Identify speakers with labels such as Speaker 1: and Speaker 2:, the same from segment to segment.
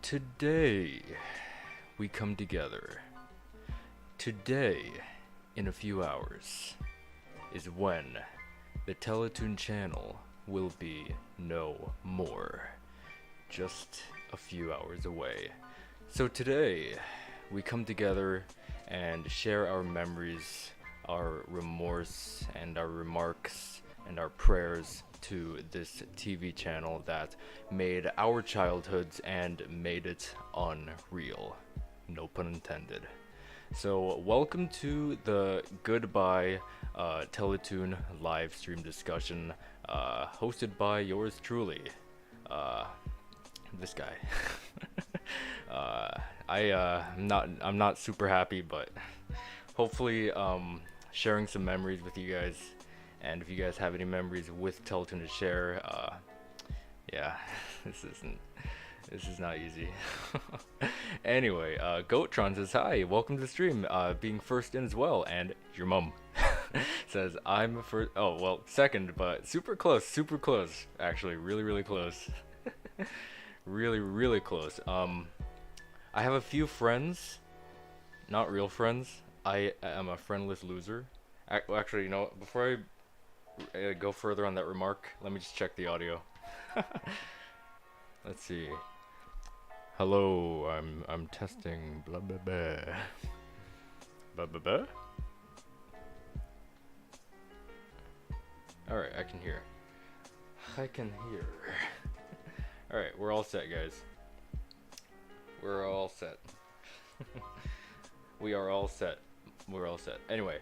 Speaker 1: Today, we come together. Today, in a few hours, is when the Teletoon channel will be no more. Just a few hours away. So today, we come together and share our memories, our remorse, and our remarks, and our prayers to this TV channel that made our childhoods and made it unreal. No pun intended. So welcome to the Goodbye Teletoon live stream discussion, hosted by yours truly, this guy. I'm not super happy, but hopefully sharing some memories with you guys. And if you guys have any memories with Teletoon to share, yeah, this is not easy. Anyway, Goatron says hi, welcome to the stream, being first in as well, and your mom says I'm first. Oh well, second, but super close, actually, really close, really close. I have a few friends, not real friends. I am a friendless loser. Actually, you know, before I go further on that remark, let me just check the audio. Let's see. Hello, I'm testing blah blah blah. Blah blah blah. Alright, I can hear. Alright, we're all set, guys. We're all set. We are all set. We're all set. Anyway,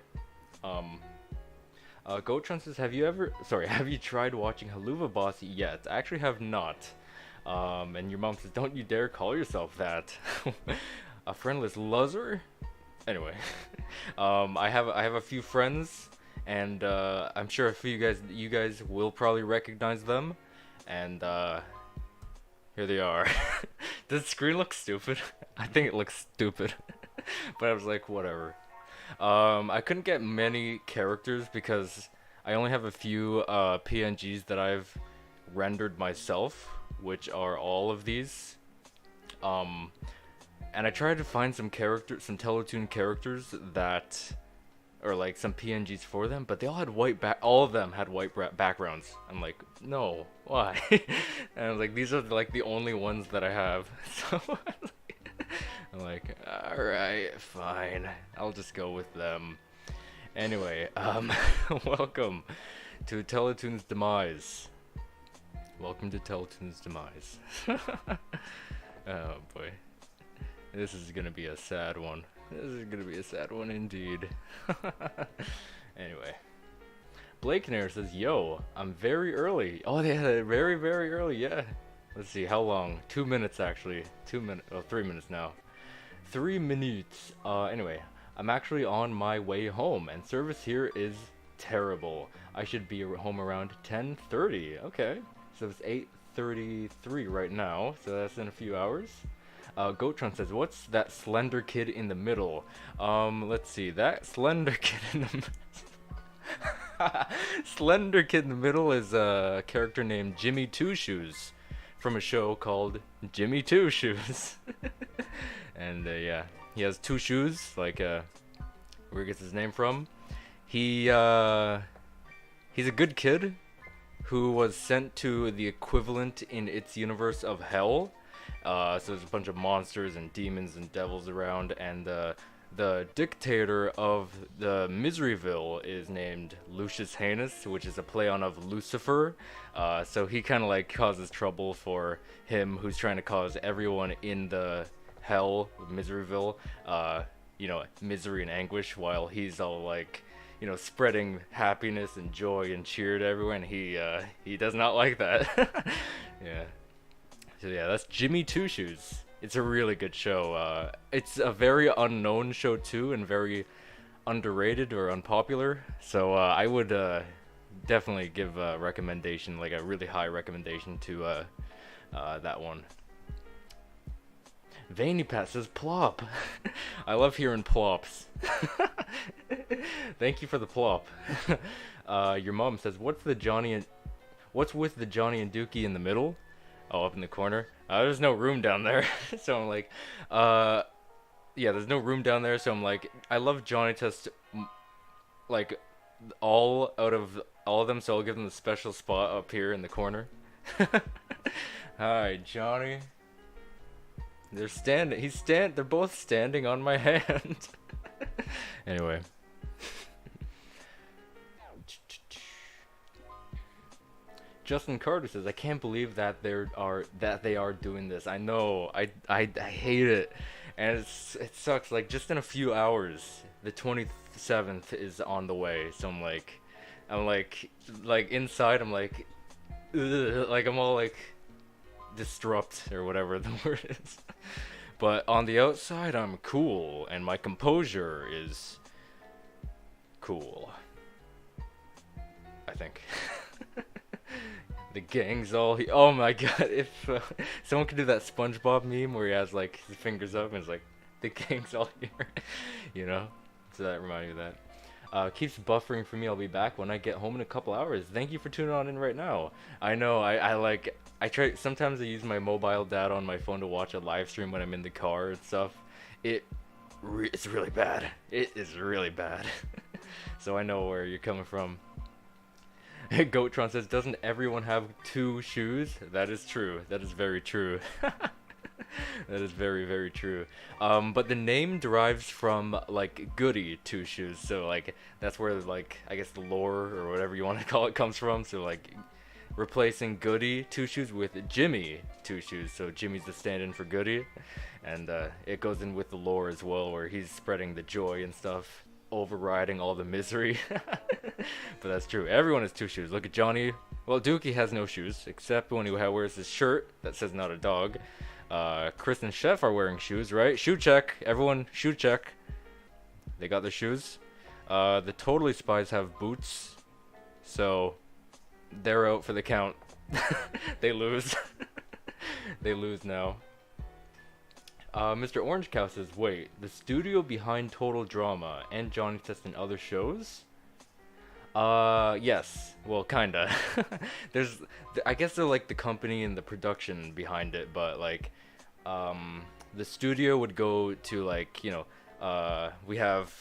Speaker 1: Goatron says, have you tried watching Haluva Boss yet? I actually have not. And your mom says, don't you dare call yourself that. A friendless loser? Anyway, I have a few friends, and I'm sure a few you guys will probably recognize them, and here they are. Does the screen look stupid? I think it looks stupid, but I was like, whatever. I couldn't get many characters because I only have a few PNGs that I've rendered myself, which are all of these. And I tried to find some Teletoon characters that, or like some PNGs for them, but they all had all of them had white backgrounds. I'm like, no, why? And I was like, these are like the only ones that I have. So I'm like, alright, fine. I'll just go with them. Anyway, welcome to Teletoon's demise. Welcome to Teletoon's demise. Oh boy. This is gonna be a sad one. This is gonna be a sad one indeed. Anyway. Blake Nair says, yo, I'm very early. Oh, they had it very early, yeah. Let's see, how long? 2 minutes actually. 2 minutes, oh, 3 minutes now. 3 minutes. Anyway, I'm actually on my way home, and service here is terrible. I should be home around 10:30. Okay, so it's 8:33 right now, so that's in a few hours. Goatron says, what's that slender kid in the middle? Let's see, that slender kid in the slender kid in the middle is a character named Jimmy Two Shoes from a show called Jimmy Two Shoes. And yeah, he has two shoes, like where he gets his name from. He's a good kid who was sent to the equivalent in its universe of hell. So there's a bunch of monsters and demons and devils around, and the dictator of the Miseryville is named Lucius Heinous, which is a play on of Lucifer. So he kind of like causes trouble for him, who's trying to cause everyone in the hell, Miseryville, you know, misery and anguish, while he's all like, you know, spreading happiness and joy and cheer to everyone. He does not like that. Yeah. So yeah, that's Jimmy Two Shoes. It's a really good show. It's a very unknown show too, and very underrated or unpopular. So I would definitely give a recommendation, like a really high recommendation to that one. Veiny says plop. I love hearing plops. Thank you for the plop. Your mom says, what's with the Johnny and Dookie in the middle? Oh, up in the corner. There's no room down there, so I'm like, yeah, there's no room down there, so I'm like, I love Johnny Test, like, all of them, so I'll give them a special spot up here in the corner. Hi, Johnny. They're standing. They're both standing on my hand. Anyway. Justin Carter says, "I can't believe that they are doing this. I know. I hate it, and it sucks. Like just in a few hours, the 27th is on the way. So I'm like inside. I'm like, ugh, like I'm all like disrupt or whatever the word is. But on the outside, I'm cool, and my composure is cool. I think." The gang's all oh my god, if someone could do that SpongeBob meme where he has like his fingers up and it's like, the gang's all here, you know? So that reminded me of that. Keeps buffering for me, I'll be back when I get home in a couple hours. Thank you for tuning on in right now. I know, I try, sometimes I use my mobile data on my phone to watch a live stream when I'm in the car and stuff. It's really bad. It is really bad. So I know where you're coming from. Goatron says, "Doesn't everyone have two shoes?" That is true. That is very true. That is very, very true. But the name derives from like Goody Two Shoes. So like that's where like I guess the lore or whatever you want to call it comes from. So like replacing Goody Two Shoes with Jimmy Two Shoes. So Jimmy's the stand-in for Goody, and it goes in with the lore as well, where he's spreading the joy and stuff, overriding all the misery. But that's true. Everyone has two shoes. Look at Johnny. Well, Dookie has no shoes, except when he wears his shirt that says "not a dog." Chris and Chef are wearing shoes, right? Shoe check. Everyone, shoe check. They got their shoes. The Totally Spies have boots, so they're out for the count. They lose. They lose now. Mr. Orange Cow says, "Wait, the studio behind Total Drama and Johnny Test and other shows?" Yes. Well, kinda. I guess they're like the company and the production behind it, but like, the studio would go to like, you know, we have,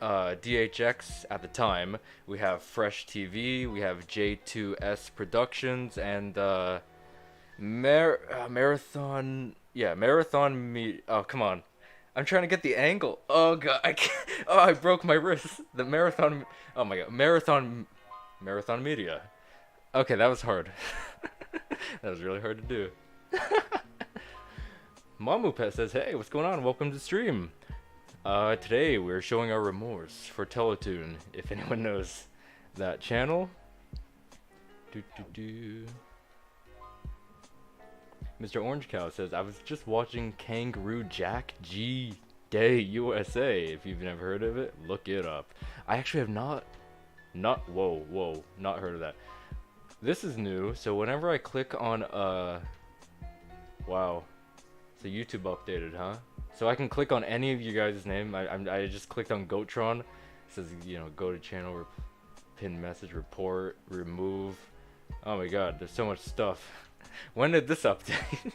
Speaker 1: DHX at the time, we have Fresh TV, we have J2S Productions, and, Marathon, yeah, oh, come on. I'm trying to get the angle. Oh god, I can't. Oh, I broke my wrist. The Marathon, oh my god, Marathon Media. Okay, that was hard. That was really hard to do. Mamu Pet says, "Hey, what's going on? Welcome to the stream. Today we're showing our remorse for Teletoon, if anyone knows that channel." Mr. Orange Cow says, "I was just watching Kangaroo Jack G Day USA. If you've never heard of it, look it up." I actually have not heard of that. This is new, so whenever I click on, wow, so YouTube updated, huh? So I can click on any of you guys' name. I just clicked on Goatron. It says, you know, go to channel, pin message, report, remove. Oh my god, there's so much stuff. When did this update?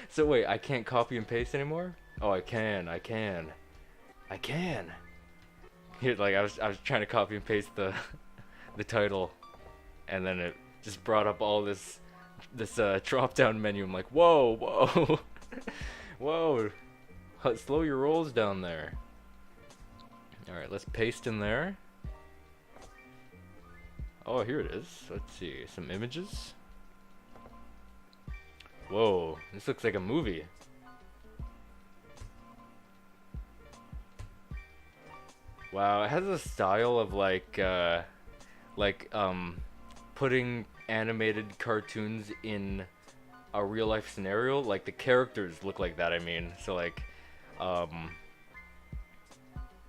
Speaker 1: So wait, I can't copy and paste anymore? Oh, I can. Here, like I was trying to copy and paste the title, and then it just brought up all this drop down menu. I'm like, whoa, whoa, slow your rolls down there. All right, let's paste in there. Oh, here it is. Let's see, some images. Whoa, this looks like a movie. Wow, it has a style of like putting animated cartoons in a real life scenario. Like the characters look like that, I mean. So like,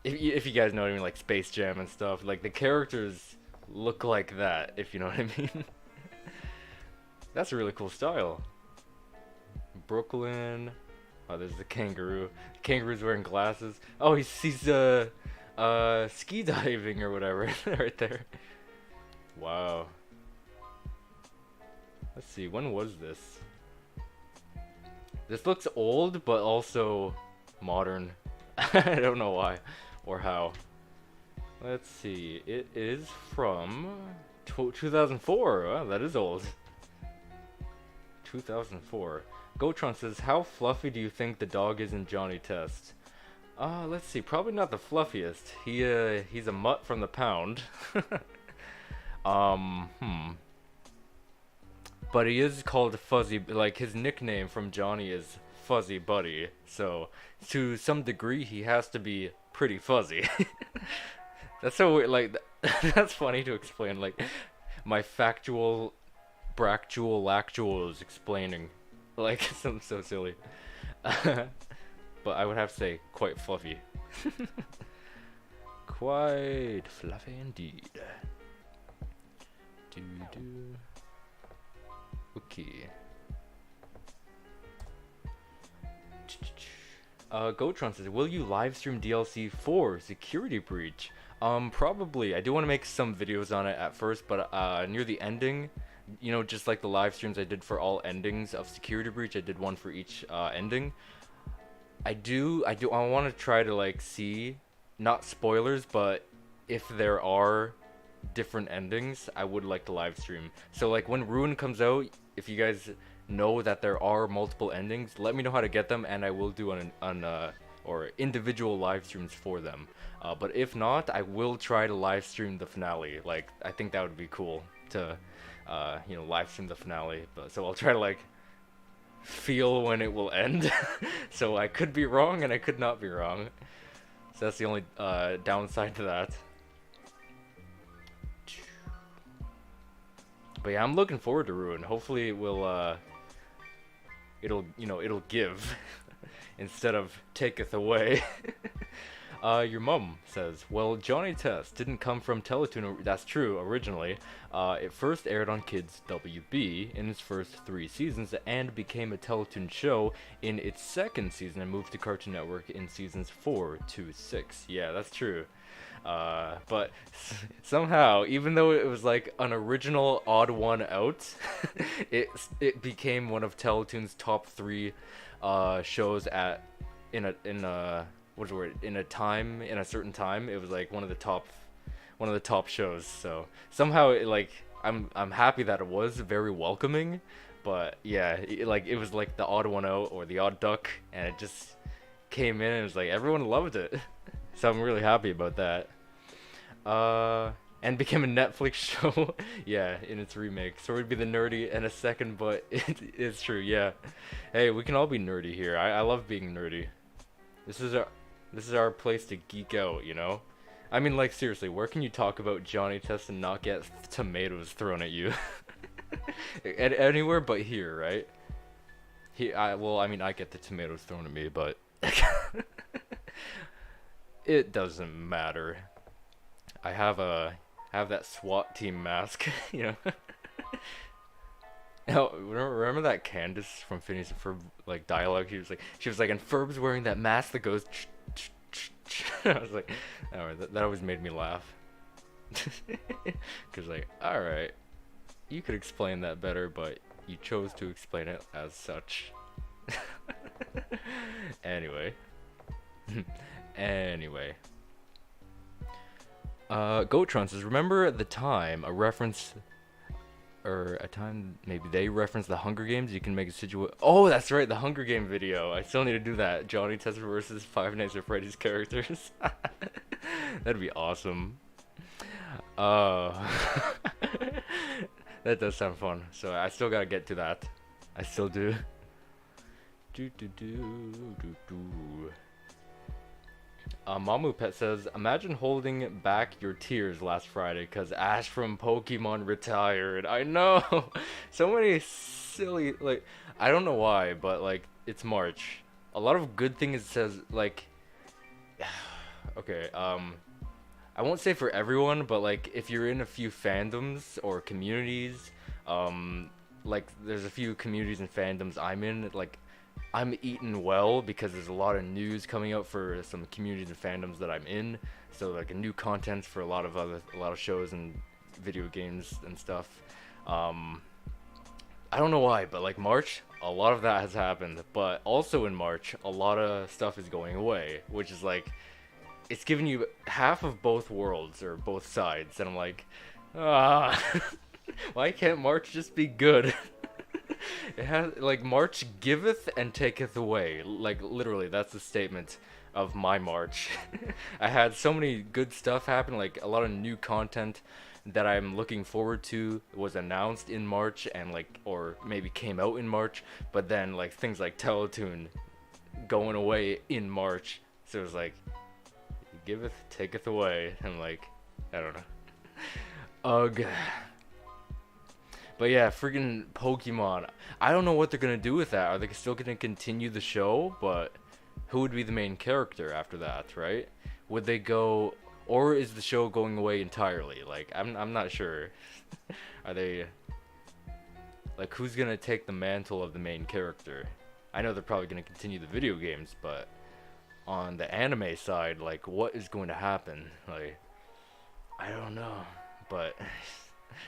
Speaker 1: if you guys know what I mean, like Space Jam and stuff, like the characters look like that, if you know what I mean. That's a really cool style. Brooklyn. Oh, there's the kangaroo. The kangaroo's wearing glasses. Oh, he's ski diving or whatever right there. Wow. Let's see, when was this? This looks old, but also modern. I don't know why or how. Let's see. It is from 2004. Wow, that is old. 2004. Gotron says, how fluffy do you think the dog is in Johnny Test? Let's see. Probably not the fluffiest. He's a mutt from the pound. But he is called Fuzzy, like his nickname from Johnny is Fuzzy Buddy, so to some degree he has to be pretty fuzzy. That's so weird, like, that's funny to explain, like, my factual, bractual, lactual is explaining, like, something so silly. But I would have to say, quite fluffy. Quite fluffy indeed. Do. Okay. Gotron says, will you live stream DLC for Security Breach? Probably. I do want to make some videos on it at first, but near the ending, you know, just like the live streams I did for all endings of Security Breach, I did one for each ending. I want to try to like see, not spoilers, but if there are different endings, I would like to live stream. So like when Ruin comes out, if you guys know that there are multiple endings, let me know how to get them, and I will do or individual live streams for them. But if not, I will try to live stream the finale. Like, I think that would be cool to you know, live stream the finale. But so I'll try to like feel when it will end. So I could be wrong and I could not be wrong. So that's the only downside to that. But yeah, I'm looking forward to Ruin. Hopefully it will it'll give instead of taketh away. Your mum says, well, Johnny Test didn't come from Teletoon. That's true, originally. It first aired on Kids WB in its first 3 seasons and became a Teletoon show in its second season and moved to Cartoon Network in seasons 4 to 6. Yeah, that's true. But somehow, even though it was like an original odd one out, it became one of Teletoon's top 3 shows in a certain time. It was like one of the top shows. So somehow I'm happy that it was very welcoming. But yeah, it was like the odd one out or the odd duck, and it just came in and it was like everyone loved it. So I'm really happy about that. And became a Netflix show. Yeah, in its remake. Sorry to be the nerdy in a second, but it is true, yeah. Hey, we can all be nerdy here. I love being nerdy. This is our place to geek out, you know? I mean, like, seriously, where can you talk about Johnny Test and not get tomatoes thrown at you? Anywhere but here, right? I get the tomatoes thrown at me, but it doesn't matter. I have that SWAT team mask, you know. Oh, remember that Candace from Phineas and Ferb like dialogue? She was like, and Ferb's wearing that mask that goes. I was like, oh, that always made me laugh. Cause like, all right, you could explain that better, but you chose to explain it as such. Anyway. Anyway. Gotron says, remember the time maybe they referenced the Hunger Games? You can make a situation. Oh, that's right, the Hunger Game video. I still need to do that. Johnny Test versus Five Nights at Freddy's characters. That'd be awesome. That does sound fun. So I still gotta get to that. I still do. Mamu Pet says, imagine holding back your tears last Friday because Ash from Pokemon retired. I know. So many silly, like, I don't know why, but like, it's March. A lot of good things says, like, okay, I won't say for everyone, but like, if you're in a few fandoms or communities, like, there's a few communities and fandoms I'm in, like, I'm eating well because there's a lot of news coming out for some communities and fandoms that I'm in. So like new content for a lot of shows and video games and stuff. I don't know why, but like March, a lot of that has happened. But also in March, a lot of stuff is going away, which is like it's giving you half of both worlds or both sides, and I'm like, ah, why can't March just be good? It has like March giveth and taketh away. Like literally, that's the statement of my March. I had so many good stuff happen, like a lot of new content that I'm looking forward to was announced in March and like or maybe came out in March, but then like things like Teletoon going away in March. So it was like giveth, taketh away. I'm like, I don't know. Ugh. But yeah, freaking Pokemon. I don't know what they're gonna do with that. Are they still gonna continue the show? But who would be the main character after that, right? Would they go, or is the show going away entirely? Like, I'm not sure. Are they, like, who's gonna take the mantle of the main character? I know they're probably gonna continue the video games, but on the anime side, like, what is going to happen? Like, I don't know, but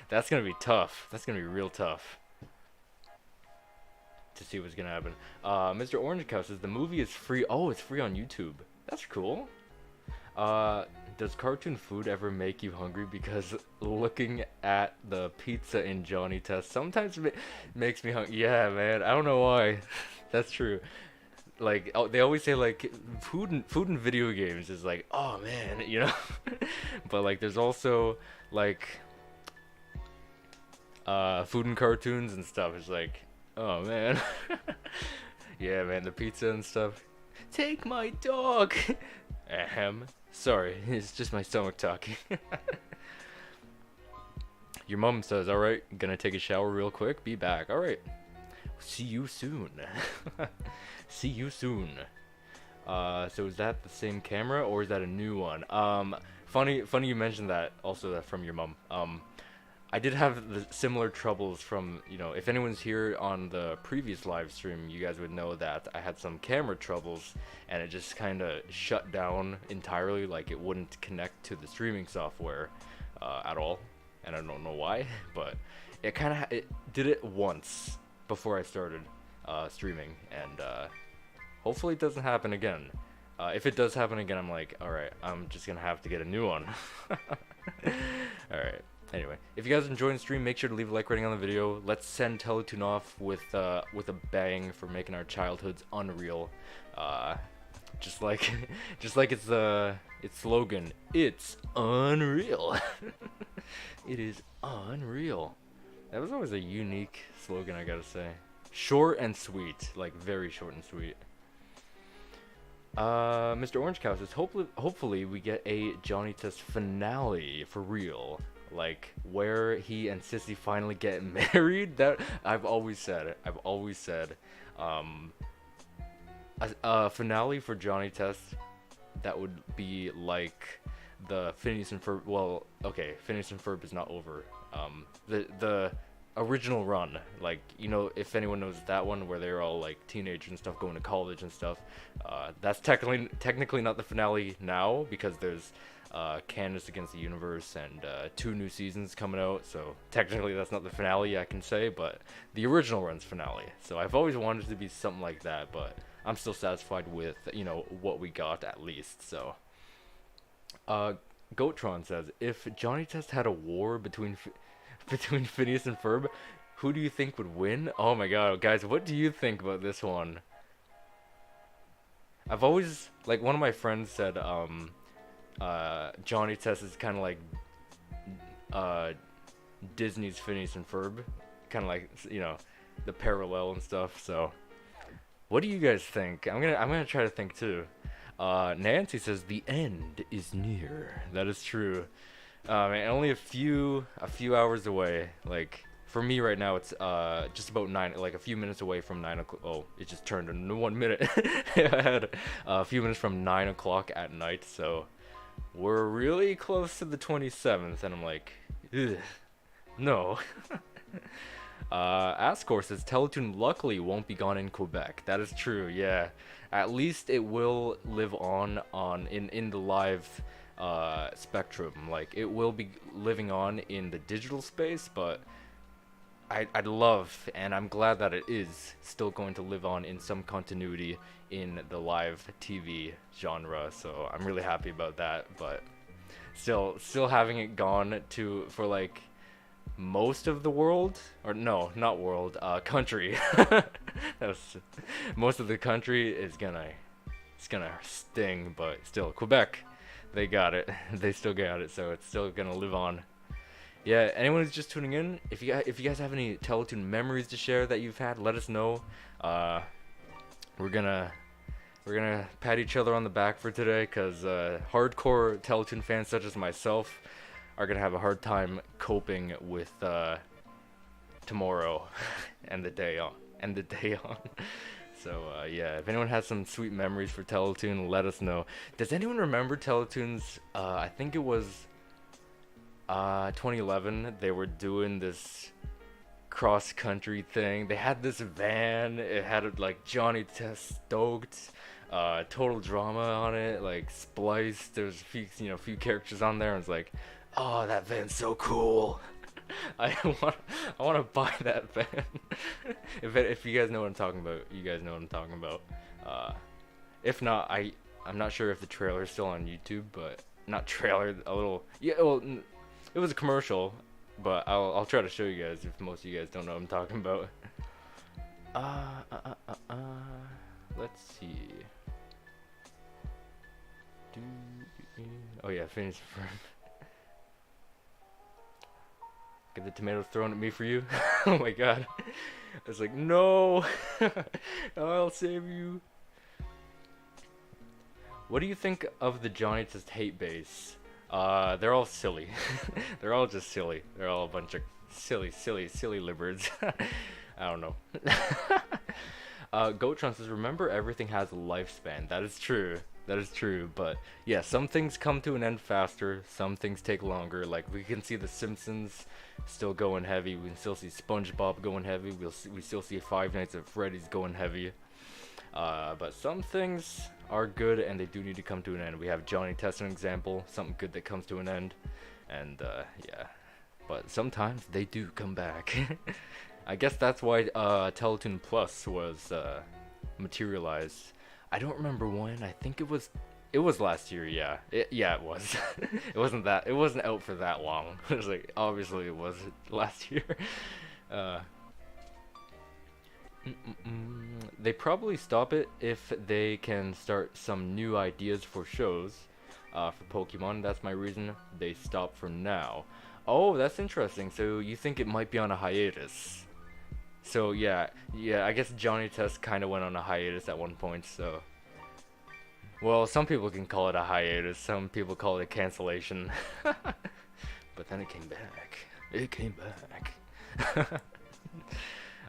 Speaker 1: that's gonna be tough. That's gonna be real tough to see what's gonna happen. Mr. Orange Cow says the movie is free. Oh, it's free on YouTube. That's cool. Does cartoon food ever make you hungry? Because looking at the pizza in Johnny Test sometimes makes me hungry. Yeah, man. I don't know why. That's true. Like they always say, like food in video games is like, oh man, you know. But like there's also like food in cartoons and stuff. It's like, oh man. Yeah, man, the pizza and stuff. Take my dog. Ahem. Sorry, it's just my stomach talking. Your mom says, alright, gonna take a shower real quick, be back. Alright. See you soon. See you soon. So is that the same camera or is that a new one? Funny you mentioned that, also that from your mom. I did have the similar troubles from, you know, if anyone's here on the previous live stream, you guys would know that I had some camera troubles and it just kind of shut down entirely, like it wouldn't connect to the streaming software at all, and I don't know why, but it kind of it did it once before I started streaming, and hopefully it doesn't happen again. If it does happen again, I'm like, alright, I'm just gonna have to get a new one. Alright. Anyway, if you guys enjoyed the stream, make sure to leave a like rating on the video. Let's send Teletoon off with a bang for making our childhoods unreal. Just like its slogan, it's unreal. It is unreal. That was always a unique slogan, I gotta say. Short and sweet, like very short and sweet. Mr. Orange Cow says, hopefully we get a Johnny Test finale for real. Like where he and Sissy finally get married. That I've always said, a finale for Johnny Test that would be like the Phineas and Ferb. Well, okay, Phineas and Ferb is not over. The original run, like, you know, if anyone knows that one where they're all like teenagers and stuff going to college and stuff, that's technically not the finale now because there's Candace Against the Universe and 2 new seasons coming out, so technically that's not the finale I can say, but the original run's finale. So I've always wanted it to be something like that, but I'm still satisfied with, you know, what we got at least. So Goatron says, if Johnny Test had a war between Phineas and Ferb, who do you think would win? Oh my god, guys, what do you think about this one? I've always, like, one of my friends said, Johnny Test is kind of like Disney's Phineas and Ferb, kind of like, you know, the parallel and stuff. So, what do you guys think? I'm gonna try to think too. Nancy says the end is near. That is true. And only a few hours away. Like for me right now, it's just about a few minutes away from 9 o'clock. Oh, it just turned into 1 minute. I had a few minutes from 9 o'clock at night, so we're really close to the 27th, and I'm like, ugh, no. Ascor says Teletoon luckily won't be gone in Quebec. That is true, yeah. At least it will live on in the live spectrum. Like, it will be living on in the digital space, but I'd love, and I'm glad that it is still going to live on in some continuity in the live TV genre. So I'm really happy about that. But still having it gone to for like most of the world, or no, not world, country. That was, most of the country is gonna, it's gonna sting, but still, Quebec, they got it. They still got it, so it's still gonna live on. Yeah, anyone who's just tuning in, if you guys have any Teletoon memories to share that you've had, let us know. Uh, we're gonna pat each other on the back for today, cause hardcore Teletoon fans such as myself are gonna have a hard time coping with tomorrow and the day on So yeah, if anyone has some sweet memories for Teletoon, let us know. Does anyone remember Teletoon's? I think it was 2011. They were doing this cross country thing. They had this van. It had like Johnny Test stoked. Total drama on it, like spliced. There's a few characters on there, and it's like, oh, that van's so cool. I want to buy that van. If you guys know what I'm talking about, you guys know what I'm talking about. If not, I'm not sure if the trailer is still on YouTube, but not trailer, a little, yeah. Well, it was a commercial, but I'll try to show you guys if most of you guys don't know what I'm talking about. Let's see. Oh yeah, finish firm. Get the tomatoes thrown at me for you. Oh my god. I was like, no. I'll save you. What do you think of the Johnny Test hate base? They're all silly. They're all just silly. They're all a bunch of silly libbards. I don't know. Goatron says, remember everything has a lifespan. That is true. That is true. But yeah, some things come to an end faster. Some things take longer. Like we can see The Simpsons still going heavy. We can still see SpongeBob going heavy. We still see Five Nights at Freddy's going heavy. But some things are good and they do need to come to an end. We have Johnny Test, an example, something good that comes to an end. And yeah, but sometimes they do come back. I guess that's why Teletoon Plus was materialized. I don't remember when. I think it was last year. Yeah, it was. It wasn't out for that long. It was like, obviously it was last year. They probably stop it if they can start some new ideas for shows. For Pokemon, that's my reason they stop for now. Oh, that's interesting. So you think it might be on a hiatus? So yeah, I guess Johnny Test kind of went on a hiatus at one point, so. Well, some people can call it a hiatus, some people call it a cancellation. But then it came back. It came back.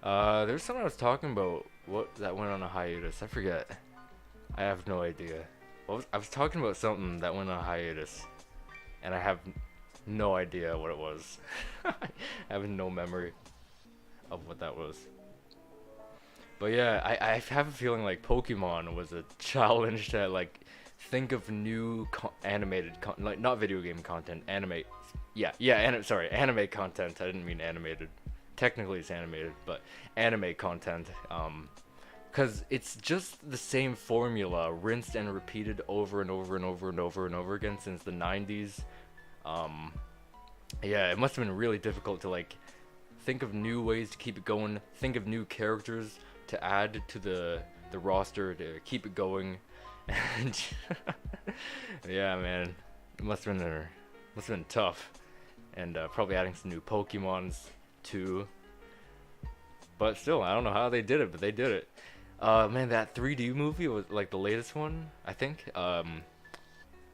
Speaker 1: There's something I was talking about, what that went on a hiatus, I forget. I have no idea. I was talking about something that went on a hiatus, and I have no idea what it was. I have no memory of what that was. But yeah, I have a feeling like Pokemon was a challenge to like think of new animated like not video game content, anime. Sorry, anime content. I didn't mean animated. Technically it's animated, but anime content. Cause it's just the same formula, rinsed and repeated over and over and over and over and over again since the 90s. Yeah, it must have been really difficult to like think of new ways to keep it going, think of new characters to add to the roster to keep it going. And yeah, man, it must have been tough. And probably adding some new Pokemons too. But still, I don't know how they did it, but they did it. Man, that 3D movie was like the latest one, I think.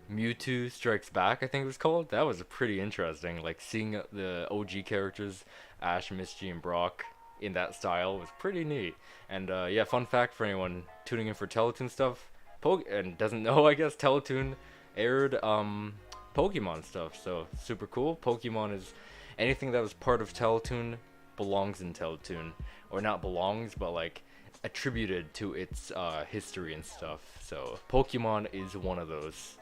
Speaker 1: Mewtwo Strikes Back, I think it was called. That was pretty interesting. Like seeing the OG characters, Ash, Misty, and Brock in that style was pretty neat. And yeah, fun fact for anyone tuning in for Teletoon stuff, and doesn't know, I guess Teletoon aired Pokemon stuff, so super cool. Pokemon is anything that was part of Teletoon belongs in Teletoon, or not belongs, but like attributed to its history and stuff. So Pokemon is one of those.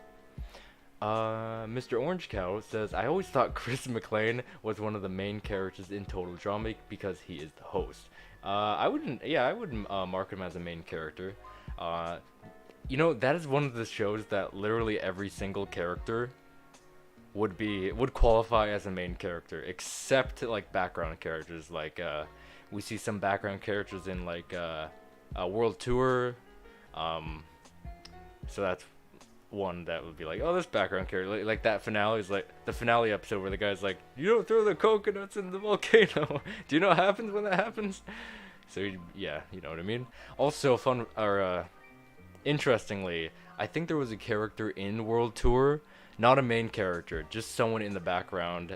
Speaker 1: Mr. Orange Cow says, I always thought Chris McLean was one of the main characters in Total Drama because he is the host. I wouldn't mark him as a main character. Uh, that is one of the shows that literally every single character would qualify as a main character, except like background characters. Like we see some background characters in like World Tour. Um, so that's one that would be like, oh, this background character, like that finale is like the finale episode where the guy's like, you don't throw the coconuts in the volcano. Do you know what happens when that happens? So yeah, you know what I mean. Also, interestingly, I think there was a character in World Tour, not a main character, just someone in the background.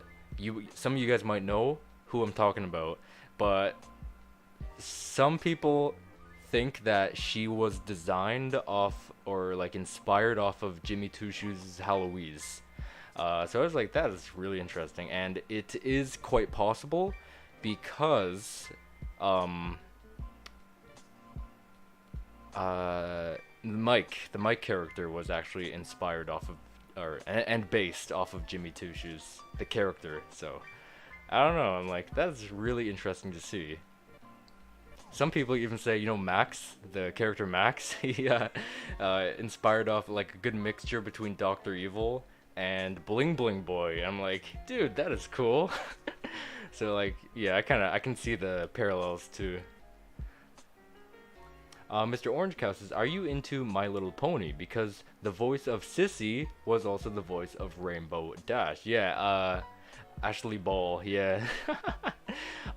Speaker 1: Some of you guys might know who I'm talking about, but some people think that she was designed off or like inspired off of Jimmy Two Shoes' Heloise. So I was like, that is really interesting, and it is quite possible because the Mike character was actually inspired off of and based off of Jimmy Two Shoes, the character. So I don't know. I'm like, that's really interesting to see. Some people even say, Max, the character Max, he inspired off like a good mixture between Dr. Evil and Bling Bling Boy. I'm like, dude, that is cool. So like, yeah, I can see the parallels too. Mr. Orange Cow says, are you into My Little Pony? Because the voice of Sissy was also the voice of Rainbow Dash. Yeah, Ashley Ball, yeah.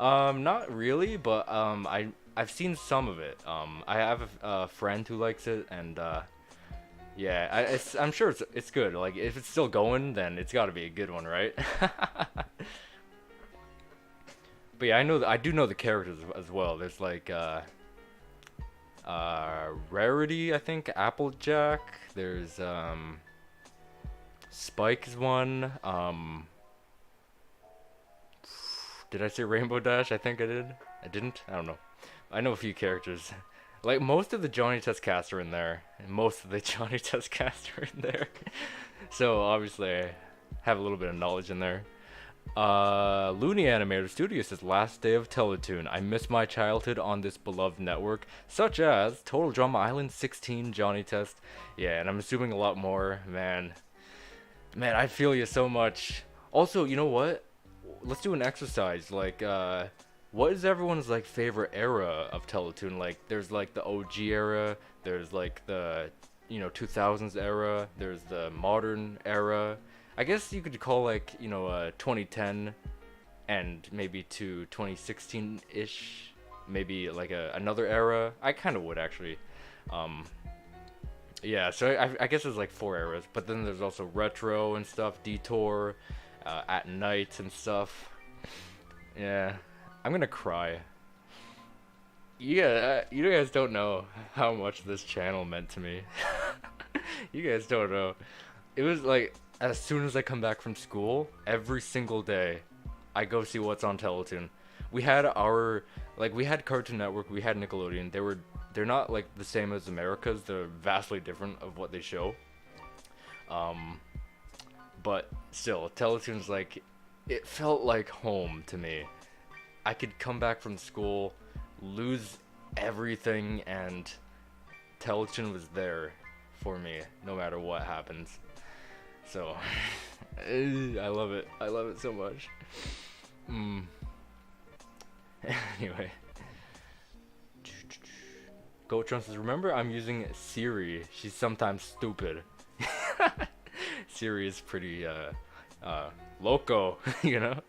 Speaker 1: Not really, but I've seen some of it. I have a friend who likes it, and yeah, I'm sure it's good. Like, if it's still going, then it's got to be a good one, right? But yeah, I do know the characters as well. There's like Rarity, I think, Applejack. There's Spike's one. Did I say Rainbow Dash? I think I did. I didn't? I don't know. I know a few characters. Like, most of the Johnny Test cast are in there. And most of the Johnny Test cast are in there. So, obviously, I have a little bit of knowledge in there. Looney Animator Studio says, last day of Teletoon. I miss my childhood on this beloved network, such as Total Drama Island 16, Johnny Test. Yeah, and I'm assuming a lot more. Man, I feel you so much. Also, you know what? Let's do an exercise. Like, what is everyone's like favorite era of Teletoon? Like, there's like the OG era, there's like the 2000s era, there's the modern era. I guess you could call like 2010 and maybe to 2016-ish, maybe like another era. I kind of would actually. Yeah, so I guess there's like 4 eras, but then there's also retro and stuff, Detour, at night and stuff. Yeah, I'm gonna cry. Yeah, you guys don't know how much this channel meant to me. You guys don't know. It was like, as soon as I come back from school, every single day, I go see what's on Teletoon. We had Cartoon Network, we had Nickelodeon. They're not like the same as America's. They're vastly different of what they show. But still, Teletoon's like, it felt like home to me. I could come back from school, lose everything, and Teletoon was there for me, no matter what happens. So, I love it. I love it so much. Anyway. Goatron says, remember I'm using Siri. She's sometimes stupid. Siri is pretty, loco, you know?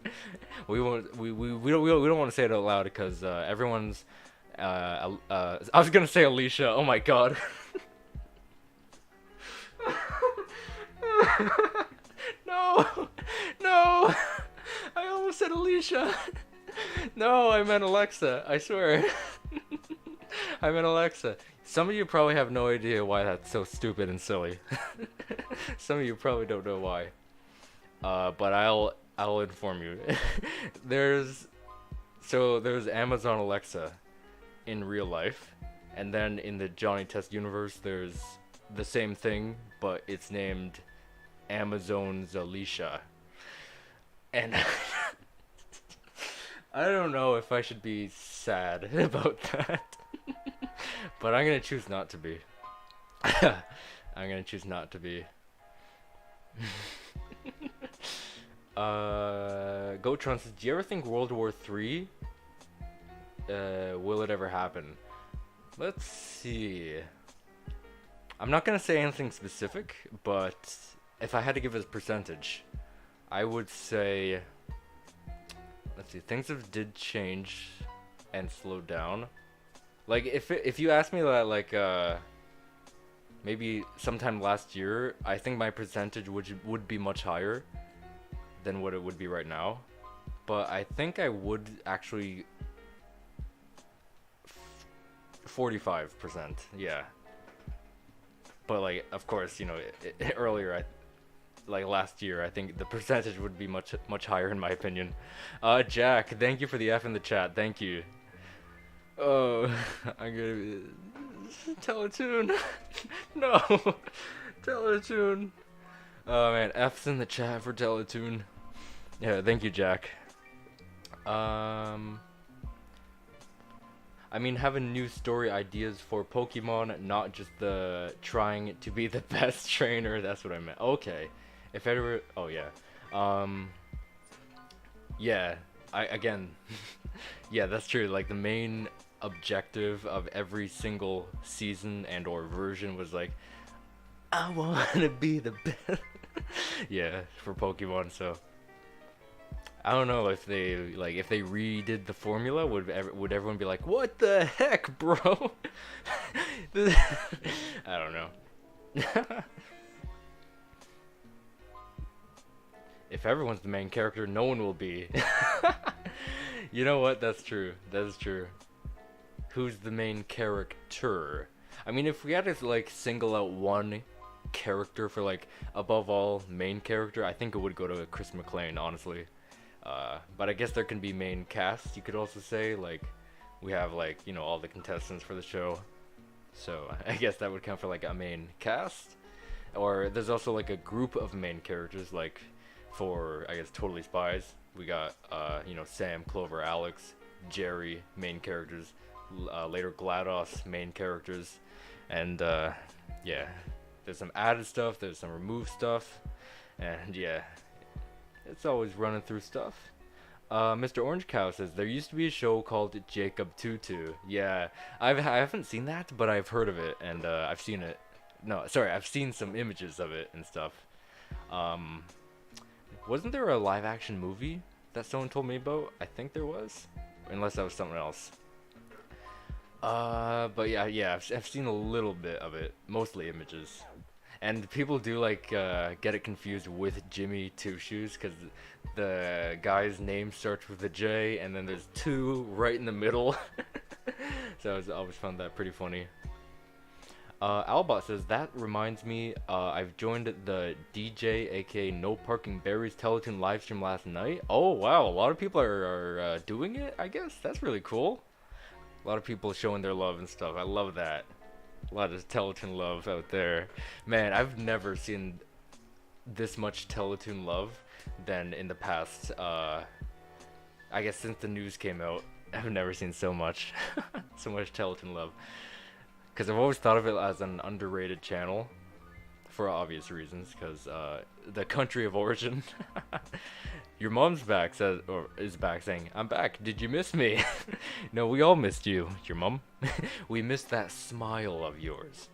Speaker 1: We don't want to say it out loud because, everyone's, I was gonna say Alicia. Oh my god. No, I almost said Alicia. No, I meant Alexa, I swear. I meant Alexa. Some of you probably have no idea why that's so stupid and silly. Some of you probably don't know why. But I'll inform you. There's Amazon Alexa in real life, and then in the Johnny Test universe there's the same thing, but it's named Amazon's Alicia. And I don't know if I should be sad about that. But I'm gonna choose not to be. I'm gonna choose not to be. Gotron says, do you ever think World War III? Will it ever happen? Let's see. I'm not gonna say anything specific, but if I had to give a percentage, I would say, let's see, things did change and slow down. Like if you ask me that, like maybe sometime last year, I think my percentage would be much higher than what it would be right now. But I think I would actually 45%, yeah. But like, of course, you know, earlier, like last year, I think the percentage would be much higher in my opinion. Jack, thank you for the F in the chat. Thank you. Oh, I'm gonna Teletoon. No, Teletoon. Oh man, F's in the chat for Teletoon. Yeah, thank you, Jack. I mean, having new story ideas for Pokemon, not just the trying to be the best trainer. That's what I meant. Okay, if ever. Oh yeah. Yeah. Again. Yeah, that's true. Like the main objective of every single season and or version was like, I want to be the best. Yeah, for Pokemon. So I don't know if they redid the formula, would everyone be like, what the heck, bro? I don't know. If everyone's the main character, no one will be. You know what? That's true. That is true. Who's the main character? I mean, if we had to like single out one character for like above all main character, I think it would go to Chris McClane, honestly. But I guess there can be main cast, you could also say. Like, we have, like, you know, all the contestants for the show. So, I guess that would count for, like, a main cast. Or there's also, like, a group of main characters, like, for, I guess, Totally Spies. We got, you know, Sam, Clover, Alex, Jerry, main characters. Later, GLaDOS, main characters. And, yeah. There's some added stuff, there's some removed stuff. And, yeah. It's always running through stuff. Mr. Orange Cow says, there used to be a show called Jacob Tutu. Yeah, I haven't seen that, but I've heard of it, and I've seen it. No, sorry, I've seen some images of it and stuff. Wasn't there a live action movie that someone told me about? I think there was, unless that was something else. But yeah, I've seen a little bit of it, mostly images. And people do like get it confused with Jimmy Two Shoes because the guy's name starts with a J and then there's two right in the middle. So I always found that pretty funny. Albot says, that reminds me, I've joined the DJ aka No Parking Berries Teletoon livestream last night. Oh wow, a lot of people are doing it, I guess. That's really cool. A lot of people showing their love and stuff. I love that. A lot of Teletoon love out there. Man, I've never seen this much Teletoon love than in the past, I guess since the news came out. I've never seen so much. So much Teletoon love. Because I've always thought of it as an underrated channel. For obvious reasons. Because the country of origin. Your mom's back, is back saying, I'm back, did you miss me? No, we all missed you, your mom. We missed that smile of yours.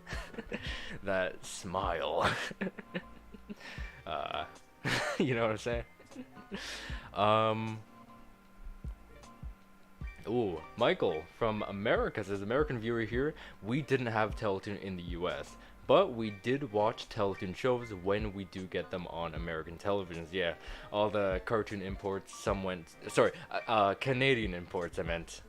Speaker 1: That smile. You know what I'm saying? Ooh, Michael from America says, American viewer here, we didn't have Teletoon in the US. But we did watch Teletoon shows when we do get them on American televisions. Yeah, all the cartoon imports, some went... Sorry, Canadian imports, I meant.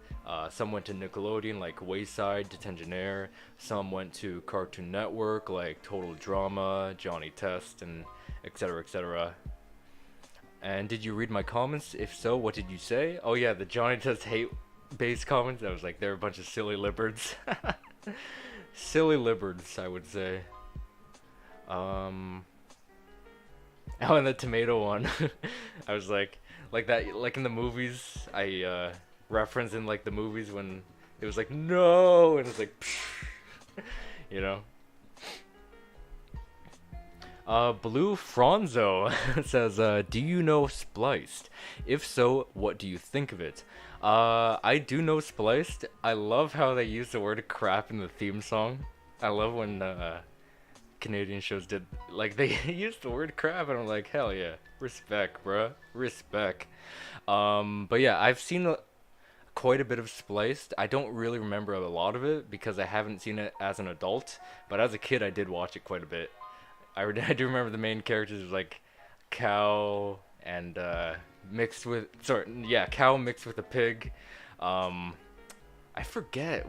Speaker 1: Some went to Nickelodeon, like Wayside, Detention Air. Some went to Cartoon Network, like Total Drama, Johnny Test, and etc, etc. And did you read my comments? If so, what did you say? Oh yeah, the Johnny Test hate-based comments. I was like, they're a bunch of silly libbards. Silly libbards, I would say. Oh, and the tomato one. I was like that, like in the movies. I reference in like the movies when it was like no, and it's like, you know. Blue Franzo says, do you know Spliced? If so, what do you think of it? I do know Spliced. I love how they use the word crap in the theme song. I love when Canadian shows did, like, they used the word crap, and I'm like, hell yeah, respect, bruh, respect. But yeah, I've seen quite a bit of Spliced. I don't really remember a lot of it because I haven't seen it as an adult, but as a kid, I did watch it quite a bit. I do remember the main characters was like cow and mixed with cow mixed with a pig. I forget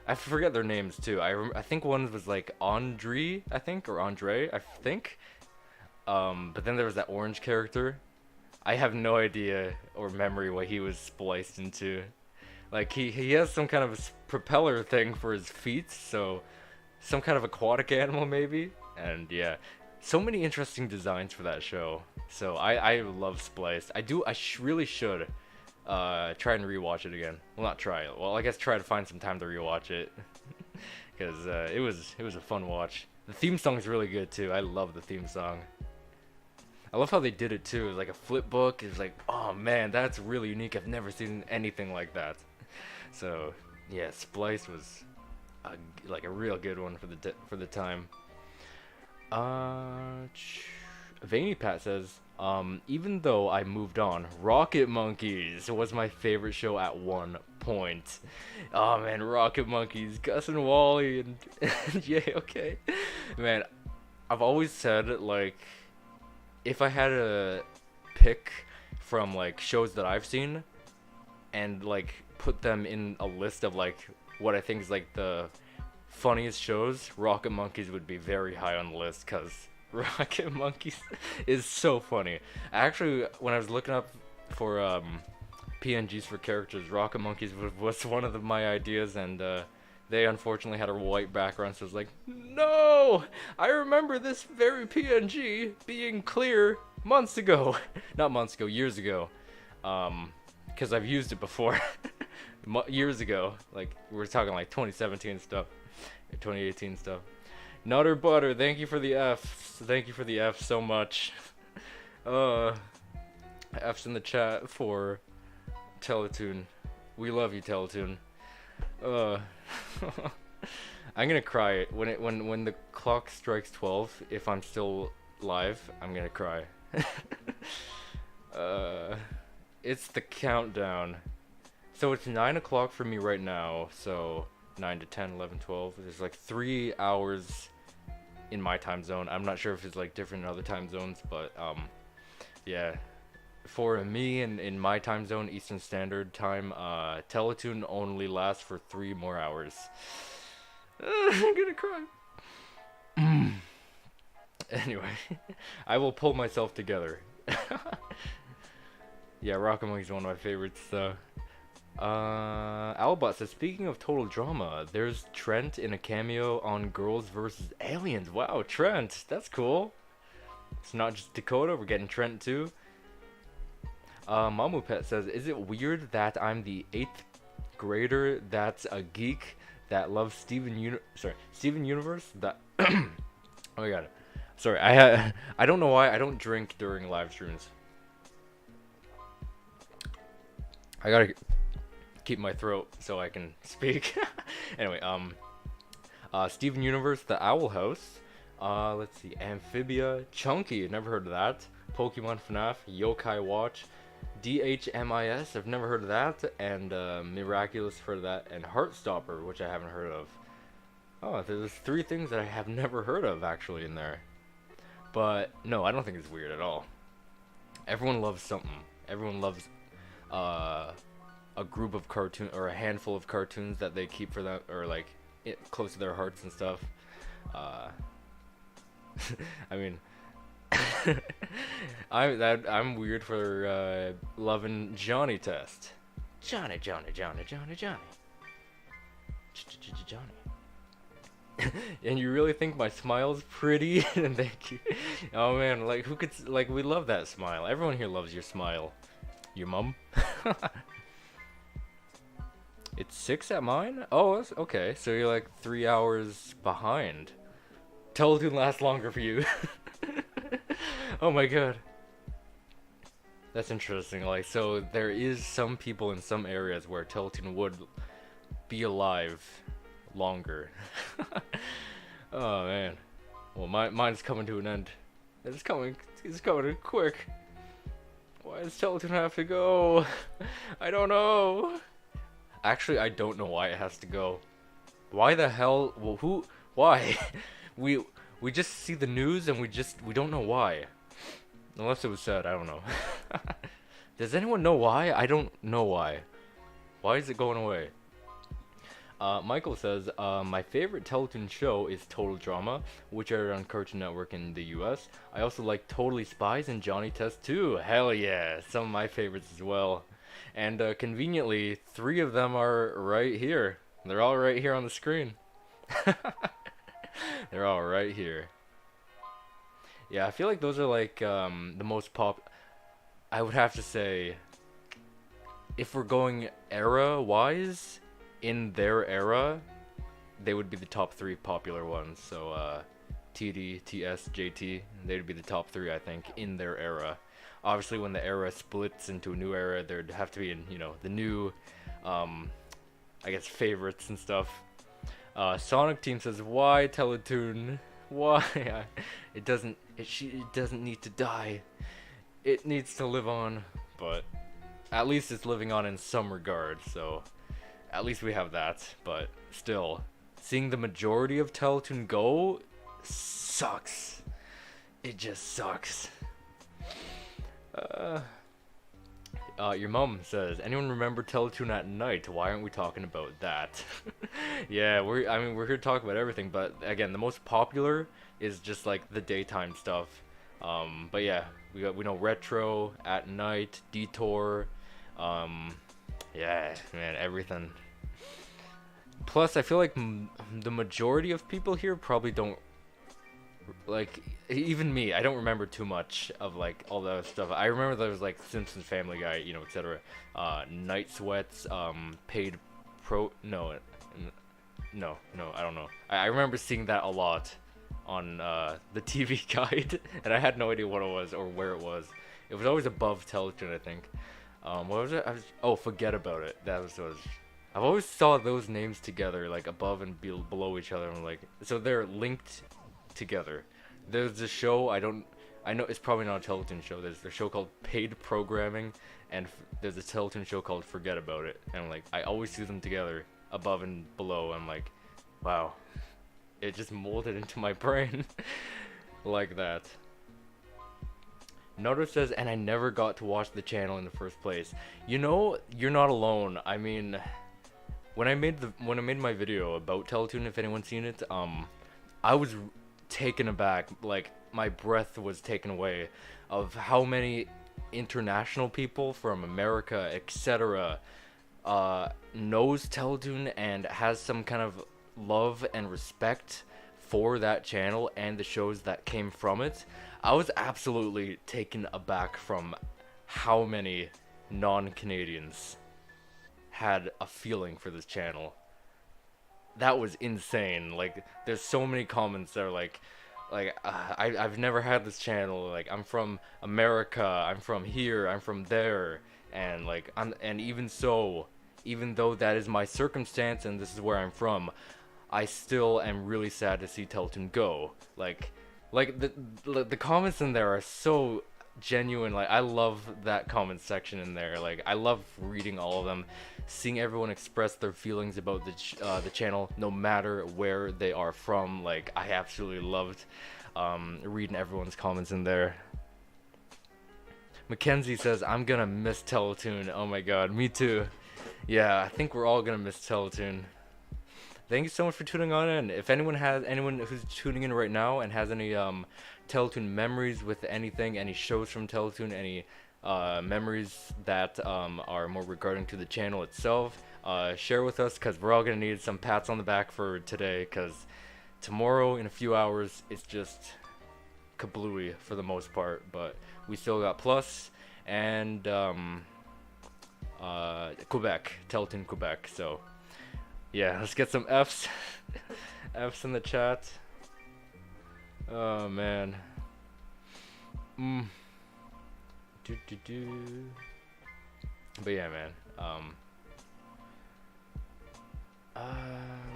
Speaker 1: I forget their names too. I think one was like Andre, I think, or Andre, I think. But then there was that orange character. I have no idea or memory what he was spliced into. Like he has some kind of propeller thing for his feet, so some kind of aquatic animal maybe. And yeah, so many interesting designs for that show. So I love Spliced. Really should try and rewatch it again. Well, not try it. Well, I guess try to find some time to rewatch it because it was a fun watch. The theme song is really good too. I love the theme song. I love how they did it too. It was like a flip book. It was like, oh man, that's really unique. I've never seen anything like that. So yeah, Spliced was like a real good one for the time. Veiny Pat says, even though I moved on, Rocket Monkeys was my favorite show at one point. Oh man, Rocket Monkeys, Gus and Wally, and yeah, okay, man. I've always said, like, if I had to pick from like shows that I've seen and like put them in a list of like what I think is like the funniest shows, Rocket Monkeys would be very high on the list because Rocket Monkeys is so funny. Actually, when I was looking up for PNGs for characters, Rocket Monkeys was one of my ideas, and they unfortunately had a white background, so I was like, no! I remember this very PNG being clear months ago. Not months ago, years ago. Because I've used it before. Years ago. Like, we're talking like 2017 stuff. 2018 stuff. Nutter Butter, thank you for the Fs. Thank you for the F so much. F's in the chat for Teletoon. We love you, Teletoon. I'm gonna cry when the clock strikes 12. If I'm still live, I'm gonna cry. It's the countdown. So it's 9 o'clock for me right now. So 9 to 10, 11, 12. There's like 3 hours in my time zone. I'm not sure if it's like different in other time zones, but yeah. For me in my time zone, Eastern Standard Time, Teletoon only lasts for 3 more hours. I'm gonna cry. Anyway, I will pull myself together. Yeah, Rocket Monkey is one of my favorites. Albot says, speaking of total drama, there's Trent in a cameo on Girls vs. Aliens. Wow, Trent, that's cool. It's not just Dakota, we're getting Trent too. Mamu Pet says, is it weird that I'm the 8th grader that's a geek that loves Steven Universe? That oh my god. Sorry, I don't know why I don't drink during live streams. I gotta keep my throat so I can speak. Anyway, Steven Universe, The Owl House. Let's see, Amphibia, Chunky, never heard of that. Pokemon FNAF, Yokai Watch, DHMIS, I've never heard of that, and Miraculous, heard of that, and Heartstopper, which I haven't heard of. Oh, there's 3 things that I have never heard of actually in there. But no, I don't think it's weird at all. Everyone loves something. Everyone loves a group of cartoon or a handful of cartoons that they keep for them, or like close to their hearts and stuff. I mean, I'm weird for loving Johnny Test. Johnny. And you really think my smile's pretty? Thank you. Oh man, like who could like we love that smile. Everyone here loves your smile. Your mom? It's 6 at mine? Oh, that's okay. So you're like 3 hours behind. Teletoon lasts longer for you. Oh my god. That's interesting. Like, so there is some people in some areas where Teletoon would be alive longer. Oh man. Well, mine's coming to an end. It's coming quick. Why does Teletoon have to go? I don't know. Actually, I don't know why it has to go. Why the hell? Well, who? Why? we just see the news and we don't know why. Unless it was said, I don't know. Does anyone know why? I don't know why. Why is it going away? Michael says, my favorite Teletoon show is Total Drama, which aired on Cartoon Network in the US. I also like Totally Spies and Johnny Test 2. Hell yeah, some of my favorites as well. And conveniently, 3 of them are right here. They're all right here on the screen. They're all right here. Yeah, I feel like those are like the most I would have to say, if we're going era-wise, in their era, they would be the top 3 popular ones. So TD, TS, JT, they'd be the top 3, I think, in their era. Obviously, when the era splits into a new era, there'd have to be, you know, the new, I guess, favorites and stuff. Sonic Team says, "Why Teletoon? Why? It doesn't need to die. It needs to live on." But at least it's living on in some regard. So at least we have that. But still, seeing the majority of Teletoon go sucks. It just sucks. Your mom says, "Anyone remember Teletoon at night? Why aren't we talking about that?" Yeah, we're here to talk about everything, but again, the most popular is just like the daytime stuff. But yeah, we know retro, at night, detour, yeah, man, everything. Plus, I feel like the majority of people here probably don't, like, even me, I don't remember too much of like all that stuff. I remember there was like Simpsons, Family Guy, you know, etc. Night Sweats, paid pro. No, I don't know. I remember seeing that a lot on the TV guide, and I had no idea what it was or where it was. It was always above Teletoon, I think. What was it? Oh, Forget About It. That was what it was. I've always saw those names together, like above and below each other. I'm like, so they're linked together. There's a show, I know it's probably not a Teletoon show. There's a show called Paid Programming, and there's a Teletoon show called Forget About It. And I'm like, I always see them together, above and below. I'm like, wow, it just molded into my brain like that. Naruto says, "And I never got to watch the channel in the first place." You know, you're not alone. I mean, when I made my video about Teletoon, if anyone's seen it, I was taken aback, like my breath was taken away of how many international people from America, etc., knows Teletoon and has some kind of love and respect for that channel and the shows that came from it. I was absolutely taken aback from how many non-Canadians had a feeling for this channel. That was insane. Like, there's so many comments that are like I've never had this channel. Like, I'm from America. I'm from here. I'm from there. And like, and even so, even though that is my circumstance and this is where I'm from, I still am really sad to see Teletoon go. Like the comments in there are so genuine. Like, I love that comment section in there. Like, I love reading all of them, seeing everyone express their feelings about the channel, no matter where they are from. Like, I absolutely loved reading everyone's comments in there. Mackenzie says, "I'm gonna miss Teletoon." Oh my god, me too. Yeah, I think we're all gonna miss Teletoon. Thank you so much for tuning on in. If anyone who's tuning in right now and has any Teletoon memories with anything, any shows from Teletoon, any memories that are more regarding to the channel itself, share with us, because we're all gonna need some pats on the back for today, because tomorrow in a few hours it's just kablooey for the most part, but we still got Plus and Quebec, Teletoon Quebec. So yeah, let's get some F's. F's in the chat. Oh man. But yeah, man.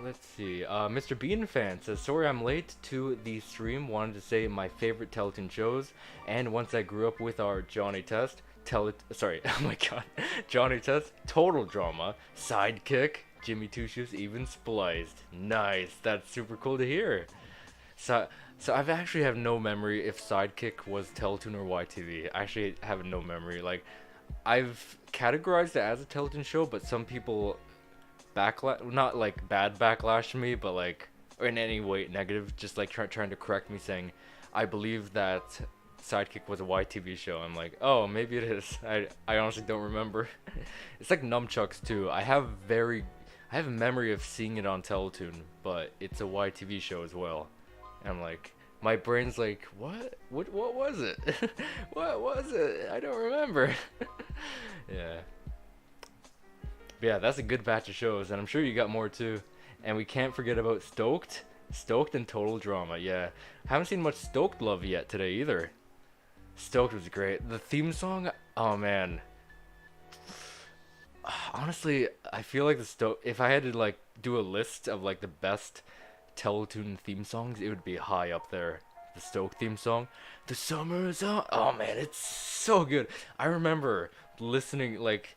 Speaker 1: Let's see. Mr. Bean fan says, sorry I'm late to the stream. Wanted to say my favorite Teletoon shows, and once I grew up with our Johnny Test, sorry, oh my god, Johnny Test, Total Drama, Sidekick, Jimmy Two Shoes, even Spliced. Nice. That's super cool to hear. So I've actually have no memory if Sidekick was Teletoon or YTV. I actually have no memory. Like, I've categorized it as a Teletoon show, but some people not like bad backlash to me, but like, or in any way negative, just like trying to correct me, saying I believe that Sidekick was a YTV show. I'm like, oh, maybe it is. I honestly don't remember. It's like Nunchucks too. I have a memory of seeing it on Teletoon, but it's a YTV show as well. And I'm like, my brain's like, what was it? What was it? I don't remember. Yeah. But yeah, that's a good batch of shows, and I'm sure you got more too. And we can't forget about Stoked and Total Drama. Yeah, haven't seen much Stoked love yet today either. Stoked was great. The theme song, oh man. Honestly, I feel like if I had to like do a list of like the best Teletoon theme songs, it would be high up there. The Stoked theme song, the summer song. Oh man, it's so good. I remember listening like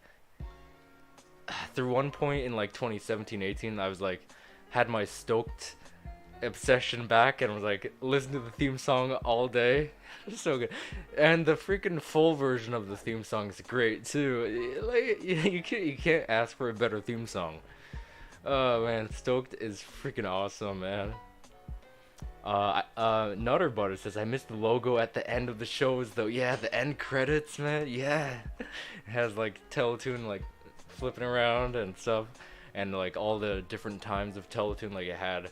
Speaker 1: through one point in like 2017-18, I was like, had my Stoked obsession back and was like listening to the theme song all day. So good. And the freaking full version of the theme song is great too. Like, you can't ask for a better theme song. Oh man, Stoked is freaking awesome, man. Nutter Butter says, I missed the logo at the end of the shows though. Yeah, the end credits, man. Yeah. It has like Teletoon like flipping around and stuff, and like all the different times of Teletoon. Like, it had,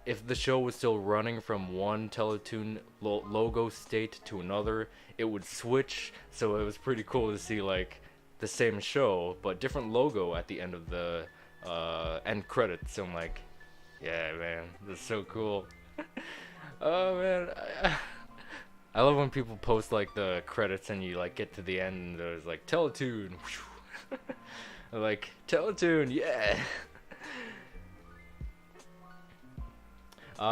Speaker 1: if the show was still running from one Teletoon logo state to another, it would switch. So it was pretty cool to see like the same show but different logo at the end of the end credits. So I'm like, yeah man, that's so cool. Oh man, I love when people post like the credits and you like get to the end and there's like Teletoon. Like, Teletoon, yeah.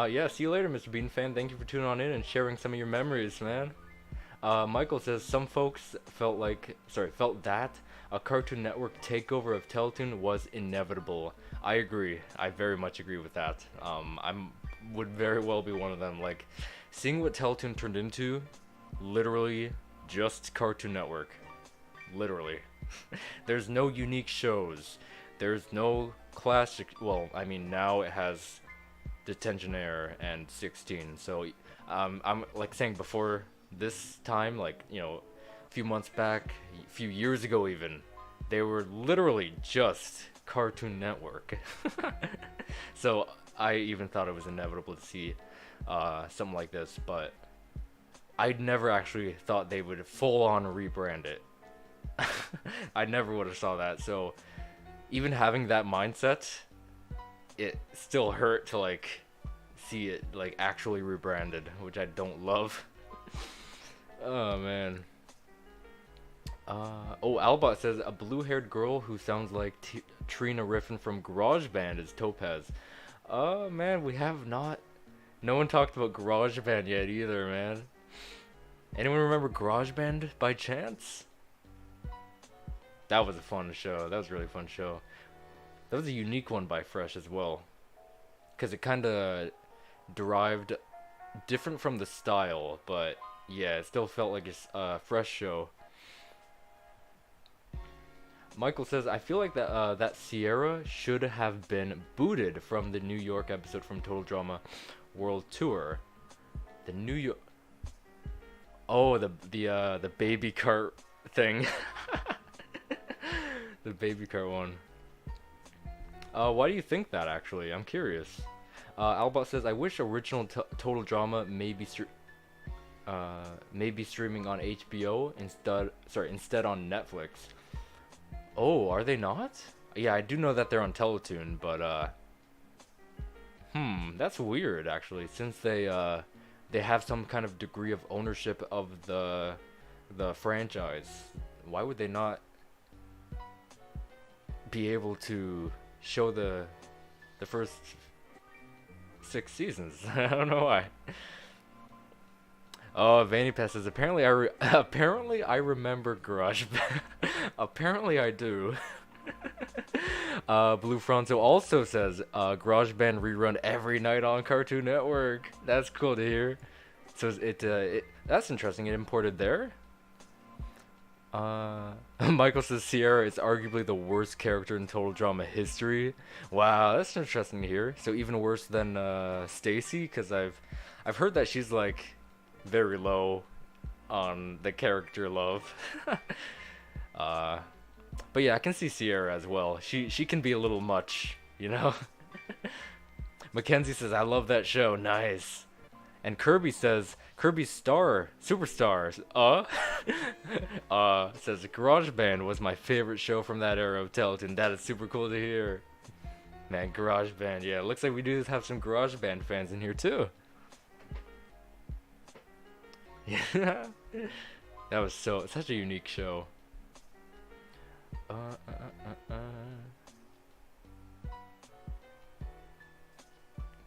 Speaker 1: Yeah, see you later, Mr. Bean fan. Thank you for tuning on in and sharing some of your memories, man. Michael says, some folks felt that a Cartoon Network takeover of Teletoon was inevitable. I agree. I very much agree with that. Would very well be one of them. Like, seeing what Teletoon turned into, literally just Cartoon Network. Literally. There's no unique shows. There's no classic. Well, I mean, now it has Detention Air and 16. So, I'm like saying before this time, like, you know, a few months back, a few years ago even, they were literally just Cartoon Network. So I even thought it was inevitable to see something like this, but I never actually thought they would full on rebrand it. I never would have saw that. So even having that mindset, it still hurt to like see it like actually rebranded, which I don't love. Oh man. Albot says a blue-haired girl who sounds like Trina Riffin from GarageBand is Topaz. Oh man, we have not. No one talked about GarageBand yet either, man. Anyone remember GarageBand by chance? That was a fun show. That was a really fun show. That was a unique one by Fresh as well, because it kind of derived different from the style, but yeah, it still felt like a Fresh show. Michael says, I feel like that Sierra should have been booted from the New York episode from Total Drama World Tour. The New York. Oh, the baby cart thing. The baby cart one. Why do you think that, actually? I'm curious. Albot says, I wish original Total Drama may be streaming on HBO instead on Netflix. Oh, are they not? Yeah, I do know that they're on Teletoon, but that's weird actually, since they have some kind of degree of ownership of the franchise. Why would they not be able to show the first 6 seasons? I don't know why. Oh, Vanipest says, apparently apparently I remember Garage Band. Apparently I do. Blue Fronto also says, Garage Band rerun every night on Cartoon Network. That's cool to hear. So that's interesting. It imported there. Michael says Sierra is arguably the worst character in Total Drama history. Wow, that's interesting to hear. So even worse than Stacy, because I've heard that she's like very low on the character love. But yeah, I can see Sierra as well. She can be a little much, you know. Mackenzie says, I love that show. Nice. And Kirby says, Kirby Superstars, says Garage Band was my favorite show from that era of Teletoon. That is super cool to hear. Man, Garage Band, yeah, looks like we do have some Garage Band fans in here too. Yeah, that was such a unique show.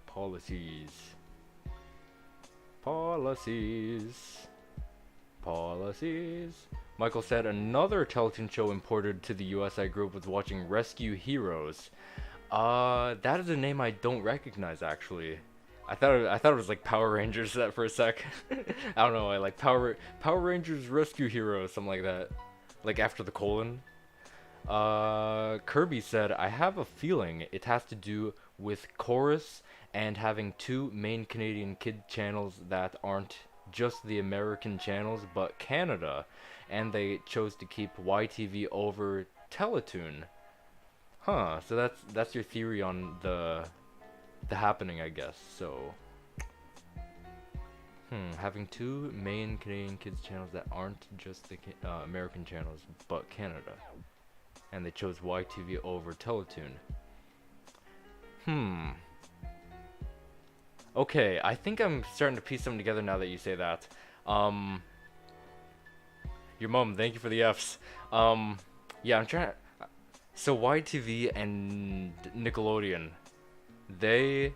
Speaker 1: Policies. Michael said another Teletoon show imported to the US I grew up with watching, Rescue Heroes. That is a name I don't recognize actually. I thought it was like Power Rangers for a sec. I don't know, I like Power Rangers Rescue Heroes, something like that. Like after the colon. Kirby said, I have a feeling it has to do with Chorus and having 2 main Canadian kid channels that aren't just the American channels but Canada, and they chose to keep YTV over Teletoon. Huh, so that's your theory on the happening, I guess. So having 2 main Canadian kids channels that aren't just the American channels but Canada, and they chose YTV over Teletoon. Okay, I think I'm starting to piece something together now that you say that. Your mom, thank you for the Fs. Yeah, I'm trying to... So YTV and Nickelodeon, they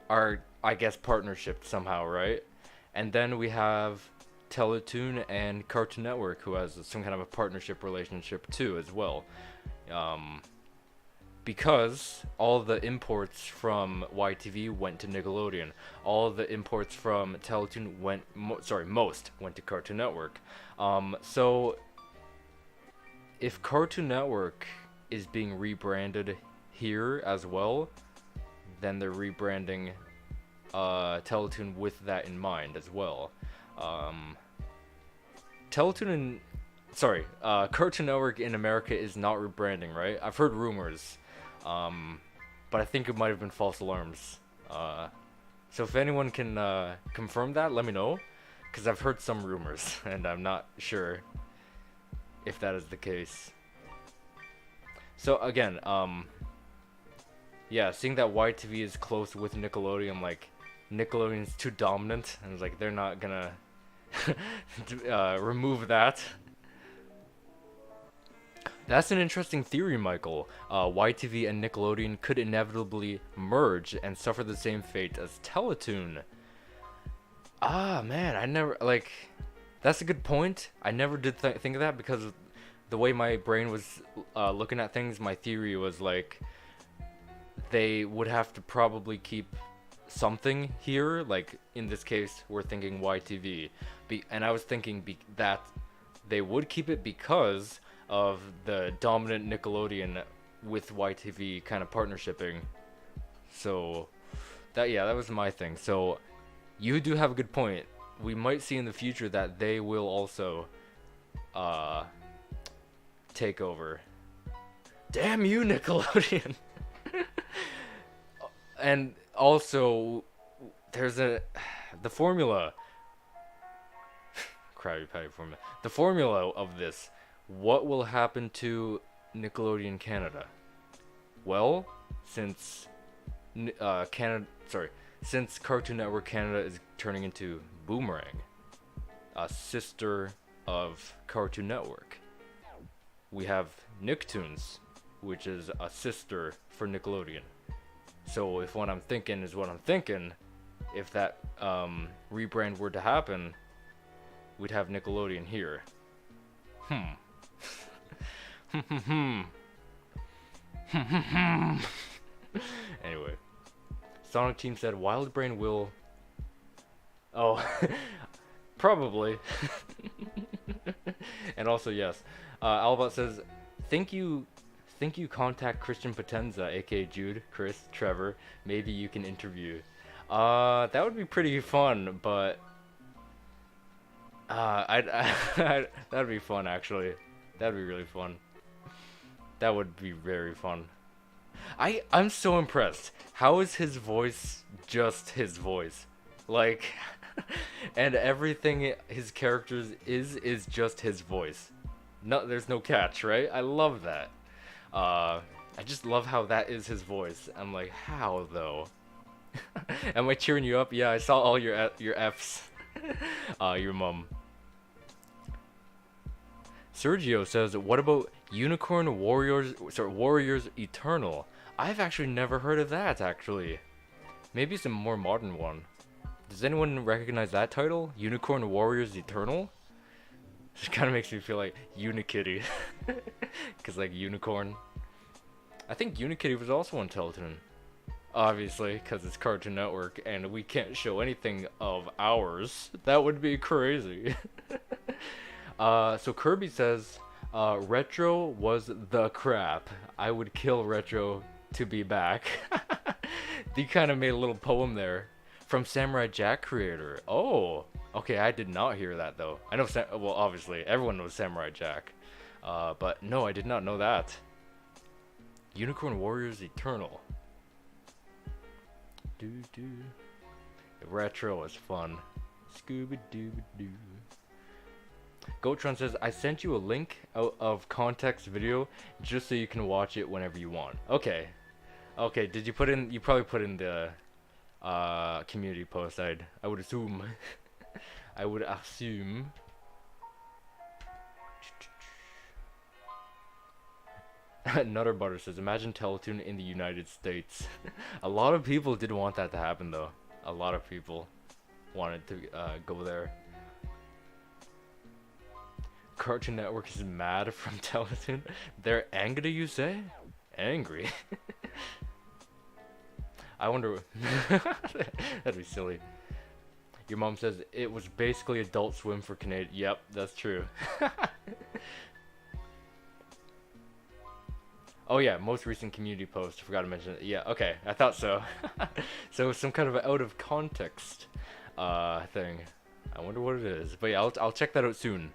Speaker 1: are, I guess, partnership somehow, right? And then we have Teletoon and Cartoon Network, who has some kind of a partnership relationship too, as well. Because all the imports from YTV went to Nickelodeon. All the imports from Teletoon most went to Cartoon Network. So if Cartoon Network is being rebranded here as well, then they're rebranding Teletoon with that in mind as well. Teletoon and Cartoon Network in America is not rebranding, right? I've heard rumors, but I think it might have been false alarms. So if anyone can confirm that, let me know, because I've heard some rumors and I'm not sure if that is the case. So again, yeah, seeing that YTV is close with Nickelodeon, like Nickelodeon's too dominant, and it's like they're not gonna remove that. That's an interesting theory, Michael. YTV and Nickelodeon could inevitably merge and suffer the same fate as Teletoon. Ah, man, I never, like, that's a good point. I never did think of that, because the way my brain was looking at things, my theory was like they would have to probably keep something here. Like in this case, we're thinking YTV, and I was thinking that they would keep it because of the dominant Nickelodeon with YTV kind of partnershiping. So that was my thing. So you do have a good point. We might see in the future that they will also take over. Damn you, Nickelodeon. And Also, there's the formula. Krabby Patty formula. The formula of this. What will happen to Nickelodeon Canada? Well, since since Cartoon Network Canada is turning into Boomerang, a sister of Cartoon Network, we have Nicktoons, which is a sister for Nickelodeon. So if what I'm thinking is what I'm thinking, if that rebrand were to happen, we'd have Nickelodeon here. Anyway, Sonic Team said Wildbrain will. Oh, probably. And also yes, Albot says, think you contact Christian Potenza, aka Jude, Chris, Trevor. Maybe you can interview. That would be pretty fun, but that'd be fun actually. That'd be really fun. That would be very fun. I'm so impressed. How is his voice just his voice? Like, and everything his characters is just his voice. No, there's no catch, right? I love that. I just love how that is his voice. I'm like, how though? Am I cheering you up? Yeah, I saw all your Fs. Your mom. Sergio says, what about Unicorn Warriors? Sorry, Warriors Eternal. I've actually never heard of that. Actually, maybe it's a more modern one. Does anyone recognize that title? Unicorn Warriors Eternal? It kind of makes me feel like Unikitty, cause like unicorn. I think Unikitty was also on Teletoon. Obviously, because it's Cartoon Network, and we can't show anything of ours. That would be crazy. So Kirby says, Retro was the crap. I would kill Retro to be back. He kind of made a little poem there. From Samurai Jack creator. Oh, okay, I did not hear that though. I know, well, obviously, everyone knows Samurai Jack. But no, I did not know that. Unicorn Warriors Eternal. Doo-doo. Retro is fun. Scooby-Doo-Doo. Gotron says, I sent you a link out of context video just so you can watch it whenever you want. Okay. Okay, did you put in, you probably put in the community post, I would assume. I would assume. Nutter Butter says, imagine Teletoon in the United States. A lot of people did want that to happen though. A lot of people wanted to go there. Cartoon Network is mad from Teletoon. They're angry, you say? Angry? I wonder. That'd be silly. Your mom says it was basically Adult Swim for Canadian. Yep, that's true. Oh yeah, most recent community post. Forgot to mention it. Yeah, okay, I thought so. So some kind of out of context thing. I wonder what it is. But yeah, I'll check that out soon.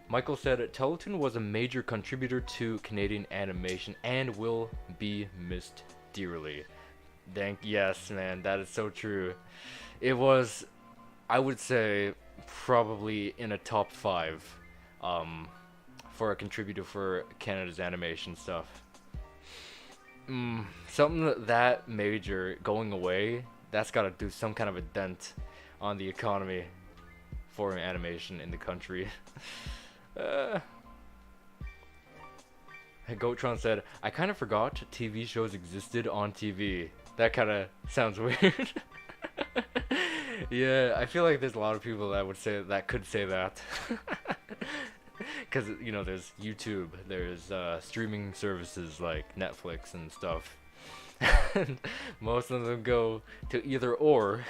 Speaker 1: Michael said Teletoon was a major contributor to Canadian animation and will be missed dearly. Yes, man, that is so true. It was, I would say, probably in a top 5 for a contributor for Canada's animation stuff. Something that major going away, that's got to do some kind of a dent on the economy for animation in the country. Gotron said, I kind of forgot TV shows existed on TV. That kind of sounds weird. Yeah, I feel like there's a lot of people that would say that could say that. Because, you know, there's YouTube, there's streaming services like Netflix and stuff. And most of them go to either or.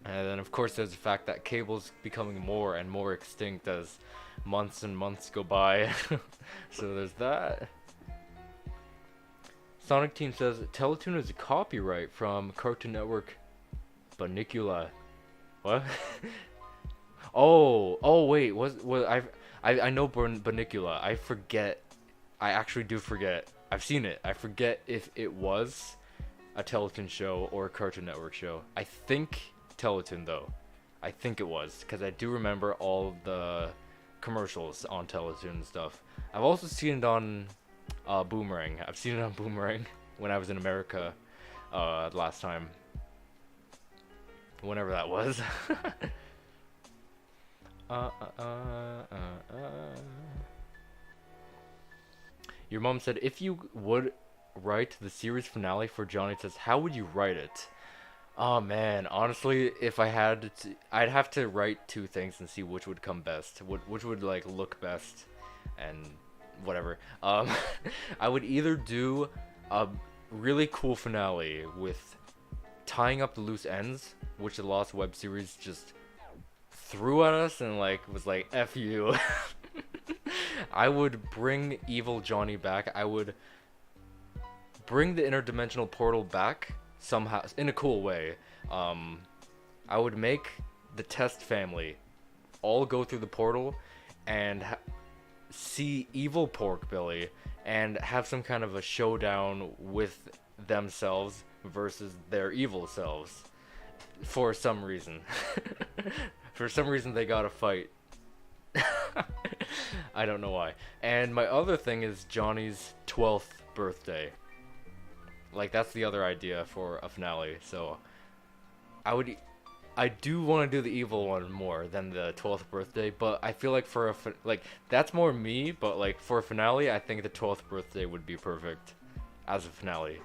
Speaker 1: And then, of course, there's the fact that cable's becoming more and more extinct as months and months go by. So there's that. Sonic Team says Teletoon is a copyright from Cartoon Network Banicula. What? Oh, wait, was I know Bunnicula. I forget. I actually do forget. I've seen it. I forget if it was a Teletoon show or a Cartoon Network show. I think Teletoon though. I think it was because I do remember all the commercials on Teletoon and stuff. I've also seen it on Boomerang. I've seen it on Boomerang when I was in America last time. Whenever that was. Your mom said if you would write the series finale for Johnny Test, how would you write it? Oh man, honestly, if I had to, I'd have to write two things and see which would come best, which would like look best, and whatever. I would either do a really cool finale with tying up the loose ends, which the Lost web series just threw at us and like was like F you. I would bring evil Johnny back. I would bring the interdimensional portal back somehow in a cool way. I would make the Test family all go through the portal and see evil Pork Billy and have some kind of a showdown with themselves versus their evil selves for some reason. For some reason they gotta fight. I don't know why. And my other thing is Johnny's 12th birthday. Like that's the other idea for a finale. So I do want to do the evil one more than the 12th birthday, but I feel like for like that's more me, but like for a finale, I think the 12th birthday would be perfect as a finale.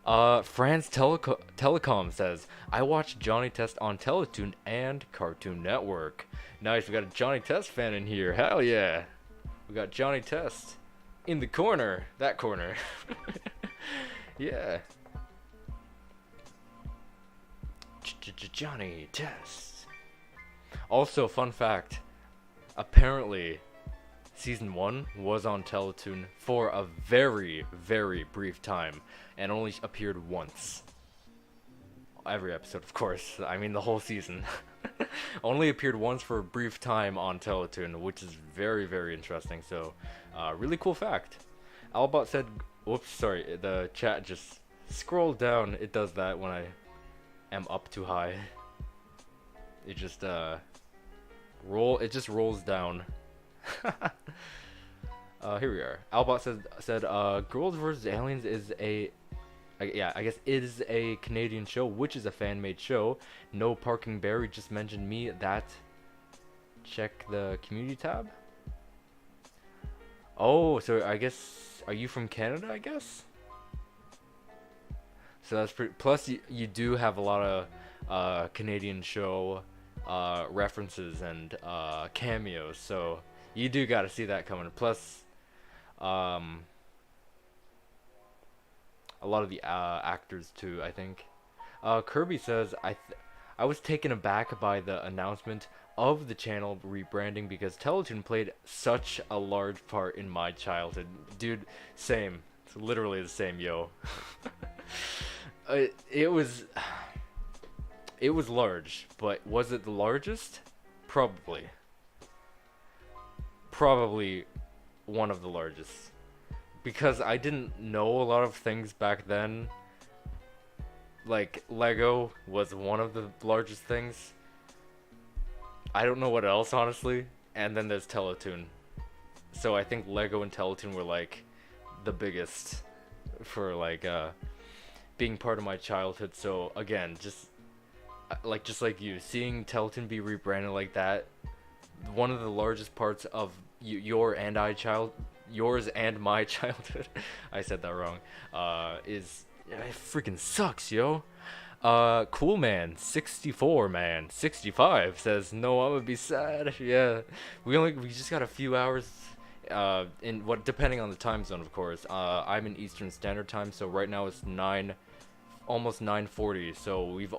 Speaker 1: France Telecom says, I watched Johnny Test on Teletoon and Cartoon Network. Nice, we got a Johnny Test fan in here. Hell yeah. We got Johnny Test in the corner. That corner. Yeah. Johnny Test. Also, fun fact. Apparently, Season 1 was on Teletoon for a very, very brief time and only appeared once. Every episode, of course. I mean, the whole season. Only appeared once for a brief time on Teletoon, which is very, very interesting. So, really cool fact. Albot said, whoops, sorry, the chat just scrolled down. It does that when I am up too high. It just, it just rolls down. Here we are. Albot said Girls vs. Aliens is I guess it is a Canadian show, which is a fan-made show. No Parking Barry just mentioned me that. Check the community tab. Oh, so I guess, are you from Canada, I guess? So that's pretty, plus you do have a lot of Canadian show references and cameos, so you do gotta see that coming. Plus, a lot of the actors too, I think. Kirby says, I was taken aback by the announcement of the channel rebranding because Teletoon played such a large part in my childhood. Dude, same. It's literally the same, yo. It was large, but was it the largest? Probably. Probably one of the largest. Because I didn't know a lot of things back then. Like, Lego was one of the largest things. I don't know what else, honestly. And then there's Teletoon. So I think Lego and Teletoon were, like, the biggest for, like, being part of my childhood. So, again, just like you, seeing Teletoon be rebranded like that, one of the largest parts of yours and my childhood, I said that wrong, is, it freaking sucks, yo. Cool man 64 man 65 says, no, I'm gonna be sad. Yeah, we just got a few hours in what, depending on the time zone, of course. I'm in Eastern Standard Time, so right now it's almost 9:40, so we've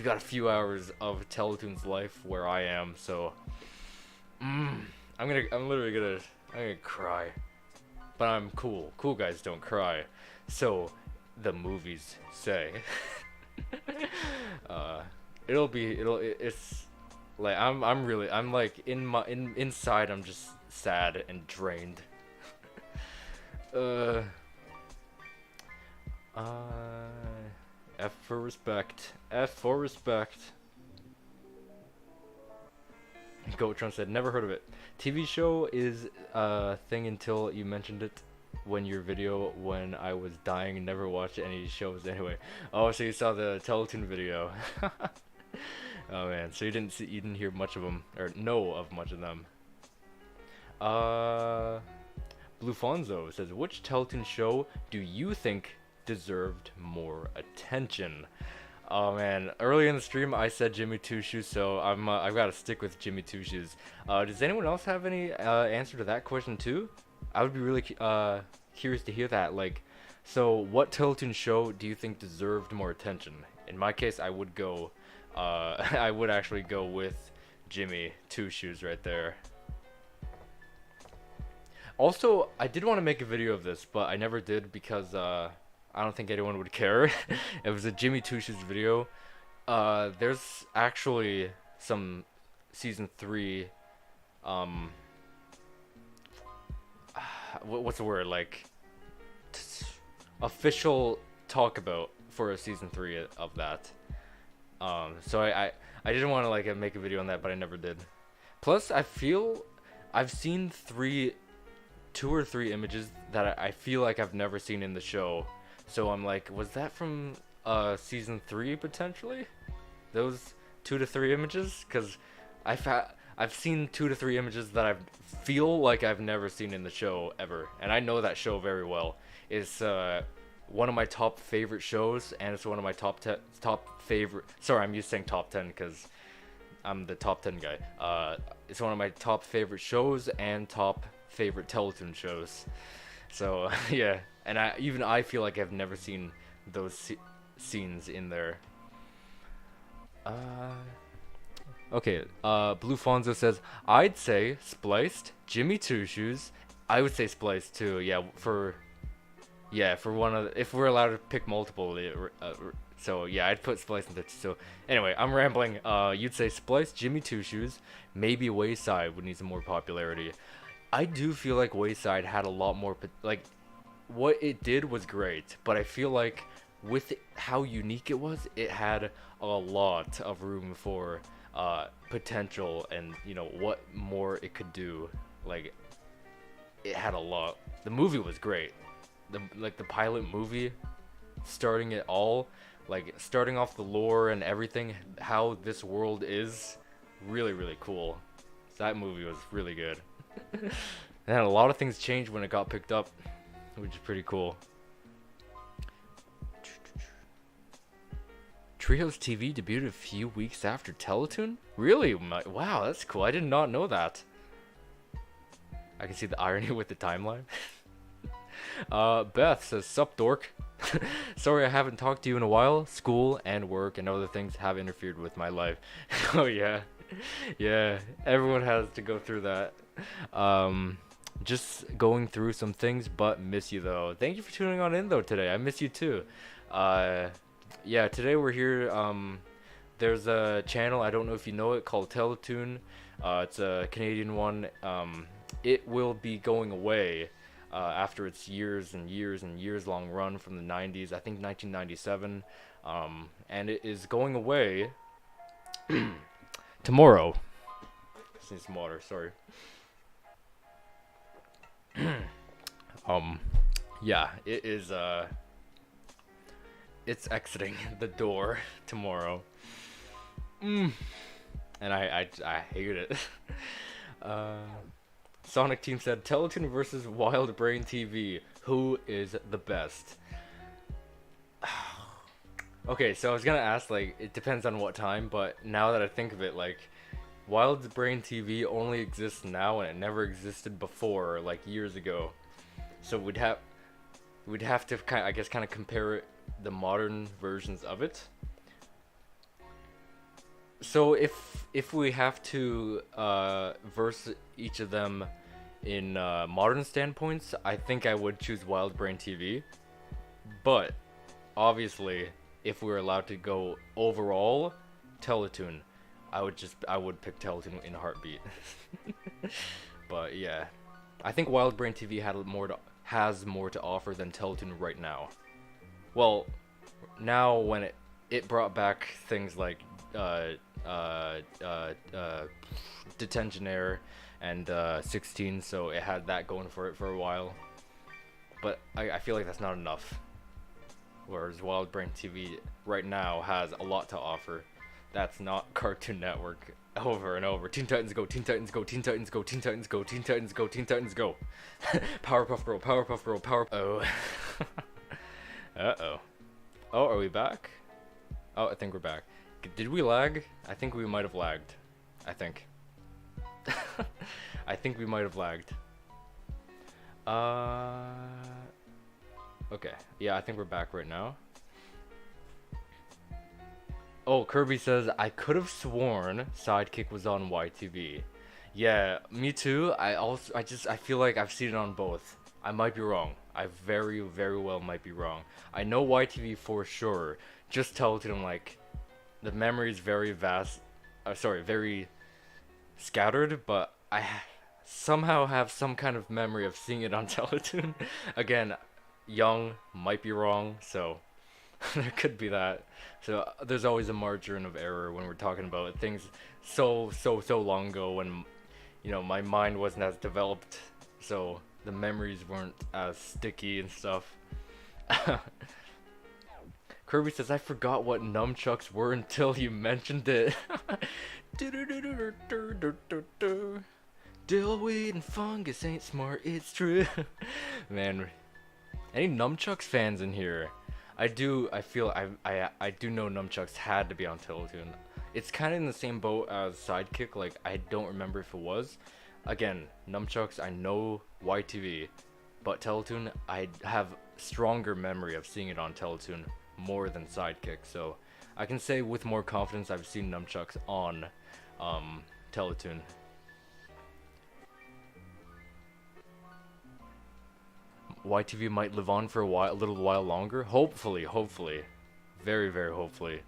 Speaker 1: got a few hours of Teletoon's life where I am, so I'm literally gonna cry. But I'm cool. Cool guys don't cry. So the movies say. Like I'm really I'm like inside I'm just sad and drained. uh uh F for respect. F for respect. Goatron said never heard of it. TV show is a thing until you mentioned it when your video when I was dying and never watched any shows anyway. Oh, so you saw the Teletoon video. Oh man, so you didn't hear much of them or know of much of them. Blue Fonzo says which Teletoon show do you think deserved more attention? Oh man, earlier in the stream I said Jimmy Two Shoes, so I've got to stick with Jimmy Two Shoes. Does anyone else have any answer to that question too? I would be really curious to hear that. Like, so what Teletoon show do you think deserved more attention? In my case, I would go. I would actually go with Jimmy Two Shoes right there. Also, I did want to make a video of this, but I never did because I don't think anyone would care. It was a Jimmy Two Shoes video. There's actually some season 3 what's the word, like official talk about for a season 3 of that. So I didn't want to like make a video on that, but I never did. Plus I feel I've seen 2 or 3 images that I feel like I've never seen in the show. So I'm like, was that from season 3 potentially? Those 2 to 3 images? Because I've seen 2 to 3 images that I feel like I've never seen in the show ever, and I know that show very well. It's one of my top favorite shows, and it's one of my top favorite. Sorry, I'm used to saying top 10 because I'm the top 10 guy. It's one of my top favorite shows and top favorite Teletoon shows. So yeah, and I feel like I've never seen those scenes in there. Okay, Blue Fonzo says I'd say Spliced, Jimmy Two Shoes. I would say Spliced too. Yeah, for one of if we're allowed to pick multiple. So yeah, I'd put Spliced in there. So anyway, I'm rambling. You'd say Spliced, Jimmy Two Shoes, maybe Wayside would need some more popularity. I do feel like Wayside had a lot more, like, what it did was great, but I feel like with how unique it was, it had a lot of room for potential and, you know, what more it could do. Like, it had a lot. The movie was great. The pilot movie, starting it all, like, starting off the lore and everything, how this world is, really, really cool. So that movie was really good. And a lot of things changed when it got picked up, which is pretty cool. Trios TV debuted a few weeks after Teletoon? Really? Wow, that's cool. I did not know that. I can see the irony with the timeline. Beth says, sup dork. Sorry I haven't talked to you in a while. School and work and other things have interfered with my life. Oh yeah. Yeah, everyone has to go through that. Just going through some things, but miss you though. Thank you for tuning on in though today. I miss you too. Yeah, today we're here. There's a channel, I don't know if you know it, called Teletoon. It's a Canadian one. It will be going away after its years and years and years long run from the 90s, I think 1997. And it is going away tomorrow. Just need some water, sorry. Yeah, it is, it's exiting the door tomorrow. And I hate it. Sonic Team said, Teletoon versus Wild Brain TV. Who is the best? Okay, so I was gonna ask, like, it depends on what time, but now that I think of it, like, Wild Brain TV only exists now and it never existed before, like, years ago. So we'd have to kind of compare it, the modern versions of it. So if we have to verse each of them in modern standpoints, I think I would choose Wild Brain TV. But obviously, if we're allowed to go overall, Teletoon. I would pick Teletoon in a heartbeat. But yeah, I think Wild Brain TV has more to offer than Teletoon right now. Well, now when it brought back things like uh, uh, uh, uh, Detention Air and 16, so it had that going for it for a while. But I feel like that's not enough. Whereas Wild Brain TV right now has a lot to offer. That's not Cartoon Network over and over. Teen Titans Go, Teen Titans Go, Teen Titans Go, Teen Titans Go, Teen Titans Go, Teen Titans Go. Powerpuff Girl, Powerpuff Girl, Oh. Uh-oh. Oh, are we back? Oh, I think we're back. Did we lag? I think we might have lagged. I think. I think we might have lagged. Okay. Yeah, I think we're back right now. Oh, Kirby says, I could have sworn Sidekick was on YTV. Yeah, me too. I feel like I've seen it on both. I might be wrong. I very, very well might be wrong. I know YTV for sure. Just Teletoon, like, the memory is very vast. Very scattered, but I somehow have some kind of memory of seeing it on Teletoon. Again, young, might be wrong, so there could be that. So there's always a margin of error when we're talking about things so long ago when, you know, my mind wasn't as developed, so the memories weren't as sticky and stuff. Kirby says, I forgot what nunchucks were until you mentioned it. Dillweed and fungus ain't smart, it's true. Man, any nunchucks fans in here? I do know nunchucks had to be on Teletoon. It's kind of in the same boat as Sidekick, like I don't remember if it was. Again, nunchucks, I know YTV, but Teletoon, I have stronger memory of seeing it on Teletoon more than Sidekick, so I can say with more confidence I've seen nunchucks on Teletoon. YTV might live on for a little while longer. Hopefully. Very, very hopefully.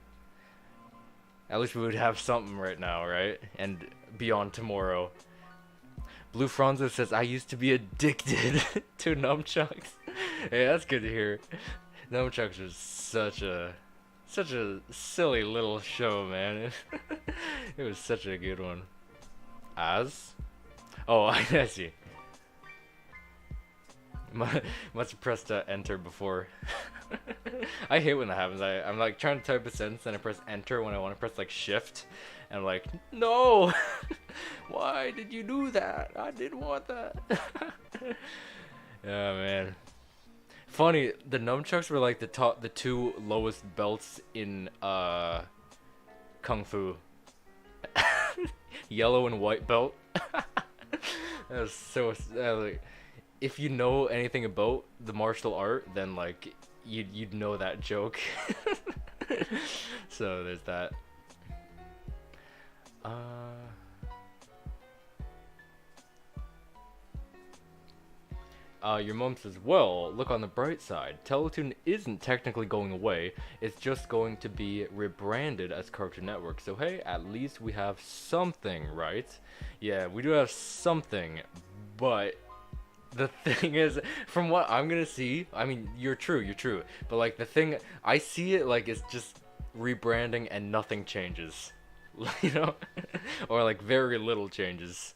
Speaker 1: At least we would have something right now, right? And beyond tomorrow. Blue Franzo says, I used to be addicted to nunchucks. Hey, that's good to hear. Nunchucks was such a silly little show, man. It was such a good one. As? Oh, I see. Must have pressed enter before. I hate when that happens. I'm like trying to type a sentence and I press enter when I want to press like shift. And I'm like, no! Why did you do that? I didn't want that. Yeah, man. Funny, the nunchucks were like the two lowest belts in Kung Fu. Yellow and white belt. That was so like, if you know anything about the martial art, then like you'd know that joke. So there's that. Your mom says, well, look on the bright side. Teletoon isn't technically going away. It's just going to be rebranded as Cartoon Network. So hey, at least we have something, right? Yeah, we do have something, but the thing is, from what I'm gonna see, I mean, you're true, but like the thing, I see it like it's just rebranding and nothing changes, you know, or like very little changes.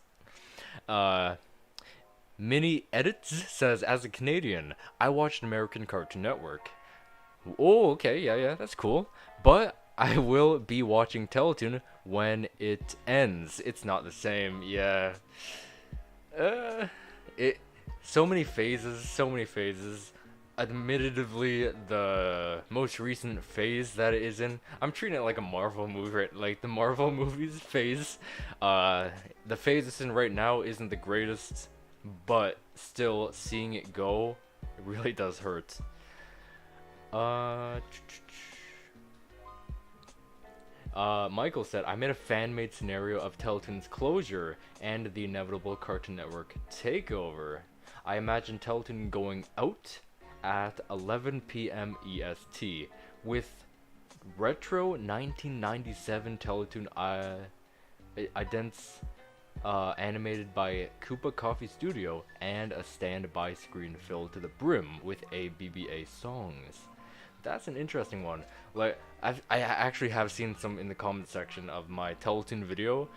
Speaker 1: Mini Edits says, as a Canadian, I watched American Cartoon Network. Oh, okay, yeah, that's cool. But I will be watching Teletoon when it ends. It's not the same, yeah. So many phases. Admittedly, the most recent phase that it is in, I'm treating it like a Marvel movie, right? Like the Marvel movies phase. The phase it's in right now isn't the greatest, but still seeing it go, it really does hurt. Michael said, I made a fan-made scenario of Teletoon's closure and the inevitable Cartoon Network takeover. I imagine Teletoon going out at 11 p.m. EST with retro 1997 Teletoon idents animated by Koopa Coffee Studio, and a standby screen filled to the brim with ABBA songs. That's an interesting one. Like, I actually have seen some in the comment section of my Teletoon video.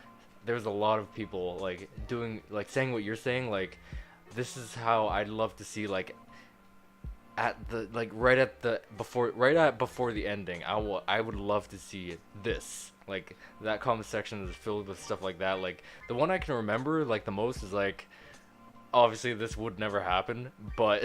Speaker 1: There's a lot of people like doing, like, saying what you're saying. Like, this is how I'd love to see, like, at the, like, before the ending. I would love to see this. Like, that comment section is filled with stuff like that. Like, the one I can remember, like, the most is, like, obviously this would never happen, but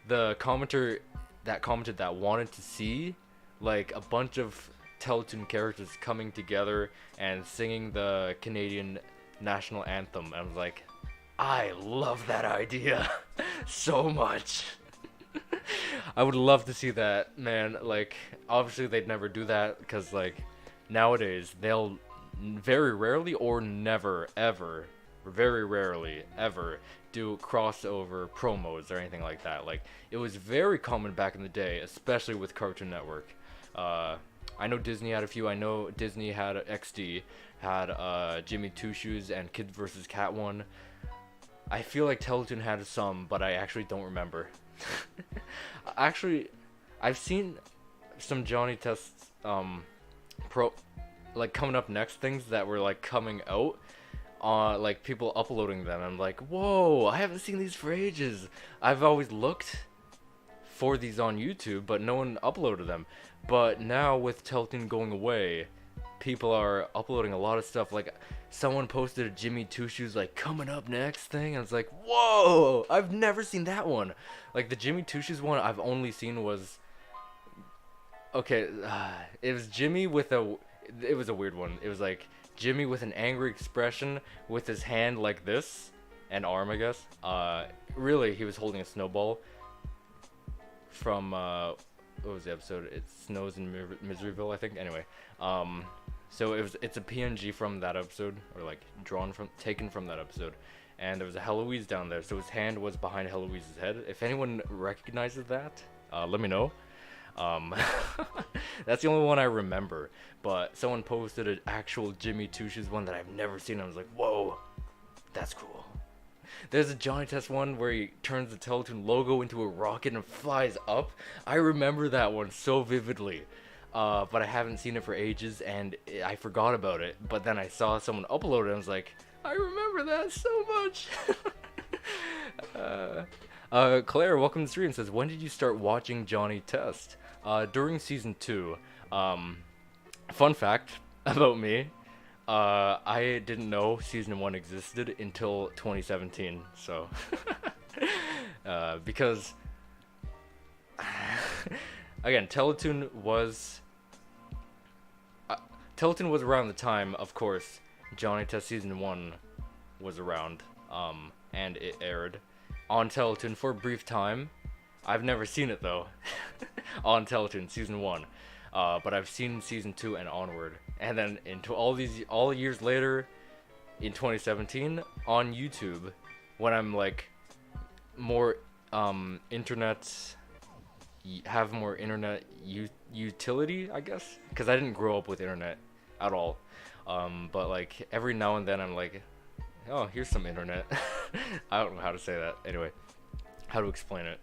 Speaker 1: the commenter that commented that wanted to see, like, a bunch of Teletoon characters coming together and singing the Canadian national anthem. And I was like, I love that idea so much. I would love to see that, man. Like, obviously they'd never do that because, like, nowadays they'll very rarely or never ever, very rarely ever do crossover promos or anything like that. Like, it was very common back in the day, especially with Cartoon Network. I know Disney had a few. I know Disney had XD, had Jimmy Two Shoes and Kid vs. Cat one. I feel like Teletoon had some, but I actually don't remember. Actually, I've seen some Johnny Tests like coming up next things that were like coming out, like people uploading them. I'm like, whoa, I haven't seen these for ages. I've always looked for these on YouTube, but no one uploaded them. But now with Teletoon going away, people are uploading a lot of stuff. Like, someone posted a Jimmy Two Shoes like coming up next thing, and it's like, whoa, I've never seen that one. Like, the Jimmy Two Shoes one I've only seen was, okay, it was Jimmy with it was a weird one. It was like Jimmy with an angry expression with his hand like this, and arm, I guess. Really, he was holding a snowball from, what was the episode? It Snows in Miseryville, I think. Anyway, so it's a PNG from that episode, or like taken from that episode, and there was a Heloise down there, so his hand was behind Heloise's head. If anyone recognizes that, let me know. That's the only one I remember, but someone posted an actual Jimmy Two Shoes one that I've never seen. I was like, whoa, that's cool. There's a Johnny Test one where he turns the Teletoon logo into a rocket and flies up. I remember that one so vividly, but I haven't seen it for ages, and I forgot about it. But then I saw someone upload it, and I was like, I remember that so much. Claire, welcome to the stream, says, when did you start watching Johnny Test? During season 2. Fun fact about me, I didn't know season 1 existed until 2017, so because again, Teletoon was around the time, of course, Johnny Test season 1 was around, and it aired on Teletoon for a brief time. I've never seen it though on Teletoon season 1, but I've seen season 2 and onward, and then into all years later, in 2017 on YouTube, when I'm like more have more internet utility, I guess, because I didn't grow up with internet at all, but like every now and then I'm like, oh, here's some internet. I don't know how to say that, anyway, how to explain it.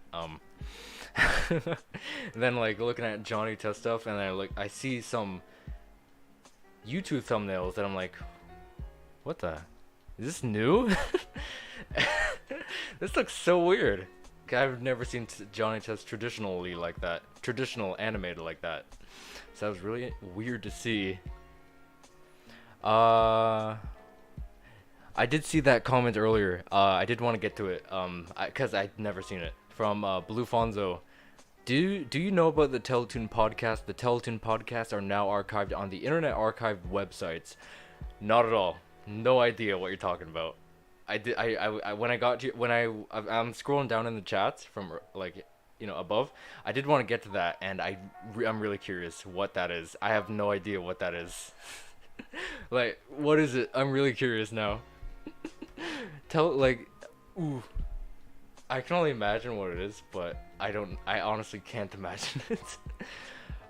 Speaker 1: And then like looking at Johnny Test stuff, and I see some YouTube thumbnails that I'm like, what the, is this new? This looks so weird. I've never seen Johnny Test traditionally like that, traditional animated like that, so that was really weird to see. I did see that comment earlier. I did want to get to it, because I'd never seen it. From Blue Fonzo. Do you know about the Teletoon podcast? The Teletoon podcasts are now archived on the Internet Archive websites. Not at all. No idea what you're talking about. When I'm scrolling down in the chats from like, above, I did want to get to that, and I'm really curious what that is. I have no idea what that is. Like, what is it? I'm really curious now. Ooh. I can only imagine what it is, but I honestly can't imagine it.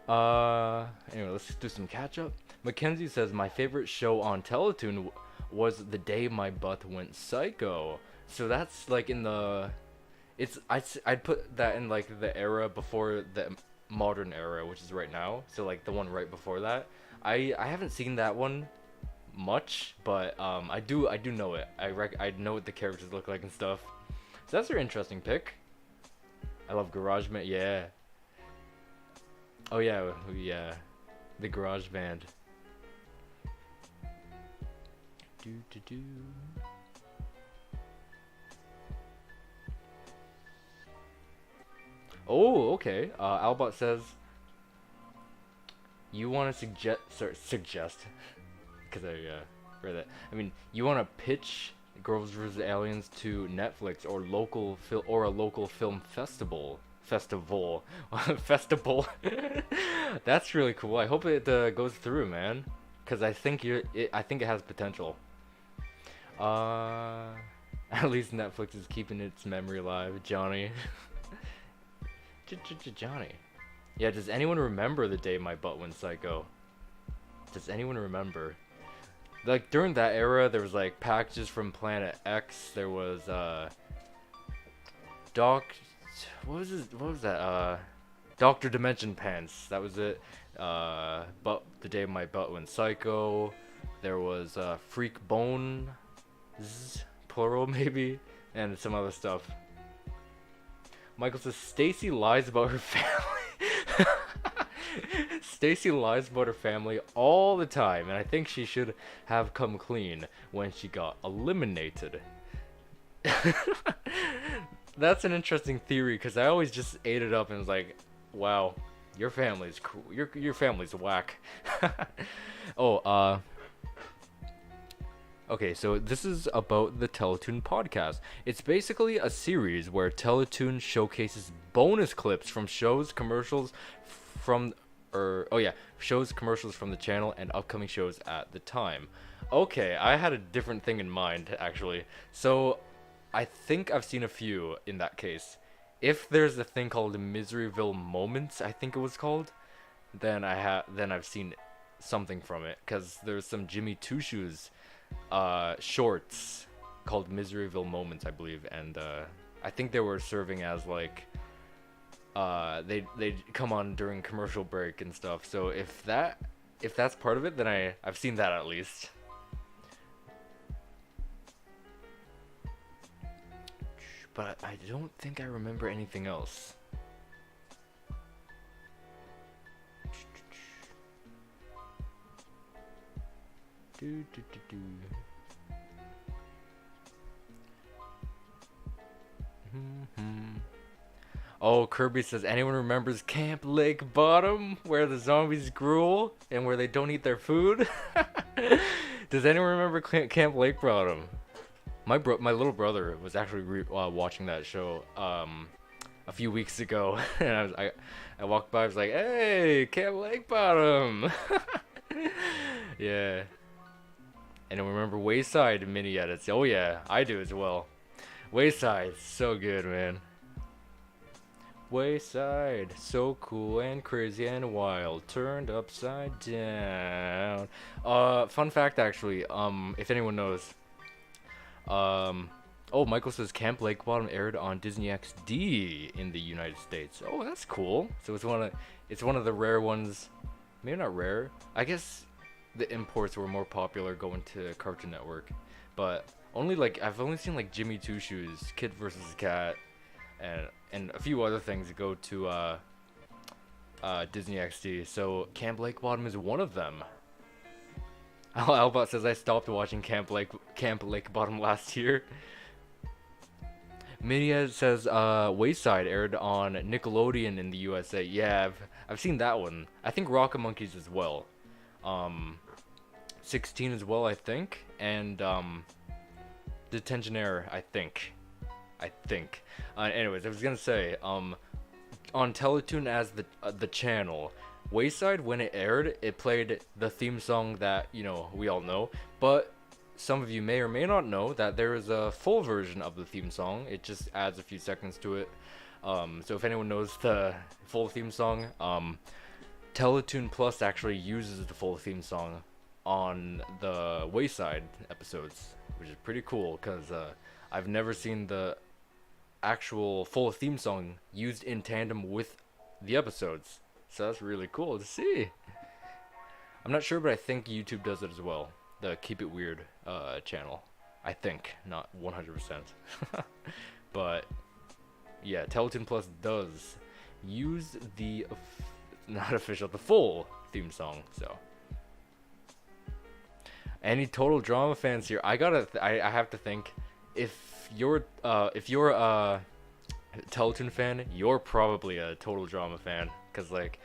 Speaker 1: Anyway, let's do some catch up. Mackenzie says my favorite show on Teletoon was The Day My Butt Went Psycho. So that's like in the, I'd put that in like the era before the modern era, which is right now. So like the one right before that. I haven't seen that one much, but I do know it. I know what the characters look like and stuff. So that's an interesting pick. I love GarageBand. Yeah. Oh yeah, yeah. The GarageBand. Do do do. Oh, okay. Albot says you want to suggest because I read that. I mean, you want to pitch Girls vs. Aliens to Netflix or a local film festival. Festival. That's really cool. I hope it goes through, man. Cause I think I think it has potential. At least Netflix is keeping its memory alive, Johnny. Johnny. Yeah. Does anyone remember The Day My Butt Went Psycho? Does anyone remember? Like during that era, there was like packages from Planet X. There was Doc. What was that? Doctor Dimension Pants. That was it. But The Day My Butt Went Psycho. There was Freak Bone, plural maybe, and some other stuff. Michael says Stacy lies about her family. Stacy lies about her family all the time, and I think she should have come clean when she got eliminated. That's an interesting theory because I always just ate it up and was like, wow, your family's cool. Your family's whack. Oh, okay, so this is about the Teletoon podcast. It's basically a series where Teletoon showcases bonus clips from shows, commercials shows, commercials from the channel and upcoming shows at the time. Okay, I had a different thing in mind actually. So I think I've seen a few in that case. If there's a thing called Miseryville Moments, I think it was called, then I've seen something from it because there's some Jimmy Two Shoes shorts called Miseryville Moments, I believe, and I think they were serving as like they come on during commercial break and stuff. So if that's part of it, then I've seen that at least. But I don't think I remember anything else. Oh, Kirby says, anyone remembers Camp Lake Bottom, where the zombies gruel and where they don't eat their food? Does anyone remember Camp Lake Bottom? My little brother was actually watching that show a few weeks ago, and I walked by. I was like, "Hey, Camp Lake Bottom." Yeah. And I remember Wayside mini edits. Oh yeah, I do as well. Wayside, so good, man. Wayside, so cool and crazy and wild, turned upside down. Fun fact actually, if anyone knows. Oh, Michael says Camp Lake Bottom aired on Disney XD in the United States. Oh, that's cool. So it's one of the rare ones. Maybe not rare. I guess the imports were more popular going to Cartoon Network, but I've only seen like Jimmy Two Shoes, Kid vs. Cat, and a few other things go to Disney XD. So Camp Lake Bottom is one of them. Albot says I stopped watching Camp Lake Bottom last year. Minia says Wayside aired on Nickelodeon in the USA. Yeah, I've seen that one. I think Rocket Monkeys as well. 16 as well, I think, and Detention Error, I think. Anyways, I was gonna say on Teletoon as the channel. Wayside, when it aired, it played the theme song that, we all know, but some of you may or may not know that there is a full version of the theme song. It just adds a few seconds to it. So if anyone knows the full theme song, Teletoon Plus actually uses the full theme song on the Wayside episodes, which is pretty cool because I've never seen the actual full theme song used in tandem with the episodes. So that's really cool to see. I'm not sure, but I think YouTube does it as well. The Keep It Weird channel. I think, not 100%. But yeah, Teletoon Plus does use the not official, the full theme song. So any Total Drama fans here? I have to think, if you're a Teletoon fan, you're probably a Total Drama fan, because like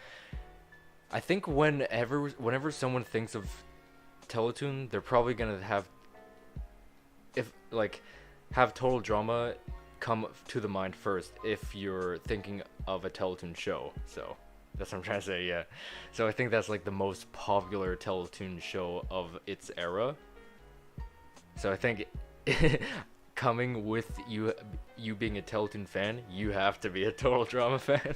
Speaker 1: I think whenever someone thinks of Teletoon, they're probably gonna have Total Drama come to the mind first if you're thinking of a Teletoon show. So that's what I'm trying to say, yeah. So I think that's like the most popular Teletoon show of its era. So I think coming with you being a Teletoon fan, you have to be a Total Drama fan.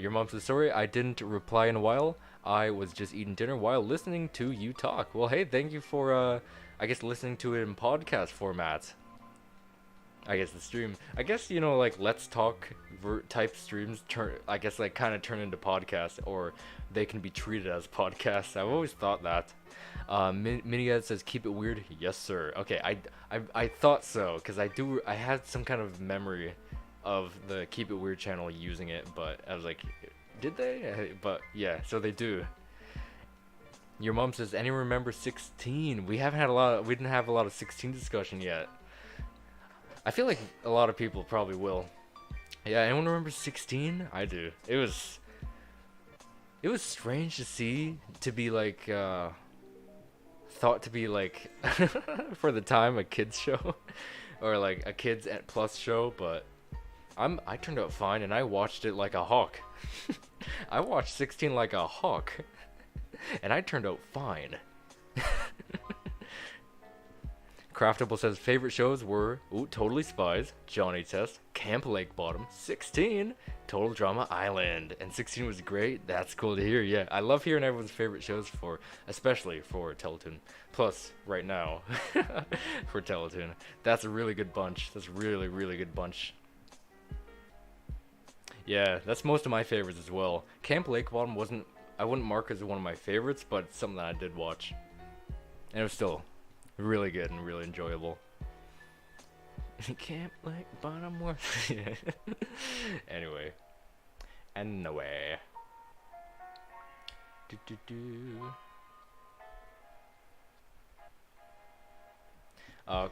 Speaker 1: Your mom says, sorry, I didn't reply in a while. I was just eating dinner while listening to you talk. Well, hey, thank you for, I guess, listening to it in podcast format. I guess the stream. I guess, you know, like, Let's Talk type streams turn into podcasts, or they can be treated as podcasts. I've always thought that. Miniad says, keep it weird. Yes, sir. Okay, I thought so, because I had some kind of memory of the Keep It Weird channel using it, but I was like, did they? But yeah, so they do. Your mom says, anyone remember 16? We didn't have a lot of 16 discussion yet. I feel like a lot of people probably will. Yeah, anyone remember 16? I do. It was strange to be like thought to be like for the time a kids show or like a kids plus show, but I turned out fine, and I watched it like a hawk. I watched 16 like a hawk, and I turned out fine. Craftable says favorite shows were Totally Spies, Johnny Test, Camp Lake Bottom, 16, Total Drama Island, and 16 was great. That's cool to hear. Yeah, I love hearing everyone's favorite shows especially for Teletoon. Plus, right now, for Teletoon, that's a really good bunch. That's a really, really good bunch. Yeah, that's most of my favorites as well. Camp Lake Bottom I wouldn't mark as one of my favorites, but it's something that I did watch, and it was still really good and really enjoyable. Camp Lake Bottom was. Anyway.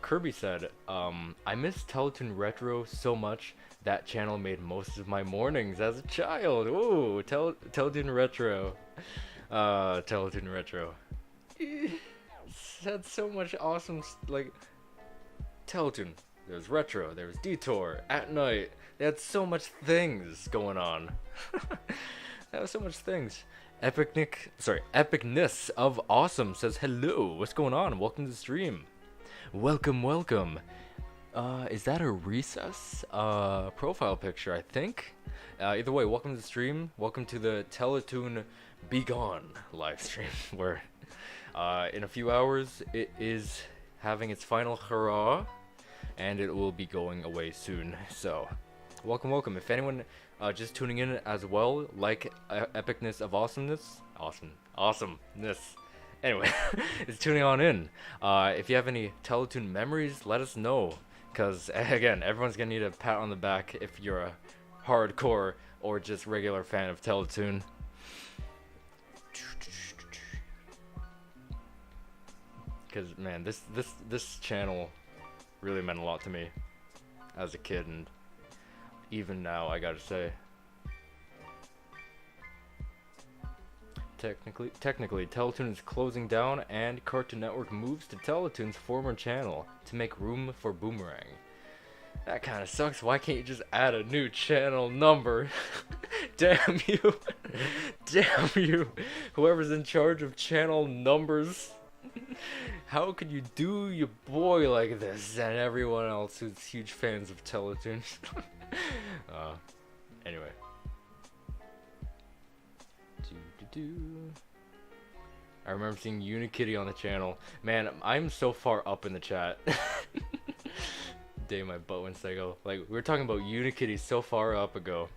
Speaker 1: Kirby said, I miss Teletoon Retro so much. That channel made most of my mornings as a child. Ooh, Teletoon Retro. Teletoon Retro. Had so much awesome, like, Teletoon. There was Retro, there was Detour, At Night. They had so much things going on. There was so much things. Epicness of Awesome says, hello, what's going on? Welcome to the stream. Welcome. Is that a Recess profile picture, I think? Either way, welcome to the stream. Welcome to the Teletoon Be Gone live stream, where in a few hours it is having its final hurrah, and it will be going away soon. So, welcome. If anyone just tuning in as well, like Epicness of Awesomeness, awesomeness. Anyway, is tuning on in. If you have any Teletoon memories, let us know. Because, again, everyone's going to need a pat on the back if you're a hardcore or just regular fan of Teletoon. Because, man, this channel really meant a lot to me as a kid, and even now, I gotta say. Technically, Teletoon is closing down, and Cartoon Network moves to Teletoon's former channel to make room for Boomerang. That kind of sucks. Why can't you just add a new channel number? Damn you. Damn you. Whoever's in charge of channel numbers. How could you do your boy like this and everyone else who's huge fans of Teletoon? Anyway. I remember seeing Unikitty on the channel. Man, I'm so far up in the chat. Day my butt when psycho. Like, we were talking about Unikitty so far up ago.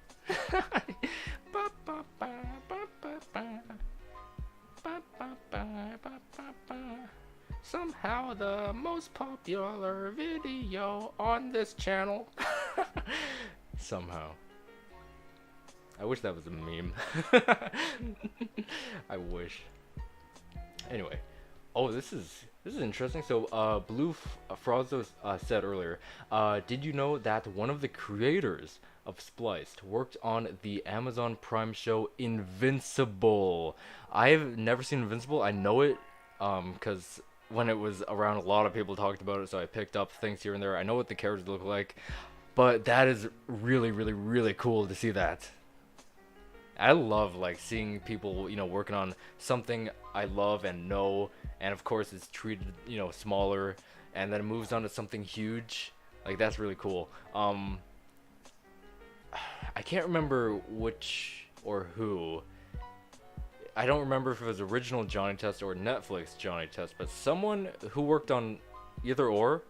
Speaker 1: Somehow the most popular video on this channel. Somehow. I wish that was a meme. I wish. Anyway. Oh, this is interesting. So, Blue Frozzo said earlier, did you know that one of the creators of Spliced worked on the Amazon Prime show Invincible? I've never seen Invincible. I know it, because when it was around, a lot of people talked about it, so I picked up things here and there. I know what the characters look like, but that is really, really, really cool to see that. I love, like, seeing people, you know, working on something I love and know, and of course it's treated, you know, smaller, and then it moves on to something huge. Like, that's really cool. I can't remember which or who. I don't remember if it was original Johnny Test or Netflix Johnny Test, but someone who worked on either or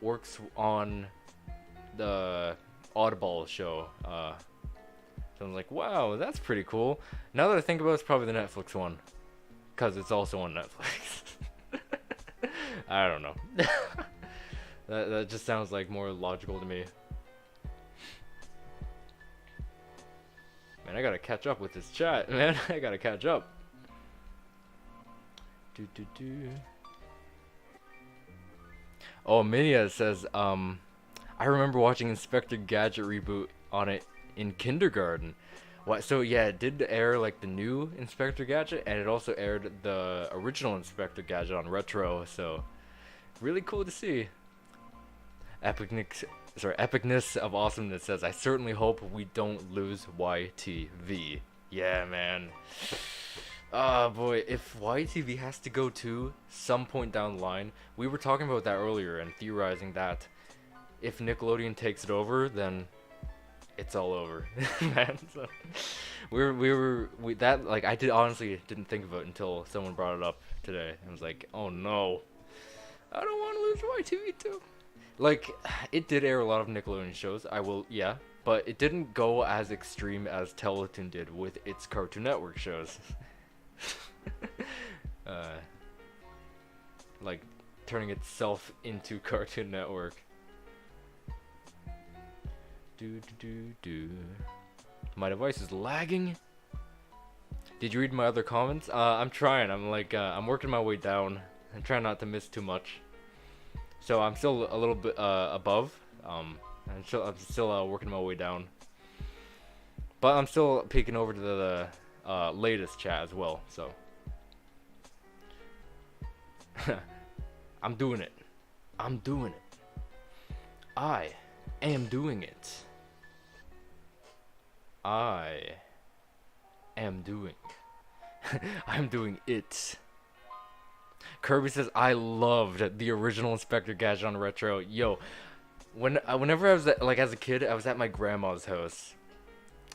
Speaker 1: works on the Oddball show. So I'm like, wow, that's pretty cool. Now that I think about it, it's probably the Netflix one, because it's also on Netflix. I don't know. that just sounds like more logical to me. Man, I gotta catch up with this chat, man. I gotta catch up. Oh, Minia says, I remember watching Inspector Gadget reboot on it in kindergarten. What? So yeah, it did air like the new Inspector Gadget, and it also aired the original Inspector Gadget on Retro. So really cool to see. Epicness of awesomeness says, I certainly hope we don't lose YTV. Yeah, man. Oh boy, if YTV has to go to some point down the line, we were talking about that earlier and theorizing that if Nickelodeon takes it over, then it's all over, man. So I honestly didn't think of it until someone brought it up today. I was like, oh no, I don't want to lose YTV too. Like, it did air a lot of Nickelodeon shows, yeah, but it didn't go as extreme as Teletoon did with its Cartoon Network shows. Like, turning itself into Cartoon Network. My device is lagging. Did you read my other comments? I'm trying. I'm working my way down. I'm trying not to miss too much. So I'm still a little bit above. I'm still working my way down. But I'm still peeking over to the latest chat as well. So I'm doing it. I'm doing it. I am doing it. I am doing. I'm doing it. Kirby says, I loved the original Inspector Gadget on Retro. Yo, whenever I was as a kid, I was at my grandma's house.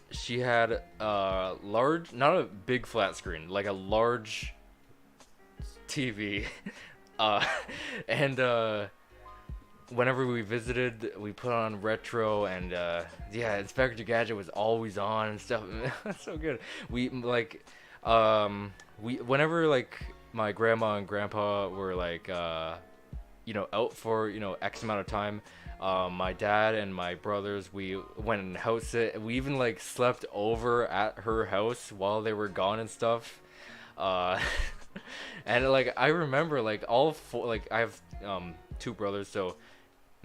Speaker 1: She had a large, not a big flat screen, like a large TV. And whenever we visited, we put on Retro, and yeah, Inspector Gadget was always on and stuff. That's so good. Whenever like my grandma and grandpa were like out for X amount of time, my dad and my brothers, we went and house sit. We even like slept over at her house while they were gone and stuff. And like I remember like all four, like I have two brothers, so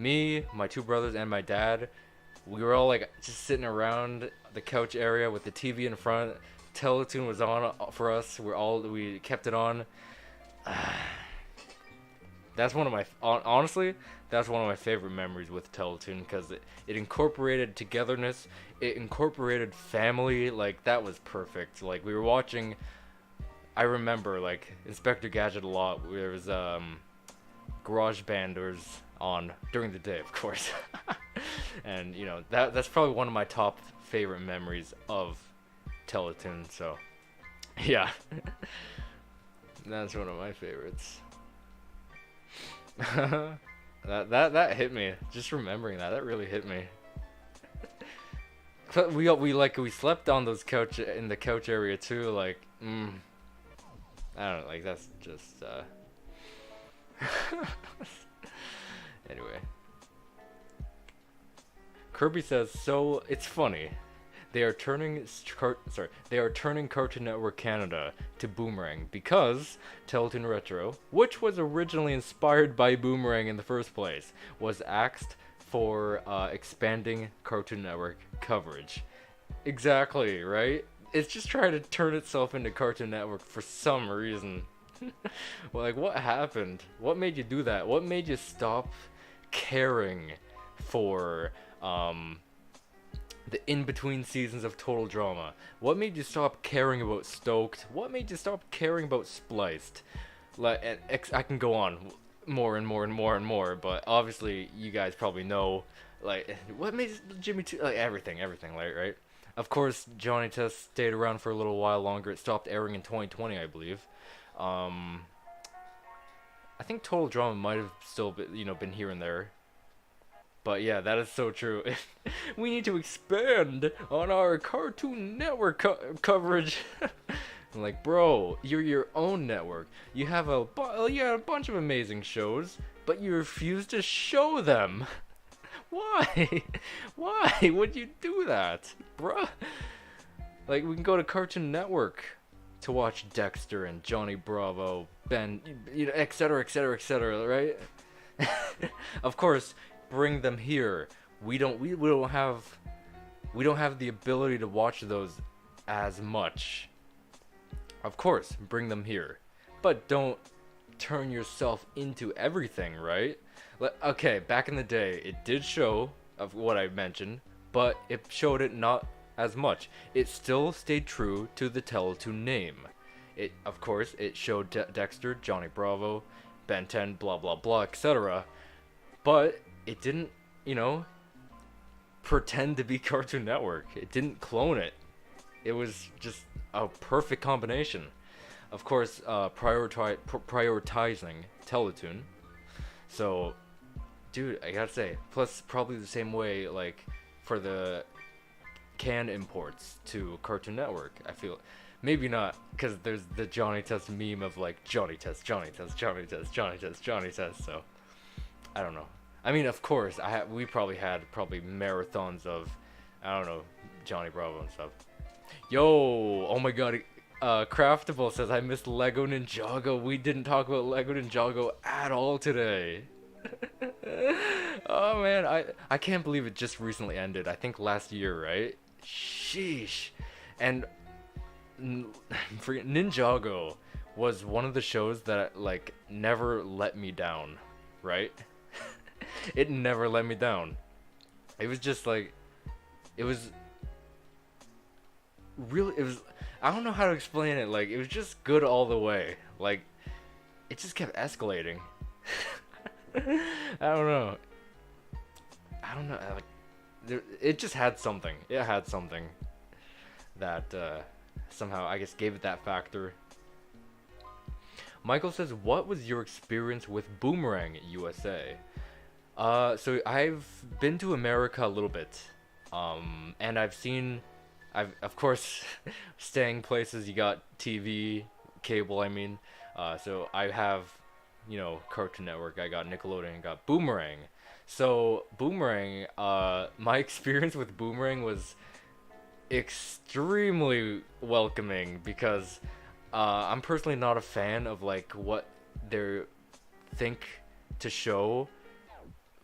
Speaker 1: me, my two brothers, and my dad, we were all like just sitting around the couch area with the TV in front. Teletoon was on for us. We kept it on. That's one of my honestly, that's one of my favorite memories with Teletoon, because it incorporated togetherness, it incorporated family. Like that was perfect. Like we were watching, I remember like Inspector Gadget a lot. There was GarageBand was on during the day, of course. And that's probably one of my top favorite memories of Teletoon. So Yeah. That's one of my favorites. That hit me. Just remembering that really hit me. But we slept on those couch in the couch area too. Like, I don't know. Like that's just Anyway, Kirby says, so it's funny. They are turning Cartoon Network Canada to Boomerang because Teletoon Retro, which was originally inspired by Boomerang in the first place, was axed for expanding Cartoon Network coverage. Exactly, right? It's just trying to turn itself into Cartoon Network for some reason. Well, like, what happened? What made you do that? What made you stop caring for the in-between seasons of Total Drama? What made you stop caring about Stoked? What made you stop caring about Spliced? Like, I can go on more and more and more and more, but obviously you guys probably know, like, what made Jimmy like everything, like, right? Of course, Johnny Test stayed around for a little while longer. It stopped airing in 2020, I believe. I think Total Drama might have still been here and there. But yeah, that is so true. We need to expand on our Cartoon Network coverage. I'm like, bro, you're your own network. You have a bunch of amazing shows, but you refuse to show them. Why? Why would you do that, bruh? Like, we can go to Cartoon Network to watch Dexter and Johnny Bravo, Ben, etc., etc., etc., right? Of course, bring them here. We don't have the ability to watch those as much. Of course, bring them here, but don't turn yourself into everything, right? Okay, back in the day, it did show of what I mentioned, but it showed it not as much. It still stayed true to the Teletoon name. Of course, it showed Dexter, Johnny Bravo, Ben 10, blah blah blah, etc. But it didn't, pretend to be Cartoon Network. It didn't clone it. It was just a perfect combination. Of course, prioritizing Teletoon. So, dude, I gotta say, plus probably the same way, like, for the canned imports to Cartoon Network, I feel. Maybe not, because there's the Johnny Test meme of, like, Johnny Test, Johnny Test, Johnny Test, Johnny Test, Johnny Test, so, I don't know. I mean, of course, we probably had marathons of, I don't know, Johnny Bravo and stuff. Yo, oh my god, Craftable says, I missed Lego Ninjago. We didn't talk about Lego Ninjago at all today. Oh man, I can't believe it just recently ended. I think last year, right? Sheesh. And Ninjago was one of the shows that, like, never let me down, right? It never let me down. It was just like, it was really, I don't know how to explain it. Like, it was just good all the way. Like, it just kept escalating. I don't know. Like, it just had something. It had something that somehow, I guess, gave it that factor. Michael says, what was your experience with Boomerang USA? So I've been to America a little bit, and of course, staying places, you got TV, cable, I mean, so I have, Cartoon Network, I got Nickelodeon, I got Boomerang. So, Boomerang, my experience with Boomerang was extremely welcoming, because, I'm personally not a fan of, like, what they think to show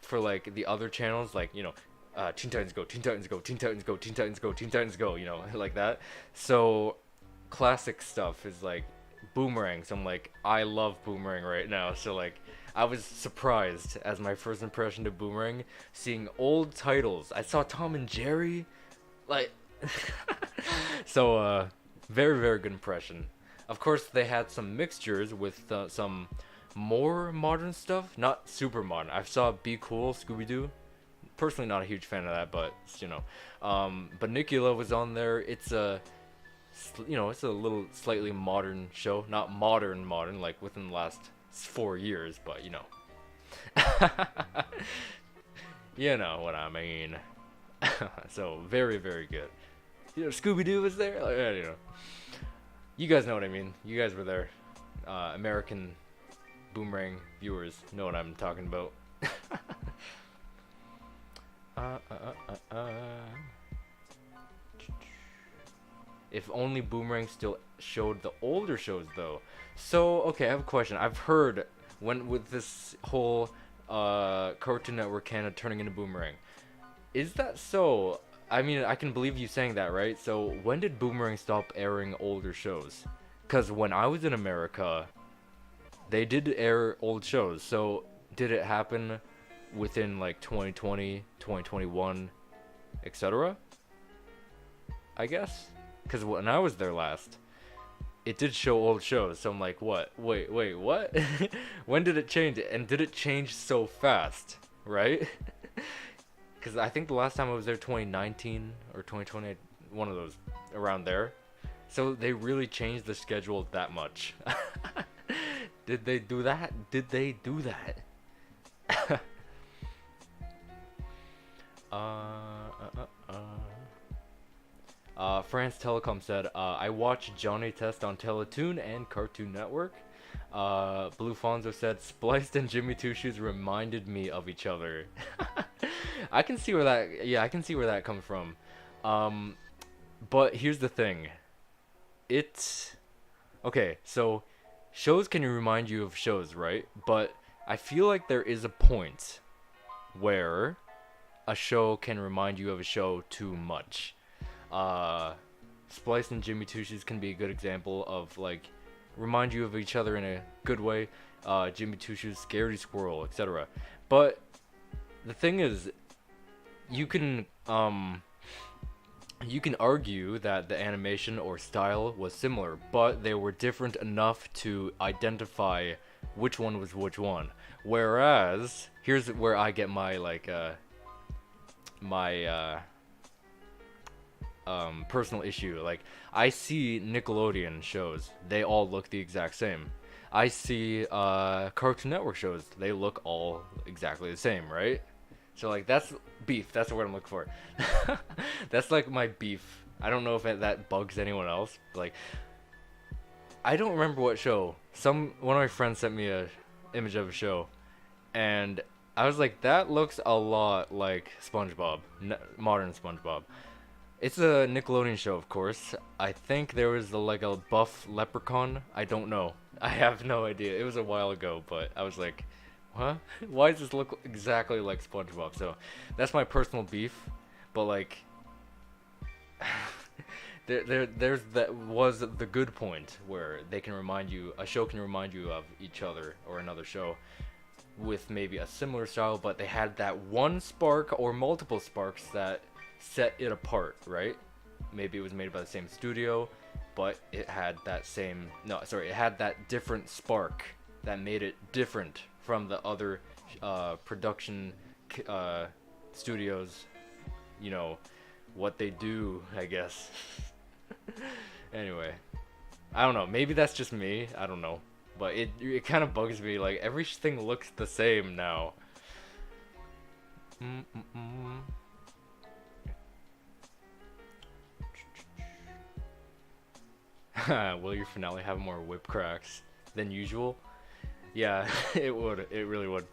Speaker 1: for, like, the other channels, like, Teen Titans Go, Teen Titans Go, Teen Titans Go, Teen Titans Go, Teen Titans Go, like that. So, classic stuff is, like, Boomerang. So I'm like, I love Boomerang right now. So, like, I was surprised as my first impression of Boomerang, seeing old titles. I saw Tom and Jerry, like, so, very, very good impression. Of course, they had some mixtures with some more modern stuff, not super modern. I saw Be Cool, Scooby-Doo. Personally not a huge fan of that, but, but Nicula was on there. It's you know, it's a little slightly modern show. Not modern, modern, like within the last 4 years, but you know. You know what I mean. So, very, very good. You know, Scooby Doo was there? Like, yeah, you know. You guys know what I mean. You guys were there. American Boomerang viewers know what I'm talking about. uh, uh, uh, uh. If only Boomerang still showed the older shows, though. So, okay, I have a question. I've heard when with this whole Cartoon Network Canada turning into Boomerang, is that so? I mean, I can believe you saying that, right? So, when did Boomerang stop airing older shows? Because when I was in America, they did air old shows. So, did it happen within like 2020, 2021, etc.? I guess? Because when I was there last, it did show old shows. So I'm like, what? Wait, what? When did it change? And did it change so fast? Right? Because I think the last time I was there, 2019 or 2020, one of those, around there. So they really changed the schedule that much. Did they do that? Did they do that? France Telecom said, I watched Johnny Test on Teletoon and Cartoon Network. Blue Fonzo said, Spliced and Jimmy Two Shoes reminded me of each other. I can see where that, yeah, I can see where that comes from. But here's the thing. Okay, so shows can remind you of shows, right? But I feel like there is a point where a show can remind you of a show too much. Splice and Jimmy Two Shoes can be a good example of like remind you of each other in a good way. Jimmy Two Shoes, Scaredy Squirrel, etc. But the thing is, you can argue that the animation or style was similar, but they were different enough to identify which one was which one. Whereas here's where I get my like personal issue. Like, I see Nickelodeon shows, they all look the exact same. I see Cartoon Network shows, they look all exactly the same, right? So like, that's beef. That's the word I'm looking for. That's like my beef. I don't know if that bugs anyone else. Like, I don't remember what show. One of my friends sent me a image of a show, and I was like, that looks a lot like SpongeBob, modern SpongeBob. It's a Nickelodeon show, of course. I think there was like a buff leprechaun. I don't know. I have no idea. It was a while ago, but I was like, huh? Why does this look exactly like SpongeBob? So that's my personal beef. But like, there's that was the good point where they can remind you, a show can remind you of each other or another show with maybe a similar style, but they had that one spark or multiple sparks that set it apart, right? Maybe it was made by the same studio, but it had that it had that different spark that made it different from the other production studios, you know, what they do, I guess. Anyway, I don't know, maybe that's just me, I don't know, but it kind of bugs me, like, everything looks the same now. Will your finale have more whip cracks than usual? Yeah, it would. It really would.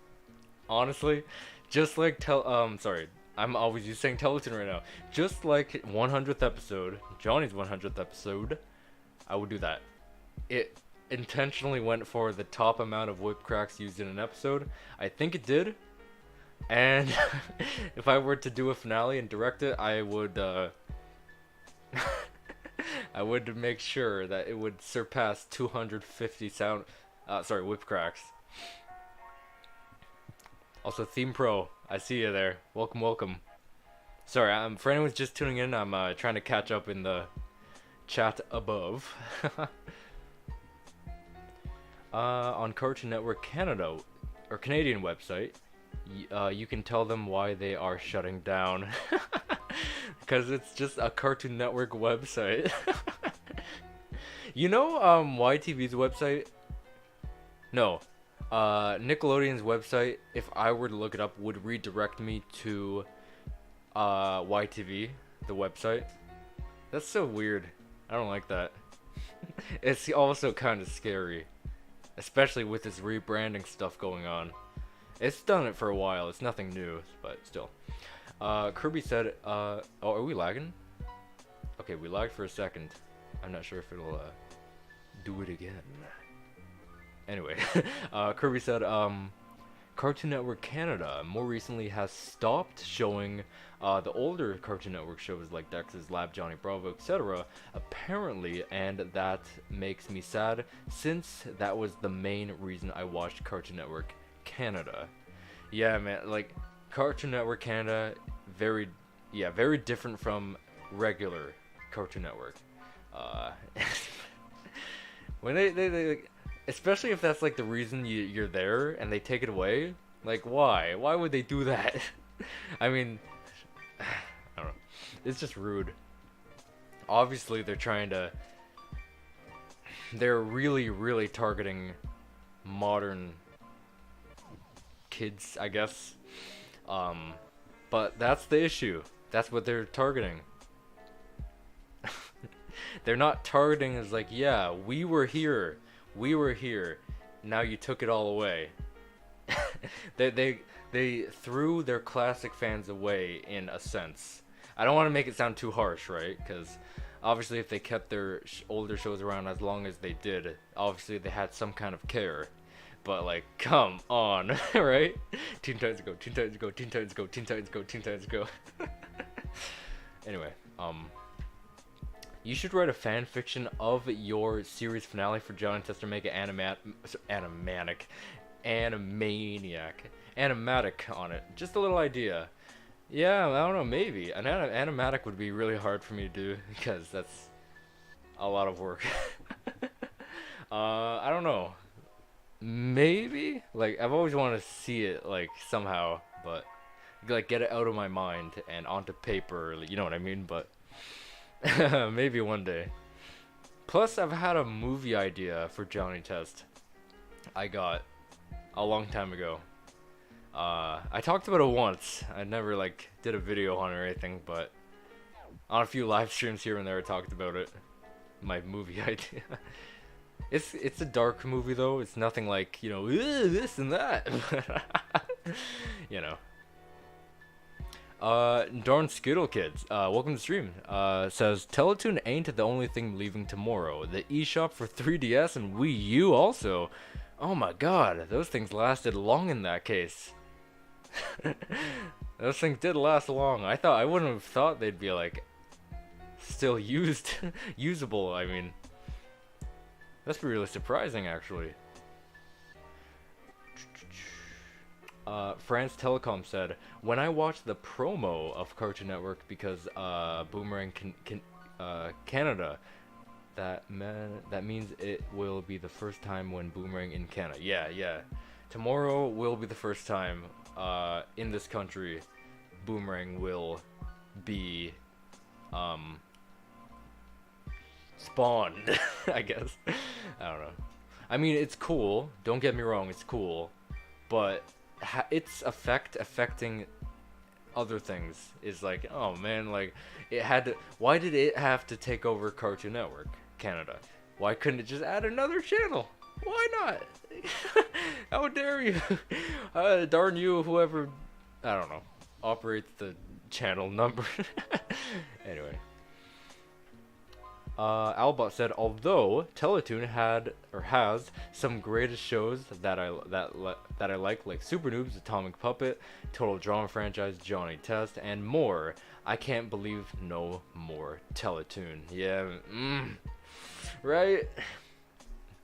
Speaker 1: Honestly, just like sorry, I'm always just saying Teletoon right now. Just like 100th episode, Johnny's 100th episode, I would do that. It intentionally went for the top amount of whip cracks used in an episode. I think it did. And if I were to do a finale and direct it, I would I would make sure that it would surpass 250 whip cracks. Also, Theme Pro, I see you there. Welcome, welcome. Sorry, for anyone who's just tuning in, I'm trying to catch up in the chat above. On Cartoon Network Canada, or Canadian website, you can tell them why they are shutting down. Because it's just a Cartoon Network website. You know, YTV's website? No. Nickelodeon's website, if I were to look it up, would redirect me to YTV, the website. That's so weird. I don't like that. It's also kind of scary, especially with this rebranding stuff going on. It's done it for a while. It's nothing new, but still. Kirby said, oh, are we lagging? Okay, we lagged for a second. I'm not sure if it'll do it again. Anyway, Kirby said, Cartoon Network Canada more recently has stopped showing the older Cartoon Network shows like Dex's Lab, Johnny Bravo, etc. apparently, and that makes me sad since that was the main reason I watched Cartoon Network Canada. Yeah, man, like Cartoon Network Canada, very different from regular Cartoon Network. When they especially if that's like the reason you're there and they take it away, like why would they do that? I mean, I don't know, it's just rude. Obviously they're really targeting modern kids, I guess, but that's the issue. That's what they're targeting. They're not targeting as like, yeah, we were here, now you took it all away. They threw their classic fans away in a sense. I don't want to make it sound too harsh, right? Because obviously if they kept their older shows around as long as they did, obviously they had some kind of care. But like, come on, right? Teen Titans Go, Teen Titans Go, Teen Titans Go, Teen Titans Go, Teen Titans Go. Anyway, you should write a fan fiction of your series finale for Johnny Test, or make it animatic on it. Just a little idea. Yeah, I don't know, maybe. An animatic would be really hard for me to do, because that's a lot of work. I don't know. Maybe? Like, I've always wanted to see it, like, somehow, but, like, get it out of my mind and onto paper, you know what I mean? But, maybe one day. Plus, I've had a movie idea for Johnny Test. I got a long time ago. I talked about it once. I never, like, did a video on it or anything, but on a few live streams here and there I talked about it. My movie idea. It's a dark movie though. It's nothing like, you know, this and that. You know. Darn Skittle Kids, welcome to the stream. Says Teletoon ain't the only thing leaving tomorrow. The eShop for 3DS and Wii U also. Oh my god, those things lasted long in that case. Those things did last long. I wouldn't have thought they'd be like still usable. I mean, that's really surprising actually. France Telecom said, when I watched the promo of Cartoon Network because Boomerang Canada, that means it will be the first time when Boomerang in Canada. Yeah. Tomorrow will be the first time in this country Boomerang will be spawned. I guess. I don't know. I mean, it's cool. Don't get me wrong, it's cool, but its affecting other things is like, oh man, like it had to. Why did it have to take over Cartoon Network Canada? Why couldn't it just add another channel? Why not? How dare you? Darn you, whoever, I don't know, operates the channel number. Anyway. Albot said, although Teletoon has some greatest shows that I like Super Noobs, Atomic Puppet, Total Drama Franchise, Johnny Test, and more, I can't believe no more Teletoon. Yeah, right?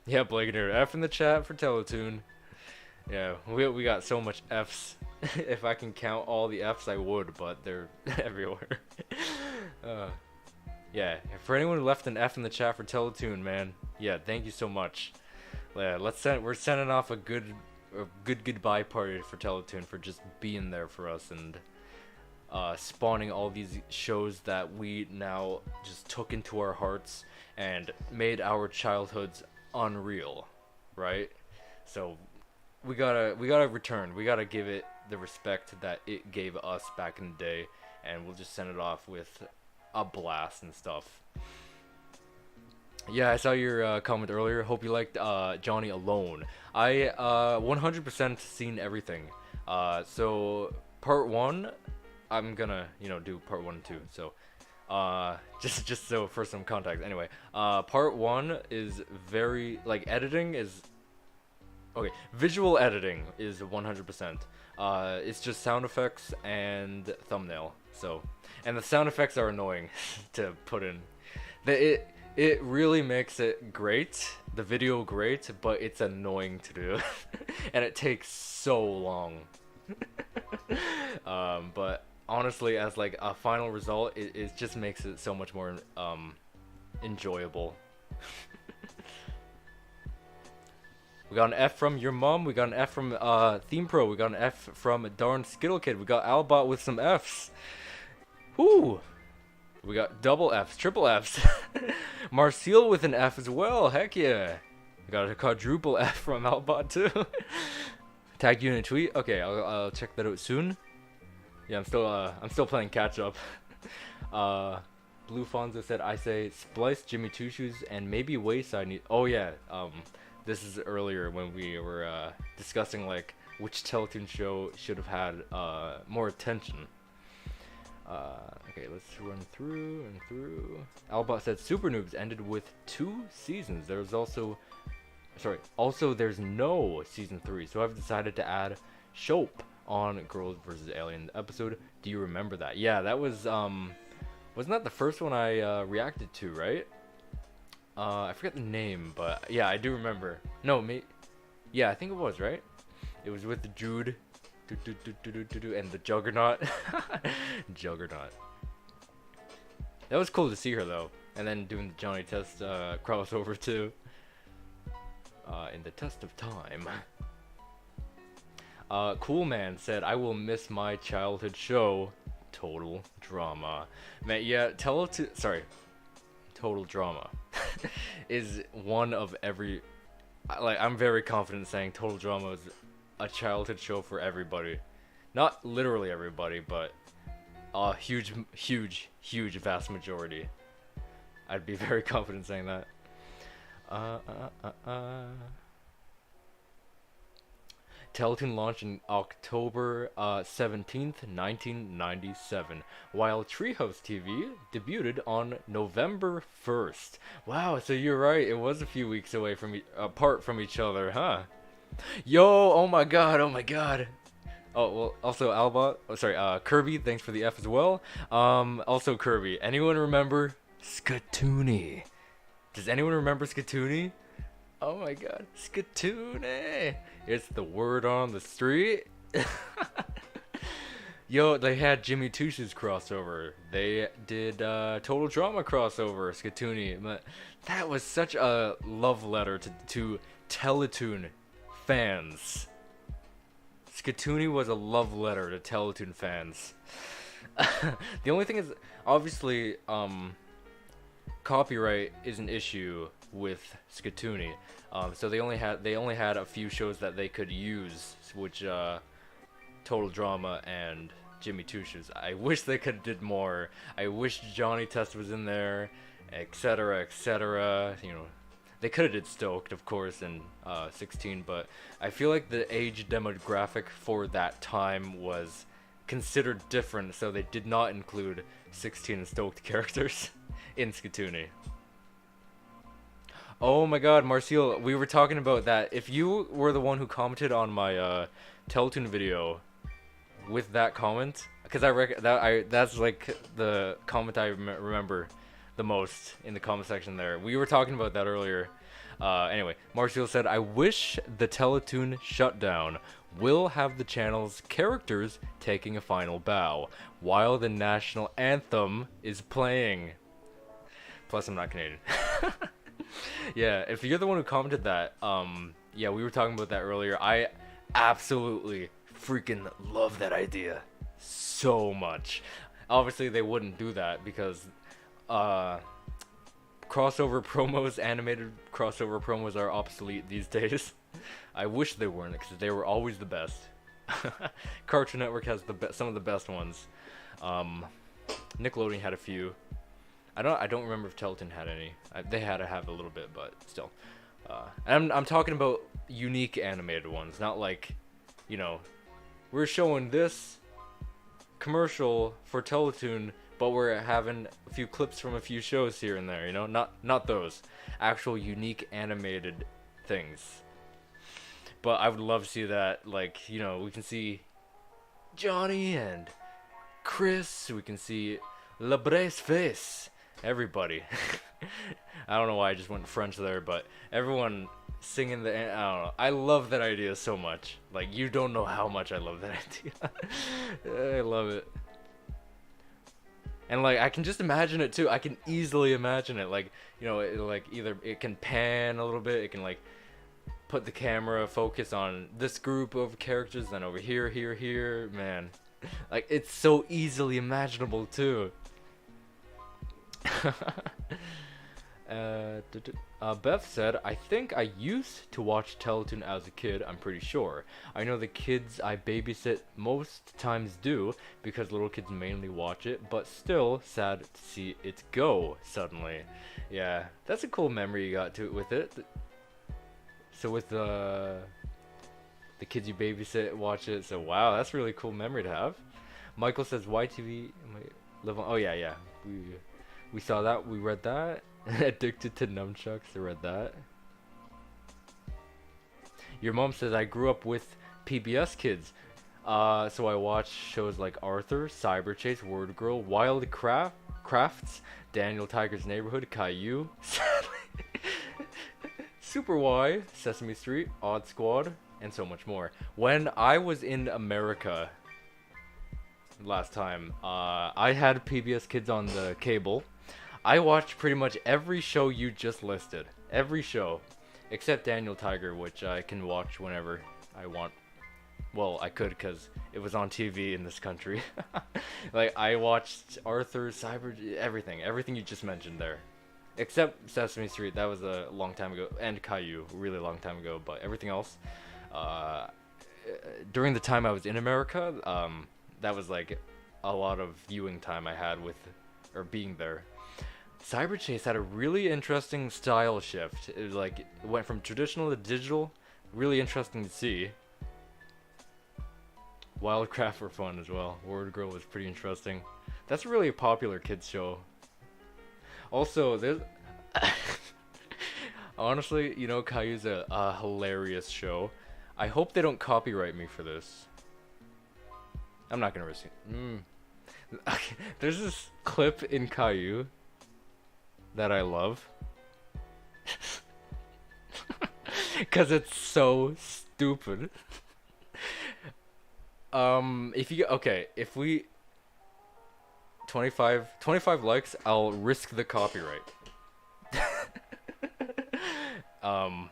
Speaker 1: Yeah, Blake here, F in the chat for Teletoon. Yeah, we got so much Fs. If I can count all the Fs, I would, but they're everywhere. Yeah, for anyone who left an F in the chat for Teletoon, man, yeah, thank you so much. Yeah, we're sending off a good goodbye party for Teletoon for just being there for us, and spawning all these shows that we now just took into our hearts and made our childhoods unreal, right? So we gotta return. We gotta give it the respect that it gave us back in the day, and we'll just send it off with a blast and stuff. Yeah, I saw your comment earlier. Hope you liked Johnny Alone. I 100% seen everything. So part 1, I'm gonna do part 1 and 2. So just so for some context. Anyway, part 1 is very like editing is okay. Visual editing is 100%. It's just sound effects and thumbnail. So, and the sound effects are annoying to put in. It really makes it great, the video great, but it's annoying to do, and it takes so long. But honestly, as like a final result, it just makes it so much more enjoyable. We got an F from your mom. We got an F from Theme Pro. We got an F from Darn Skittle Kid. We got Albot with some Fs. Whoo! We got double Fs, triple Fs. Marcel with an F as well. Heck yeah! We got a quadruple F from Albot too. Tag you in a tweet. Okay, I'll check that out soon. Yeah, I'm still playing catch up. Blue Fonzo said, I say Splice, Jimmy Two Shoes, and maybe Wayside need. Oh yeah. This is earlier when we were discussing like which Teletoon show should have had more attention. Okay, let's run through and through. Albot said Super Noobs ended with 2 seasons. There's also there's no season 3, so I've decided to add Shope on Girls vs. Alien episode. Do you remember that? Yeah, that was wasn't that the first one I reacted to, right? I forget the name, but yeah, I do remember. No, yeah, I think it was, right? It was with the Jude and the Juggernaut. Juggernaut. That was cool to see her though, and then doing the Johnny Test crossover too. In the test of time. Cool Man said, I will miss my childhood show, Total Drama. Man, yeah, Total Drama is one of every, like, I'm very confident saying Total Drama is a childhood show for everybody. Not literally everybody, but a huge vast majority. I'd be very confident saying that. Teletoon launched in October 17th, 1997, while Treehouse TV debuted on November 1st. Wow, so you're right, it was a few weeks away from apart from each other, huh? Yo, oh my god. Oh, well, also Albot, Kirby, thanks for the F as well. Also Kirby, anyone remember Skatoony? Does anyone remember Skatoony? Oh my god, Skatoony! It's the word on the street. Yo, they had Jimmy Two Shoes crossover. They did Total Drama crossover, Skatoony. But that was such a love letter to Teletoon fans. Skatoony was a love letter to Teletoon fans. The only thing is, obviously, copyright is an issue with Skatoony. So they only had a few shows that they could use, which Total Drama and Jimmy Two Shoes. I wish they could have did more. I wish Johnny Test was in there, etc., etc. You know, they could have did Stoked, of course, in 16, but I feel like the age demographic for that time was considered different, so they did not include 16 and Stoked characters in Skatoony. Oh my god, Marcel, we were talking about that. If you were the one who commented on my Teletoon video with that comment, because that's like the comment I remember the most in the comment section there. We were talking about that earlier. Anyway, Marcel said, I wish the Teletoon shutdown will have the channel's characters taking a final bow while the national anthem is playing. Plus, I'm not Canadian. Yeah, if you're the one who commented that, yeah, we were talking about that earlier. I absolutely freaking love that idea. so much. Obviously, they wouldn't do that because uh, crossover promos, animated crossover promos are obsolete these days. I wish they weren't because they were always the best. Cartoon Network has some of the best ones. Um, Nickelodeon had a few. I don't remember if Teletoon had any. They had to have a little bit, but still. And I'm talking about unique animated ones, not like, we're showing this commercial for Teletoon, but we're having a few clips from a few shows here and there, not those actual unique animated things. But I would love to see that, like, we can see Johnny and Chris, we can see Le Bre's face, everybody. I don't know why I just went French there, but everyone singing I don't know. I love that idea so much. Like, you don't know how much I love that idea. I love it. And, like, I can just imagine it, too. I can easily imagine it. Like, either it can pan a little bit, it can, like, put the camera focus on this group of characters, then over here, man. Like, it's so easily imaginable, too. Beth said, I think I used to watch Teletoon as a kid, I'm pretty sure. I know the kids I babysit most times do, because little kids mainly watch it, but still sad to see it go suddenly. Yeah, that's a cool memory you got with it. So with the kids you babysit watch it, so wow, that's a really cool memory to have. Michael says, YTV live on. Oh yeah, we saw that, we read that. Addicted to nunchucks, I read that. Your mom says, I grew up with PBS kids, so I watched shows like Arthur, Cyber Chase, Word Girl, Wild Crafts, Daniel Tiger's Neighborhood, Caillou, Super Y, Sesame Street, Odd Squad, and so much more. When I was in America last time, I had PBS Kids on the cable. I watched pretty much every show you just listed. Every show. Except Daniel Tiger, which I can watch whenever I want. Well, I could because it was on TV in this country. Like, I watched Arthur, Cyber, everything. Everything you just mentioned there. Except Sesame Street, that was a long time ago. And Caillou, a really long time ago. But everything else, during the time I was in America, that was like a lot of viewing time I had being there. Cyber Chase had a really interesting style shift. It was like, it went from traditional to digital. Really interesting to see. Wildcraft were fun as well. Word Girl was pretty interesting. That's a really popular kids show. Also, there's honestly, Caillou's a hilarious show. I hope they don't copyright me for this. I'm not gonna risk it. Okay, there's this clip in Caillou that I love. Cause it's so stupid. If we 25 likes, I'll risk the copyright. And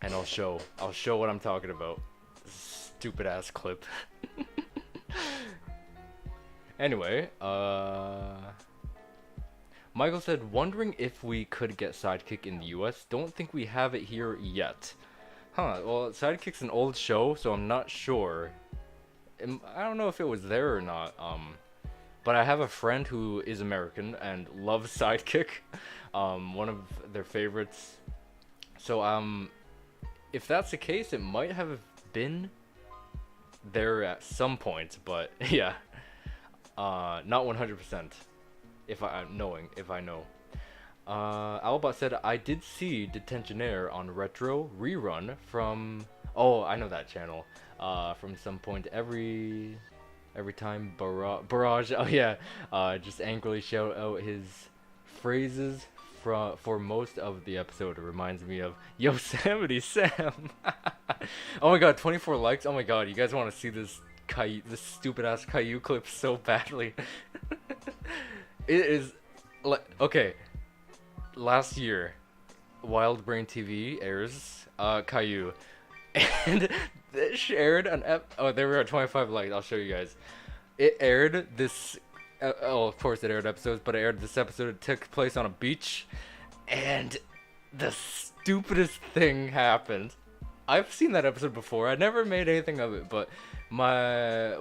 Speaker 1: I'll show what I'm talking about. Stupid ass clip. Anyway, Michael said, wondering if we could get Sidekick in the US. Don't think we have it here yet. Huh, well, Sidekick's an old show, so I'm not sure. I don't know if it was there or not. But I have a friend who is American and loves Sidekick. One of their favorites. So, if that's the case, it might have been there at some point, but yeah. Not 100%. If I know. Albot said, I did see Detentionaire on Retro rerun from... Oh, I know that channel. From some point every time Barrage... Oh yeah. Just angrily shout out his phrases for most of the episode. It reminds me of Yosemite Sam. Oh my god, 24 likes. Oh my god, you guys want to see this stupid ass Caillou clip so badly. It is like, okay, last year Wild Brain TV airs Caillou, and they shared an oh, there were 25 likes. I'll show you guys. It aired this. Oh, of course it aired episodes, but it aired this episode. It took place on a beach, and the stupidest thing happened. I've seen that episode before. I never made anything of it, but my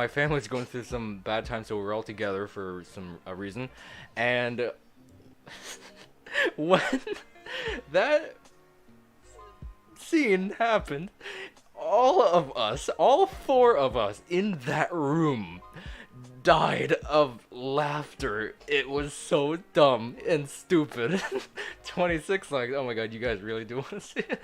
Speaker 1: family's going through some bad times, so we were all together for some a reason, and when that scene happened, all of us, all four of us in that room, died of laughter. It was so dumb and stupid. 26, like, oh my god, you guys really do want to see it?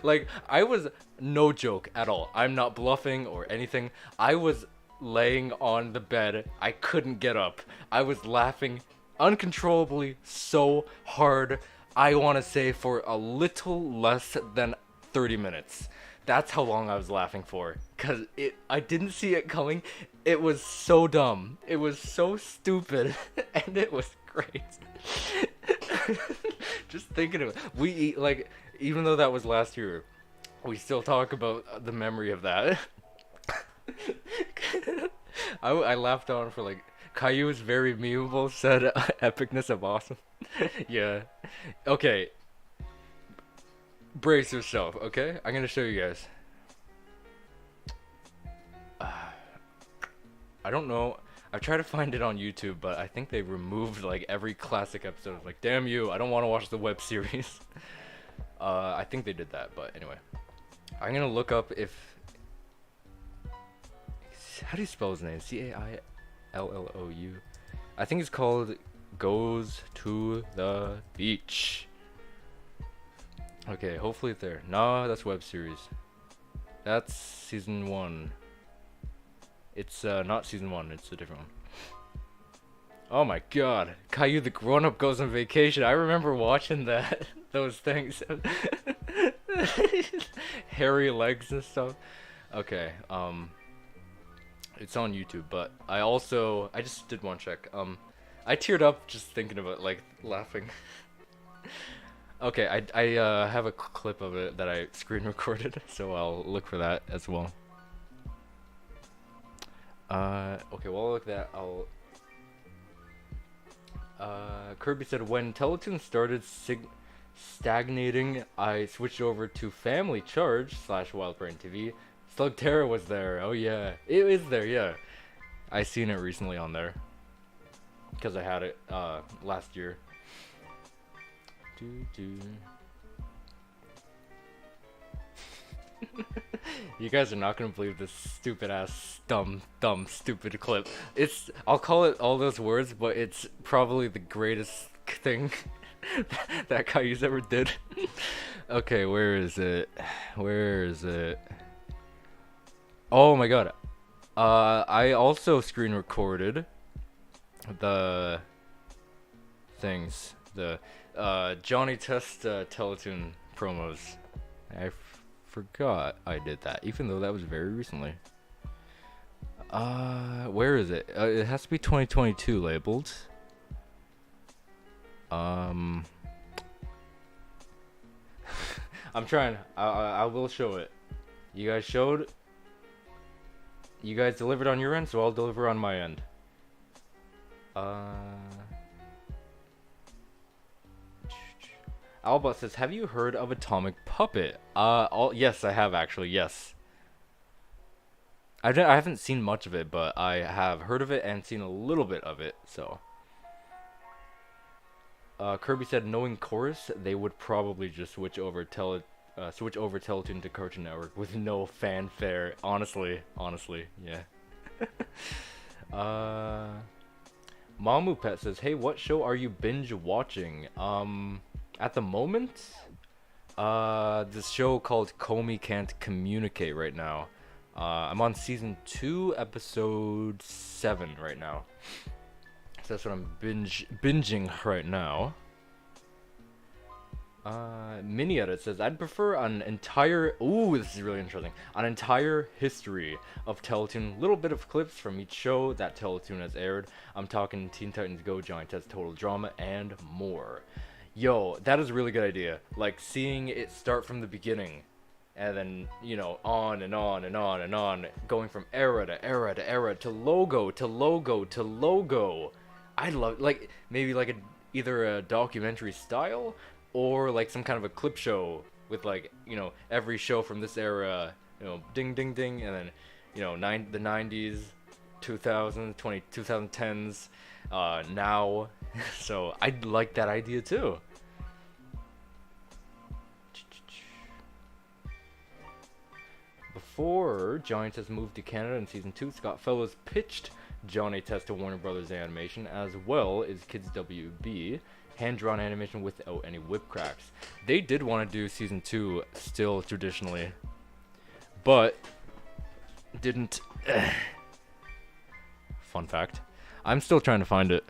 Speaker 1: Like, I was, no joke at all, I'm not bluffing or anything, I was laying on the bed, I couldn't get up, I was laughing uncontrollably so hard, I want to say for a little less than 30 minutes. That's how long I was laughing for, cause I didn't see it coming. It was so dumb. It was so stupid, and it was great. Just thinking of it, like, even though that was last year, we still talk about the memory of that. I laughed on for like, Caillou's very memeable, said epicness of awesome. Yeah. Okay. Brace yourself, okay? I'm gonna show you guys. I don't know. I've tried to find it on YouTube, but I think they removed like every classic episode. Like, damn you, I don't want to watch the web series. I think they did that, but anyway. I'm gonna look up if... How do you spell his name? C-A-I-L-L-O-U. I think it's called Goes to the Beach. Okay, hopefully it's there. Nah, that's web series. That's season 1. It's not season 1, it's a different one. Oh my god. Caillou the grown-up goes on vacation. I remember watching that. Those things. Hairy legs and stuff. Okay, it's on YouTube, but I just did one check. I teared up just thinking about, like, laughing. Okay, I have a clip of it that I screen recorded, so I'll look for that as well. Okay, while I look at that, Kirby said, when Teletoon started stagnating, I switched over to Family Charge / Wildbrain TV. Slugterra was there. Oh yeah, it is there. Yeah, I seen it recently on there because I had it last year. You guys are not gonna believe this stupid ass dumb stupid clip. I'll call it all those words, but it's probably the greatest thing that Caillou's ever did. Okay, where is it? Oh my god. I also screen recorded the things, the Johnny Test Teletoon promos. I forgot I did that, even though that was very recently. Where is it? It has to be 2022 labeled. I'm trying. I will show it. You guys showed. You guys delivered on your end, so I'll deliver on my end. Albot says, have you heard of Atomic Puppet? Yes, I have actually, yes. I haven't seen much of it, but I have heard of it and seen a little bit of it, so. Kirby said, knowing Chorus, they would probably just switch over Teletoon to Cartoon Network with no fanfare. Honestly, yeah. Mamu Pet says, hey, what show are you binge watching? At the moment, this show called Comey Can't Communicate right now. I'm on season 2, episode 7 right now. So that's what I'm binging right now. Mini Edit says, I'd prefer an entire... Ooh, this is really interesting. An entire history of Teletoon. Little bit of clips from each show that Teletoon has aired. I'm talking Teen Titans Go, Giant Test, Total Drama, and more. Yo, that is a really good idea. Like, seeing it start from the beginning. and then, you know, on and on and on and on, going from era to era to era to logo to logo to logo. I love, like, maybe like either a documentary style or like some kind of a clip show with, like, you know, every show from this era, you know, ding ding ding, and then, you know, the 90s, 2000s, 2010s, now. So I like that idea too. Before Johnny Test moved to Canada in season 2, Scott Fellows pitched Johnny Test to Warner Brothers Animation, as well as Kids WB, hand-drawn animation without any whip cracks. They did want to do season 2 still traditionally, but didn't. Fun fact. I'm still trying to find it.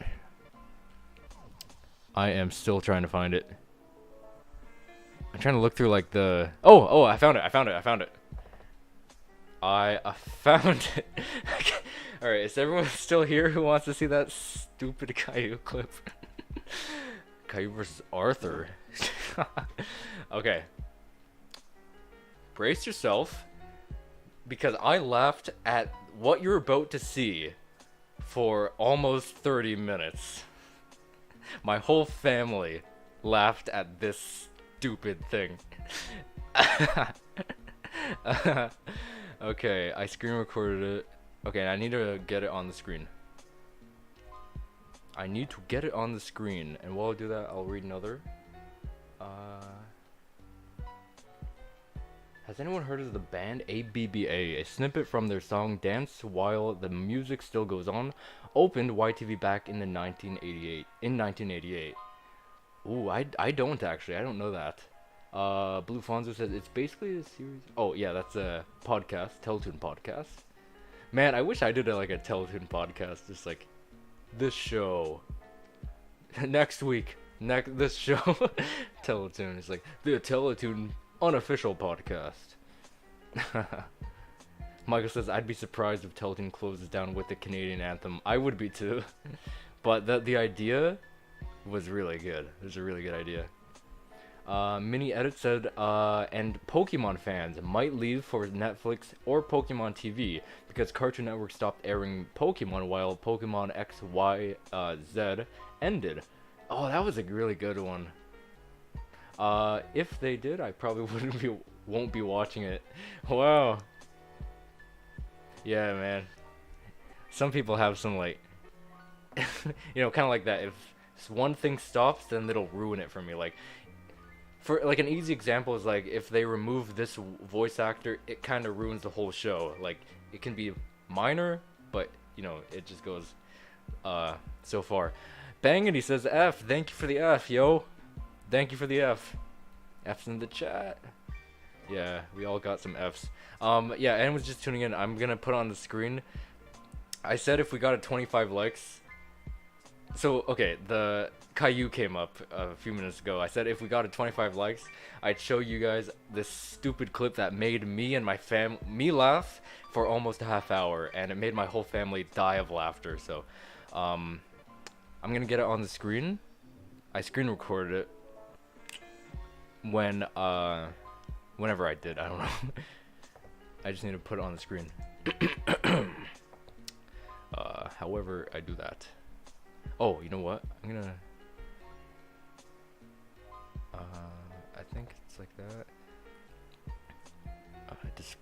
Speaker 1: I am still trying to find it. I'm trying to look through like the... Oh, I found it. I found it. Alright, is everyone still here who wants to see that stupid Caillou clip? Caillou versus Arthur. Okay. Brace yourself, because I laughed at what you're about to see for almost 30 minutes. My whole family laughed at this stupid thing. Okay, I screen recorded it. Okay, I need to get it on the screen. And while I do that, I'll read another. Has anyone heard of the band ABBA? A snippet from their song Dance While the Music Still Goes On opened YTV back in 1988. Ooh, I don't actually. I don't know that. Blue Fonzo says it's basically a series. Oh yeah, that's a podcast, Teletoon podcast. Man, I wish I did like a Teletoon podcast, just like this show. Next week, this show, Teletoon. It's like the Teletoon unofficial podcast. Michael says I'd be surprised if Teletoon closes down with the Canadian anthem. I would be too, but the idea was really good. It was a really good idea. Mini Edit said, and Pokemon fans might leave for Netflix or Pokemon TV because Cartoon Network stopped airing Pokemon while Pokemon X, Y, Z ended. Oh, that was a really good one. If they did, I probably won't be watching it. Wow. Yeah, man. Some people have some, like, you know, kind of like that. If one thing stops, then it'll ruin it for me. Like, for like an easy example is like if they remove this voice actor, it kind of ruins the whole show. Like, it can be minor, but you know, it just goes so far. Bangity says F. Thank you for the F, yo. Thank you for the F. F's in the chat. Yeah, we all got some F's. Yeah, anyone's just tuning in, I'm gonna put on the screen. I said if we got a 25 likes. So, okay, the Caillou came up a few minutes ago. I said if we got a 25 likes, I'd show you guys this stupid clip that made me and my me laugh for almost a half hour, and it made my whole family die of laughter. So, I'm gonna get it on the screen. I screen recorded it when, whenever I did, I don't know. I just need to put it on the screen. However I do that. Oh, you know what? I'm gonna... I think it's like that.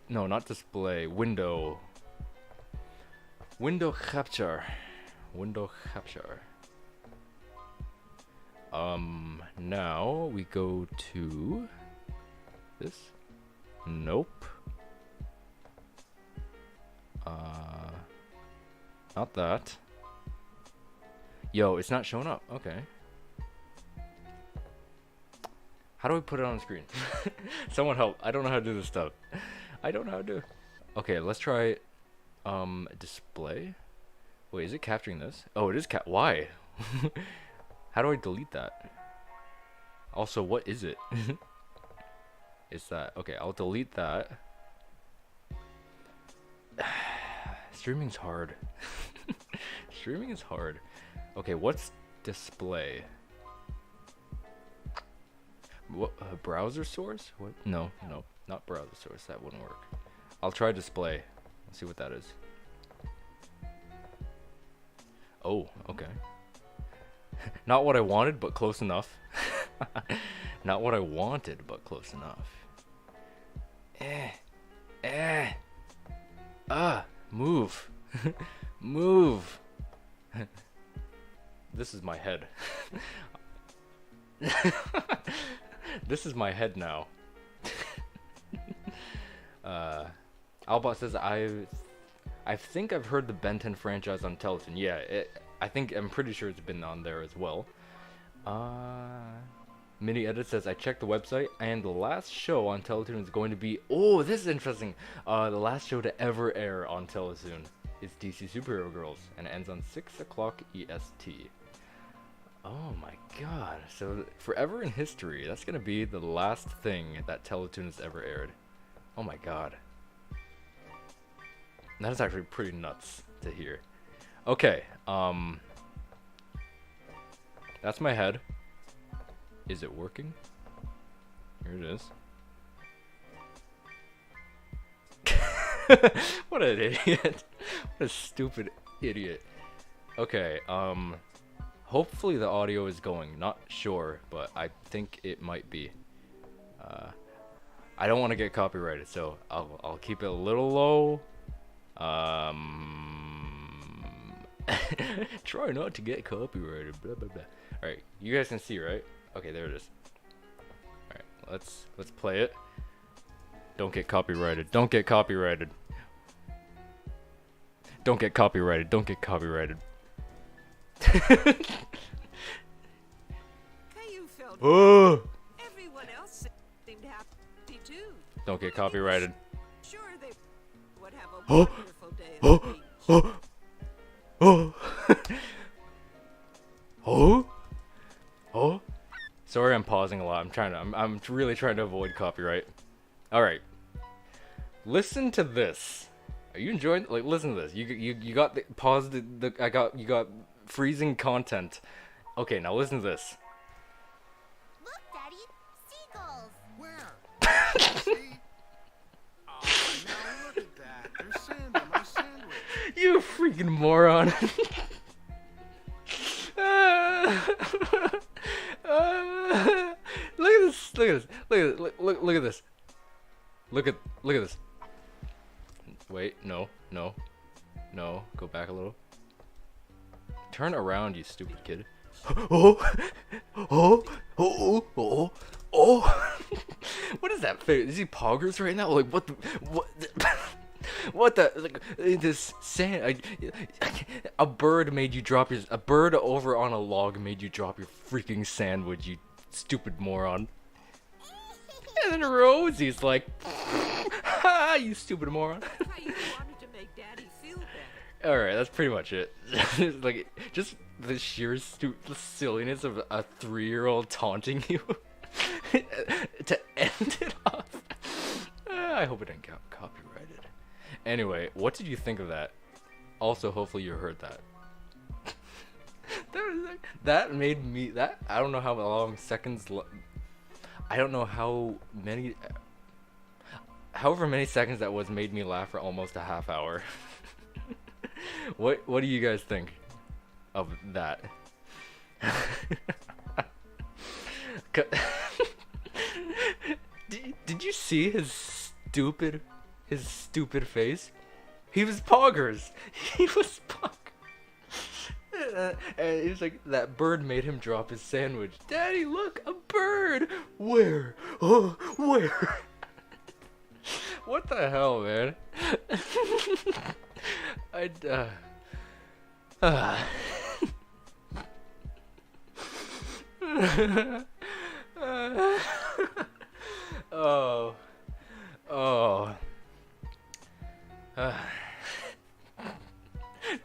Speaker 1: No, not display. Window. Window capture. Window capture. Now we go to... this? Nope. Not that. Yo, it's not showing up. Okay. How do I put it on the screen? Someone help. I don't know how to do this stuff. I don't know how to do it. Okay, let's try display. Wait, is it capturing this? Oh, it is why? How do I delete that? Also, what is it? It's that. Okay, I'll delete that. Streaming's hard. Streaming is hard. Okay, what's display? What browser source? What? No. Not browser source, that wouldn't work. I'll try display. Let's see what that is. Oh, okay. Not what I wanted, but close enough. Not what I wanted, but close enough. Move. Move. This is my head. This is my head now. Albot says I think I've heard the Ben 10 franchise on Teletoon. Yeah, I'm pretty sure it's been on there as well. Mini Edit says I checked the website and the last show on Teletoon is going to be, oh, this is interesting. The last show to ever air on Teletoon is DC Superhero Girls and it ends on 6 o'clock EST. Oh my god. So forever in history, that's gonna be the last thing that Teletoon has ever aired. Oh my god. That is actually pretty nuts to hear. Okay, that's my head. Is it working? Here it is. What an idiot. What a stupid idiot. Okay, hopefully the audio is going. Not sure, but I think it might be. I don't want to get copyrighted, so I'll keep it a little low. Try not to get copyrighted. Blah blah blah. All right, you guys can see, right? Okay, there it is. All right, let's play it. Don't get copyrighted. Don't get copyrighted. Don't get copyrighted. Don't get copyrighted. Oh!
Speaker 2: Everyone else seemed happy too.
Speaker 1: Don't get copyrighted.
Speaker 2: Sure, they would have a wonderful day at the beach.
Speaker 1: Oh! Oh! Oh! Sorry, I'm pausing a lot. I'm really trying to avoid copyright. All right. Listen to this. Are you enjoying? Like, listen to this. You got the pause. You got freezing content. Okay, now listen to this.
Speaker 3: Look, Daddy, seagulls.
Speaker 4: Where? See? Oh, now look at that. There's sand on my sandwich.
Speaker 1: You freaking moron. Look at this. Look at this. Look at this. Look at this. Wait, no. Go back a little. Turn around, you stupid kid. Oh. What is that face? Is he poggers right now? Like what? What the? Like this sand? A bird made you drop your. A bird over on a log made you drop your freaking sandwich. You stupid moron. And then Rosie's like, ha, you stupid moron.
Speaker 2: How you wanted to make Daddy feel better.
Speaker 1: Alright, that's pretty much it. Like, just the sheer silliness of a 3-year-old taunting you to end it off. I hope it didn't get copyrighted. Anyway, what did you think of that? Also, hopefully you heard that. That made me, I don't know how long seconds, I don't know how many, however many seconds that was made me laugh for almost a half hour. What do you guys think of that? Did you see his stupid face? He was poggers. He was poggers. And he was like, that bird made him drop his sandwich. Daddy, look, a bird. Where? Oh, where? What the hell, man?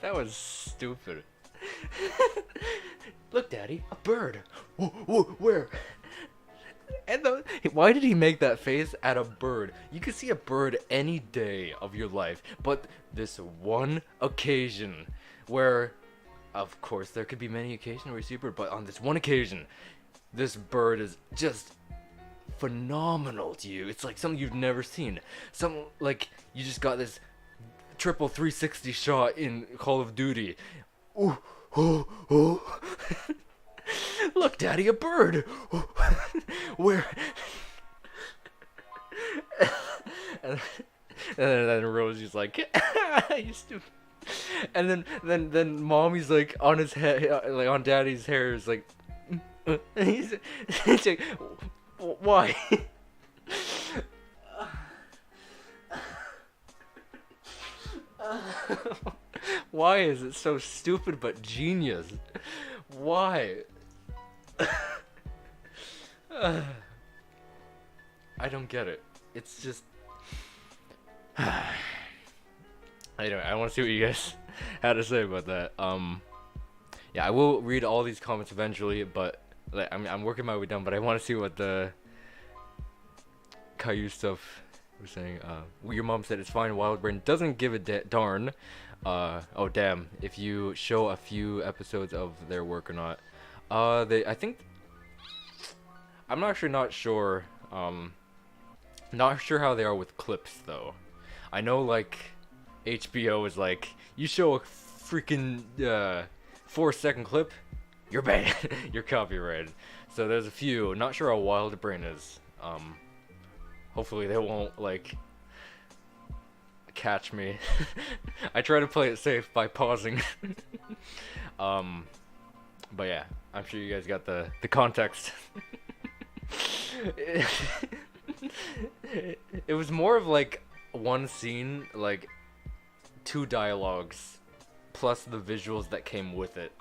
Speaker 1: That was stupid. Look, Daddy, a bird. Where? And why did he make that face at a bird? You could see a bird any day of your life, but this one occasion where, of course, there could be many occasions where you see a bird, but on this one occasion, this bird is just phenomenal to you. It's like something you've never seen. Some like you just got this triple 360 shot in Call of Duty. Ooh, ooh, ooh. Look, Daddy, a bird. Where? and then Rosie's like, you stupid. And then Mommy's like on his head, like on Daddy's hair, is like, he's like, why? Why is it so stupid but genius? Why? I don't get it. It's just. Anyway, I want to see what you guys had to say about that. Yeah, I will read all these comments eventually, but like, I'm working my way down. But I want to see what the Caillou stuff was saying. Your mom said it's fine. WildBrain doesn't give a darn. Oh damn! If you show a few episodes of their work or not. I think. I'm not sure. Not sure how they are with clips though. I know like HBO is like, you show a freaking 4-second clip, you're banned. You're copyrighted. So there's a few. Not sure how WildBrain is. Hopefully they won't like catch me. I try to play it safe by pausing. But yeah, I'm sure you guys got the context. It was more of like one scene, like 2 dialogues, plus the visuals that came with it.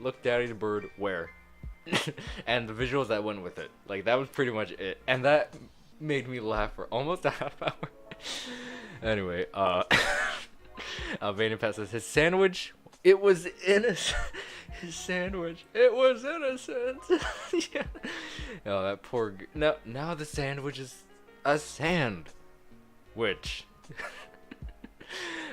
Speaker 1: Look, Daddy the bird, where? And the visuals that went with it. Like, that was pretty much it. And that made me laugh for almost a half hour. Anyway, Vainipet says, his sandwich, it was innocent. His sandwich, it was innocent. Yeah. Oh, that poor now the sandwich is a sandwich.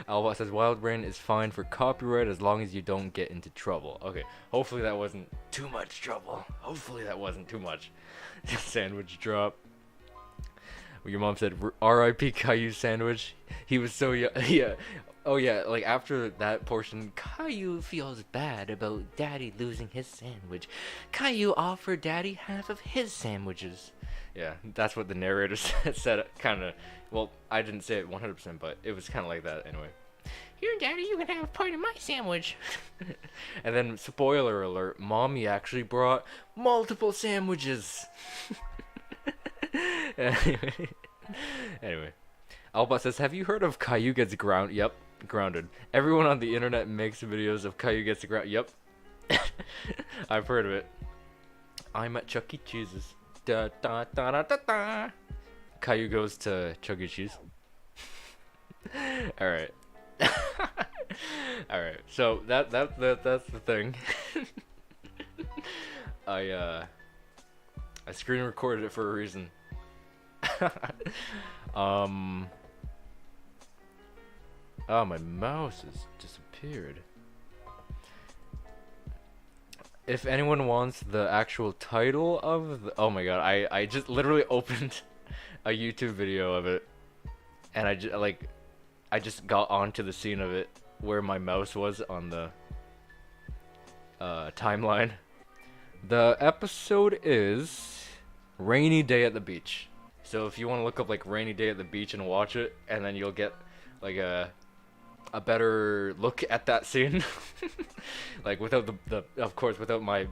Speaker 1: Albot says WildBrain is fine for copyright as long as you don't get into trouble. Okay, hopefully that wasn't too much trouble. Hopefully that wasn't too much. Sandwich drop. Your mom said R.I.P. Caillou sandwich. He was so young. Yeah. Oh yeah, like after that portion, Caillou feels bad about Daddy losing his sandwich. Caillou offered Daddy half of his sandwiches. Yeah, that's what the narrator said, kind of. Well, I didn't say it 100%, but it was kind of like that anyway. Here, Daddy, you can have part of my sandwich. And then, spoiler alert, Mommy actually brought multiple sandwiches. Anyway. Albot says, have you heard of Caillou gets grounded? Yep, grounded. Everyone on the internet makes videos of Caillou gets grounded. Yep. I've heard of it. I'm at Chuck E. Cheese's. Da, da, da, da, da, da. Caillou goes to Chuck E. Cheese. Alright. Alright, so that's the thing. I screen recorded it for a reason. Oh, my mouse has disappeared. If anyone wants the actual title of the, oh my god, I just literally opened a YouTube video of it, and I just got onto the scene of it where my mouse was on the timeline. The episode is Rainy Day at the Beach. So if you want to look up like Rainy Day at the Beach and watch it, and then you'll get like a better look at that scene. Like without the of course without my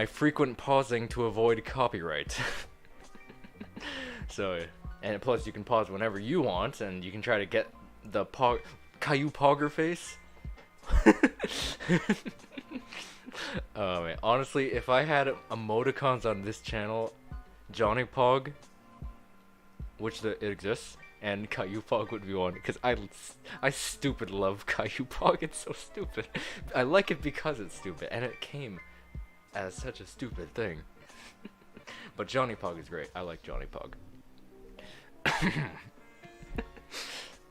Speaker 1: frequent pausing to avoid copyright. So, and plus you can pause whenever you want, and you can try to get the Caillou Pogger face. Oh man, honestly, if I had emoticons on this channel, Johnny Pog, which it exists, and Caillou Pog would be one, because I stupid love Caillou Pog. It's so stupid. I like it because it's stupid, and it came as such a stupid thing. But Johnny Pog is great. I like Johnny Pog.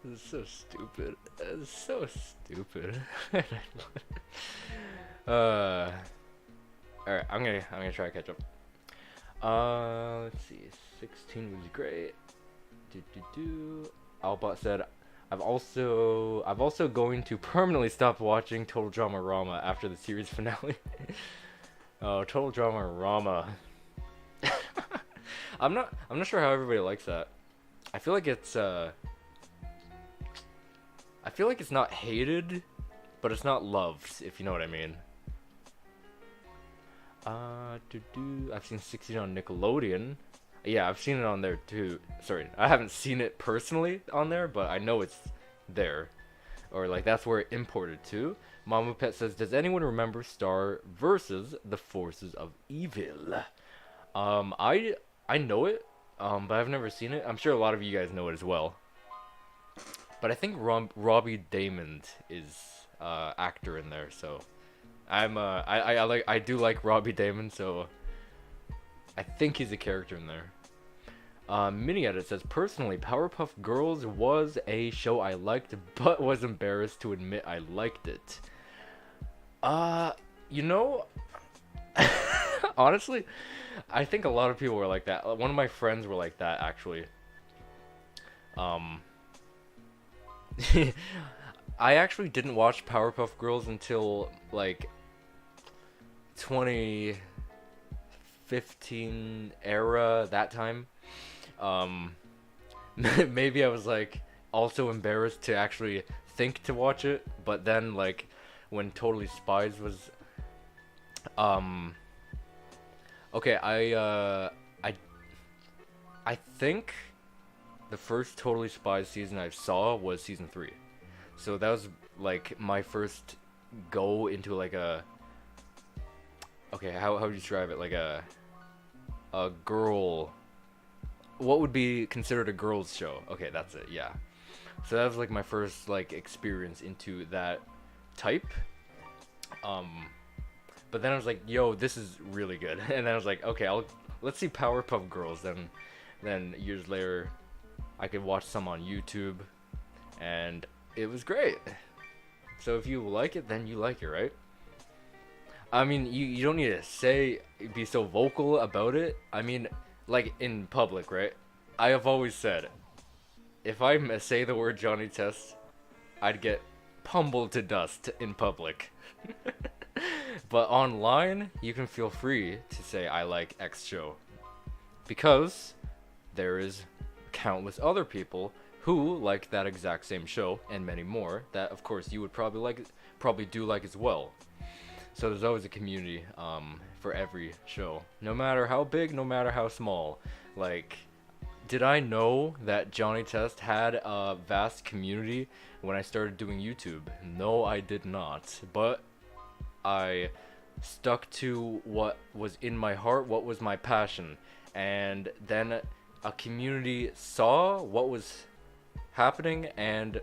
Speaker 1: This is so stupid. It's so stupid. Alright, I'm gonna try to catch up. Let's see. 16 was great. Albot said, I've also going to permanently stop watching Total Drama Rama after the series finale. Oh, Total Drama Rama. I'm not sure how everybody likes that. I feel like it's not hated, but it's not loved, if you know what I mean. I've seen 16 on Nickelodeon. Yeah, I've seen it on there too. Sorry, I haven't seen it personally on there, but I know it's there. Or like that's where it imported to. Mama Pet says, does anyone remember Star versus the Forces of Evil? I know it, but I've never seen it. I'm sure a lot of you guys know it as well. But I think Robbie Daymond is actor in there, so I do like Robbie Daymond, so I think he's a character in there. Mini Edit says, personally, Powerpuff Girls was a show I liked, but was embarrassed to admit I liked it. You know, honestly, I think a lot of people were like that. One of my friends were like that, actually. I actually didn't watch Powerpuff Girls until like 2015 era, that time. Maybe I was like also embarrassed to actually think to watch it, but then like when Totally Spies was okay, I think the first Totally Spies season I saw was season 3. So that was like my first go into like a, okay, how would you describe it? Like a girl, what would be considered a girl's show? Okay, that's it. Yeah. So that was like my first like experience into that type. But then I was like, yo, this is really good. And then I was like, okay, let's see Powerpuff Girls. Then years later, I could watch some on YouTube, and it was great. So if you like it, then you like it, right? I mean, you don't need to be so vocal about it. I mean, like in public, right? I have always said, if I say the word Johnny Test, I'd get pummeled to dust in public. But online, you can feel free to say I like X show, because there is countless other people who like that exact same show, and many more that of course you would probably do like as well. So there's always a community for every show, no matter how big, no matter how small. Like, did I know that Johnny Test had a vast community when I started doing YouTube? No, I did not. But I stuck to what was in my heart, what was my passion. And then a community saw what was happening and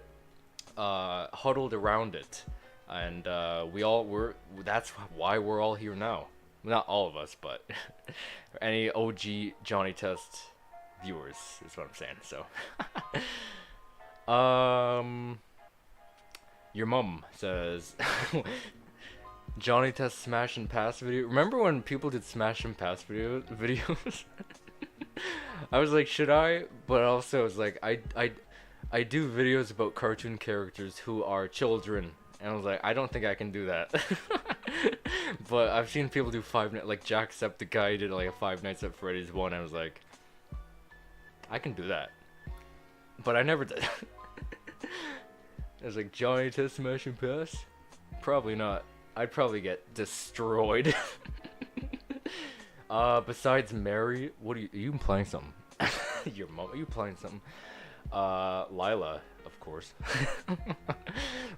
Speaker 1: huddled around it. And that's why we're all here now. Not all of us, but any OG Johnny Test viewers is what I'm saying. So your mom says Johnny Test smash and pass video. Remember when people did smash and pass videos? I was like, should I? But also I was like, I do videos about cartoon characters who are children, and I was like, I don't think I can do that. But I've seen people do like Jacksepticeye did like a Five Nights at Freddy's one. I was like, I can do that, but I never did. I was like, Johnny Test smash and pass? Probably not. I'd probably get destroyed. Besides Mary, what are you playing something? Your mom, are you playing something? Lila, of course.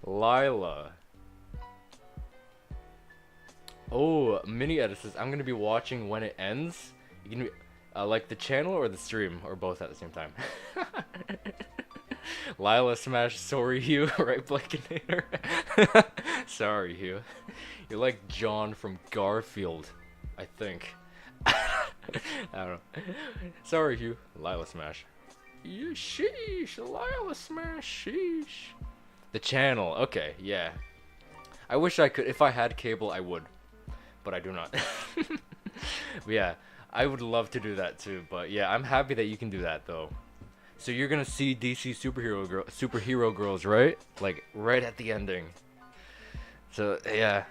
Speaker 1: Lila. Oh, Mini Edit says, I'm gonna be watching when it ends. You can be, like the channel or the stream, or both at the same time. Lila smash, sorry Hugh, right, Blakenator? Sorry Hugh. You're like John from Garfield, I think. I don't know. Sorry Hugh, Lila smash. Yeah, sheesh, Lila smash, sheesh. The channel, okay, yeah. I wish I could, if I had cable I would, but I do not. But yeah, I would love to do that too, but yeah, I'm happy that you can do that though. So you're gonna see DC superhero girls, right? Like right at the ending. So yeah,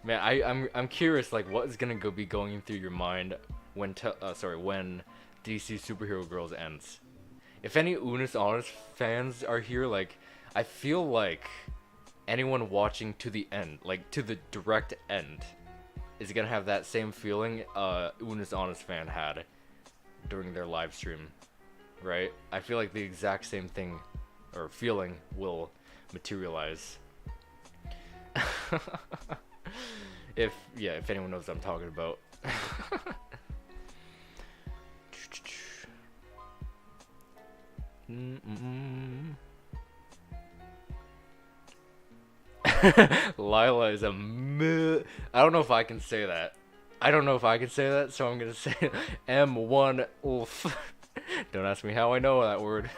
Speaker 1: man, I'm curious, like what is gonna be going through your mind when when DC superhero girls ends. If any Unis Honest fans are here, like I feel like anyone watching to the end, like to the direct end, is gonna have that same feeling Unis Honest fan had during their live stream, right? I feel like the exact same thing or feeling will materialize. if anyone knows what I'm talking about. Lila is a I don't know if I can say that. So I'm gonna say M1 Ulf. Don't ask me how I know that word.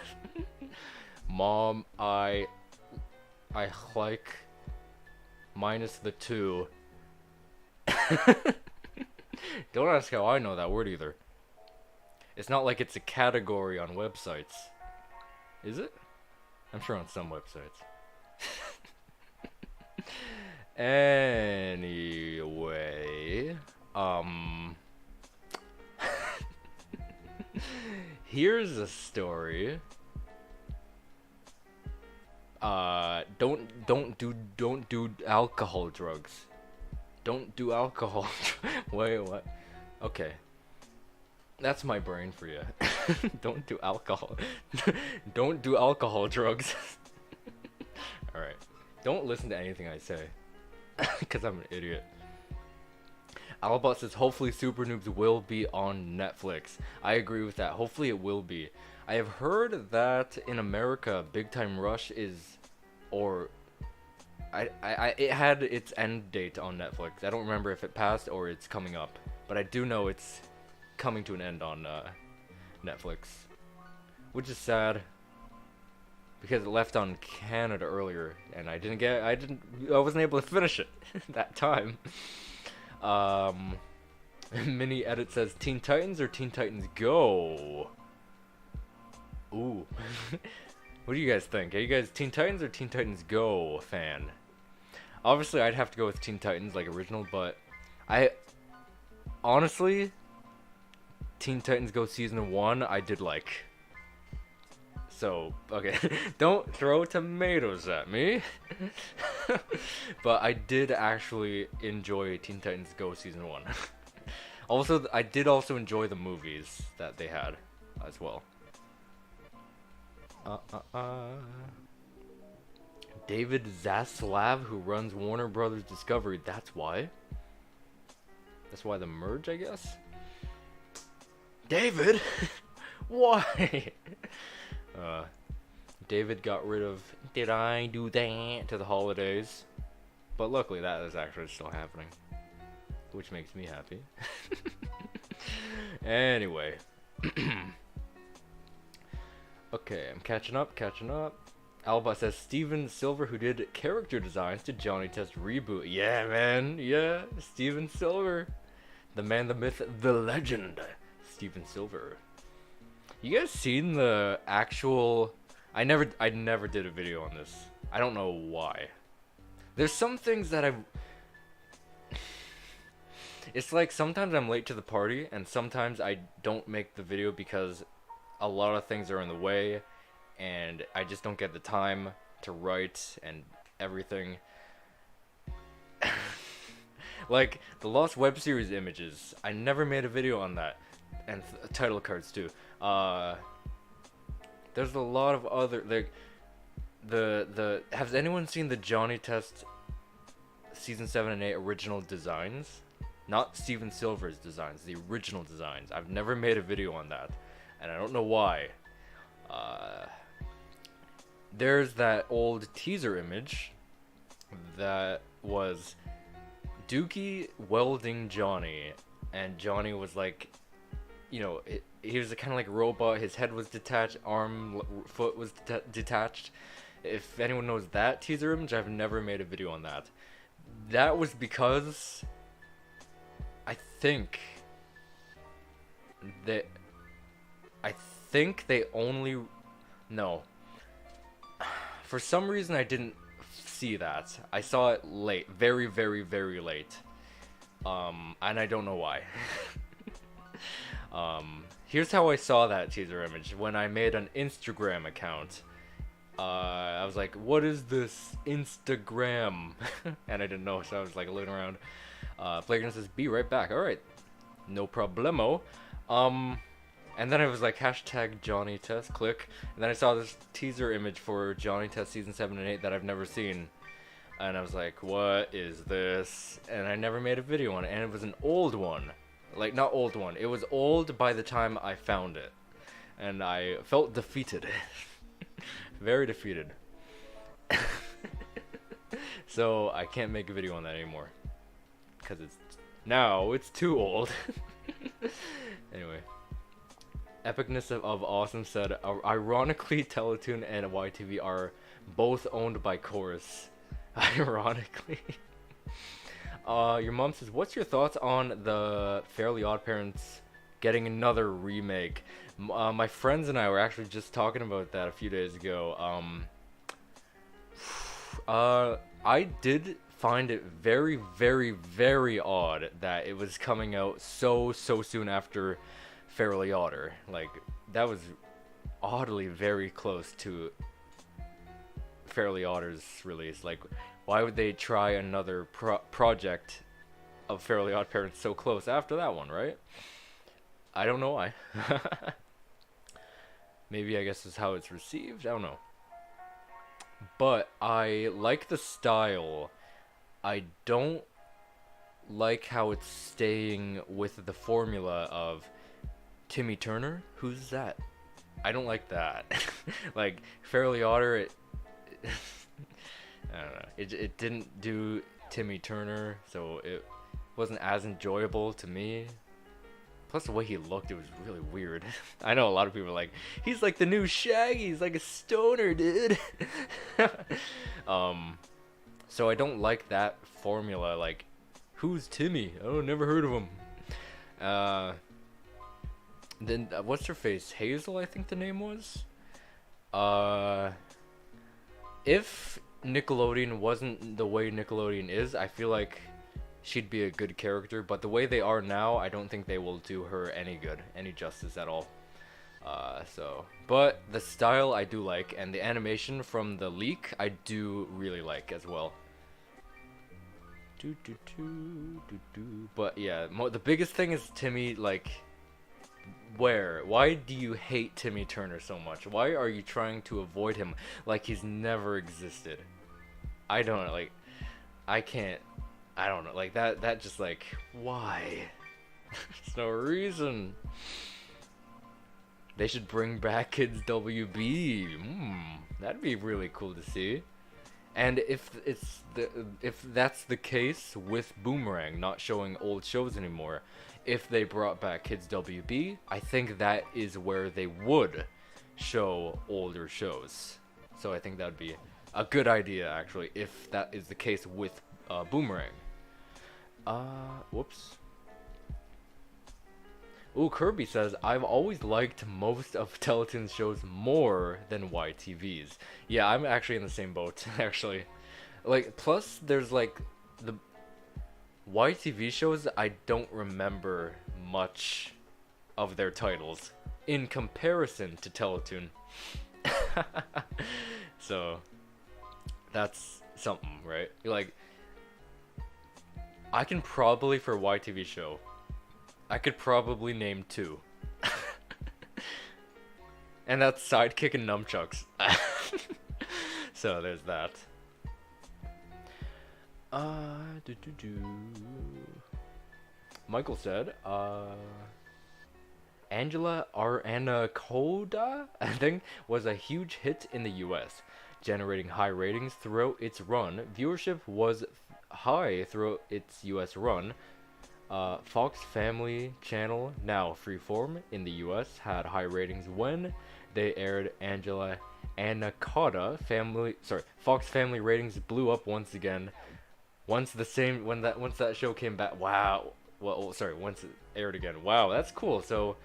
Speaker 1: Mom, I like minus the 2. Don't ask how I know that word either. It's not like it's a category on websites. Is it? I'm sure on some websites. Anyway, here's a story. Don't do alcohol drugs. Don't do alcohol. Wait, what? Okay. That's my brain for you. Don't do alcohol. Don't do alcohol drugs. Alright. Don't listen to anything I say. Because I'm an idiot. Albot says, hopefully Super Noobs will be on Netflix. I agree with that. Hopefully it will be. I have heard that in America, Big Time Rush is... Or... it had its end date on Netflix. I don't remember if it passed or it's coming up. But I do know it's coming to an end on Netflix. Which is sad. Because it left on Canada earlier, and I wasn't able to finish it that time. Mini Edit says Teen Titans or Teen Titans Go? Ooh. What do you guys think? Are you guys Teen Titans or Teen Titans Go fan? Obviously, I'd have to go with Teen Titans, like original, but honestly, Teen Titans Go Season 1, I did like. So, okay, don't throw tomatoes at me. But I did actually enjoy Teen Titans Go Season 1. Also, I did also enjoy the movies that they had as well. David Zaslav, who runs Warner Brothers Discovery, that's why. That's why the merge, I guess? David? Why? David got rid of Did I Do That to the holidays. But luckily that is actually still happening. Which makes me happy. Anyway. Okay, I'm catching up. Alba says Steven Silver, who did character designs to Johnny Test Reboot. Yeah, man. Yeah, Steven Silver. The man, the myth, the legend. Steven Silver. You guys seen the actual... I never did a video on this. I don't know why. There's some things that I've... It's like sometimes I'm late to the party, and sometimes I don't make the video because a lot of things are in the way, and I just don't get the time to write and everything. Like, the Lost Web Series images, I never made a video on that. And title cards too. There's a lot of other, like, has anyone seen the Johnny Test Season 7 and 8 original designs? Not Steven Silver's designs, the original designs. I've never made a video on that, and I don't know why. There's that old teaser image that was Dookie welding Johnny, and Johnny was like, you know, he was kind of like a robot. His head was detached, foot was detached. If anyone knows that teaser image, I've never made a video on that. That was because I think they, I think they only, no. For some reason I didn't see that. I saw it late, very, very, very late. And I don't know why. Here's how I saw that teaser image. When I made an Instagram account, I was like, what is this Instagram? And I didn't know, so I was like looking around. Playground says, be right back. Alright, no problemo. And then I was like, hashtag Johnny Test, click. And then I saw this teaser image for Johnny Test Season 7 and 8 that I've never seen. And I was like, what is this? And I never made a video on it. And it was an old one. Like, not old one. It was old by the time I found it. And I felt defeated. Very defeated. So I can't make a video on that anymore. Because it's too old. Anyway. Epicness of Awesome said, ironically, Teletoon and YTV are both owned by Chorus. Ironically. Your mom says, what's your thoughts on the Fairly Odd Parents getting another remake? My friends and I were actually just talking about that a few days ago. I did find it very, very, very odd that it was coming out so soon after Fairly Odder. Like, that was oddly very close to Fairly Odder's release. Like, why would they try another project of Fairly Odd Parents so close after that one, right? I don't know why. Maybe, I guess, is how it's received. I don't know. But I like the style. I don't like how it's staying with the formula of Timmy Turner. Who's that? I don't like that. Like, Fairly Odder, I don't know. It didn't do Timmy Turner, so it wasn't as enjoyable to me. Plus, the way he looked, it was really weird. I know a lot of people are like, he's like the new Shaggy. He's like a stoner, dude. So I don't like that formula. Like, who's Timmy? Oh, never heard of him. Then what's her face? Hazel, I think the name was. If Nickelodeon wasn't the way Nickelodeon is, I feel like she'd be a good character, but the way they are now, I don't think they will do her any good, any justice at all. But the style I do like, and the animation from the leak I do really like as well. But yeah, the biggest thing is Timmy, like, why do you hate Timmy Turner so much? Why are you trying to avoid him like he's never existed? I don't know, like, I don't know, like, that just, like, why? There's no reason. They should bring back Kids WB. That'd be really cool to see. And if that's the case with Boomerang not showing old shows anymore, if they brought back Kids WB, I think that is where they would show older shows. So I think that would be a good idea, actually, if that is the case with Boomerang. Whoops. Ooh, Kirby says, I've always liked most of Teletoon's shows more than YTV's. Yeah, I'm actually in the same boat, actually. Like, plus, there's, like, the YTV shows, I don't remember much of their titles in comparison to Teletoon. So, that's something, right? Like, I can probably, for a YTV show, I could probably name 2. And that's Sidekick and Nunchucks. So there's that. Michael said, Angela Anaconda, I think, was a huge hit in the US, generating high ratings throughout its run. Viewership was high throughout its US run. Fox Family Channel, now Freeform in the US, had high ratings when they aired Angela Anaconda. Fox Family ratings blew up once again. Once that show came back. Wow, well, sorry, once it aired again. Wow, that's cool. So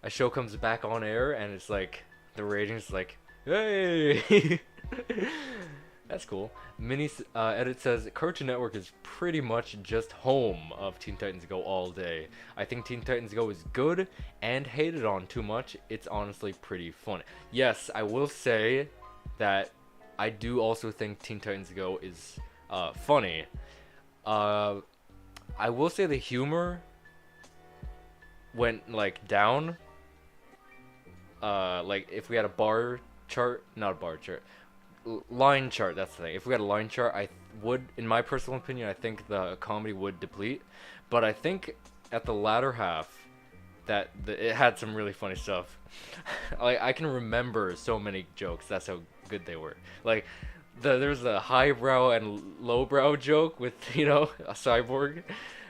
Speaker 1: a show comes back on air and it's like the ratings like, hey. That's cool. Edit says Cartoon Network is pretty much just home of Teen Titans Go all day. I think Teen Titans Go is good and hated on too much. It's honestly pretty funny. Yes, I will say that I do also think Teen Titans Go is funny. I will say the humor went like down. Like if we had a bar chart, not a bar chart. Line chart, that's the thing. If we had a line chart, I would, in my personal opinion, I think the comedy would deplete. But I think at the latter half, that it had some really funny stuff. Like I can remember so many jokes. That's how good they were. Like there's a highbrow and lowbrow joke with a cyborg.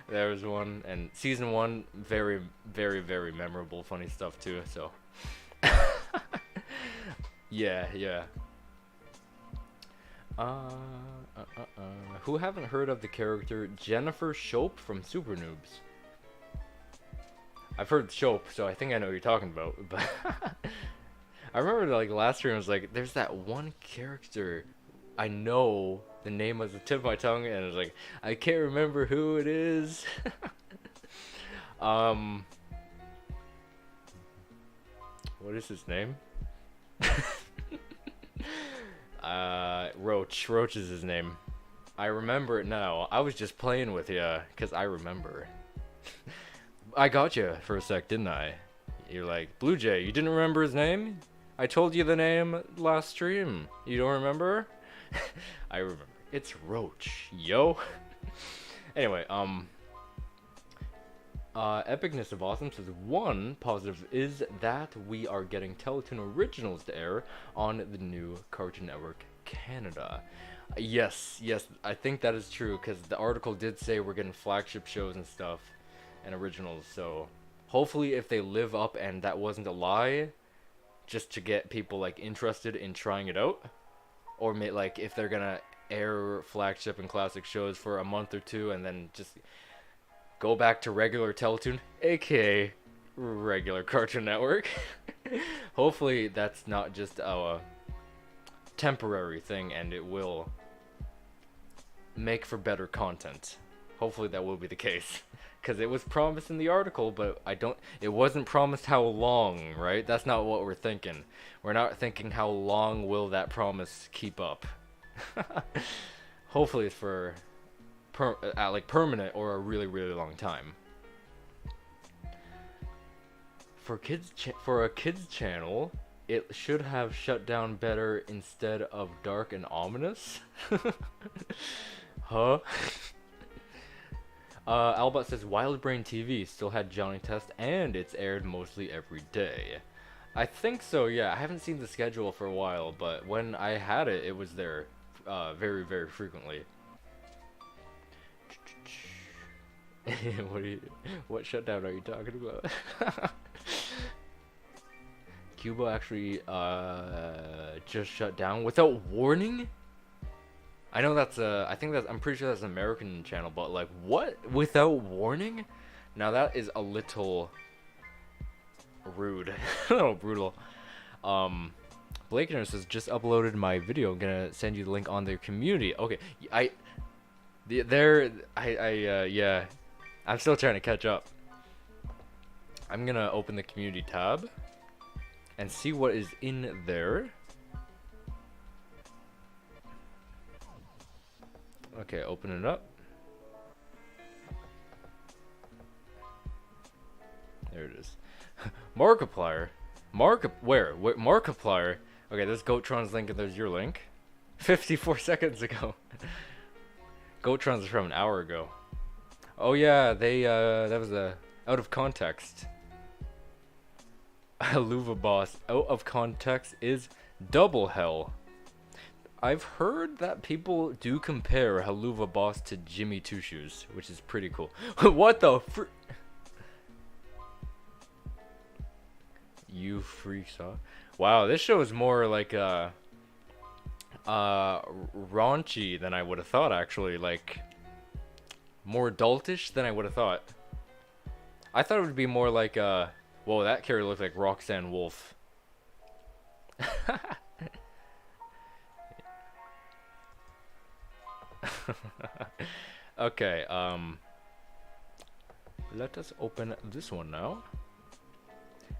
Speaker 1: There was one, and season 1, very, very, very memorable, funny stuff too. So yeah. Who haven't heard of the character Jennifer Shope from Super Noobs? I've heard Shope, so I think I know what you're talking about. But I remember like last year I was like, there's that one character I know the name was the tip of my tongue, and I was like, I can't remember who it is. What is his name? Roach. Roach is his name. I remember it now. I was just playing with you, because I remember. I got you for a sec, didn't I? You're like, Blue Jay, you didn't remember his name? I told you the name last stream. You don't remember? I remember. It's Roach, yo. Anyway, Epicness of Awesome says, one positive is that we are getting Teletoon Originals to air on the new Cartoon Network Canada. Yes, I think that is true, because the article did say we're getting flagship shows and stuff, and originals, so hopefully if they live up and that wasn't a lie, just to get people, like, interested in trying it out, or like, if they're gonna air flagship and classic shows for a month or two, and then just go back to regular Teletoon, aka regular Cartoon Network. Hopefully that's not just a temporary thing, and it will make for better content. Hopefully that will be the case, because it was promised in the article, but it wasn't promised how long, right? That's not what we're thinking. We're not thinking how long will that promise keep up. Hopefully it's for like permanent or a really, really long time. For a kids channel, it should have shut down better instead of dark and ominous. Huh? Albot says Wild Brain TV still had Johnny Test and it's aired mostly every day. I think so, yeah. I haven't seen the schedule for a while, but when I had it, it was there very, very frequently. What shutdown are you talking about? Cuba actually just shut down without warning? I know that's I'm pretty sure that's an American channel, but like, what? Without warning? Now that is a little rude. A little brutal. Blakener says, just uploaded my video. I'm gonna send you the link on their community. Okay, yeah. I'm still trying to catch up. I'm gonna open the community tab and see what is in there. Okay, open it up. There it is. Markiplier. Where? Markiplier. Okay, there's Goatron's link and there's your link. 54 seconds ago. Goatron's from an hour ago. Oh yeah, that was out of context. Haluva Boss out of context is double hell. I've heard that people do compare Haluva Boss to Jimmy Two Shoes, which is pretty cool. What the You freaks, huh? Wow, this show is more like raunchy than I would have thought, actually. Like, more adultish than I would have thought. I thought it would be more like whoa, that character looked like Roxanne Wolf. Okay, let us open this one now.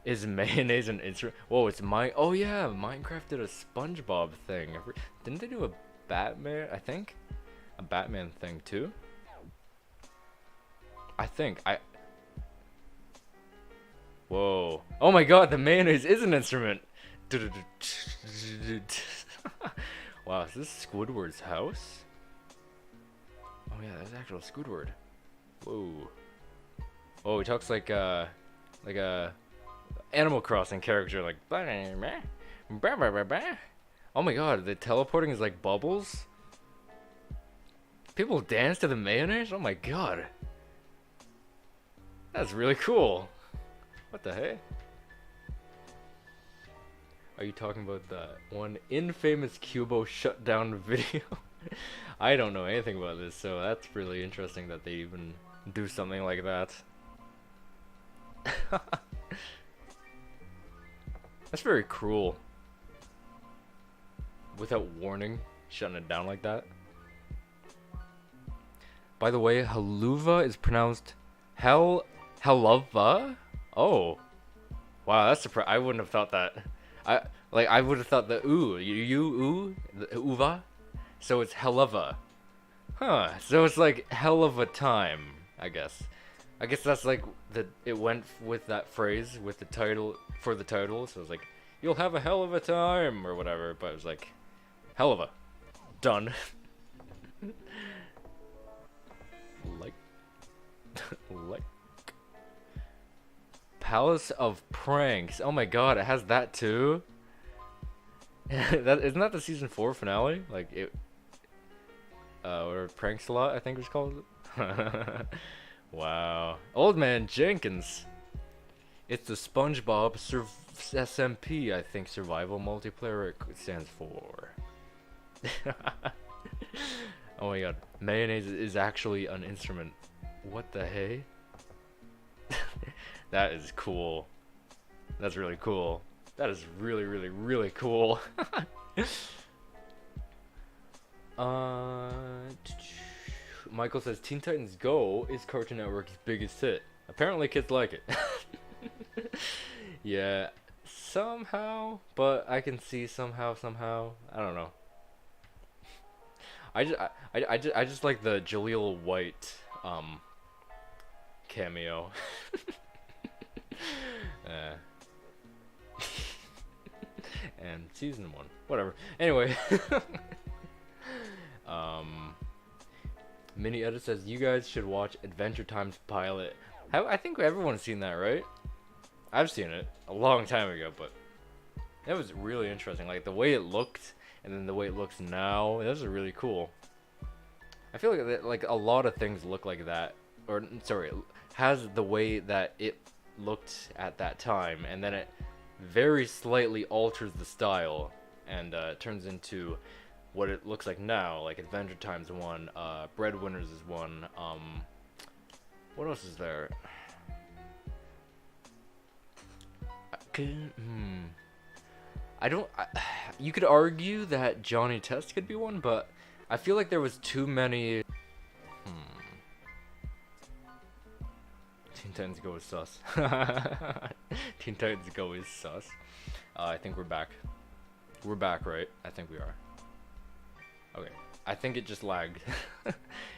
Speaker 1: Is mayonnaise an instrument? Whoa, it's oh yeah, Minecraft did a SpongeBob thing. Didn't they do a Batman, I think? A Batman thing too? Whoa. Oh my god, the mayonnaise is an instrument! Wow, is this Squidward's house? Oh yeah, that's actual Squidward. Whoa. Oh, he talks like a Animal Crossing character, like. Oh my god, the teleporting is like bubbles. People dance to the mayonnaise? Oh my god. That's really cool. What the heck? Are you talking about that one infamous Cubo shutdown video? I don't know anything about this, so that's really interesting that they even do something like that. That's very cruel. Without warning, shutting it down like that. By the way, haluva is pronounced haluva? Oh. Wow, that's surprising. I wouldn't have thought that. I would have thought the the uva. So it's haluva. Huh. So it's like hell of a time, I guess. I guess that's like it went with that phrase with the title for the title, so it's like you'll have a hell of a time or whatever, but it was like hell of a done. like Palace of Pranks. Oh my god, it has that too. Isn't that the season 4 finale? Like it or Pranks a Lot, I think it was called. Wow. Old Man Jenkins. It's the SpongeBob SMP, I think, survival multiplayer it stands for. Oh my god. Mayonnaise is actually an instrument. What the hey? That is cool. That's really cool. That is really, really, really cool. Michael says Teen Titans Go is Cartoon Network's biggest hit. Apparently kids like it. Yeah, somehow, but I can see somehow. I don't know. I just like the Jaleel White cameo. And season 1, whatever. Anyway. Mini Edit says you guys should watch Adventure Time's pilot. I think everyone's seen that, right? I've seen it a long time ago, but it was really interesting. Like the way it looked, and then the way it looks now. That was really cool. I feel like a lot of things look like that, or sorry, has the way that it looked at that time, and then it very slightly alters the style and turns into what it looks like now. Like Adventure Time's one, Breadwinners is one. What else is there? You could argue that Johnny Test could be one, but I feel like there was too many. Teen Titans Go is sus. Teen Titans Go is sus. I think we're back. We're back, right? I think we are. Okay. I think it just lagged.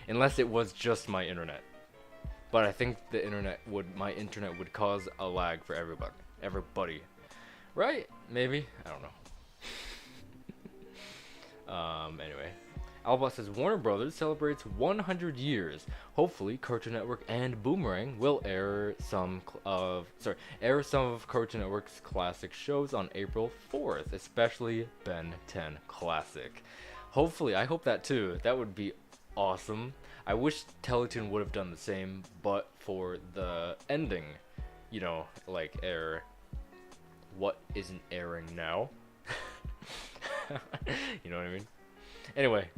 Speaker 1: Unless it was just my internet. But I think my internet would cause a lag for everybody. Right? Maybe? I don't know. Anyway. Alba says Warner Brothers celebrates 100 years. Hopefully, Cartoon Network and Boomerang will air some of Cartoon Network's classic shows on April 4th, especially Ben 10 Classic. Hopefully, I hope that too. That would be awesome. I wish Teletoon would have done the same, but for the ending, you know, like air what isn't airing now. You know what I mean? Anyway.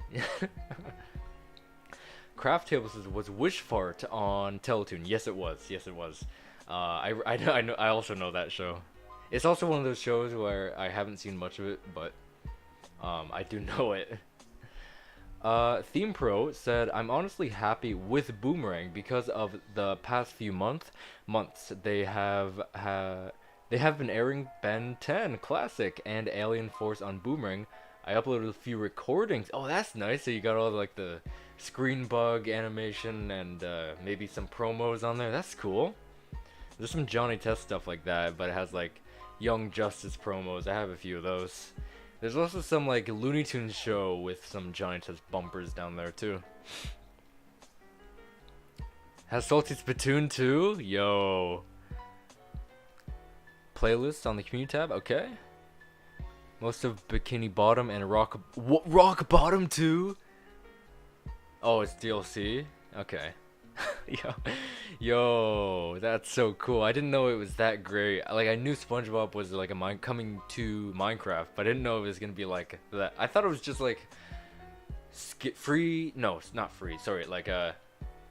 Speaker 1: Craft Tables was Wish Fart on Teletoon. Yes, it was. Yes, it was. I know. I also know that show. It's also one of those shows where I haven't seen much of it, but I do know it. Theme Pro said, "I'm honestly happy with Boomerang because of the past few months. They have been airing Ben 10 Classic and Alien Force on Boomerang. I uploaded a few recordings. Oh, that's nice. So you got all like the screen bug animation and maybe some promos on there. That's cool. There's some Johnny Test stuff like that, but it has like Young Justice promos. I have a few of those. There's also some like Looney Tunes show with some Johnny Test bumpers down there too. Has Salty Spittoon too? Yo. Playlist on the community tab. Okay. Most of Bikini Bottom and Rock Bottom too. Oh, it's DLC. Okay. Yo, that's so cool. I didn't know it was that great. Like, I knew SpongeBob was like coming to Minecraft, but I didn't know it was gonna be like that. I thought it was just like free. No, it's not free. Sorry, like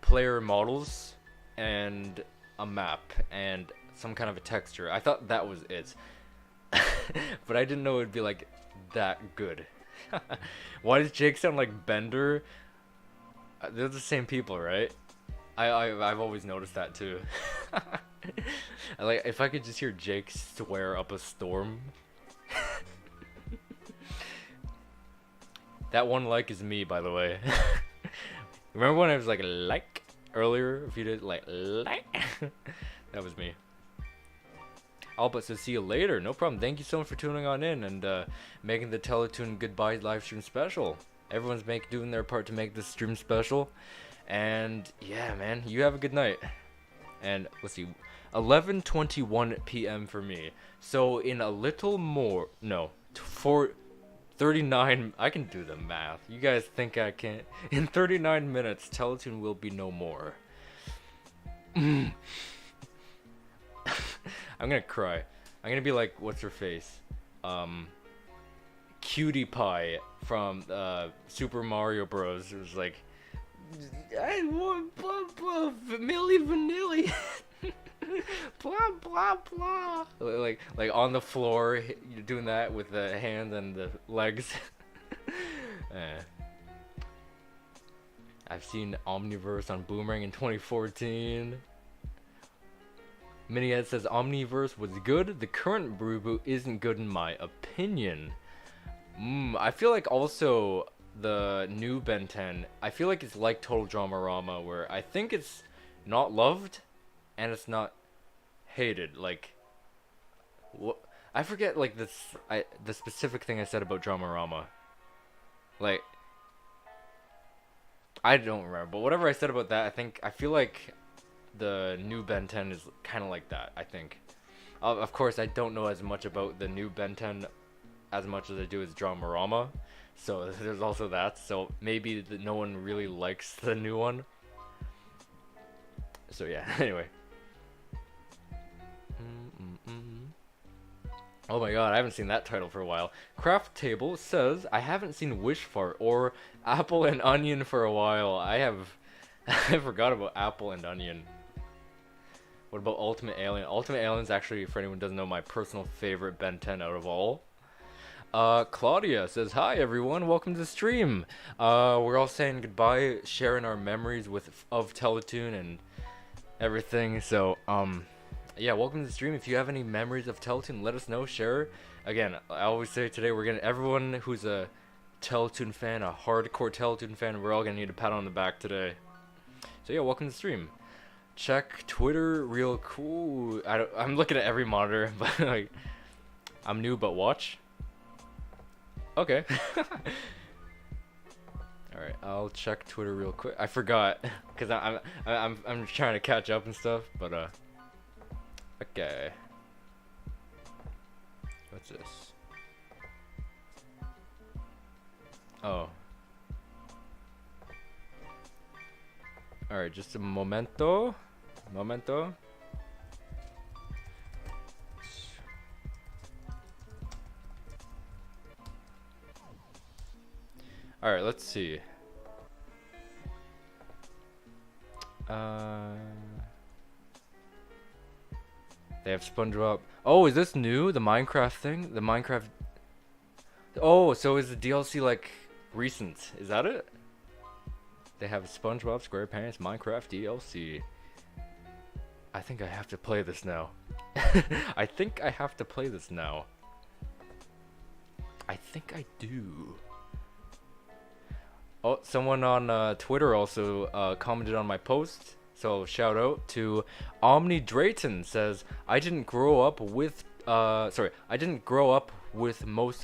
Speaker 1: player models and a map and some kind of a texture. I thought that was it, but I didn't know it'd be like that good. Why does Jake sound like Bender? They're the same people, right? I've always noticed that too. Like, if I could just hear Jake swear up a storm. That one like is me, by the way. Remember when I was like earlier? If you did like, that was me. Albert says, "See you later." No problem. Thank you so much for tuning on in and making the Teletoon Goodbye live stream special. Everyone's doing their part to make this stream special. And yeah, man, you have a good night. And let's see, 11:21 p.m. for me. So in a little more, no, 39. I can do the math. You guys think I can't? In 39 minutes, Teletoon will be no more. I'm gonna cry. I'm gonna be like, what's her face? Cutie Pie from Super Mario Bros. It was like, I want blah blah Milli Vanilli. Blah blah blah. Like on the floor, you're doing that with the hand and the legs. I've seen Omniverse on Boomerang in 2014. Minihead says Omniverse was good. The current reboot isn't good in my opinion. I feel like also the new Ben 10, I feel like it's like Total Dramarama, where I think it's not loved and it's not hated. Like, what I forget, like the specific thing I said about Dramarama. Like, I don't remember, but whatever I said about that, I feel like the new Ben 10 is kind of like that. I think. Of course, I don't know as much about the new Ben 10 as much as I do as Dramarama. So there's also that. So maybe no one really likes the new one. So yeah. Anyway. Oh my god, I haven't seen that title for a while. Craft Table says, "I haven't seen Wish Fart or Apple and Onion for a while." I forgot about Apple and Onion. What about Ultimate Alien? Ultimate Alien is actually, for anyone who doesn't know, my personal favorite Ben 10 out of all. Claudia says, "Hi everyone, welcome to the stream." We're all saying goodbye, sharing our memories of Teletoon and everything. So, yeah, welcome to the stream. If you have any memories of Teletoon, let us know, share. Again, I always say today, everyone who's a Teletoon fan, a hardcore Teletoon fan, we're all gonna need a pat on the back today. So yeah, welcome to the stream. Check Twitter real cool. I'm looking at every monitor, but like, I'm new, but watch. Okay. All right, I'll check Twitter real quick. I forgot because I'm trying to catch up and stuff, but okay. What's this? Oh. All right, just a momento. All right, let's see. They have SpongeBob. Oh, is this new? The Minecraft thing? The Minecraft. Oh, so is the DLC like recent? Is that it? They have SpongeBob SquarePants Minecraft DLC. I think I have to play this now. I think I have to play this now. I think I do. Oh, someone on Twitter also commented on my post. So shout out to Omni Drayton says, I didn't grow up with most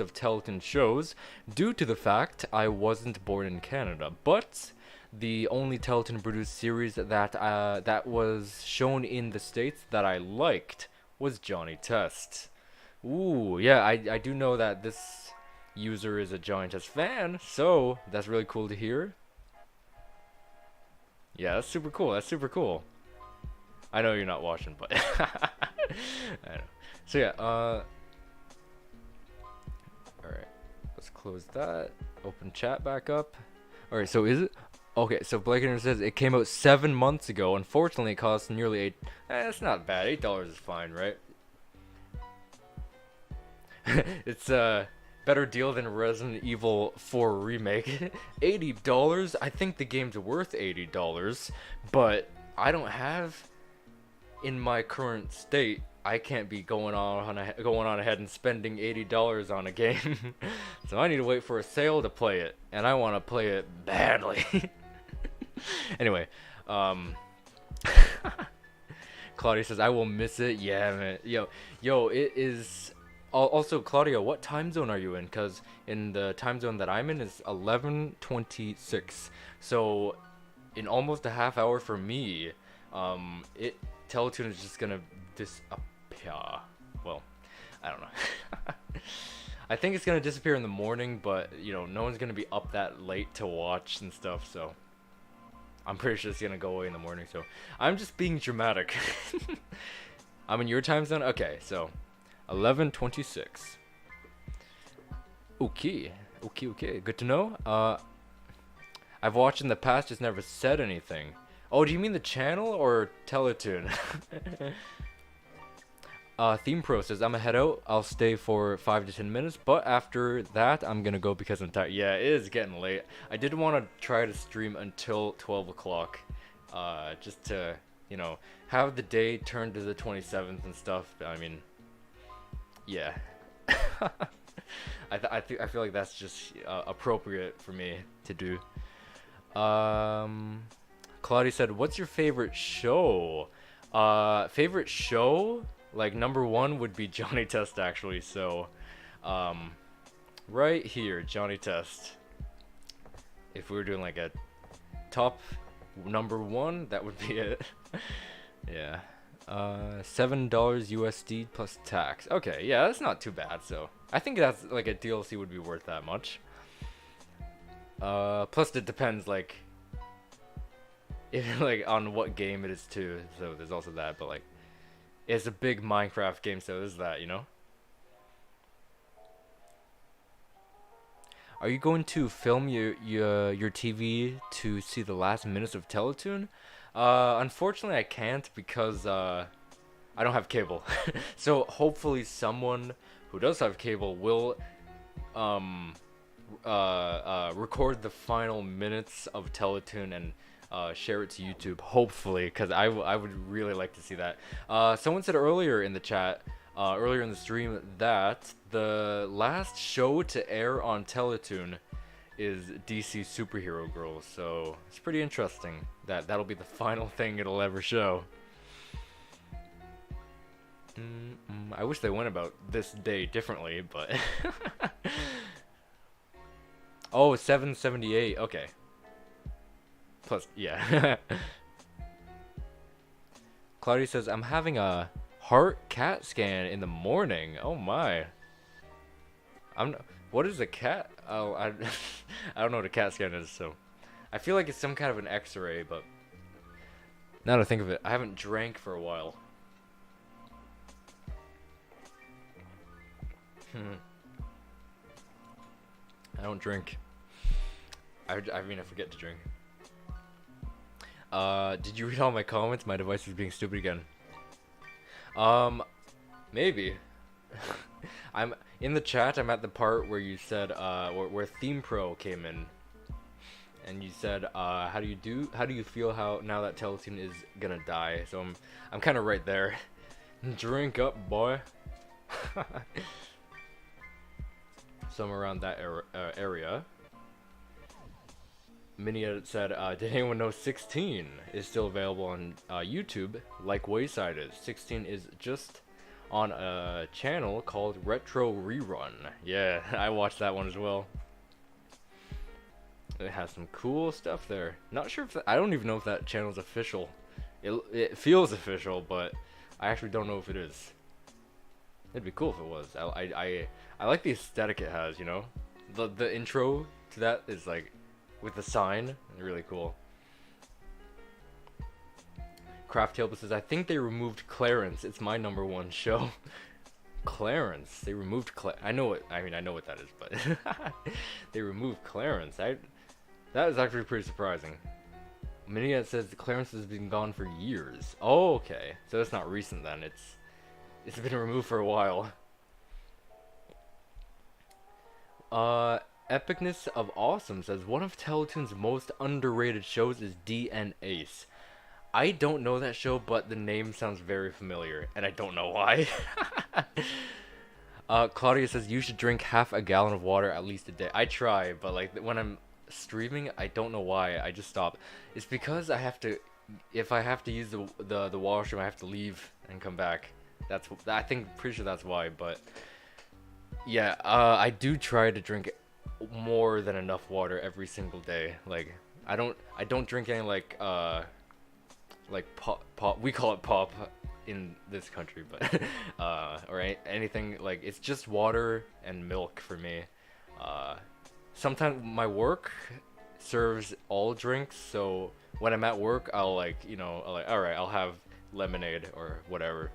Speaker 1: of Teletoon shows due to the fact I wasn't born in Canada, but the only Teletoon produced series that was shown in the States that I liked was Johnny Test. Ooh, yeah, I do know that this user is a Johnny Test fan, so that's really cool to hear. Yeah, that's super cool. That's super cool. I know you're not watching, but I know. So yeah, all right. Let's close that. Open chat back up. All right. So is it okay? So Blakener says it came out 7 months ago. Unfortunately, it costs nearly $8. That's not bad. $8 is fine, right? It's a better deal than Resident Evil 4 remake. $80. I think the game's worth $80, but I don't have, in my current state, I can't be going on ahead and spending $80 on a game. So I need to wait for a sale to play it, and I want to play it badly. Anyway, Claudia says I will miss it. Yeah, man. Yo, it is. Also, Claudia, what time zone are you in? Because in the time zone that I'm in is 11:26. So, in almost a half hour for me, Teletoon is just gonna disappear. Well, I don't know. I think it's gonna disappear in the morning, but no one's gonna be up that late to watch and stuff. So, I'm pretty sure it's gonna go away in the morning. So, I'm just being dramatic. I'm in your time zone. Okay, so. 11:26. Okay. Good to know. I've watched in the past, just never said anything. Oh, do you mean the channel or Teletoon? Theme Pro says I'm gonna head out. I'll stay for 5 to 10 minutes, but after that, I'm gonna go because I'm tired. Yeah, it is getting late. I did want to try to stream until 12 o'clock, just to have the day turn to the 27th and stuff. I mean. Yeah, I feel like that's just appropriate for me to do. Claudia said, "What's your favorite show?" Favorite show, like number 1 would be Johnny Test actually. So, right here, Johnny Test. If we were doing like a top number 1, that would be it. Yeah. $7 USD plus tax. Okay, yeah, that's not too bad. So I think that's like a DLC would be worth that much. Plus it depends like if on what game it is too. So there's also that. But like, it's a big Minecraft game, so there's that. Are you going to film your TV to see the last minutes of Teletoon? Unfortunately I can't because I don't have cable. So hopefully someone who does have cable will record the final minutes of Teletoon and share it to YouTube, hopefully, because I would really like to see that. Someone said earlier in the chat, earlier in the stream, that the last show to air on Teletoon is DC Superhero Girls, so it's pretty interesting that that'll be the final thing it'll ever show. I wish they went about this day differently, but oh, 778. Okay. Plus, yeah. Claudia says I'm having a heart CAT scan in the morning. Oh my. What is a CAT? Oh, I don't know what a CAT scan is, so I feel like it's some kind of an X-ray, but now to think of it, I haven't drank for a while. I don't drink. I mean, I forget to drink. Did you read all my comments? My device is being stupid again. Maybe. I'm in the chat. I'm at the part where you said, where Theme Pro came in, and you said, how do you feel now that Teletoon is gonna die? So I'm kind of right there. Drink up, boy. Somewhere around that area. Mini Edit said, did anyone know 16 is still available on YouTube, like Wayside is? 16 is just on a channel called Retro Rerun. Yeah, I watched that one as well. It has some cool stuff there. Not sure if I don't even know if that channel's official. It feels official, but I actually don't know if it is. It'd be cool if it was. I like the aesthetic it has, you know? The intro to that is like with the sign, really cool. Craft Tailbus says, I think they removed Clarence. It's my #1 show. Clarence. They removed I know what that is, but they removed Clarence. That is actually pretty surprising. Minia says Clarence has been gone for years. Oh, okay. So it's not recent then. It's been removed for a while. Epicness of Awesome says one of Teletoon's most underrated shows is D&. Ace. I don't know that show, but the name sounds very familiar, and I don't know why. Claudia says you should drink half a gallon of water at least a day. I try, but like when I'm streaming, I don't know why. I just stop. It's because I have to. If I have to use the washroom, I have to leave and come back. Pretty sure that's why. But yeah, I do try to drink more than enough water every single day. Like I don't drink any like pop. We call it pop in this country, but or anything like it's just water and milk for me. Sometimes my work serves all drinks, so when I'm at work, I'll alright, I'll have lemonade or whatever.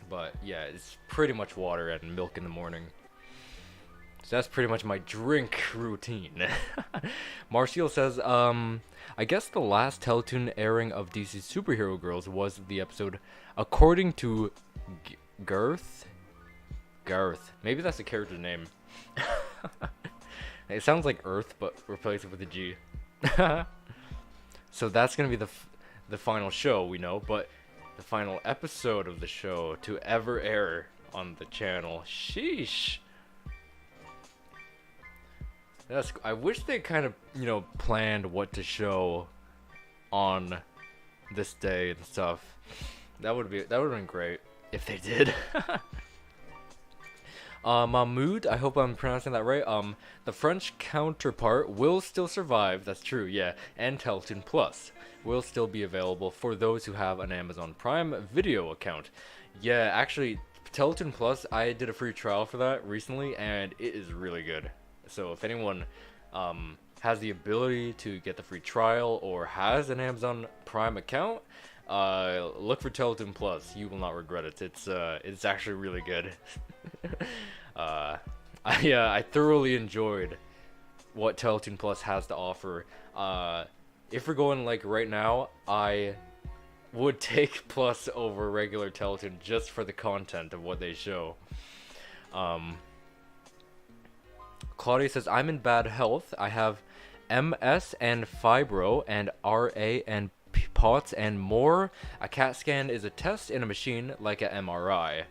Speaker 1: But yeah, it's pretty much water and milk in the morning. So that's pretty much my drink routine. Marcial says, I guess the last Teletoon airing of DC Superhero Girls was the episode according to Garth. Maybe that's a character's name. It sounds like Earth, but replace it with a G. So that's gonna be the final show, we know, but the final episode of the show to ever air on the channel. Sheesh. I wish they kind of, planned what to show on this day and stuff. That would have been great if they did. Mahmoud, I hope I'm pronouncing that right. The French counterpart will still survive. That's true, yeah. And Teletoon Plus will still be available for those who have an Amazon Prime Video account. Yeah, actually, Teletoon Plus, I did a free trial for that recently, and it is really good. So if anyone has the ability to get the free trial or has an Amazon Prime account, look for Teletoon Plus. You will not regret it. It's actually really good. I thoroughly enjoyed what Teletoon Plus has to offer. If we're going like right now, I would take Plus over regular Teletoon just for the content of what they show. Claudia says, I'm in bad health. I have MS and fibro and RA and POTS and more. A CAT scan is a test in a machine like an MRI.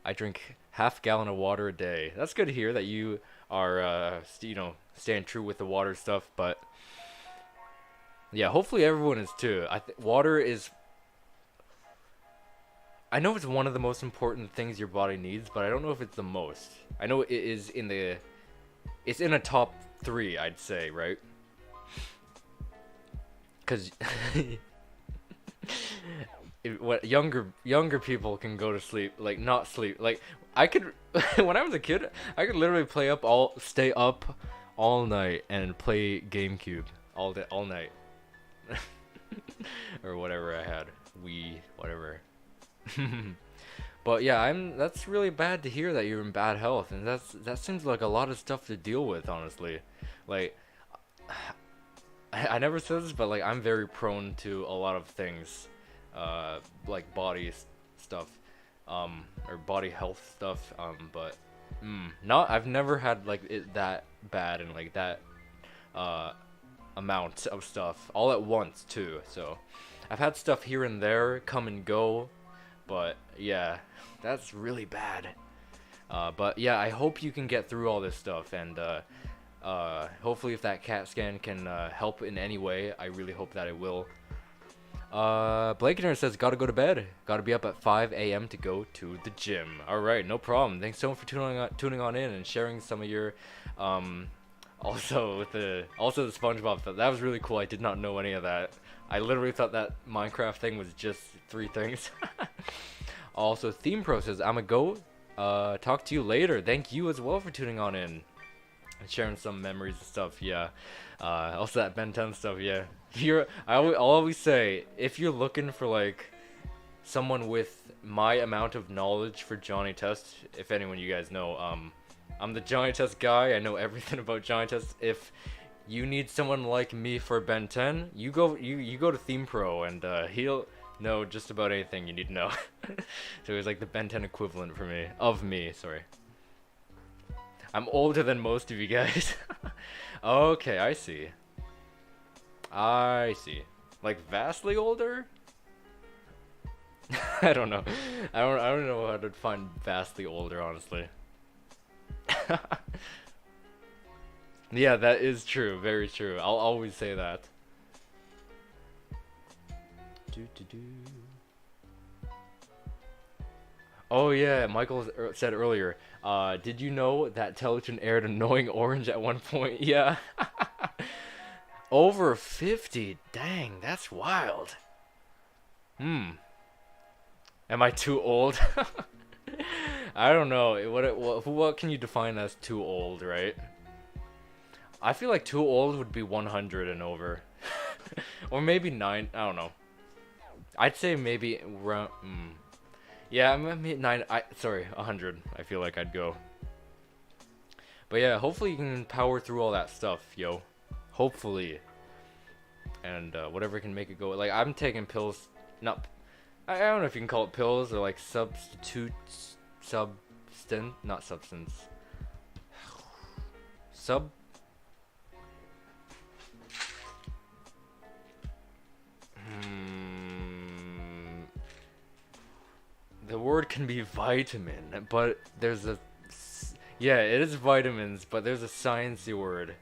Speaker 1: I drink half gallon of water a day. That's good to hear that you are, staying true with the water stuff. But yeah, hopefully everyone is too. Water is. I know it's one of the most important things your body needs, but I don't know if it's the most. I know it is in the. It's in a top 3, I'd say, right? Because what younger people can go to sleep, like not sleep. Like I could, when I was a kid, I could literally stay up all night and play GameCube all night, or whatever I had, whatever. But yeah, that's really bad to hear that you're in bad health, and that seems like a lot of stuff to deal with, honestly. Like, I never said this, but like I'm very prone to a lot of things, like stuff, or body health stuff. But not I've never had like it that bad and like that amount of stuff all at once too. So I've had stuff here and there come and go, but yeah, that's really bad. But yeah, I hope you can get through all this stuff, and hopefully if that CAT scan can help in any way, I really hope that it will. Blakener says, gotta go to bed. Gotta be up at 5 a.m. to go to the gym. Alright, no problem. Thanks so much for tuning on in and sharing some of your, also the SpongeBob stuff. That was really cool. I did not know any of that. I literally thought that Minecraft thing was just 3 things. Also, Theme Pro says, I'ma go, talk to you later. Thank you as well for tuning on in and sharing some memories and stuff. Yeah. Also that Ben 10 stuff. Yeah. I'll always say, if you're looking for like someone with my amount of knowledge for Johnny Test, if anyone you guys know, I'm the Johnny Test guy. I know everything about Johnny Test. If you need someone like me for Ben 10, you go to Theme Pro, and he'll know just about anything you need to know. So he's like the Ben 10 equivalent for me, sorry. I'm older than most of you guys. Okay, I see. Like vastly older? I don't know. I don't know how to define vastly older, honestly. Yeah, that is true. Very true. I'll always say that. Oh yeah, Michael said earlier, did you know that Teletoon aired Annoying Orange at one point? Yeah. Over 50. Dang, that's wild. Am I too old? I don't know. What can you define as too old, right? I feel like too old would be 100 and over. Or maybe 9, I don't know. I'd say maybe around, yeah, maybe 100. I feel like I'd go. But yeah, hopefully you can power through all that stuff, yo. Hopefully. And whatever can make it go. Like, I'm taking pills, I don't know if you can call it pills or like the word can be vitamin, but there's yeah, it is vitamins, but there's a sciencey word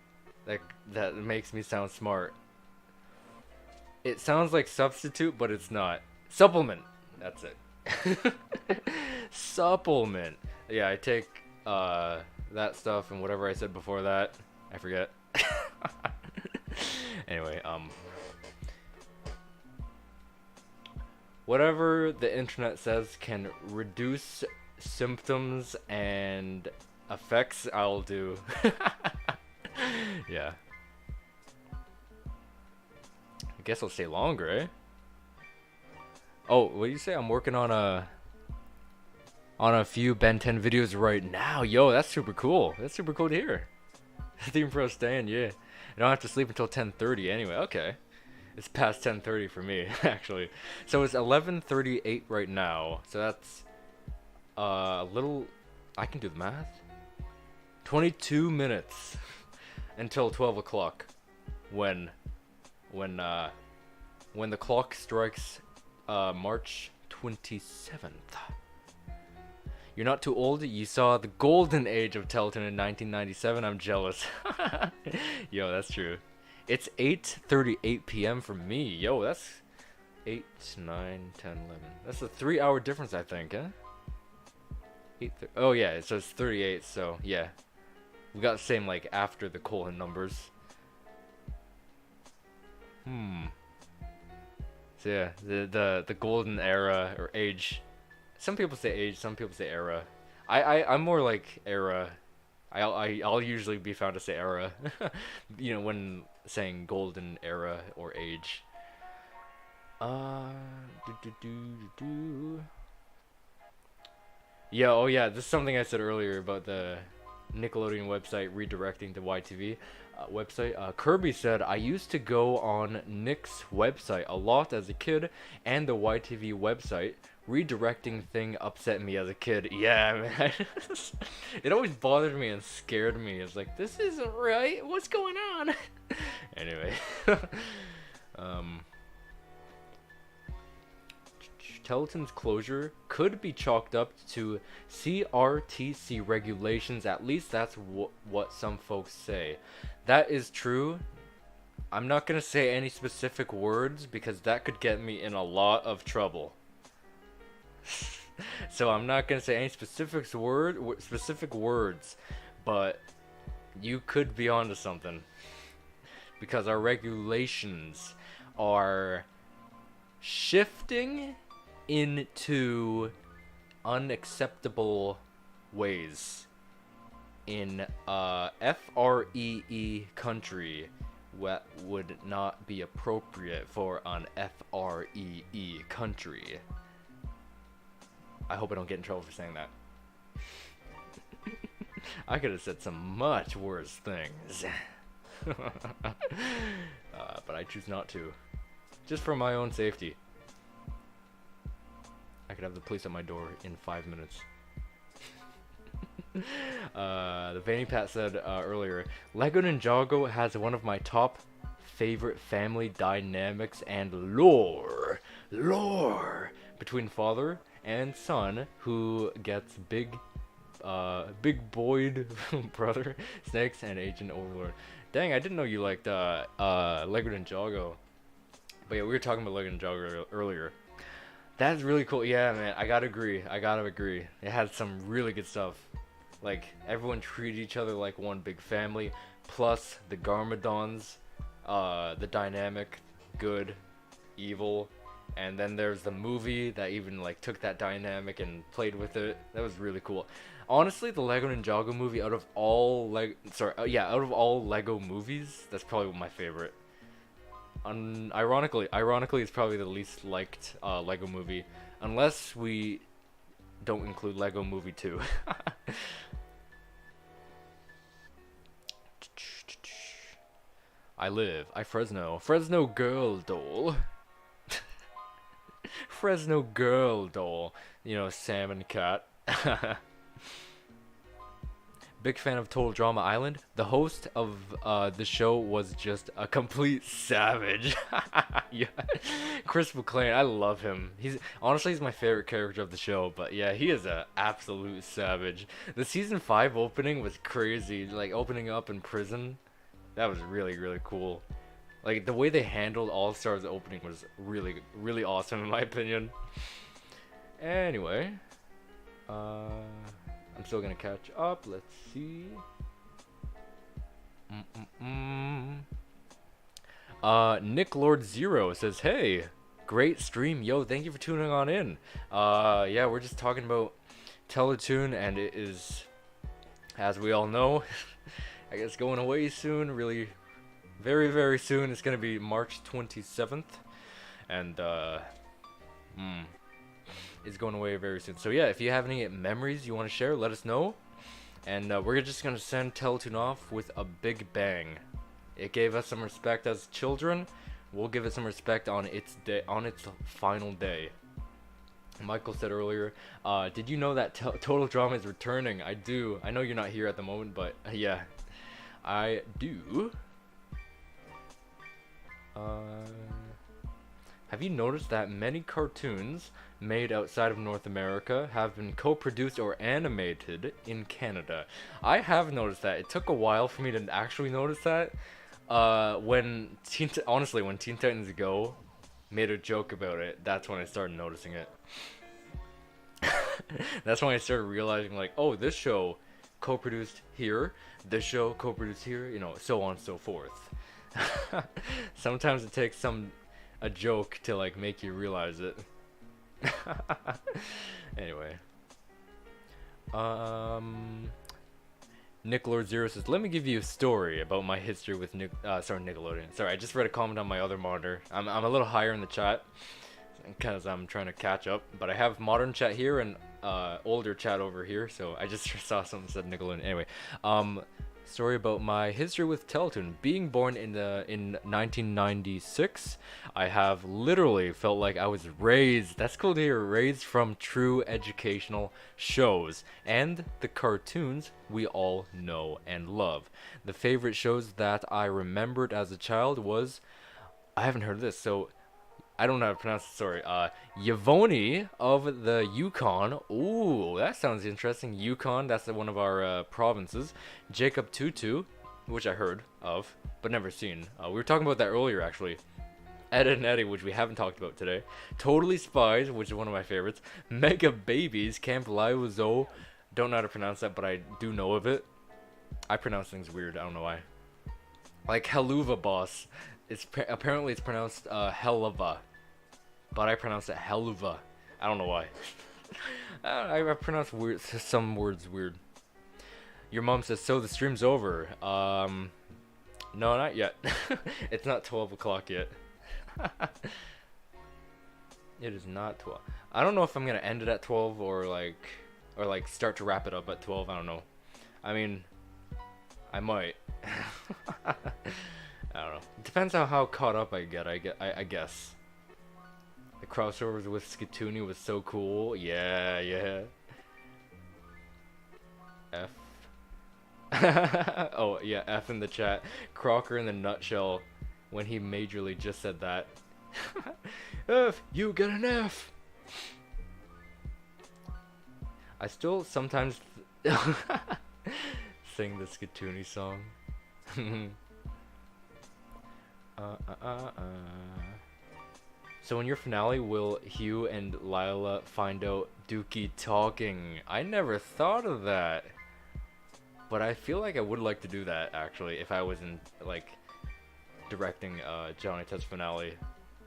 Speaker 1: that makes me sound smart. It sounds like substitute, but it's not. Supplement. That's it. Supplement. Yeah, I take that stuff and whatever I said before that. I forget. Anyway, whatever the internet says can reduce symptoms and effects, I'll do. Yeah. I guess I'll stay longer, eh? Oh, what do you say? I'm working on a few Ben 10 videos right now. Yo, that's super cool. That's super cool to hear. Theme Pro staying, yeah. I don't have to sleep until 10:30 anyway. Okay. It's past 10:30 for me, actually. So it's 11:38 right now. So that's a little, I can do the math. 22 minutes until 12 o'clock when the clock strikes March 27th. You're not too old. You saw the golden age of Teletoon in 1997. I'm jealous. Yo, that's true. It's 8:38 p.m. for me. Yo, that's 8, 9, 10, 11. That's a 3-hour difference, I think, huh? Oh, yeah, so it's 38, so, yeah. We got the same, like, after the colon numbers. So, yeah, the golden era, or age. Some people say age, some people say era. I'm more like era. I'll usually be found to say era. You know, when saying golden era or age. Yeah, oh yeah, this is something I said earlier about the Nickelodeon website redirecting to YTV website. Kirby said, I used to go on Nick's website a lot as a kid and the YTV website. Redirecting thing upset me as a kid. Yeah, man. It always bothered me and scared me. It's like, this isn't right. What's going on? Anyway. Teletoon's closure could be chalked up to CRTC regulations. At least that's what some folks say. That is true. I'm not gonna say any specific words because that could get me in a lot of trouble. So I'm not gonna say any specific words, but you could be onto something because our regulations are shifting into unacceptable ways in FREE country. What would not be appropriate for an FREE country. I hope I don't get in trouble for saying that. I could have said some much worse things. But I choose not to. Just for my own safety. I could have the police at my door in 5 minutes. The Vanny Pat said earlier, Lego Ninjago has one of my top favorite family dynamics and lore between father and son, who gets big boyed brother Snakes and Agent Overlord. Dang, I didn't know you liked Lego Ninjago. But yeah, we were talking about Lego Ninjago earlier. That's really cool. Yeah, man, I gotta agree. It had some really good stuff. Like, everyone treated each other like one big family. Plus, the Garmadons, the dynamic, good, evil. And then there's the movie that even, like, took that dynamic and played with it. That was really cool. Honestly, the Lego Ninjago movie, out of all Lego movies, that's probably my favorite. Ironically, it's probably the least liked Lego movie, unless we don't include Lego Movie 2. I Fresno girl doll. Fresno girl doll. You know, Salmon Cat. Big fan of Total Drama Island. The host of the show was just a complete savage. Yeah, Chris McClain, I love him. He's my favorite character of the show. But yeah, he is an absolute savage. The season 5 opening was crazy. Like, opening up in prison, that was really, really cool. Like, the way they handled All Stars opening was really, really awesome in my opinion. Anyway, I'm still gonna catch up. Let's see. Nick Lord Zero says, "Hey, great stream, yo! Thank you for tuning on in." Yeah, we're just talking about Teletoon, and it is, as we all know, I guess going away soon. Really, very, very soon. It's gonna be March 27th, and is going away very soon. So yeah, if you have any memories you want to share, let us know. And we're just going to send Teletoon off with a big bang. It gave us some respect as children. We'll give it some respect on its day, on its final day. Michael said earlier, did you know that Total Drama is returning? I do. I know you're not here at the moment, but yeah, I do. Have you noticed that many cartoons made outside of North America have been co-produced or animated in Canada? I have noticed that. It took a while for me to actually notice that. When Teen Titans Go made a joke about it, that's when I started noticing it. That's when I started realizing, like, oh, this show co-produced here, this show co-produced here, you know, so on and so forth. Sometimes it takes a joke to, like, make you realize it. Anyway, Nick Lord Zero says, let me give you a story about my history with Nickelodeon. Sorry, I just read a comment on my other monitor. I'm a little higher in the chat because I'm trying to catch up, but I have modern chat here, and older chat over here, so I just saw something that said Nickelodeon. Anyway, story about my history with Teletoon. Being born in 1996, I have literally felt like I was raised. That's cool to hear. Raised from true educational shows and the cartoons we all know and love. The favorite shows that I remembered as a child was, I haven't heard of this, so I don't know how to pronounce it, sorry. Yvonne of the Yukon. Ooh, that sounds interesting. Yukon, that's one of our provinces. Jacob Tutu, which I heard of, but never seen. We were talking about that earlier, actually. Ed and Eddie, which we haven't talked about today. Totally Spies, which is one of my favorites. Mega Babies, Camp Liuzo. Don't know how to pronounce that, but I do know of it. I pronounce things weird, I don't know why. Like Helluva Boss. Apparently it's pronounced Helluva. But I pronounce it Helluva. I don't know why. I pronounce some words weird. Your mom says, so the stream's over. No, not yet. It's not 12 o'clock yet. It is not 12. I don't know if I'm gonna end it at 12 or like start to wrap it up at 12. I don't know. I mean, I might. I don't know. It depends on how caught up I get. I guess. The crossovers with Skatoony was so cool. Yeah. F. Oh, yeah, F in the chat. Crocker in the nutshell when he majorly just said that. F, you get an F. I still sometimes sing the Skatoony song. So in your finale, will Hugh and Lila find out Dookie talking? I never thought of that. But I feel like I would like to do that, actually, if I was in, like, directing Johnny Test finale.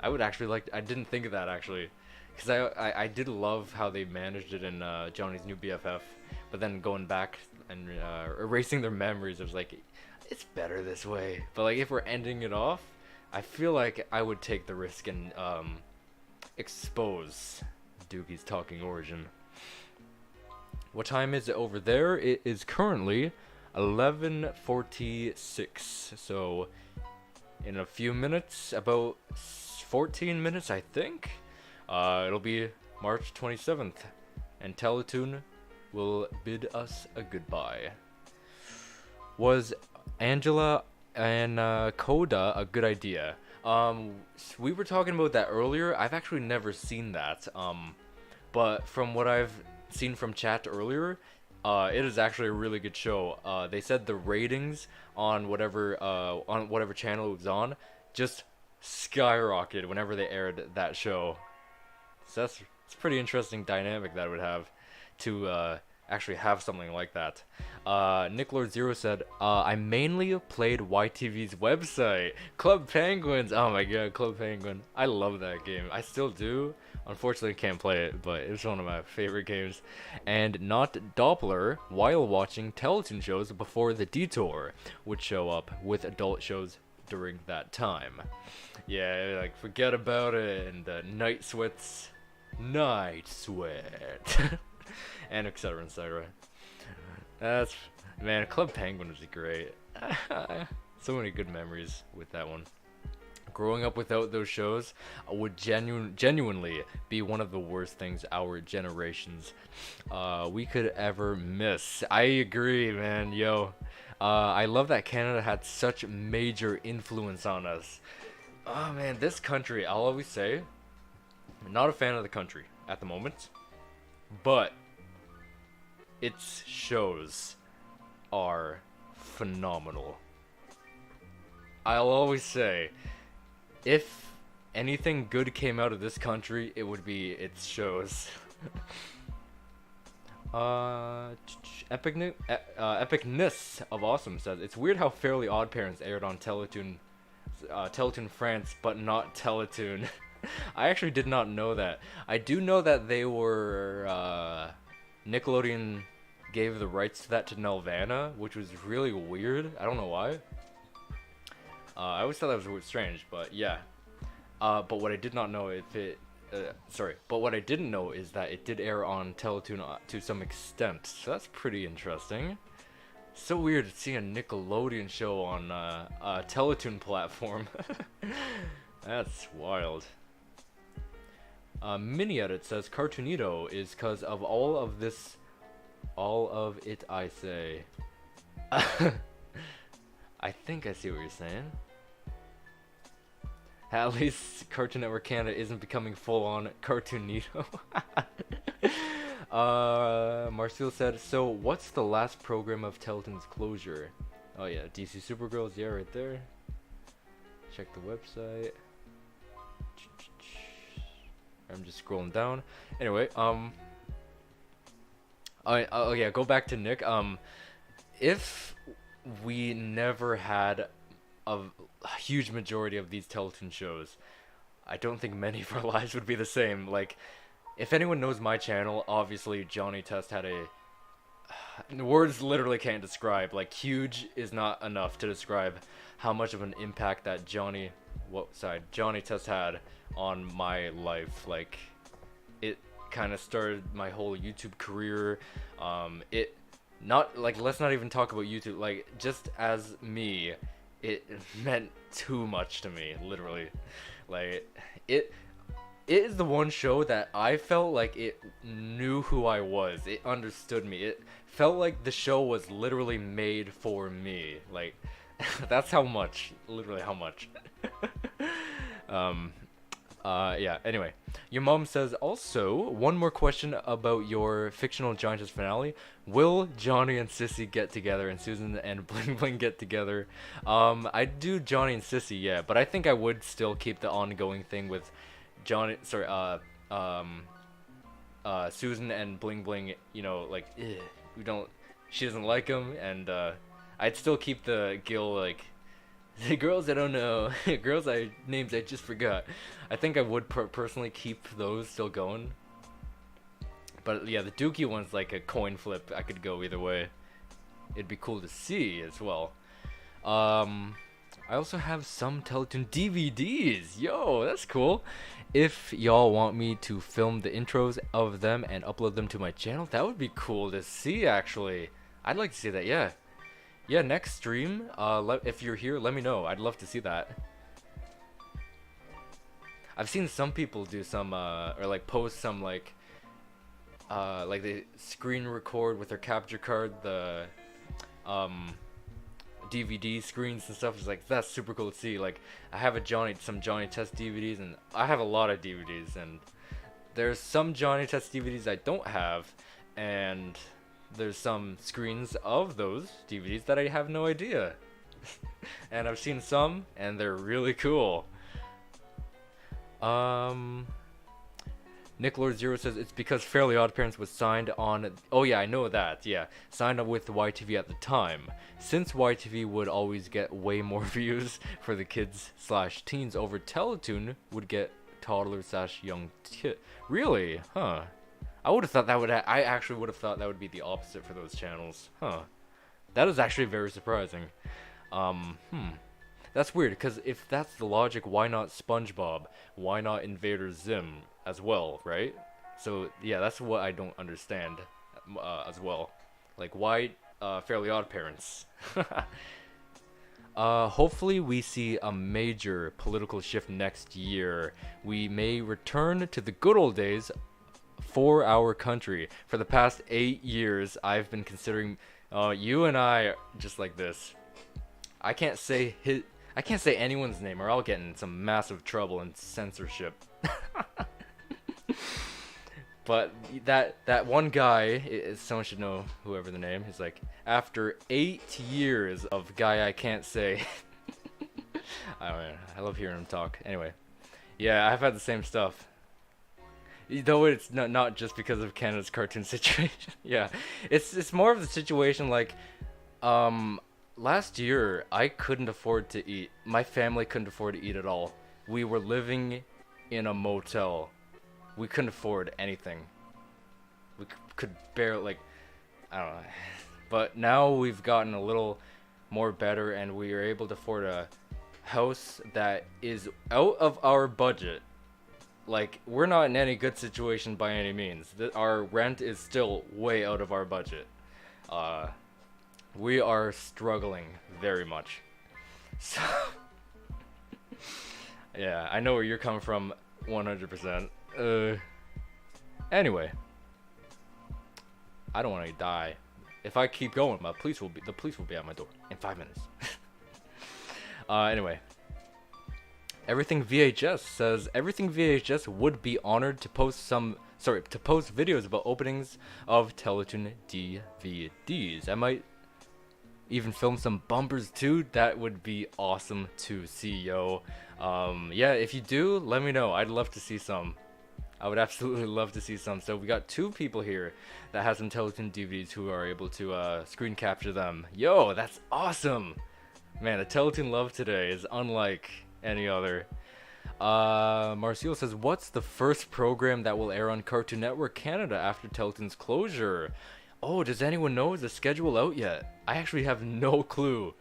Speaker 1: I would actually like I didn't think of that, actually. Because I did love how they managed it in Johnny's new BFF. But then going back and erasing their memories, it was like, it's better this way. But, like, if we're ending it off, I feel like I would take the risk and expose Dookie's talking origin. What time is it over there? It is currently 11:46. So in a few minutes, about 14 minutes, I think, it'll be March 27th, and Teletoon will bid us a goodbye. Was Angela and Coda a good idea? We were talking about that earlier. I've actually never seen that, but from what I've seen from chat earlier, it is actually a really good show. They said the ratings on whatever channel it was on just skyrocketed whenever they aired that show. So it's a pretty interesting dynamic that would have to actually have something like that. Nick Lord Zero said, I mainly played YTV's website, Club Penguins. Oh my god, Club Penguin. I love that game. I still do. Unfortunately, can't play it, but it's one of my favorite games. And not Doppler while watching Teletoon shows before the detour would show up with adult shows during that time. Yeah, like, forget about it, and Night Sweat. And etc. etc. That's, man, Club Penguin was great. So many good memories with that one. Growing up without those shows would genuinely be one of the worst things our generations we could ever miss. I agree, man. Yo, I love that Canada had such major influence on us. Oh man, this country, I'll always say, I'm not a fan of the country at the moment, but its shows are phenomenal. I'll always say, if anything good came out of this country, it would be its shows. Epicness of Awesome says, it's weird how Fairly Odd Parents aired on Teletoon France, but not Teletoon. I actually did not know that. I do know that they were, Nickelodeon gave the rights to that to Nelvana, which was really weird. I don't know why. I always thought that was strange, but yeah. But what I did not know, if it sorry, but what I didn't know is that it did air on Teletoon to some extent. So that's pretty interesting. So weird to see a Nickelodeon show on a Teletoon platform. That's wild. Mini Edit says Cartoonito is cause of all of it I say. I think I see what you're saying. At least Cartoon Network Canada isn't becoming full-on Cartoonito. Marcel said, so what's the last program of Teletoon's closure? Oh yeah, DC Supergirls, yeah, right there. Check the website. I'm just scrolling down. Anyway, oh yeah, go back to Nick. If we never had a huge majority of these Teletoon shows, I don't think many of our lives would be the same. Like, if anyone knows my channel, obviously Johnny Test had a words literally can't describe. Like, huge is not enough to describe how much of an impact that Johnny Test had on my life. Like, it kind of started my whole YouTube career. It not like, let's not even talk about YouTube. Like, just as me, it meant too much to me, literally. Like, it is the one show that I felt like it knew who I was. It understood me. It felt like the show was literally made for me. Like, that's how much, literally how much. Yeah, anyway. Your mom says, also, one more question about your fictional Giantess finale. Will Johnny and Sissy get together and Susan and Bling Bling get together? I do Johnny and Sissy, yeah, but I think I would still keep the ongoing thing with Johnny, sorry, Susan and Bling Bling, you know, like, she doesn't like him, and, I'd still keep the Gil, like, the girls I don't know, names I just forgot. I think I would personally keep those still going. But yeah, the Dookie one's like a coin flip. I could go either way. It'd be cool to see as well. I also have some Teletoon DVDs. Yo, that's cool. If y'all want me to film the intros of them and upload them to my channel, that would be cool to see, actually. I'd like to see that, yeah. Yeah, next stream, if you're here, let me know. I'd love to see that. I've seen some people do some, or like post some like they screen record with their capture card the, DVD screens and stuff. It's like, that's super cool to see. Like, I have some Johnny Test DVDs, and I have a lot of DVDs, and there's some Johnny Test DVDs I don't have, and there's some screens of those DVDs that I have no idea. And I've seen some, and they're really cool. Nick Lord Zero says it's because Fairly Odd Parents was signed on. Oh yeah, I know that. Yeah, signed up with YTV at the time. Since YTV would always get way more views for the kids/teens over Teletoon would get toddlers/young kid. Really? Huh. I would have thought that would. I actually would have thought that would be the opposite for those channels. Huh. That is actually very surprising. That's weird, because if that's the logic, why not SpongeBob? Why not Invader Zim as well, right? So, yeah, that's what I don't understand as well. Like, why Fairly Odd Parents? Hopefully we see a major political shift next year. We may return to the good old days for our country. For the past 8 years, I've been considering you and I are just like this. I can't say anyone's name, or I'll get in some massive trouble and censorship. But that one guy, someone should know, whoever the name is, like, after 8 years of guy I can't say. I don't know, I love hearing him talk. Anyway, yeah, I've had the same stuff. Though it's not just because of Canada's cartoon situation. Yeah, it's more of the situation like, last year I couldn't afford to eat. My family couldn't afford to eat at all. We were living in a motel. We couldn't afford anything. We could barely, like, I don't know. But now we've gotten a little more better, and we are able to afford a house that is out of our budget. like, we're not in any good situation by any means. Our rent is still way out of our budget. We are struggling very much. So, yeah, I know where you're coming from 100%. Anyway, I don't want to die. If I keep going, the police will be at my door in 5 minutes. Anyway, Everything VHS says Everything VHS would be honored to post videos about openings of Teletoon DVDs. I might even film some bumpers too. That would be awesome to see, yo. Yeah, if you do, let me know. I'd love to see some. I would absolutely love to see some. So we got 2 people here that have some Teletoon DVDs who are able to screen capture them. Yo, that's awesome. Man, the Teletoon love today is unlike any other. Marcio says, what's the first program that will air on Cartoon Network Canada after Teletoon's closure? Oh, does anyone know? Is the schedule out yet? I actually have no clue.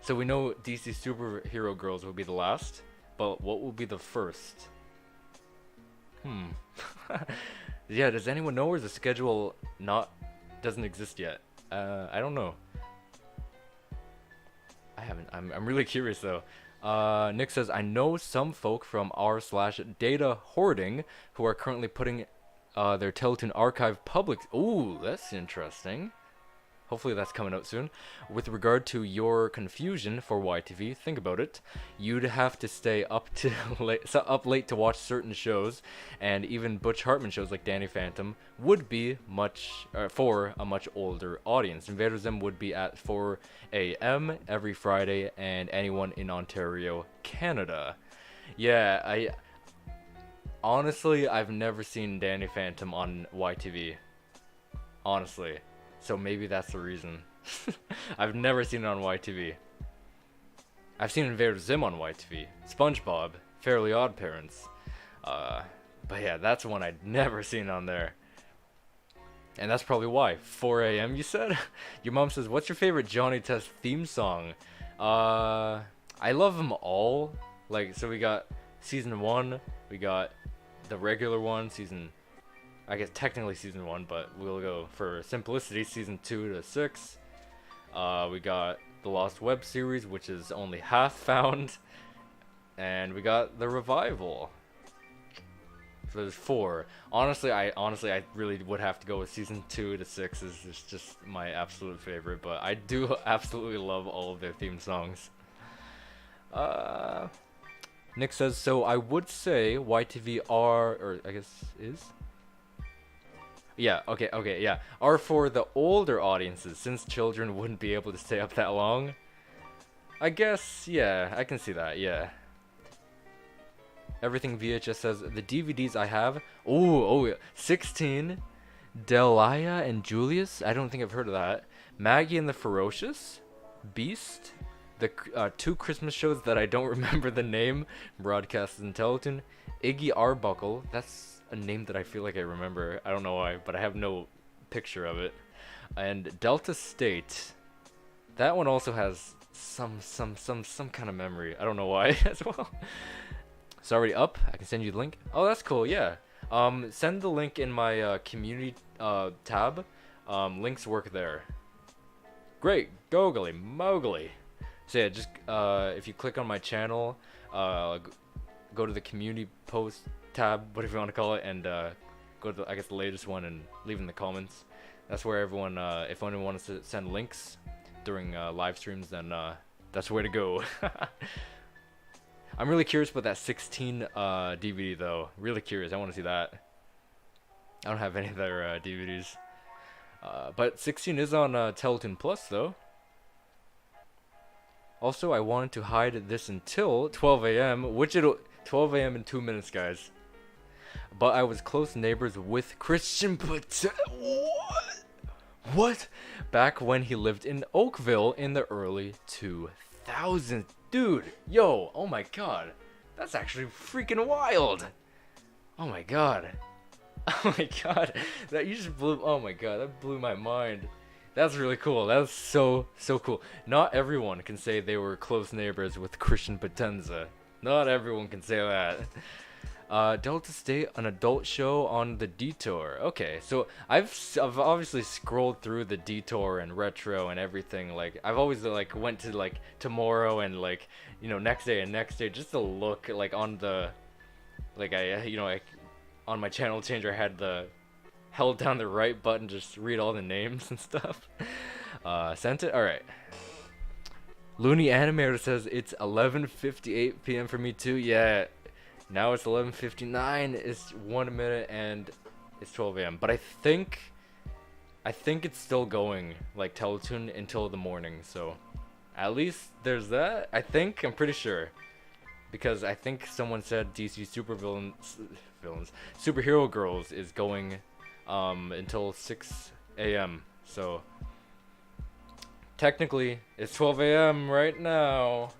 Speaker 1: So we know DC Superhero Girls will be the last, but what will be the first? Yeah, does anyone know, or is the schedule doesn't exist yet? I don't know. I'm really curious though. Nick says, I know some folk from r/data hoarding who are currently putting their Teletoon archive public. Ooh, that's interesting. Hopefully that's coming out soon. With regard to your confusion for YTV, think about it. You'd have to stay up late to watch certain shows, and even Butch Hartman shows like Danny Phantom would be for a much older audience. Invader Zim would be at 4 a.m. every Friday, and anyone in Ontario, Canada. Yeah, honestly, I've never seen Danny Phantom on YTV. Honestly. So maybe that's the reason. I've never seen it on YTV. I've seen Invader Zim on YTV. SpongeBob, Fairly Odd Parents. But yeah, that's one I'd never seen on there. And that's probably why. 4 a.m. you said? Your mom says, what's your favorite Johnny Test theme song? I love them all. Like, so we got season 1, we got the regular one, I guess technically season 1, but we'll go for simplicity, season 2 to 6. We got the Lost Web series, which is only half found, and we got the revival. So there's 4. Honestly, I really would have to go with season 2 to 6 is just my absolute favorite, but I do absolutely love all of their theme songs. Nick says, so I would say YTV or I guess is? Yeah, okay, yeah. Are for the older audiences, since children wouldn't be able to stay up that long. I guess, yeah, I can see that, yeah. Everything VHS says, the DVDs I have, yeah. 16, Delia and Julius, I don't think I've heard of that. Maggie and the Ferocious, Beast, the 2 Christmas shows that I don't remember the name, broadcasted in Teletoon, Iggy Arbuckle, that's a name that I feel like I remember. I don't know why, but I have no picture of it. And Delta State. That one also has some kind of memory. I don't know why as well. It's already up. I can send you the link. Oh, that's cool. Yeah. Send the link in my community tab. Links work there. Great. Googly Mowgli. So yeah, just if you click on my channel, go to the community post tab, whatever you want to call it, and go to the latest one and leave in the comments. That's where everyone, if anyone wants to send links during live streams, then that's where to go. I'm really curious about that 16 DVD though. Really curious. I want to see that. I don't have any of their DVDs, but 16 is on Teletoon Plus though. Also, I wanted to hide this until 12 a.m., which it'll 12 a.m. in 2 minutes, guys. But I was close neighbors with Christian What? Back when he lived in Oakville in the early 2000s. Dude, yo, oh my god. That's actually freaking wild. Oh my god. Oh my god. That you just blew, oh my god, that blew my mind. That's really cool. That's so cool. Not everyone can say they were close neighbors with Christian Potenza. Not everyone can say that. Delta State, an adult show on the Detour. Okay, so I've obviously scrolled through the Detour and Retro and everything. Like I've always like went to like tomorrow and like next day and next day just to look like on the like I on my channel changer I had the held down the right button just read all the names and stuff. Sent it. All right. Looney Animator says it's 11:58 p.m. for me too. Yeah. Now it's 11:59. It's 1 minute and it's 12 a.m. But I think it's still going like Teletoon until the morning. So at least there's that. I'm pretty sure because I think someone said DC Superhero Girls is going until 6 a.m. So technically it's 12 a.m. right now.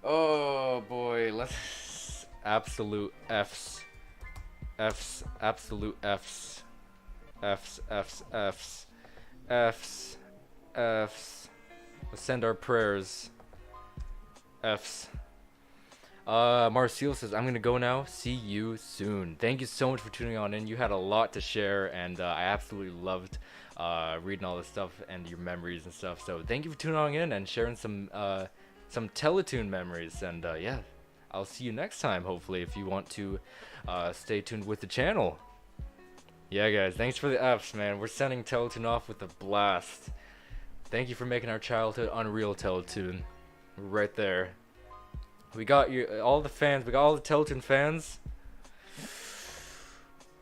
Speaker 1: Oh boy, let's absolute F's. Absolute F's. F's. Let's send our prayers. F's. Marcel says, I'm gonna go now. See you soon. Thank you so much for tuning on in. You had a lot to share, and I absolutely loved reading all this stuff and your memories and stuff. So thank you for tuning on in and sharing some Teletoon memories. And yeah, I'll see you next time, hopefully, if you want to stay tuned with the channel. Yeah, guys, thanks for the F's, man. We're sending Teletoon off with a blast. Thank you for making our childhood unreal, Teletoon. Right there. We got you, all the fans. We got all the Teletoon fans.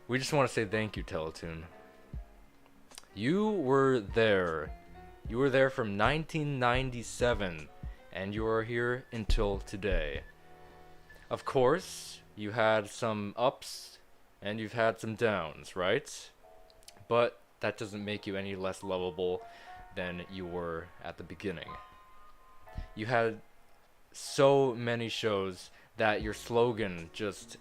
Speaker 1: We just want to say thank you, Teletoon. You were there. You were there from 1997, and you are here until today. Of course, you had some ups and you've had some downs, right? But that doesn't make you any less lovable than you were at the beginning. You had so many shows that your slogan just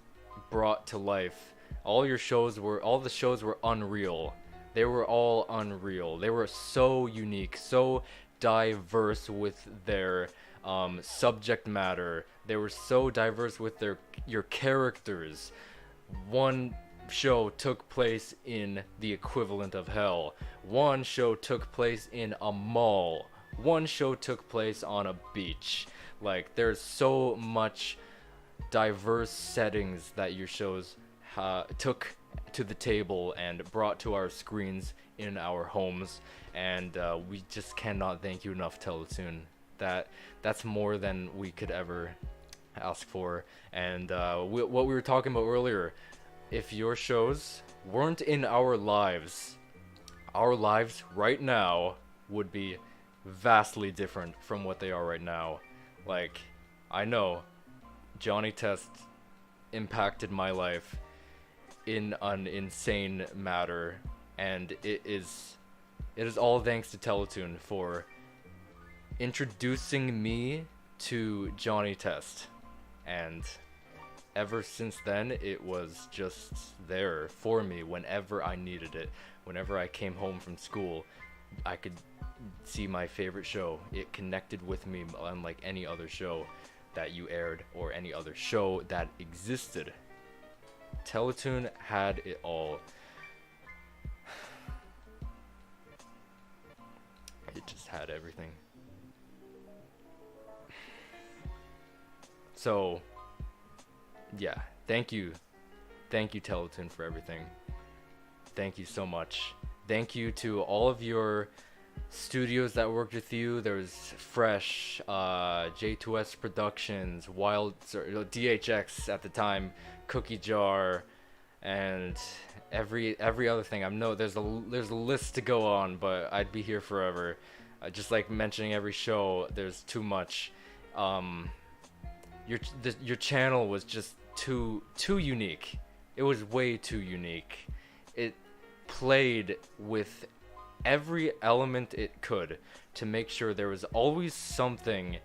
Speaker 1: brought to life. All the shows were unreal. They were all unreal. They were so unique, so diverse with their subject matter. They were so diverse with your characters. One show took place in the equivalent of hell. One show took place in a mall. One show took place on a beach. Like, there's so much diverse settings that your shows took to the table and brought to our screens in our homes, and we just cannot thank you enough, Teletoon. That's more than we could ever ask for. And what we were talking about earlier, if your shows weren't in our lives right now would be vastly different from what they are right now. Like, I know Johnny Test impacted my life in an insane matter, and it is all thanks to Teletoon for introducing me to Johnny Test. And ever since then, it was just there for me whenever I needed it. Whenever I came home from school, I could see my favorite show. It connected with me unlike any other show that you aired or any other show that existed. Teletoon had it all. It just had everything. So, yeah, thank you Teletoon, for everything. Thank you so much. Thank you to all of your studios that worked with you. There was Fresh, J2S Productions, DHX at the time, Cookie Jar, and every other thing. I know there's a list to go on, but I'd be here forever. Just like mentioning every show, there's too much. Your channel was just too unique. It was way too unique. It played with every element it could to make sure there was always something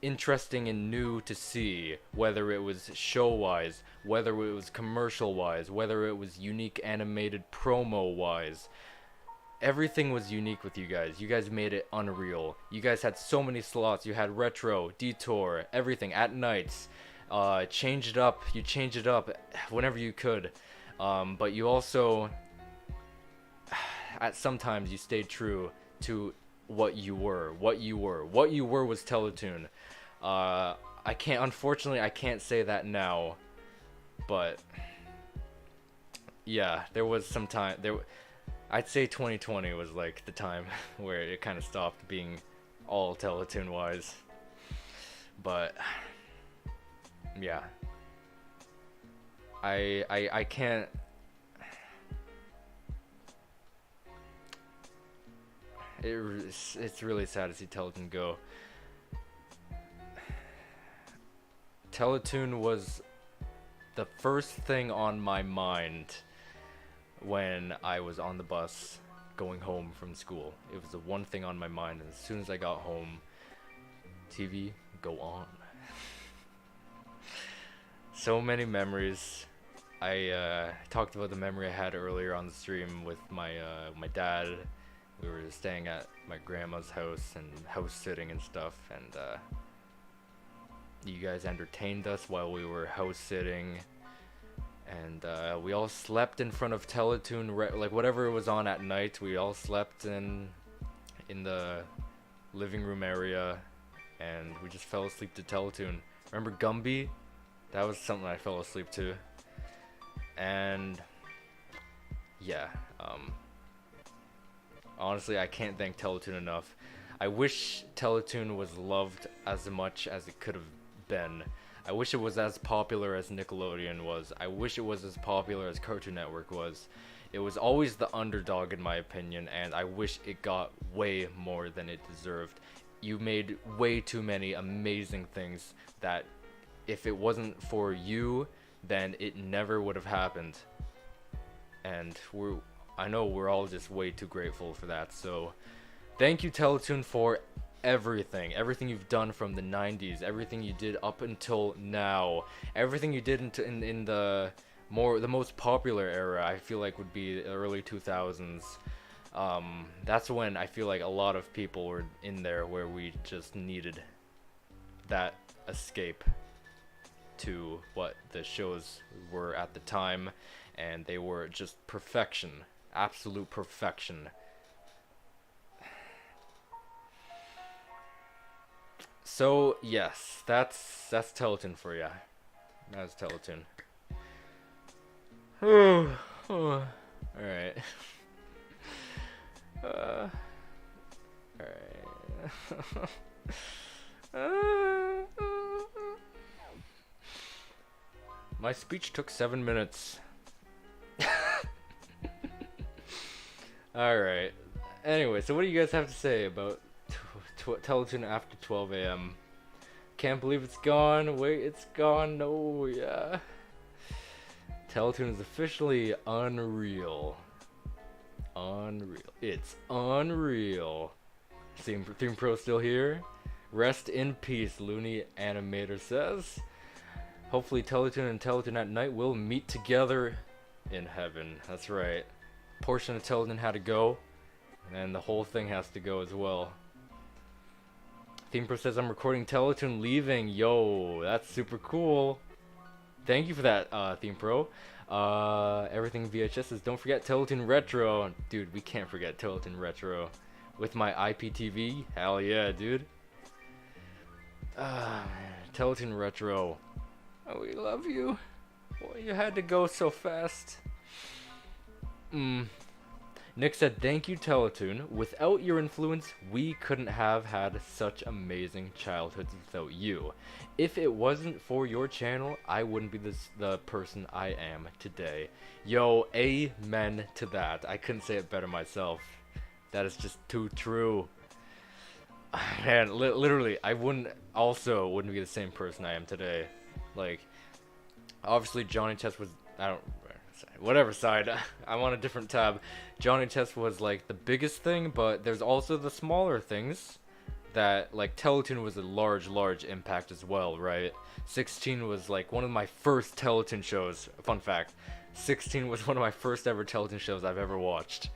Speaker 1: interesting and new to see, whether it was show-wise, whether it was commercial-wise, whether it was unique animated promo-wise. Everything was unique with you guys. You guys made it unreal. You guys had so many slots. You had Retro, Detour, everything, at nights. change it up. You change it up whenever you could. But you also, at sometimes, you stayed true to what you were. What you were was Teletoon. Unfortunately, I can't say that now. But yeah, there was some time there. I'd say 2020 was like the time where it kind of stopped being all Teletoon wise. But yeah, I can't. It's really sad to see Teletoon go. Teletoon was the first thing on my mind when I was on the bus going home from school. It was the one thing on my mind, and as soon as I got home, TV, go on. So many memories. I talked about the memory I had earlier on the stream with my dad. We were staying at my grandma's house and house sitting and stuff, and you guys entertained us while we were house sitting, and we all slept in front of Teletoon, like whatever was on at night. We all slept in the living room area, and we just fell asleep to Teletoon. Remember Gumby? That was something I fell asleep to. And yeah, honestly, I can't thank Teletoon enough. I wish Teletoon was loved as much as it could have been. I wish it was as popular as Nickelodeon was. I wish it was as popular as Cartoon Network was. It was always the underdog in my opinion, and I wish it got way more than it deserved. You made way too many amazing things that if it wasn't for you, then it never would have happened. And I know we're all just way too grateful for that. So thank you, Teletoon, for everything you've done from the 90s, everything you did up until now, everything you did in the most popular era. I feel like would be the early 2000s. That's when I feel like a lot of people were in there where we just needed that escape to what the shows were at the time, and they were just perfection, absolute perfection. So yes, that's Teletoon for ya. That's Teletoon. All right. All right. My speech took 7 minutes. All right. Anyway, so what do you guys have to say about Teletoon after 12 a.m.? Can't believe it's gone. Wait, it's gone. No, yeah. Teletoon is officially unreal. Unreal. It's unreal. Theme Pro still here. Rest in peace, Looney Animator says. Hopefully Teletoon and Teletoon at Night will meet together in heaven. That's right. Portion of Teletoon had to go, and the whole thing has to go as well. Theme Pro says I'm recording Teletoon leaving. Yo, that's super cool. Thank you for that, Theme Pro. Everything VHS says don't forget Teletoon Retro. Dude, we can't forget Teletoon Retro. With my IPTV, hell yeah, dude. Teletoon Retro. Oh, we love you. Well, you had to go so fast. Nick said, thank you, Teletoon. Without your influence, we couldn't have had such amazing childhoods without you. If it wasn't for your channel, I wouldn't be the person I am today. Yo, amen to that. I couldn't say it better myself. That is just too true. Man, literally, I wouldn't be the same person I am today. Like, obviously Johnny Test was, whatever side, I'm on a different tab. Johnny Test was like the biggest thing, but there's also the smaller things that, like, Teletoon was a large impact as well, right? 16 was like one of my first Teletoon shows. Fun fact, 16 was one of my first ever Teletoon shows I've ever watched.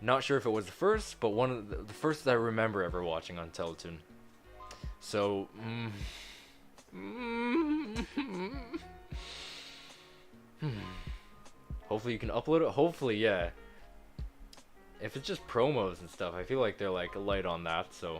Speaker 1: Not sure if it was the first, but one of the first I remember ever watching on Teletoon. So, Hopefully you can upload it. Hopefully, yeah. If it's just promos and stuff, I feel like they're like light on that. So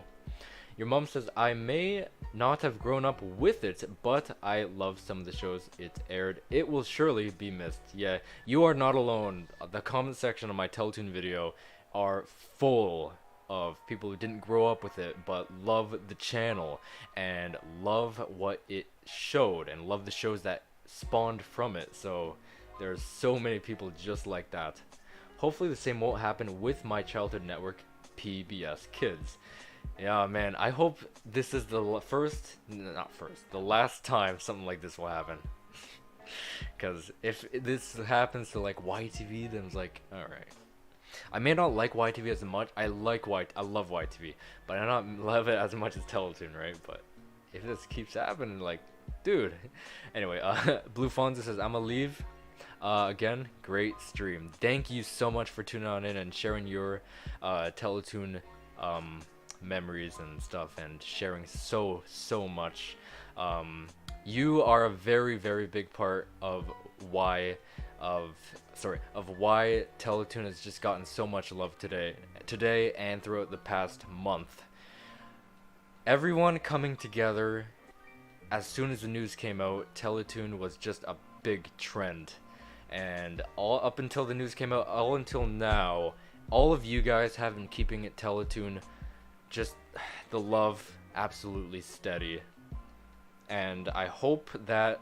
Speaker 1: your mom says, I may not have grown up with it, but I love some of the shows it aired. It will surely be missed. Yeah, you are not alone. The comment section on my Teletoon video are full of people who didn't grow up with it but love the channel and love what it showed and love the shows that spawned from it. So there's so many people just like that. Hopefully the same won't happen with my childhood network, PBS Kids. Yeah, man, I hope this is the the last time something like this will happen. Because if this happens to like YTV, then it's like, alright. I may not like YTV as much. I love YTV, but I don't love it as much as Teletoon, right? But if this keeps happening, like, dude. Anyway, Blue Fonza says, I'ma leave. Again, great stream. Thank you so much for tuning on in and sharing your Teletoon memories and stuff, and sharing so much. You are a very big part of why Teletoon has just gotten so much love today and throughout the past month. Everyone coming together. As soon as the news came out, Teletoon was just a big trend, and all up until the news came out, all until now, all of you guys have been keeping it Teletoon, just the love absolutely steady. And I hope that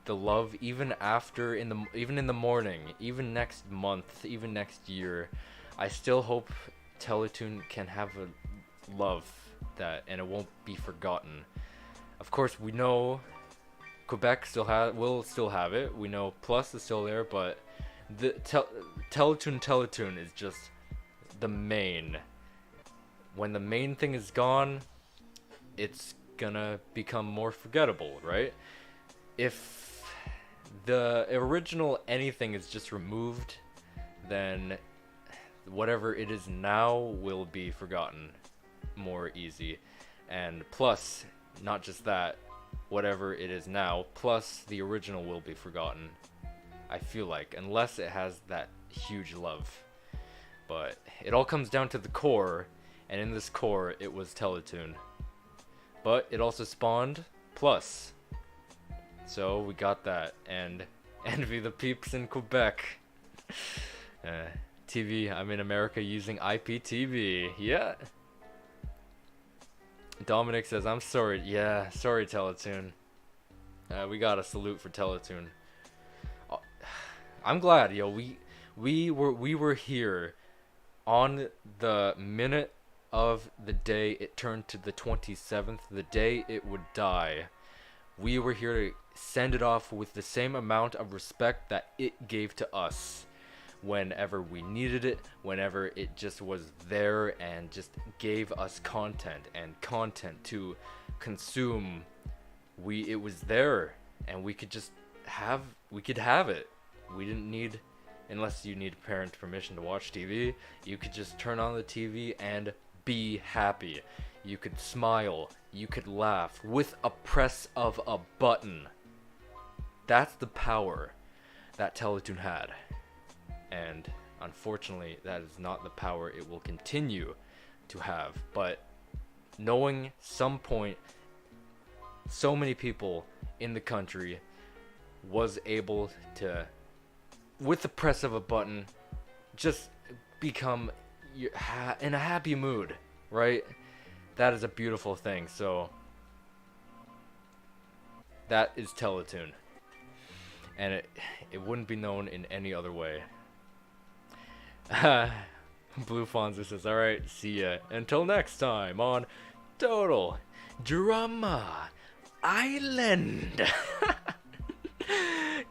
Speaker 1: the love, even in the morning, even next month, even next year, I still hope Teletoon can have a love that, and it won't be forgotten. Of course, we know Quebec will still have it. We know Plus is still there, but the Teletoon is just the main. When the main thing is gone, it's gonna become more forgettable, right? If the original anything is just removed, then whatever it is now will be forgotten more easy. And plus, not just that, whatever it is now, plus the original will be forgotten, I feel like, unless it has that huge love. But it all comes down to the core, and in this core, it was Teletoon. But it also spawned Plus. So we got that, and envy the peeps in Quebec. TV, I'm in America using IPTV. Yeah. Dominic says, I'm sorry. Yeah, sorry, Teletoon. We got a salute for Teletoon. I'm glad, yo. We were here on the minute of the day it turned to the 27th, the day it would die. We were here to send it off with the same amount of respect that it gave to us whenever we needed it, whenever it just was there and just gave us content to consume. It was there, and we could have it. We didn't need, unless you need parent permission to watch TV, you could just turn on the TV and be happy. You could smile, you could laugh with a press of a button. That's the power that Teletoon had. And unfortunately, that is not the power it will continue to have. But knowing some point, so many people in the country was able to, with the press of a button, just become in a happy mood, right? That is a beautiful thing. So that is Teletoon, and it wouldn't be known in any other way. Blue Fonza says, alright, see ya. Until next time on Total Drama Island.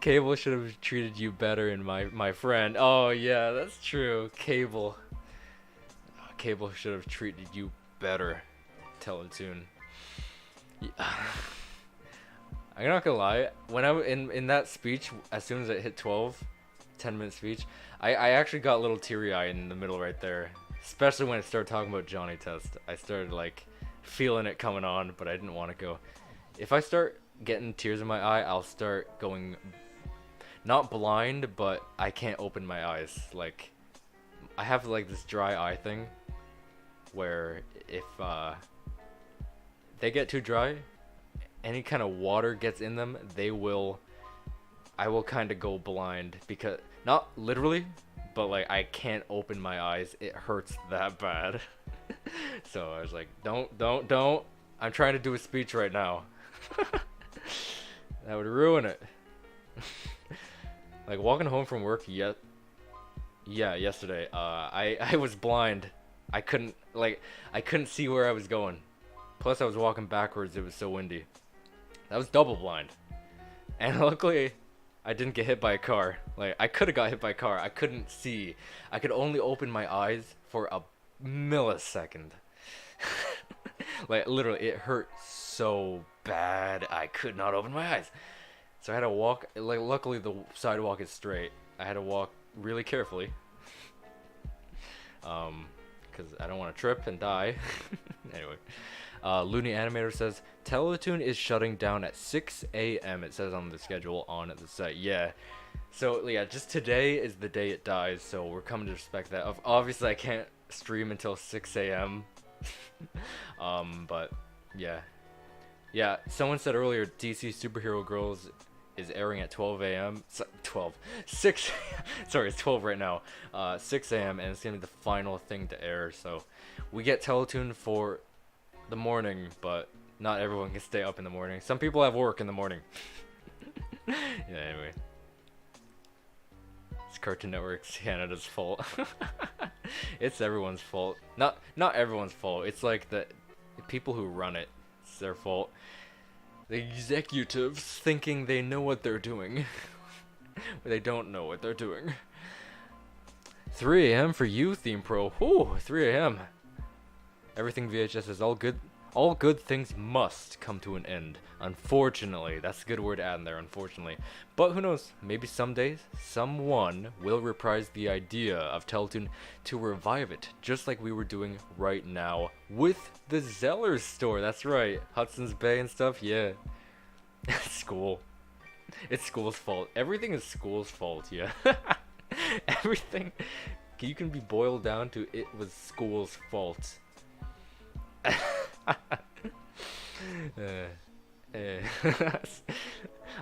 Speaker 1: Cable should have treated you better, and my friend. Oh yeah, that's true. Cable should have treated you better, Teletoon. Yeah. I'm not gonna lie, when I in that speech, as soon as it hit 10-minute speech, I actually got a little teary-eyed in the middle right there, especially when I started talking about Johnny Test. I started like feeling it coming on, but I didn't want to go. If I start getting tears in my eye, I'll start going not blind, but I can't open my eyes. Like, I have like this dry eye thing where if they get too dry, any kind of water gets in them, I will kind of go blind, because not literally, but like I can't open my eyes. It hurts that bad. So I was like, don't. I'm trying to do a speech right now. That would ruin it. Like walking home from work yesterday, I was blind. I couldn't see where I was going. Plus I was walking backwards, it was so windy. That was double blind. And luckily I didn't get hit by a car. Like, I could have got hit by a car. I couldn't see. I could only open my eyes for a millisecond. Like, literally, it hurt so bad. I could not open my eyes. So I had to walk. Like, luckily, the sidewalk is straight. I had to walk really carefully. Because I don't want to trip and die. Anyway. Looney Animator says, Teletoon is shutting down at 6 a.m. It says on the schedule on the site. Yeah. So, yeah, just today is the day it dies, so we're coming to respect that. Obviously, I can't stream until 6 a.m. But, yeah. Yeah, someone said earlier, DC Superhero Girls is airing at 12 a.m. 6 sorry, it's 12 right now. 6 a.m. and it's going to be the final thing to air, so we get Teletoon for the morning, but not everyone can stay up in the morning. Some people have work in the morning. Yeah, anyway. It's Cartoon Network's Canada's fault. It's everyone's fault. Not everyone's fault. It's like the people who run it. It's their fault. The executives thinking they know what they're doing. But they don't know what they're doing. 3 a.m. for you, Theme Pro. Whew, 3 a.m. Everything VHS is all good. All good things must come to an end. Unfortunately, that's a good word to add in there. Unfortunately, but who knows? Maybe someday, someone will reprise the idea of Teletoon to revive it, just like we were doing right now with the Zellers store. That's right, Hudson's Bay and stuff. Yeah, school. It's school's fault. Everything is school's fault. Yeah, everything. You can be boiled down to it was school's fault.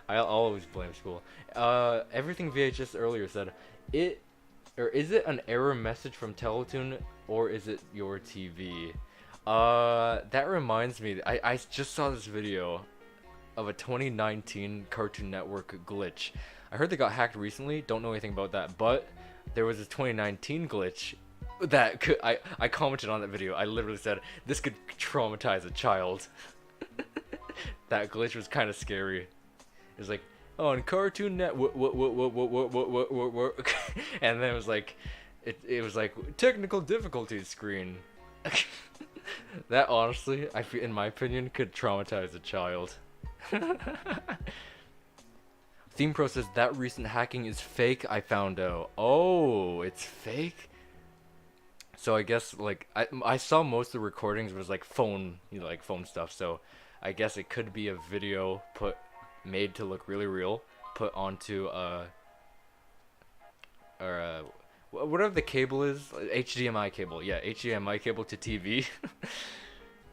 Speaker 1: I'll always blame school. Everything VHS earlier said it, or is it an error message from Teletoon, or is it your TV? That reminds me, I just saw this video of a 2019 Cartoon Network glitch. I heard they got hacked recently, don't know anything about that, but there was a 2019 glitch that could, I commented on that video. I literally said, this could traumatize a child. That glitch was kind of scary. It was like, on Cartoon Net, what, and then it was like, it was like, technical difficulties screen. That honestly, I feel, in my opinion, could traumatize a child. Theme Pro says, that recent hacking is fake, I found out. Oh, it's fake? So I guess, like, I saw most of the recordings was like phone, like phone stuff. So I guess it could be a video made to look really real, put onto whatever the cable is, HDMI cable. Yeah, HDMI cable to TV,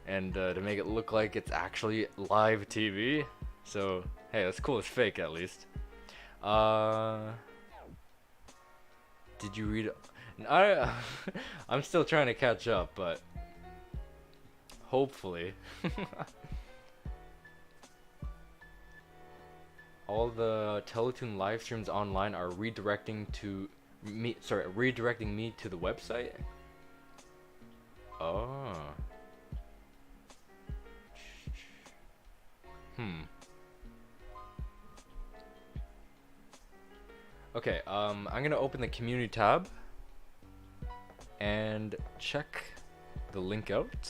Speaker 1: and to make it look like it's actually live TV. So hey, that's cool. It's fake at least. Did you read? I'm still trying to catch up, but hopefully. All the Teletoon live streams online are redirecting me to the website. Oh. Okay, I'm gonna open the community tab and check the link out.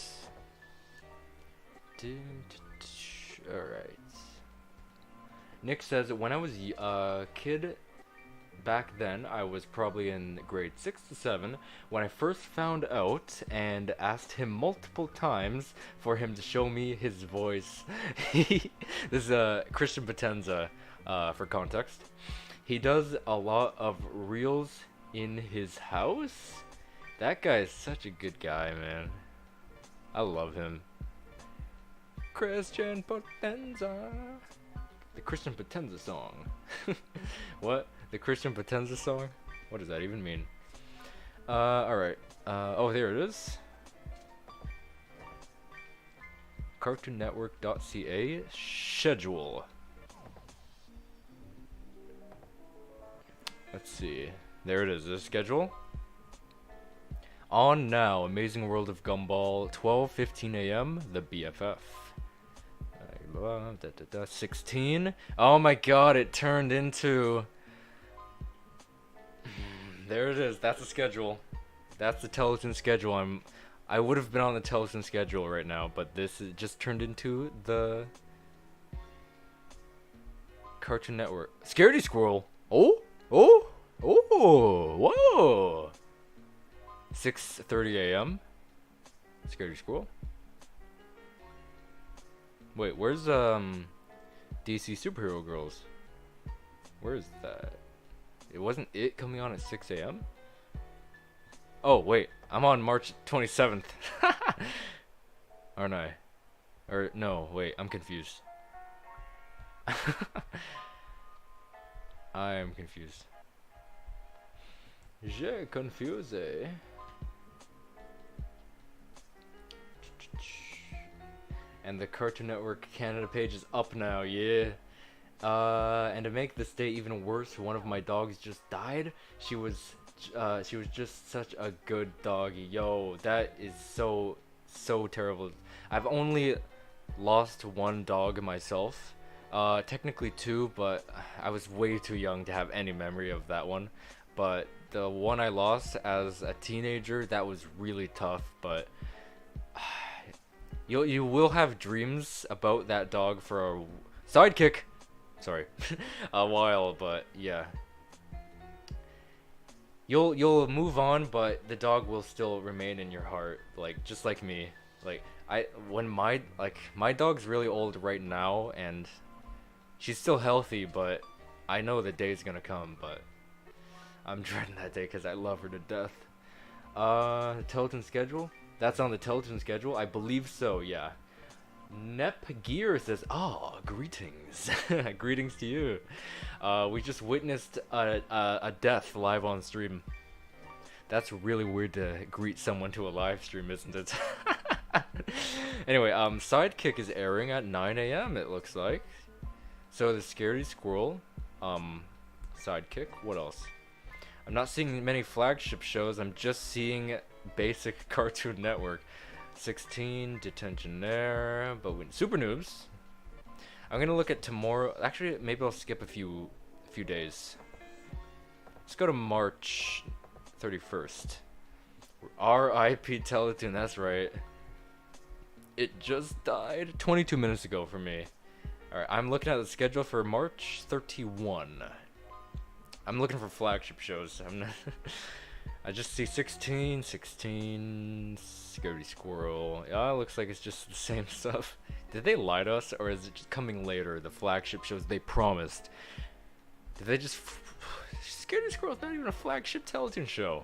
Speaker 1: Alright. Nick says, when I was a kid back then, I was probably in grade 6 to 7, when I first found out and asked him multiple times for him to show me his voice. This is Christian Potenza, for context. He does a lot of reels in his house. That guy is such a good guy, man. I love him. Christian Potenza. The Christian Potenza song. What? The Christian Potenza song? What does that even mean? Alright. Oh, there it is. CartoonNetwork.ca schedule. Let's see. There it is. The schedule. On now, Amazing World of Gumball, 12:15 a.m. The BFF. 16. Oh my God! It turned into. There it is. That's the schedule. That's the Teletoon schedule. I would have been on the Teletoon schedule right now, but this is just turned into the Cartoon Network. Scaredy Squirrel. Oh. Whoa. 6:30 a.m. Scaredy Squirrel. Wait, where's DC Superhero Girls? Where is that? It wasn't it coming on at 6 a.m. Oh wait, I'm on March 27th. Aren't I? Or no, wait, I'm confused. I am confused. J'ai confusé. And the Cartoon Network Canada page is up now, yeah. And to make this day even worse, one of my dogs just died. She was just such a good doggy. Yo, that is so terrible. I've only lost one dog myself. Technically two, but I was way too young to have any memory of that one. But the one I lost as a teenager, that was really tough, but you will have dreams about that dog for a sidekick. Sorry, a while, but yeah. You'll move on, but the dog will still remain in your heart, like just like me. Like my dog's really old right now, and she's still healthy, but I know the day's gonna come, but I'm dreading that day because I love her to death. Teletoon schedule? That's on the Teletoon schedule? I believe so, yeah. Nep Gear says, "Oh, greetings." Greetings to you. We just witnessed a death live on stream. That's really weird to greet someone to a live stream, isn't it? Anyway, Sidekick is airing at 9 a.m. it looks like. So the Scaredy Squirrel, Sidekick, what else? I'm not seeing many flagship shows, I'm just seeing basic Cartoon Network. 16, Detentionaire, but Super Noobs. I'm gonna look at tomorrow. Actually, maybe I'll skip a few days. Let's go to March 31st. R.I.P. Teletoon, that's right. It just died 22 minutes ago for me. Alright, I'm looking at the schedule for March 31. I'm looking for flagship shows. I'm not I just see 16, Scaredy Squirrel. Yeah, it looks like it's just the same stuff. Did they lie to us, or is it just coming later, the flagship shows they promised? Did they just... Scaredy Squirrel's not even a flagship Teletoon show.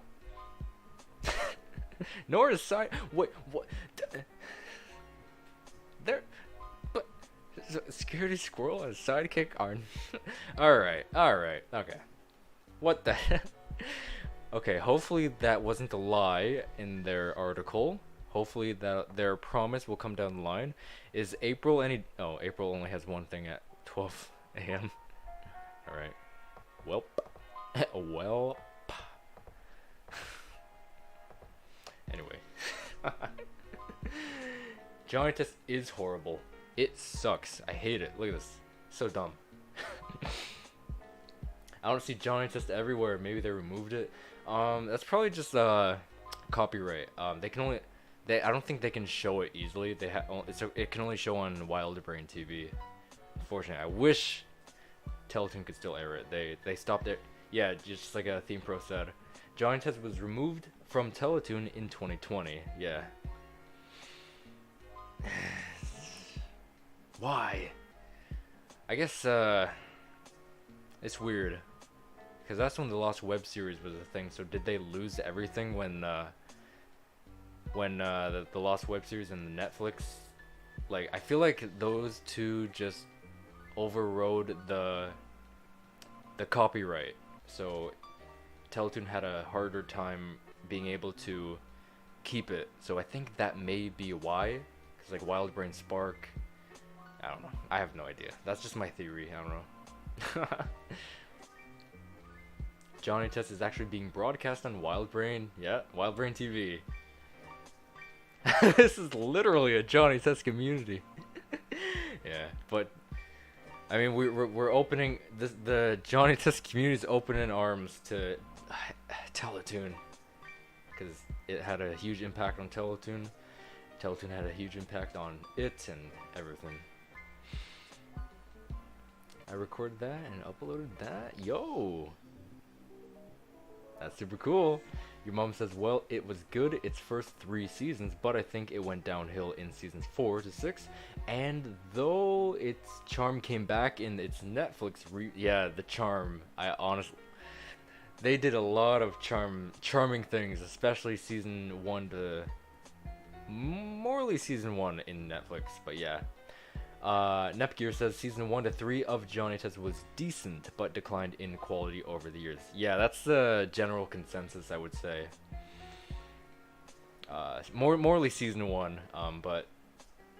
Speaker 1: Nor is Side... Wait, what? They're... But... Scaredy Squirrel and Sidekick are... Alright, okay. What the heck? Okay, hopefully that wasn't a lie in their article. Hopefully that their promise will come down the line. Is April any... Oh, April only has one thing at 12 a.m. Alright. Welp. Welp. Anyway. Johnny Test is horrible. It sucks. I hate it. Look at this. So dumb. I don't see Johnny Test everywhere. Maybe they removed it. That's probably just copyright. They can only, I don't think they can show it easily. It can only show on Wildebrain TV. Unfortunately, I wish Teletoon could still air it. They stopped it. Yeah, just like a Theme Pro said. Johnny Test was removed from Teletoon in 2020. Yeah. Why? I guess it's weird. because that's when the Lost web series was a thing. So did they lose everything when the Lost web series and the Netflix? Like, I feel like those two just overrode the copyright. So Teletoon had a harder time being able to keep it. So I think that may be why. Because like Wild Brain Spark, I don't know. I have no idea. That's just my theory. I don't know. Johnny Test is actually being broadcast on Wild Brain. Yeah, Wild Brain TV. This is literally a Johnny Test community. Yeah, but I mean we're opening this, the Johnny Test community is open in arms to Teletoon, because it had a huge impact on Teletoon. Teletoon had a huge impact on it and everything. I recorded that and uploaded that. Yo, that's super cool. Your mom says, well, it was good its first 3 seasons, but I think it went downhill in seasons 4 to 6. And though its charm came back in its Netflix yeah, the charm. I honestly, they did a lot of charming things, especially season 1 to morely season 1 in Netflix. But yeah. Nepgear says season 1 to 3 of Johnny Test was decent, but declined in quality over the years. Yeah, that's the general consensus, I would say. Morely season 1, but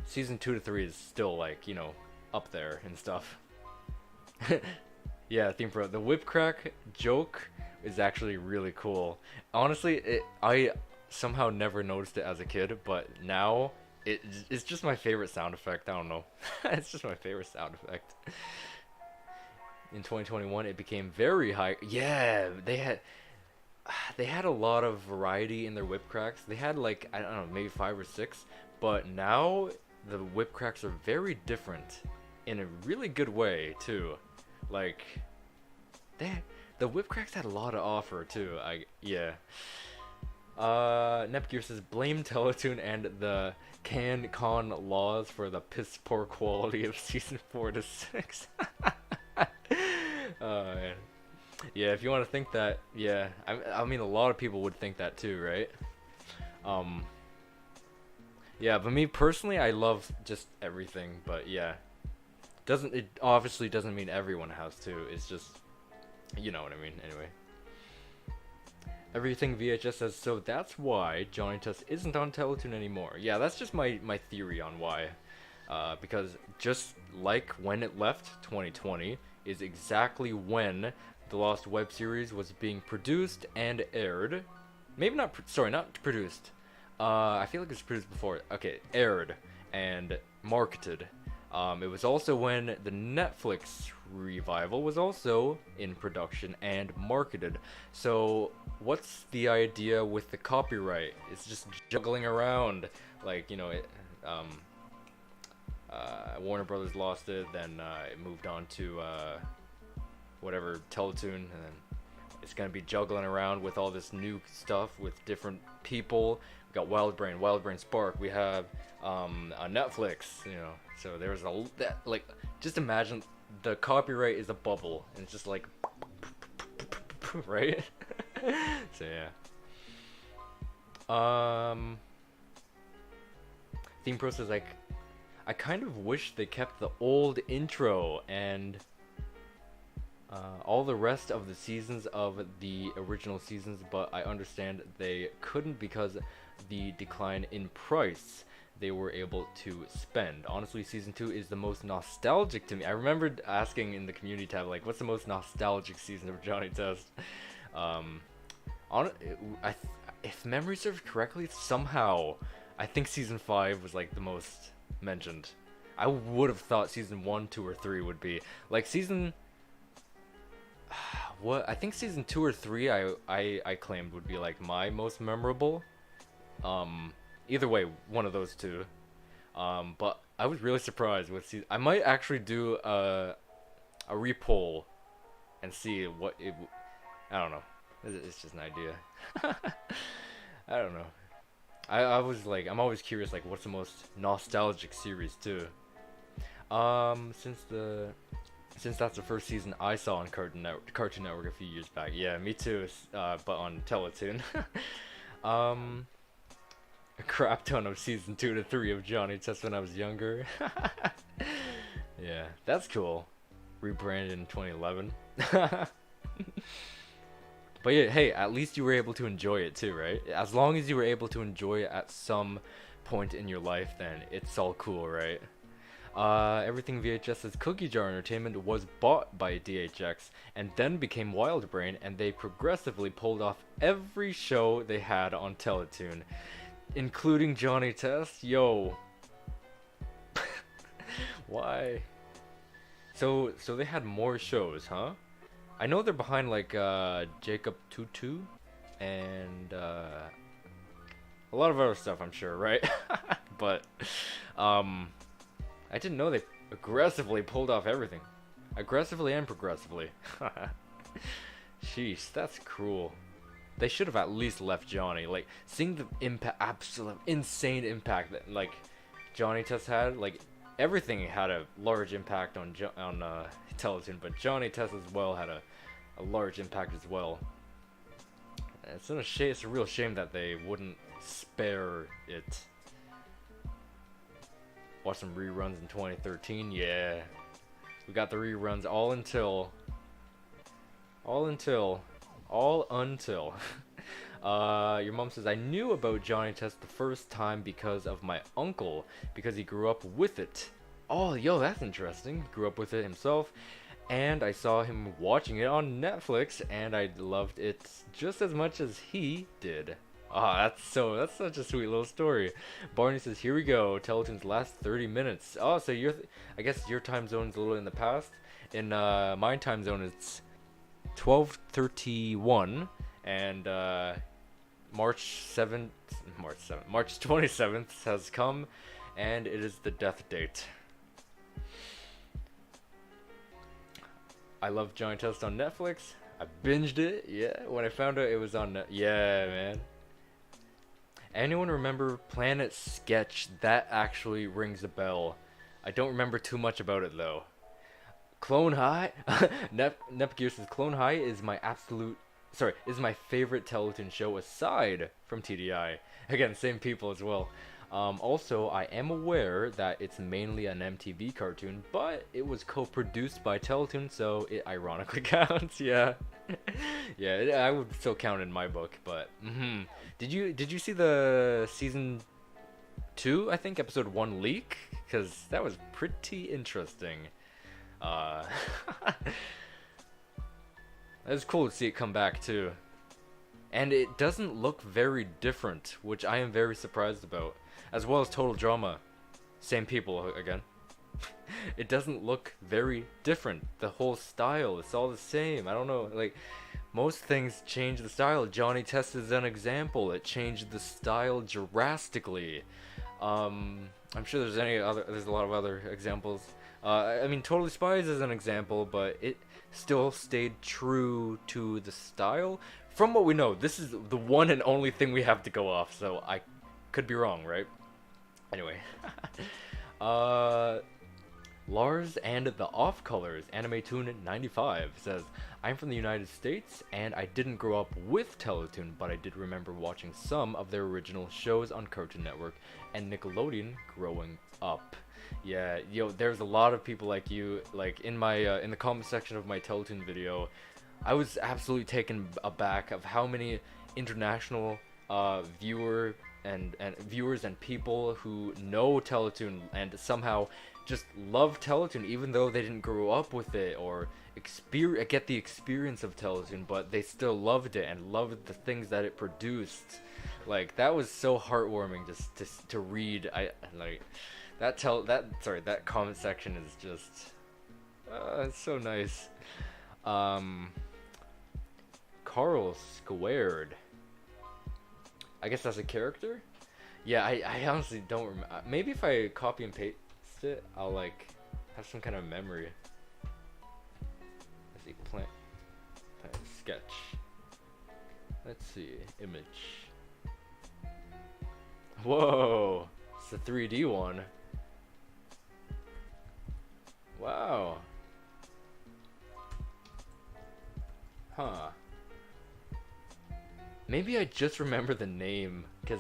Speaker 1: season 2 to 3 is still, like, you know, up there and stuff. Yeah, Theme Pro. The whip crack joke is actually really cool. Honestly, I somehow never noticed it as a kid, but now it's just my favorite sound effect. I don't know. It's just my favorite sound effect. In 2021, it became very high. Yeah, they had a lot of variety in their whip cracks. They had like, I don't know, maybe 5 or 6, but now the whip cracks are very different in a really good way too. Like, the whip cracks had a lot to offer too. Yeah. Nepgear says blame Teletoon and the CanCon laws for the piss poor quality of season 4 to 6. Man. Yeah, if you want to think that, yeah, I mean a lot of people would think that too, right? Yeah, but me personally, I love just everything, but yeah, it obviously doesn't mean everyone has to. It's just, you know what I mean. Anyway. Everything VHS says, so that's why Johnny Test isn't on Teletoon anymore. Yeah, that's just my theory on why. Because just like when it left, 2020, is exactly when the Lost web series was being produced and aired. Maybe not, not produced. I feel like it was produced before. Okay, aired and marketed. It was also when the Netflix revival was also in production and marketed. So what's the idea with the copyright? It's just juggling around. Like, you know, Warner Brothers lost it, then it moved on to whatever, Teletoon, and then it's gonna be juggling around with all this new stuff with different people. We got Wild Brain Spark. We have on Netflix, you know. So there's like, just imagine the copyright is a bubble, and it's just like, right? So yeah. Theme Pro says, like, I kind of wish they kept the old intro and all the rest of the seasons of the original seasons, but I understand they couldn't because the decline in price they were able to spend. Honestly, season 2 is the most nostalgic to me. I remembered asking in the community tab, like, what's the most nostalgic season of Johnny Test? If memory serves correctly, somehow I think season 5 was like the most mentioned. I would have thought season 1, 2, or 3 would be like season. What I think season 2 or 3 I claimed would be like my most memorable. Either way, one of those two. But I was really surprised with season. I might actually do a repoll and see what it. I don't know. It's just an idea. I don't know. I was like, I'm always curious, like, what's the most nostalgic series too? Since the since that's the first season I saw on Cartoon Network a few years back. Yeah, me too. But on Teletoon. A crap ton of season 2 to 3 of Johnny Test when I was younger. Yeah, that's cool. Rebranded in 2011. But yeah, hey, at least you were able to enjoy it too, right? As long as you were able to enjoy it at some point in your life, then it's all cool, right? Everything VHS's Cookie Jar Entertainment was bought by DHX and then became Wild Brain, and they progressively pulled off every show they had on Teletoon, including Johnny Test. Yo. Why? So they had more shows, huh? I know they're behind like Jacob Tutu and a lot of other stuff, I'm sure, right? But I didn't know they aggressively pulled off everything. Aggressively and progressively. Sheesh, that's cruel. They should have at least left Johnny. Like, seeing the absolute insane impact that like Johnny Test had, like everything had a large impact on Teletoon, but Johnny Test as well had a large impact as well. It's a real shame that they wouldn't spare it. Watch some reruns in 2013. Yeah, we got the reruns all until your mom says, I knew about Johnny Test the first time because of my uncle, because he grew up with it. Oh, yo, that's interesting. Grew up with it himself, and I saw him watching it on Netflix, and I loved it just as much as he did. Ah, that's such a sweet little story. Barney says, here we go, Teletoon's last 30 minutes. Oh, so I guess your time zone's a little in the past. In my time zone, it's 12:31, and March 27th has come, and it is the death date. I love Johnny Test on Netflix. I binged it, yeah, when I found out it was on yeah, man. Anyone remember Planet Sketch? That actually rings a bell. I don't remember too much about it though. Clone High? Nepgear says Clone High is my favorite Teletoon show aside from TDI. Again, same people as well. Also, I am aware that it's mainly an MTV cartoon, but it was co-produced by Teletoon, so it ironically counts. Yeah, yeah, I would still count in my book. But did you see the season 2? I think episode 1 leak, because that was pretty interesting. It's cool to see it come back too. And it doesn't look very different, which I am very surprised about. As well as Total Drama. Same people again. It doesn't look very different. The whole style, it's all the same. I don't know, like, most things change the style. Johnny Test is an example. It changed the style drastically. I'm sure there's a lot of other examples. I mean, Totally Spies is an example, but it still stayed true to the style. From what we know, this is the one and only thing we have to go off, so I could be wrong, right? Anyway. Lars and the Off Colors, Animetoon 95, says, I'm from the United States, and I didn't grow up with Teletoon, but I did remember watching some of their original shows on Cartoon Network and Nickelodeon growing up. Yeah, yo, there's a lot of people like you, like, in my, in the comment section of my Teletoon video. I was absolutely taken aback of how many international viewers and people who know Teletoon and somehow just love Teletoon, even though they didn't grow up with it or get the experience of Teletoon, but they still loved it and loved the things that it produced. Like, that was so heartwarming just to read. I like that comment section is just it's so nice. Carl Squared. I guess that's a character? Yeah, I honestly don't remember. Maybe if I copy and paste it, I'll like have some kind of memory. Let's see, plant sketch. Let's see, image. Whoa, it's a 3D one. Wow. Maybe I just remember the name, because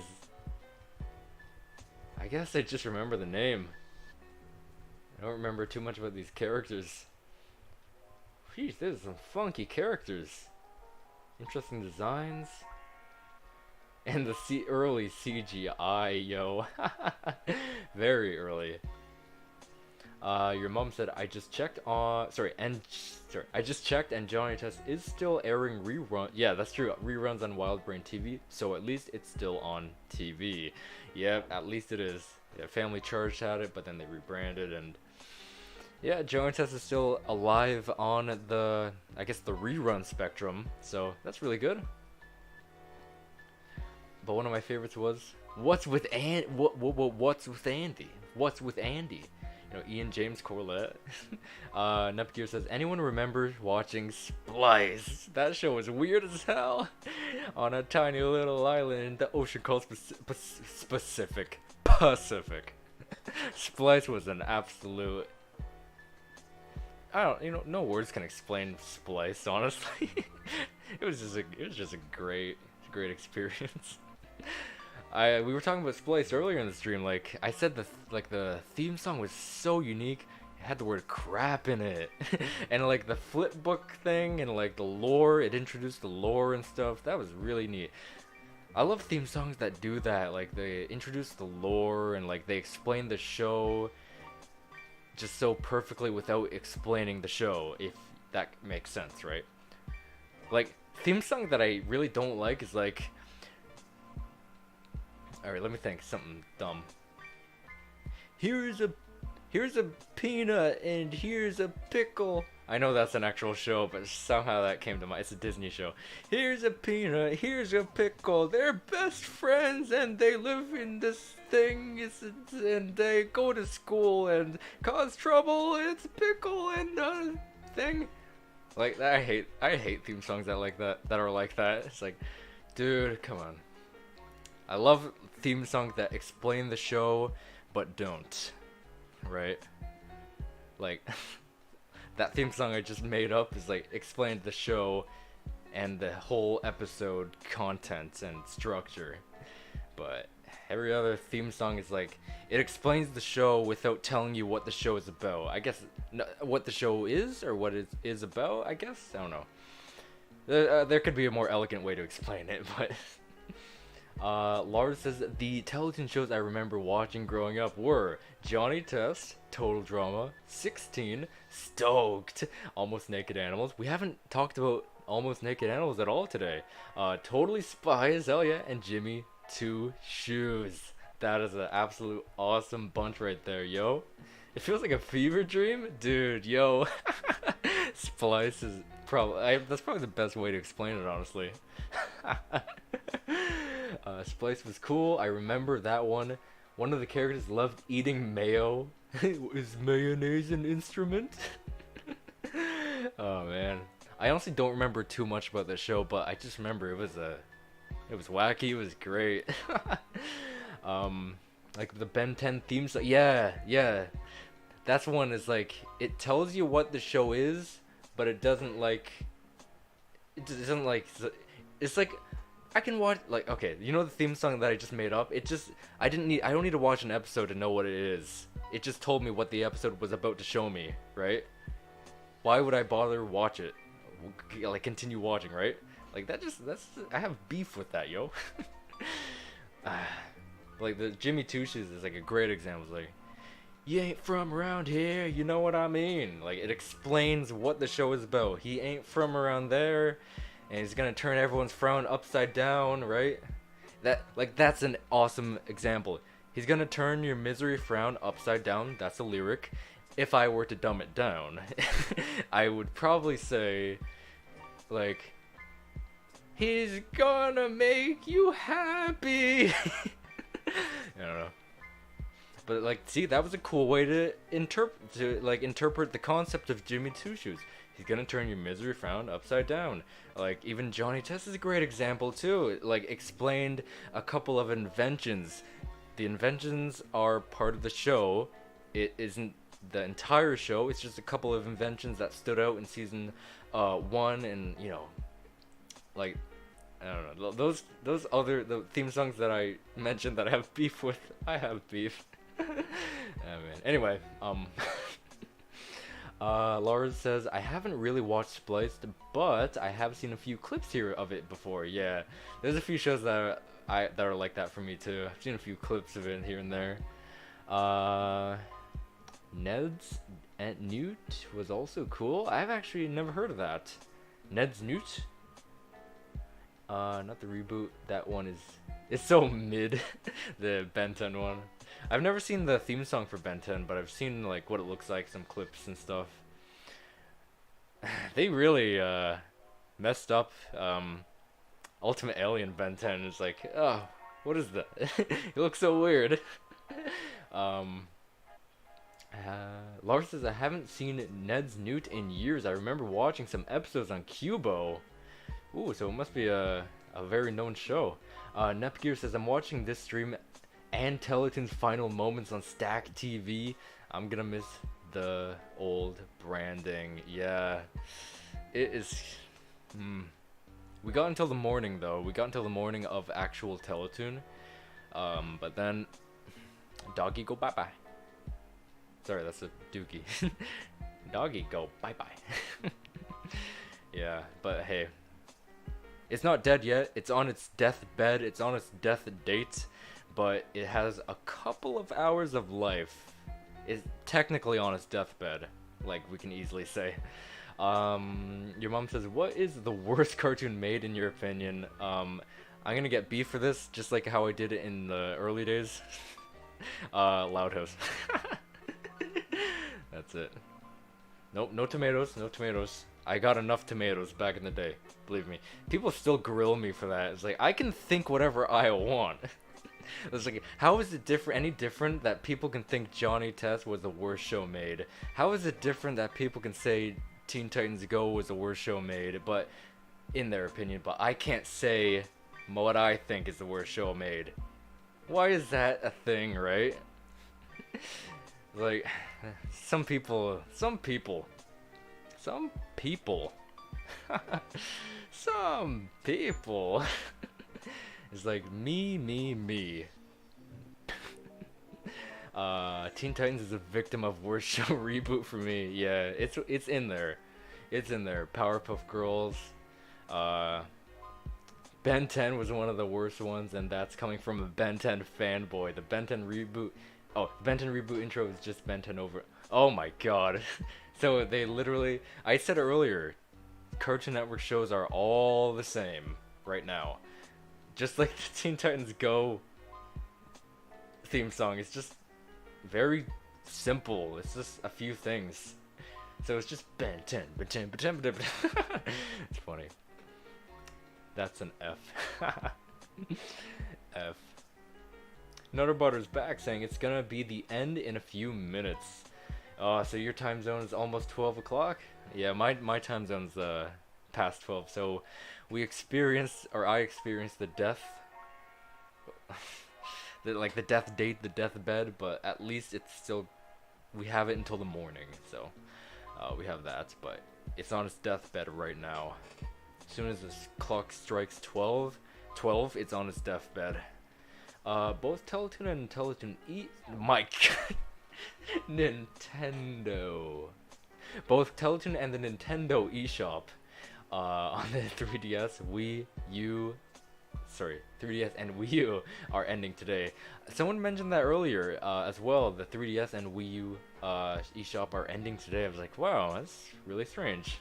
Speaker 1: I guess I just remember the name. I don't remember too much about these characters. Jeez, there's some funky characters. Interesting designs. And the early CGI, yo. Very early. Your mom said I just checked I just checked and Johnny Test is still airing rerun. Yeah, that's true. Reruns on Wild Brain TV, so at least it's still on TV. Yep, at least it is. Yeah, Family Charge had it, but then they rebranded, and yeah, Johnny Test is still alive on the, I guess, the rerun spectrum. So that's really good. But one of my favorites was What's with Andy? What's with Andy? What's with Andy? You know, Ian James Corlett. Nepgear says, anyone remembers watching Splice? That show was weird as hell. On a tiny little island in the ocean called Pacific. Splice was an absolute... no words can explain Splice, honestly. it was just a great experience. We were talking about Splice earlier in the stream. Like I said, the theme song was so unique. It had the word crap in it, and like the flip book thing, and like the lore. It introduced the lore and stuff. That was really neat. I love theme songs that do that. Like they introduce the lore and like they explain the show just so perfectly without explaining the show. If that makes sense, right? Like theme song that I really don't like is like. Alright, let me think. Something dumb. Here's a peanut and here's a pickle. I know that's an actual show, but somehow that came to mind. It's a Disney show. Here's a peanut, here's a pickle. They're best friends and they live in this thing. And they go to school and cause trouble. It's a pickle and a thing. Like that, I hate theme songs that are like that. It's like, dude, come on. I love theme songs that explain the show, but don't. Right? Like, that theme song I just made up is like, explained the show and the whole episode content and structure. But every other theme song is like, it explains the show without telling you what the show is about. I guess, what the show is, or what it is about, I guess? I don't know. There could be a more elegant way to explain it, but... Lars says, the Teletoon shows I remember watching growing up were Johnny Test, Total Drama, 16, Stoked, Almost Naked Animals. We haven't talked about Almost Naked Animals at all today. Totally Spies, hell yeah, and Jimmy Two Shoes. That is an absolute awesome bunch right there, yo. It feels like a fever dream, dude, yo. Splice is that's probably the best way to explain it, honestly. Splice was cool. I remember that one. One of the characters loved eating mayo. Is mayonnaise an instrument? Oh man, I honestly don't remember too much about the show, but I just remember it was wacky. It was great. Like the Ben 10 theme song. Yeah. That's one is like, it tells you what the show is, but it doesn't like. It's like. I can watch, like, okay, you know the theme song that I just made up? I don't need to watch an episode to know what it is. It just told me what the episode was about to show me, right? Why would I bother watch it? Like, continue watching, right? Like, I have beef with that, yo. Like, the Jimmy Two Shoes is, like, a great example. It's like, you ain't from around here, you know what I mean? Like, it explains what the show is about. He ain't from around there. And he's gonna turn everyone's frown upside down, right? That's an awesome example. He's gonna turn your misery frown upside down. That's a lyric. If I were to dumb it down, I would probably say, like, he's gonna make you happy. I don't know. But like, see, that was a cool way to interpret the concept of Jimmy Two Shoes. He's gonna turn your misery frown upside down. Like, even Johnny Test is a great example too. It, like, explained a couple of inventions. The inventions are part of the show. It isn't the entire show. It's just a couple of inventions that stood out in season 1, and you know, like, I don't know. Those other the theme songs that I mentioned that I have beef with, I have beef. Oh man. Anyway, Laura says I haven't really watched Spliced, but I have seen a few clips here of it before. Yeah, there's a few shows that are like that for me too. I've seen a few clips of it here and there. Ned's Aunt Newt was also cool. I've actually never heard of that. Ned's Newt? Not the reboot. That one is... It's so mid. The Ben 10 one. I've never seen the theme song for Ben 10, but I've seen like what it looks like, some clips and stuff. They really messed up Ultimate Alien Ben 10. It's like, oh, what is that? It looks so weird. Lars says, I haven't seen Ned's Newt in years. I remember watching some episodes on Cubo. Ooh, so it must be a very known show. Nepgear says, I'm watching this stream and Teletoon's final moments on Stack TV. I'm gonna miss the old branding. Yeah, it is. We got until the morning though. We got until the morning of actual Teletoon. But then doggy go bye bye. Sorry, that's a dookie. Doggy go bye bye. Yeah, but hey, it's not dead yet. It's on its deathbed. It's on its death date, but it has a couple of hours of life. It's technically on its deathbed, like we can easily say. Your mom says, what is the worst cartoon made in your opinion? I'm gonna get beef for this, just like how I did it in the early days. Loud House. That's it. Nope, no tomatoes, no tomatoes. I got enough tomatoes back in the day, believe me. People still grill me for that. It's like, I can think whatever I want. It's like, how is it any different that people can think Johnny Test was the worst show made? How is it different that people can say Teen Titans Go was the worst show made, but in their opinion, but I can't say what I think is the worst show made? Why is that a thing, right? Like, some people some people it's like me. Teen Titans is a victim of worst show reboot for me. Yeah, it's in there. It's in there. Powerpuff Girls. Ben 10 was one of the worst ones, and that's coming from a Ben 10 fanboy. The Ben 10 reboot. Oh, Ben 10 reboot intro is just Ben 10 over. Oh my god. So they literally, I said earlier, Cartoon Network shows are all the same right now. Just like the Teen Titans Go theme song, it's just very simple. It's just a few things. So it's just Ben 10, Ben 10, Ben 10, Ben 10. It's funny. That's an F. F. Nutterbutter's back saying it's gonna be the end in a few minutes. So your time zone is almost 12 o'clock? Yeah, my time zone's past 12, so I experienced the death. the death date, the deathbed, but at least it's still, we have it until the morning, so we have that, but it's on its deathbed right now. As soon as this clock strikes 12, it's on its deathbed. Both Teletoon and Teletoon Nintendo. Both Teletoon and the Nintendo eShop on the 3DS, 3DS and Wii U are ending today. Someone mentioned that earlier as well. The 3DS and Wii U eShop are ending today. I was like, wow, that's really strange.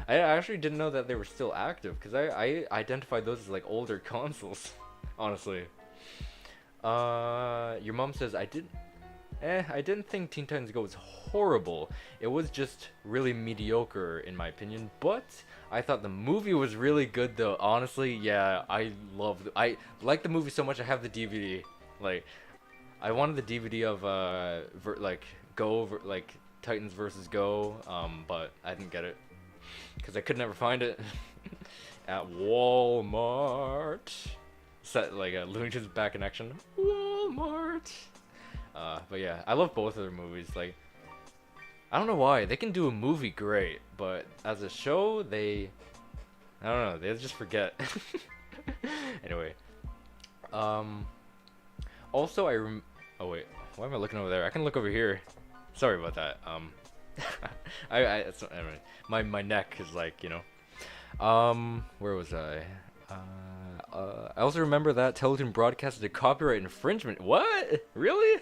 Speaker 1: I actually didn't know that they were still active, because I identified those as like older consoles, honestly. Your mom says, I didn't think Teen Titans Go was horrible. It was just really mediocre in my opinion, but I thought the movie was really good though. Honestly, yeah, I like the movie so much I have the DVD. Like, I wanted the DVD of Titans vs. Go, but I didn't get it because I could never find it at Walmart. Set like a Looney Tunes Back in Action. Walmart. But yeah, I love both of their movies. Like, I don't know why they can do a movie great, but as a show, they I don't know. They just forget. Anyway. Also, oh wait, why am I looking over there? I can look over here. Sorry about that. Anyway, my neck is like, you know. Where was I? I also remember that Teletoon broadcasted a copyright infringement. What? Really?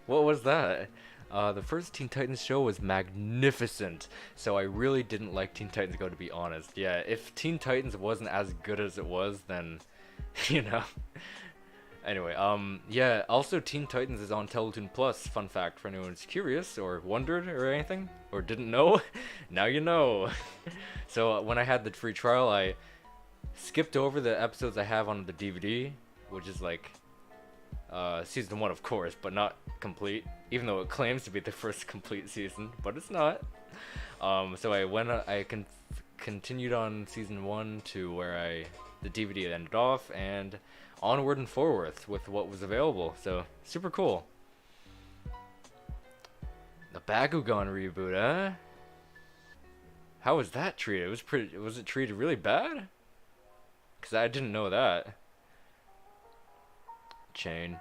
Speaker 1: What was that? The first Teen Titans show was magnificent, so I really didn't like Teen Titans Go, to be honest. Yeah, if Teen Titans wasn't as good as it was, then, you know. Anyway, yeah, also Teen Titans is on Teletoon Plus, fun fact for anyone who's curious, or wondered, or anything, or didn't know. Now you know. So, when I had the free trial, I skipped over the episodes I have on the DVD, which is like, season 1, of course, but not complete, even though it claims to be the first complete season, but it's not. So I continued on season 1 to where the DVD ended off, and onward and forward with what was available. So super cool. The Bakugan reboot, huh? How was that treated? Was it treated really bad? Cause I didn't know that. Chain.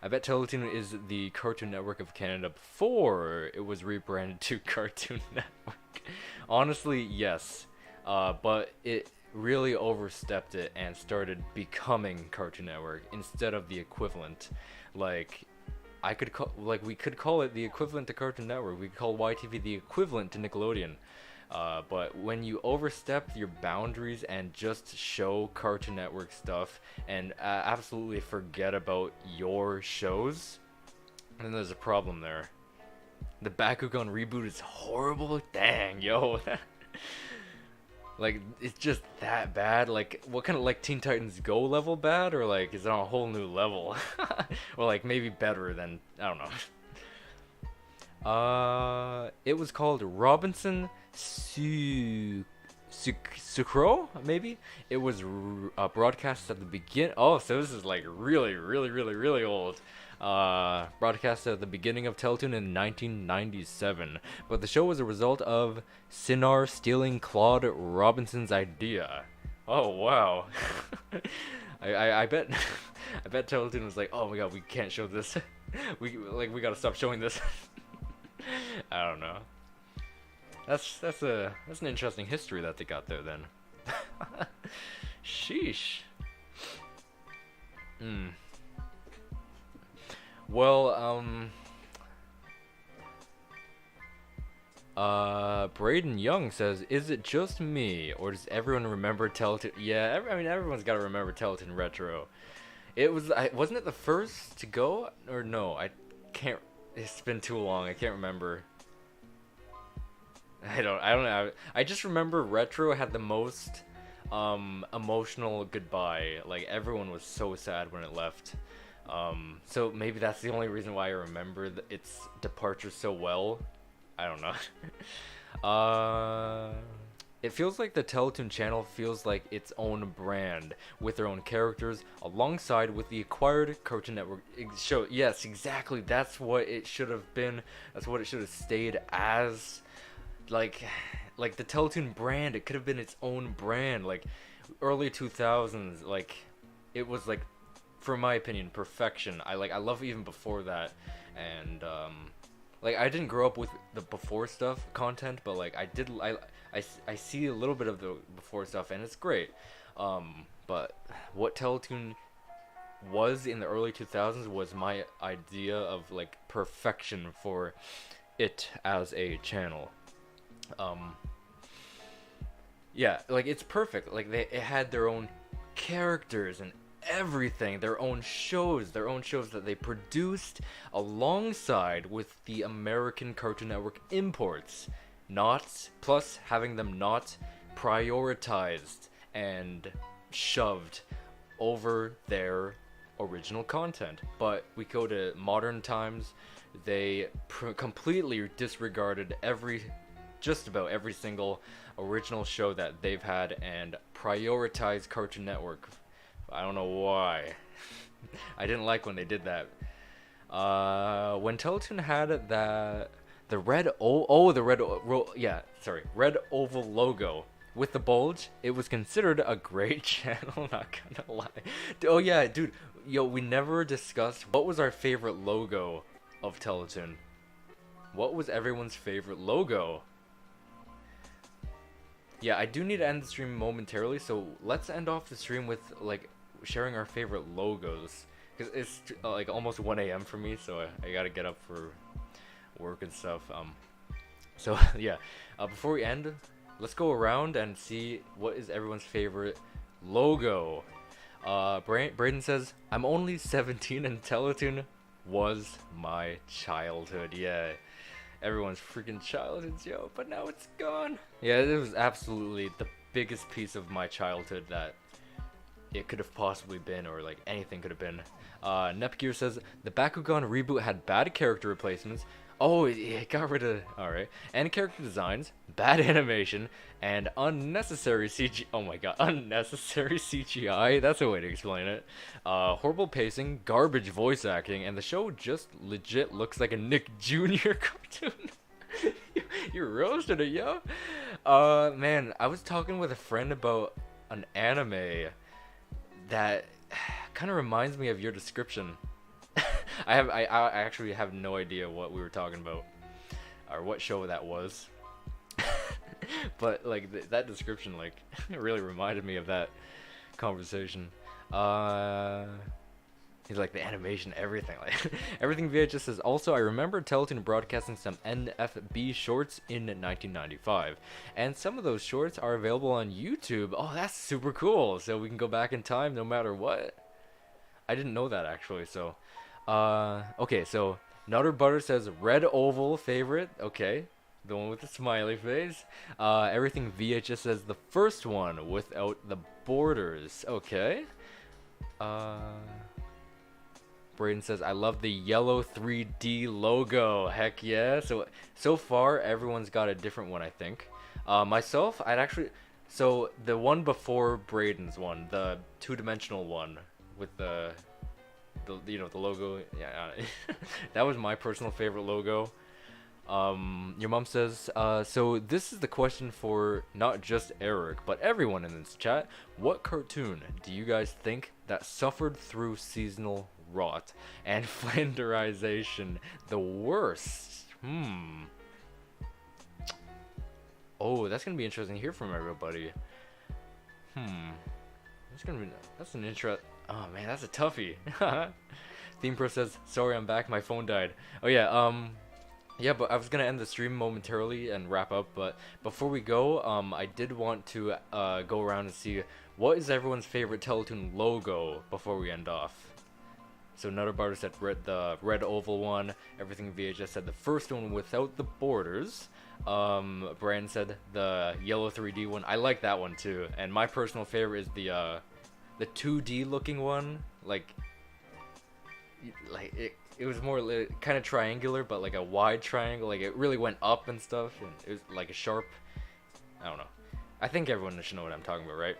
Speaker 1: I bet Teletoon is the Cartoon Network of Canada before it was rebranded to Cartoon Network. Honestly, yes. But it really overstepped it and started becoming Cartoon Network instead of the equivalent. Like, we could call it the equivalent to Cartoon Network. We could call YTV the equivalent to Nickelodeon. But when you overstep your boundaries and just show Cartoon Network stuff and absolutely forget about your shows, then there's a problem there. The Bakugan reboot is horrible. Dang, yo. Like, it's just that bad. Like, what kind of, like, Teen Titans Go level bad? Or, like, is it on a whole new level? Or, like, maybe better than, I don't know. It was called Robinson Sucro, maybe? It was broadcast at the begin. Oh, so this is, like, really old. Broadcast at the beginning of Teletoon in 1997, but the show was a result of Sinar stealing Claude Robinson's idea. Oh wow. I bet I bet Teletoon was like, oh my god, we can't show this. we gotta stop showing this. I don't know. That's an interesting history that they got there then. Sheesh. Well, Braden Young says, is it just me, or does everyone remember Teletoon? Yeah, I mean, everyone's got to remember Teletoon Retro. It was, wasn't it the first to go? Or no, I can't, it's been too long, I can't remember. I don't know. I just remember Retro had the most, emotional goodbye. Like, everyone was so sad when it left. So maybe that's the only reason why I remember its departure so well. I don't know. It feels like the Teletoon channel feels like its own brand with their own characters alongside with the acquired Cartoon Network show. Yes, exactly. That's what it should have been. That's what it should have stayed as. Like the Teletoon brand, it could have been its own brand. Like early 2000s, like it was like, for my opinion, perfection. I love even before that, and like I didn't grow up with the before stuff content, but like I see a little bit of the before stuff, and it's great. But what Teletoon was in the early 2000s was my idea of like perfection for it as a channel. Yeah, like it's perfect. Like it had their own characters and everything, their own shows that they produced alongside with the American Cartoon Network imports, plus having them not prioritized and shoved over their original content. But we go to modern times, they completely disregarded just about every single original show that they've had and prioritized Cartoon Network. I don't know why. I didn't like when they did that. When Teletoon had the red oval logo with the bulge, it was considered a great channel, not gonna lie. Oh yeah, dude, yo, we never discussed what was our favorite logo of Teletoon. What was everyone's favorite logo? Yeah, I do need to end the stream momentarily, so let's end off the stream with like sharing our favorite logos. Cause it's like almost 1 a.m. for me, so I gotta get up for work and stuff. So yeah, before we end, let's go around and see what is everyone's favorite logo. Braden says, I'm only 17 and Teletoon was my childhood. Yeah, everyone's freaking childhoods, yo, but now it's gone. Yeah, it was absolutely the biggest piece of my childhood that it could have possibly been, or like anything could have been. Nepgear says, the Bakugan reboot had bad character replacements. Oh, it got rid of... Alright. And character designs, bad animation, and unnecessary CGI. Oh my god, unnecessary CGI? That's a way to explain it. Horrible pacing, garbage voice acting, and the show just legit looks like a Nick Jr. cartoon. You roasted it, yo. Man, I was talking with a friend about an anime that kind of reminds me of your description. I actually have no idea what we were talking about or what show that was. But like that description like really reminded me of that conversation. He's like the animation, everything, like everything VHS says. Also, I remember Teletoon broadcasting some NFB shorts in 1995, and some of those shorts are available on YouTube. Oh, that's super cool. So we can go back in time no matter what. I didn't know that actually. So, okay. So Nutter Butter says red oval favorite. Okay, the one with the smiley face. Everything VHS says the first one without the borders. Okay. Braden says, I love the yellow 3D logo. Heck yeah. So far, everyone's got a different one, I think. Myself, I'd actually... So, the one before Braden's one, the two-dimensional one with the you know, the logo. Yeah, that was my personal favorite logo. Your mom says, so this is the question for not just Eric, but everyone in this chat. What cartoon do you guys think that suffered through seasonal rot and flanderization the worst? Oh, that's gonna be interesting to hear from everybody. That's an intro. Oh man, that's a toughie. Theme Pro says, sorry, I'm back, my phone died. Oh yeah, yeah, but I was gonna end the stream momentarily and wrap up, but before we go, I did want to go around and see what is everyone's favorite Teletoon logo before we end off. So Nutter Barter said the red oval one. Everything VHS said the first one without the borders. Brand said the yellow 3D one. I like that one too. And my personal favorite is the 2D looking one. Like it was more kind of triangular, but like a wide triangle. Like it really went up and stuff. And it was like a sharp. I don't know. I think everyone should know what I'm talking about, right?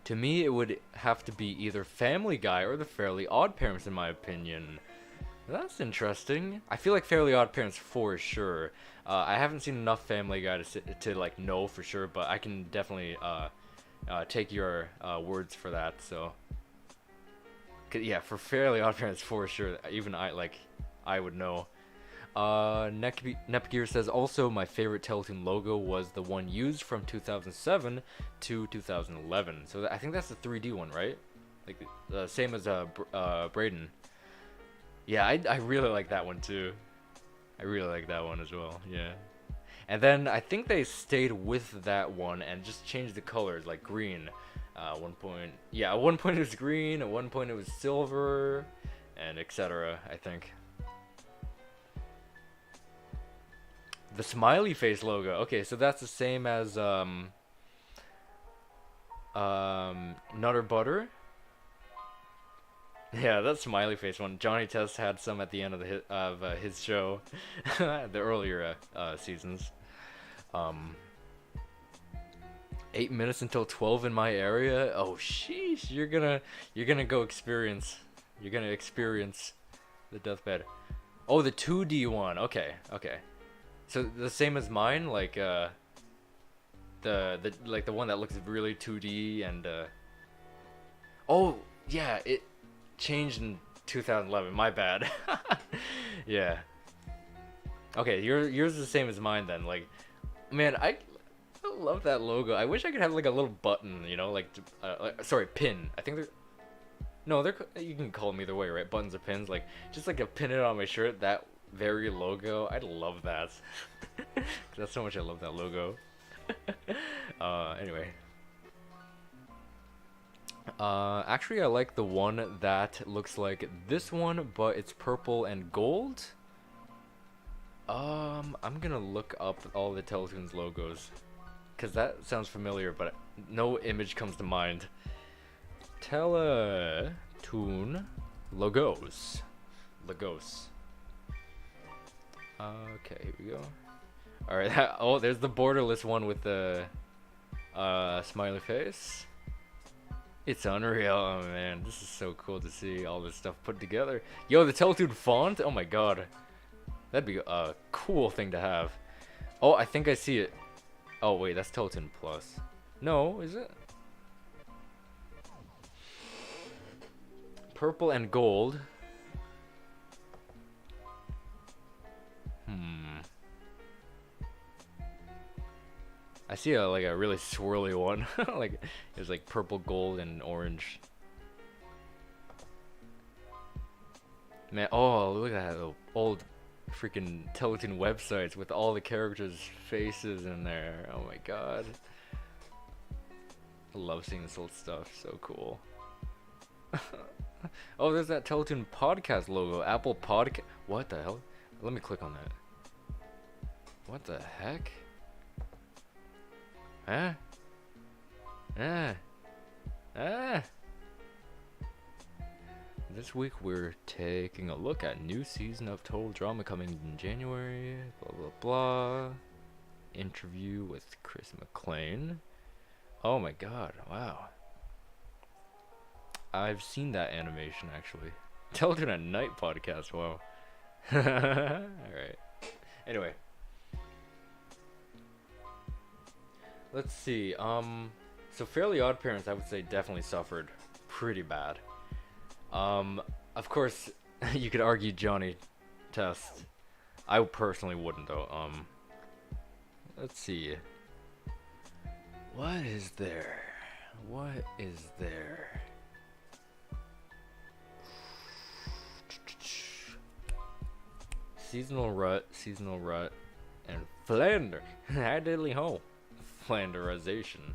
Speaker 1: To me, it would have to be either Family Guy or The Fairly Odd Parents, in my opinion. That's interesting. I feel like Fairly Odd Parents for sure. I haven't seen enough Family Guy to like know for sure, but I can definitely take your words for that. So, yeah, for Fairly Odd Parents for sure. Even I would know. Nepgear says also my favorite Teletoon logo was the one used from 2007 to 2011. So I think that's the 3D one, right? Like the same as Braden. Yeah, I really like that one too. I really like that one as well. Yeah. And then I think they stayed with that one and just changed the colors, like green. At one point it was green. At one point it was silver, and etc. I think. The smiley face logo. Okay, so that's the same as Nutter Butter. Yeah, that smiley face one. Johnny Test had some at the end of his show, the earlier seasons. 8 minutes until 12 in my area. Oh sheesh, you're gonna experience the deathbed. Oh, the 2D one. Okay, okay. So the same as mine, like the like the one that looks really 2D and oh yeah, it changed in 2011. My bad. Yeah. Okay, yours is the same as mine then. Like, man, I love that logo. I wish I could have like a little button, you know, like, sorry, pin. I think they're no, they're you can call them either way, right? Buttons or pins, like just like a pin it on my shirt. That very logo, I'd love that. That's so much I love that logo. Anyway. Actually, I like the one that looks like this one, but it's purple and gold. I'm gonna look up all the Teletoons logos, cause that sounds familiar, but no image comes to mind. Teletoon logos. Okay, here we go. All right. Oh, there's the borderless one with the smiley face. It's unreal. Oh man, this is so cool to see all this stuff put together. Yo, the Teletoon font. Oh my god, that'd be a cool thing to have. Oh, I think I see it. Oh wait, that's Teletoon Plus. No, is it? Purple and gold. I see a like a really swirly one. Like there's like purple, gold, and orange. Man, oh look at that old freaking Teletoon websites with all the characters' faces in there. Oh my god. I love seeing this old stuff. So cool. Oh, there's that Teletoon podcast logo. Apple Podcast. What the hell? Let me click on that. What the heck? Huh? This week we're taking a look at new season of Total Drama coming in January. Blah blah blah. Interview with Chris McLean. Oh my god! Wow. I've seen that animation actually. Teletoon at Night podcast. Wow. All right. Anyway. Let's see. So Fairly Odd Parents, I would say definitely suffered pretty bad. Of course, you could argue Johnny Test. I personally wouldn't though. Let's see. What is there? What is there? Seasonal rut, and Flander. Hi diddly ho. Flanderization.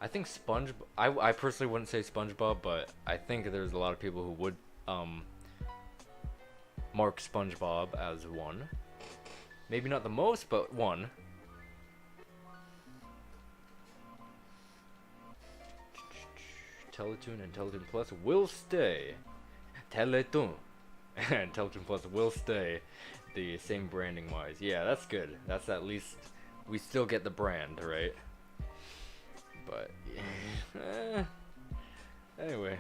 Speaker 1: I think SpongeBob. I personally wouldn't say SpongeBob, but I think there's a lot of people who would mark SpongeBob as one. Maybe not the most, but one. Teletoon and Teletoon Plus will stay. Teletoon and Teletoon Plus will stay the same branding wise. Yeah, that's good. That's at least we still get the brand, right? But anyway.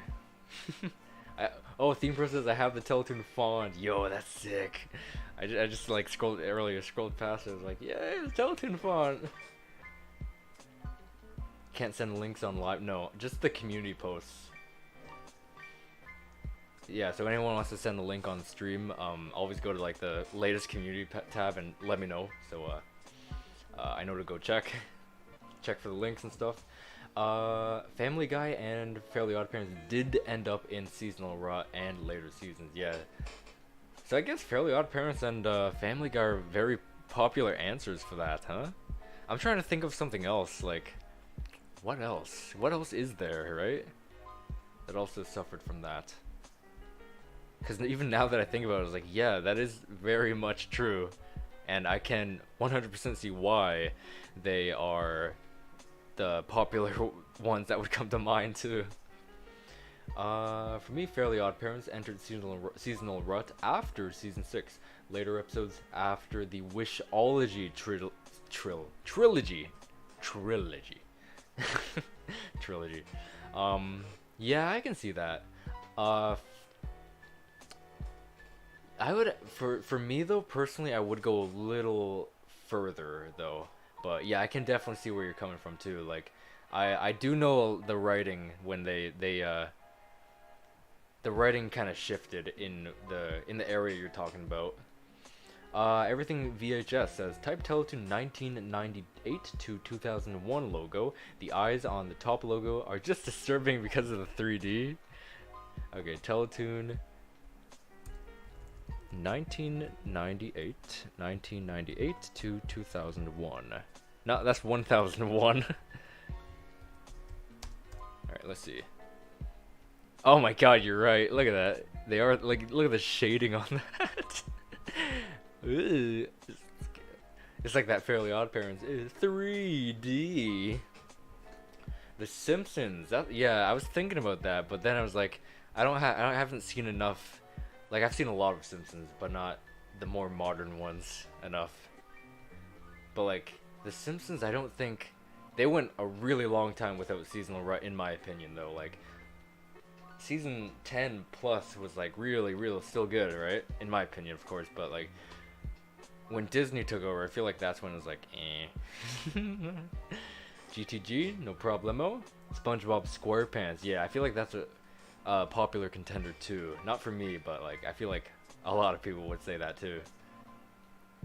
Speaker 1: Oh, Theme Pro says I have the Teletoon font. Yo, that's sick. I just like scrolled past it. I was like, yeah, it's Teletoon font. Can't send links on live. No, just the community posts. Yeah, so anyone wants to send a link on stream, always go to like the latest community tab and let me know. So I know to go check for the links and stuff. Family Guy and Fairly Odd Parents did end up in seasonal rut and later seasons. Yeah. So I guess Fairly Odd Parents and Family Guy are very popular answers for that, huh? I'm trying to think of something else. Like, what else? What else is there, right? That also suffered from that. Because even now that I think about it, I was like, yeah, that is very much true. And I can 100% see why they are the popular ones that would come to mind too. For me, Fairly Odd Parents entered seasonal rut after season 6. Later episodes after the Wishology trilogy. Yeah, I can see that. Uh, I would for me though personally, I would go a little further though. But yeah, I can definitely see where you're coming from too. Like, I do know the writing when they the writing kind of shifted in the area you're talking about. Everything VHS says type Teletoon 1998 to 2001 logo. The eyes on the top logo are just disturbing because of the 3D. Okay, Teletoon 1998 to 2001. No, that's 1001. Alright, let's see. Oh my god, you're right. Look at that. They are, like, look at the shading on that. Ooh. It's like that Fairly Odd Parents is 3D. The Simpsons. That, yeah, I was thinking about that, but then I was like, I haven't seen enough. Like, I've seen a lot of Simpsons, but not the more modern ones enough. But like The Simpsons, I don't think they went a really long time without seasonal rut, in my opinion. Though, like season 10 plus was like really still good, right? In my opinion, of course. But like when Disney took over, I feel like that's when it was like, eh. GTG, no problemo. SpongeBob SquarePants, yeah, I feel like that's a popular contender too. Not for me, but like I feel like a lot of people would say that too.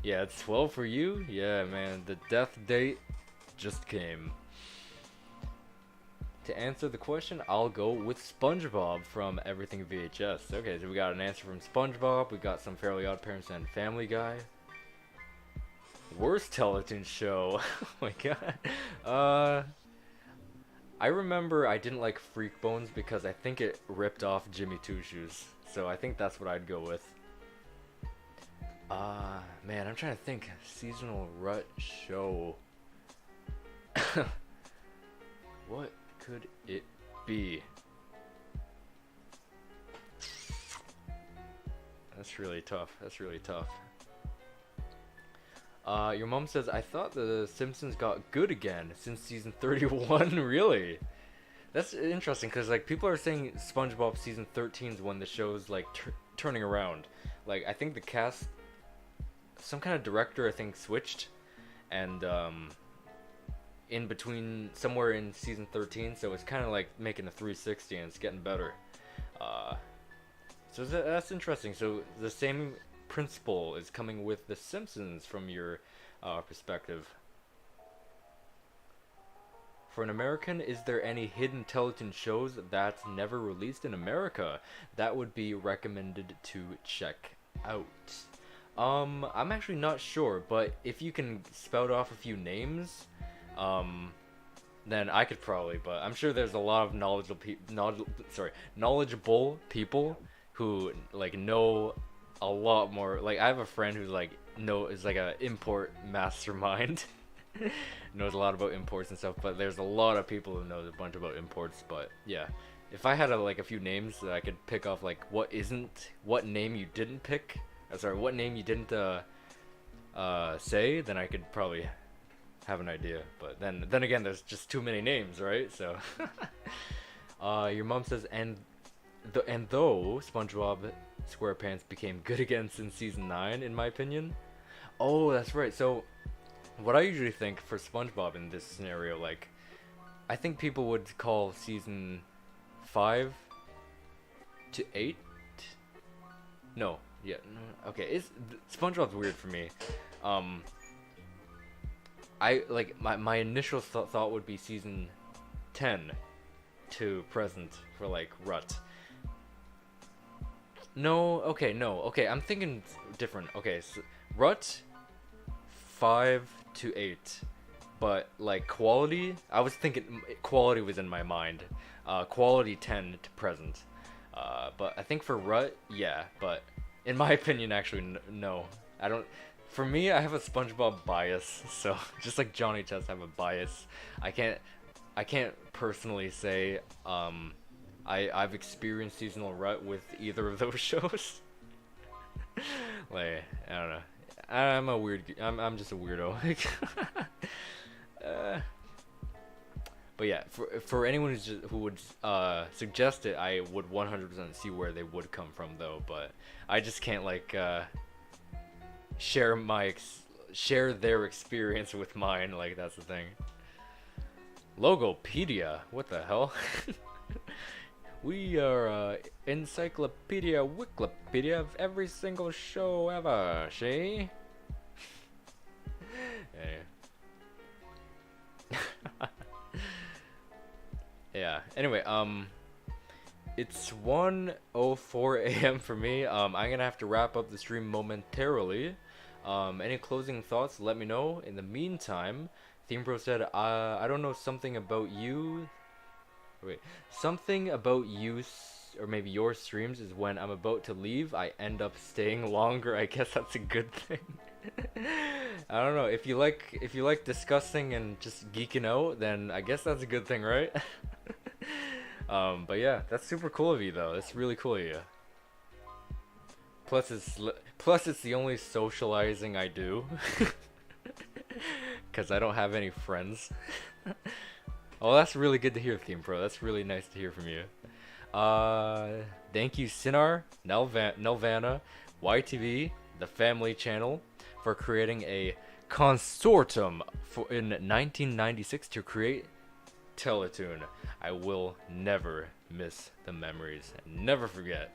Speaker 1: Yeah, it's 12 for you? Yeah, man, the death date just came. To answer the question, I'll go with SpongeBob from Everything VHS. Okay, so we got an answer from SpongeBob, we got some Fairly Odd Parents and Family Guy. Worst Teletoon show. Oh my god. I remember I didn't like Freak Bones because I think it ripped off Jimmy Two Shoes. So I think that's what I'd go with. Man, I'm trying to think. Seasonal rut show. What could it be? That's really tough. That's really tough. Your mom says, I thought the Simpsons got good again since season 31. Really? That's interesting because like people are saying SpongeBob season 13 is when the show's like turning around. Like I think the cast, some kind of director I think switched, and in between somewhere in season 13, so it's kind of like making a 360 and it's getting better. So that's interesting. So the same principle is coming with The Simpsons from your perspective. For an American, is there any hidden Teletoon shows that's never released in America that would be recommended to check out? I'm actually not sure, but if you can spout off a few names, then I could probably. But I'm sure there's a lot of knowledgeable people who like know a lot more. Like I have a friend who's like is like a import mastermind. Knows a lot about imports and stuff, but there's a lot of people who know a bunch about imports. But yeah, if I had like a few names that I could pick off, like what name you didn't pick, what name you didn't say, then I could probably have an idea. But then again, there's just too many names, right? So your mom says, and though SpongeBob SquarePants became good again since season 9, in my opinion. Oh, that's right. So what I usually think for SpongeBob in this scenario, like, I think people would call season 5 to 8. No, yeah, no, okay. SpongeBob's weird for me. I like my initial thought would be season 10 to present for like rut. No, okay. I'm thinking different. Okay, so rut 5 to 8, but like quality, I was thinking quality was in my mind. Quality 10 to present. But I think for rut, yeah. But in my opinion, actually, no. I don't. For me, I have a SpongeBob bias. So just like Johnny Test, I have a bias. I can't personally say I've experienced seasonal rut with either of those shows. Like I don't know. I'm just a weirdo. But yeah, for anyone who would suggest it, I would 100% see where they would come from though. But I just can't like share their experience with mine. Like that's the thing. Logopedia, what the hell? We are encyclopedia, Wikipedia of every single show ever, see? Yeah. Anyway, it's 1:04 a.m. for me. I'm gonna have to wrap up the stream momentarily. Any closing thoughts? Let me know. In the meantime, Theme Pro said, I don't know something about you. Wait, something about you, or maybe your streams is when I'm about to leave, I end up staying longer. I guess that's a good thing. I don't know. If you like discussing and just geeking out, then I guess that's a good thing, right? But yeah, that's super cool of you, though. That's really cool of you. Plus, it's the only socializing I do, cause I don't have any friends. Oh, that's really good to hear, Theme Pro. That's really nice to hear from you. Thank you, Sinar, Nelvana, YTV, the Family Channel, for creating a consortium in 1996 to create Teletoon. I will never miss the memories. Never forget.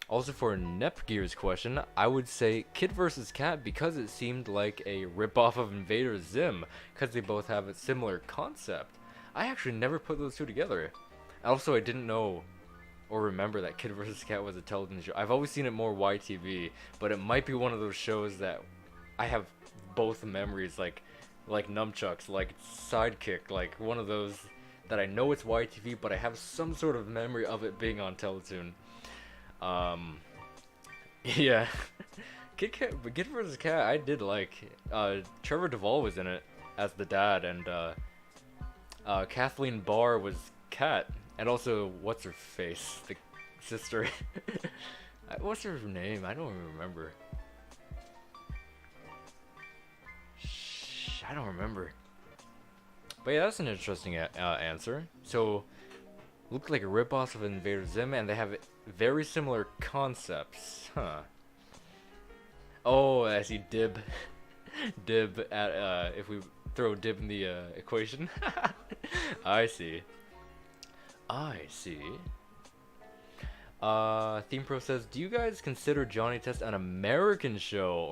Speaker 1: Also, for Nepgear's question, I would say Kid vs. Cat because it seemed like a ripoff of Invader Zim, because they both have a similar concept. I actually never put those two together. Also, I didn't know or remember that Kid vs. Cat was a television show. I've always seen it more YTV, but it might be one of those shows that I have both memories, like Nunchucks, like Sidekick, like one of those that I know it's YTV, but I have some sort of memory of it being on Teletoon. Yeah. Kid vs. Cat, I did like. Trevor Duvall was in it as the dad, and Kathleen Barr was Cat, and also what's her face, the sister. What's her name? I don't even remember. I don't remember. But yeah, that's an interesting answer. So, looked like a ripoff of Invader Zim, and they have very similar concepts, huh? Oh, I see. Dib at if we throw Dib in the equation. I see. Theme Pro says, do you guys consider Johnny Test an American show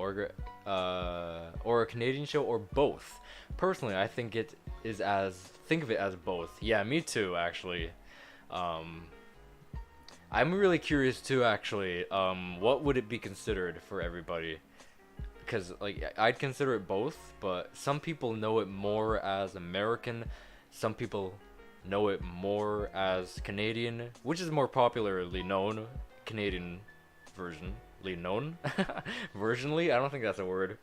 Speaker 1: or a Canadian show or both? Personally, I think of it as both. Yeah, me too, actually. I'm really curious too, actually. What would it be considered for everybody? Because like I'd consider it both, but some people know it more as American. Some people know it more as Canadian, which is more popularly known. Canadian versionly known. Versionly? I don't think that's a word.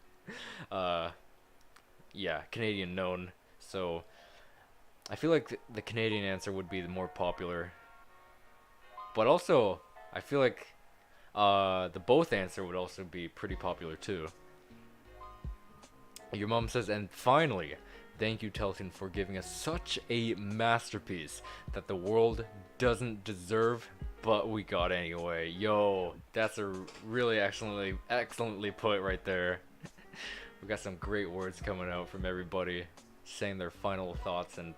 Speaker 1: Yeah, Canadian known. So I feel like the Canadian answer would be the more popular. But also, I feel like the both answer would also be pretty popular too. Your mom says, and finally, thank you, Teletoon, for giving us such a masterpiece that the world doesn't deserve, but we got anyway. Yo, that's a really excellently put right there. We got some great words coming out from everybody, saying their final thoughts and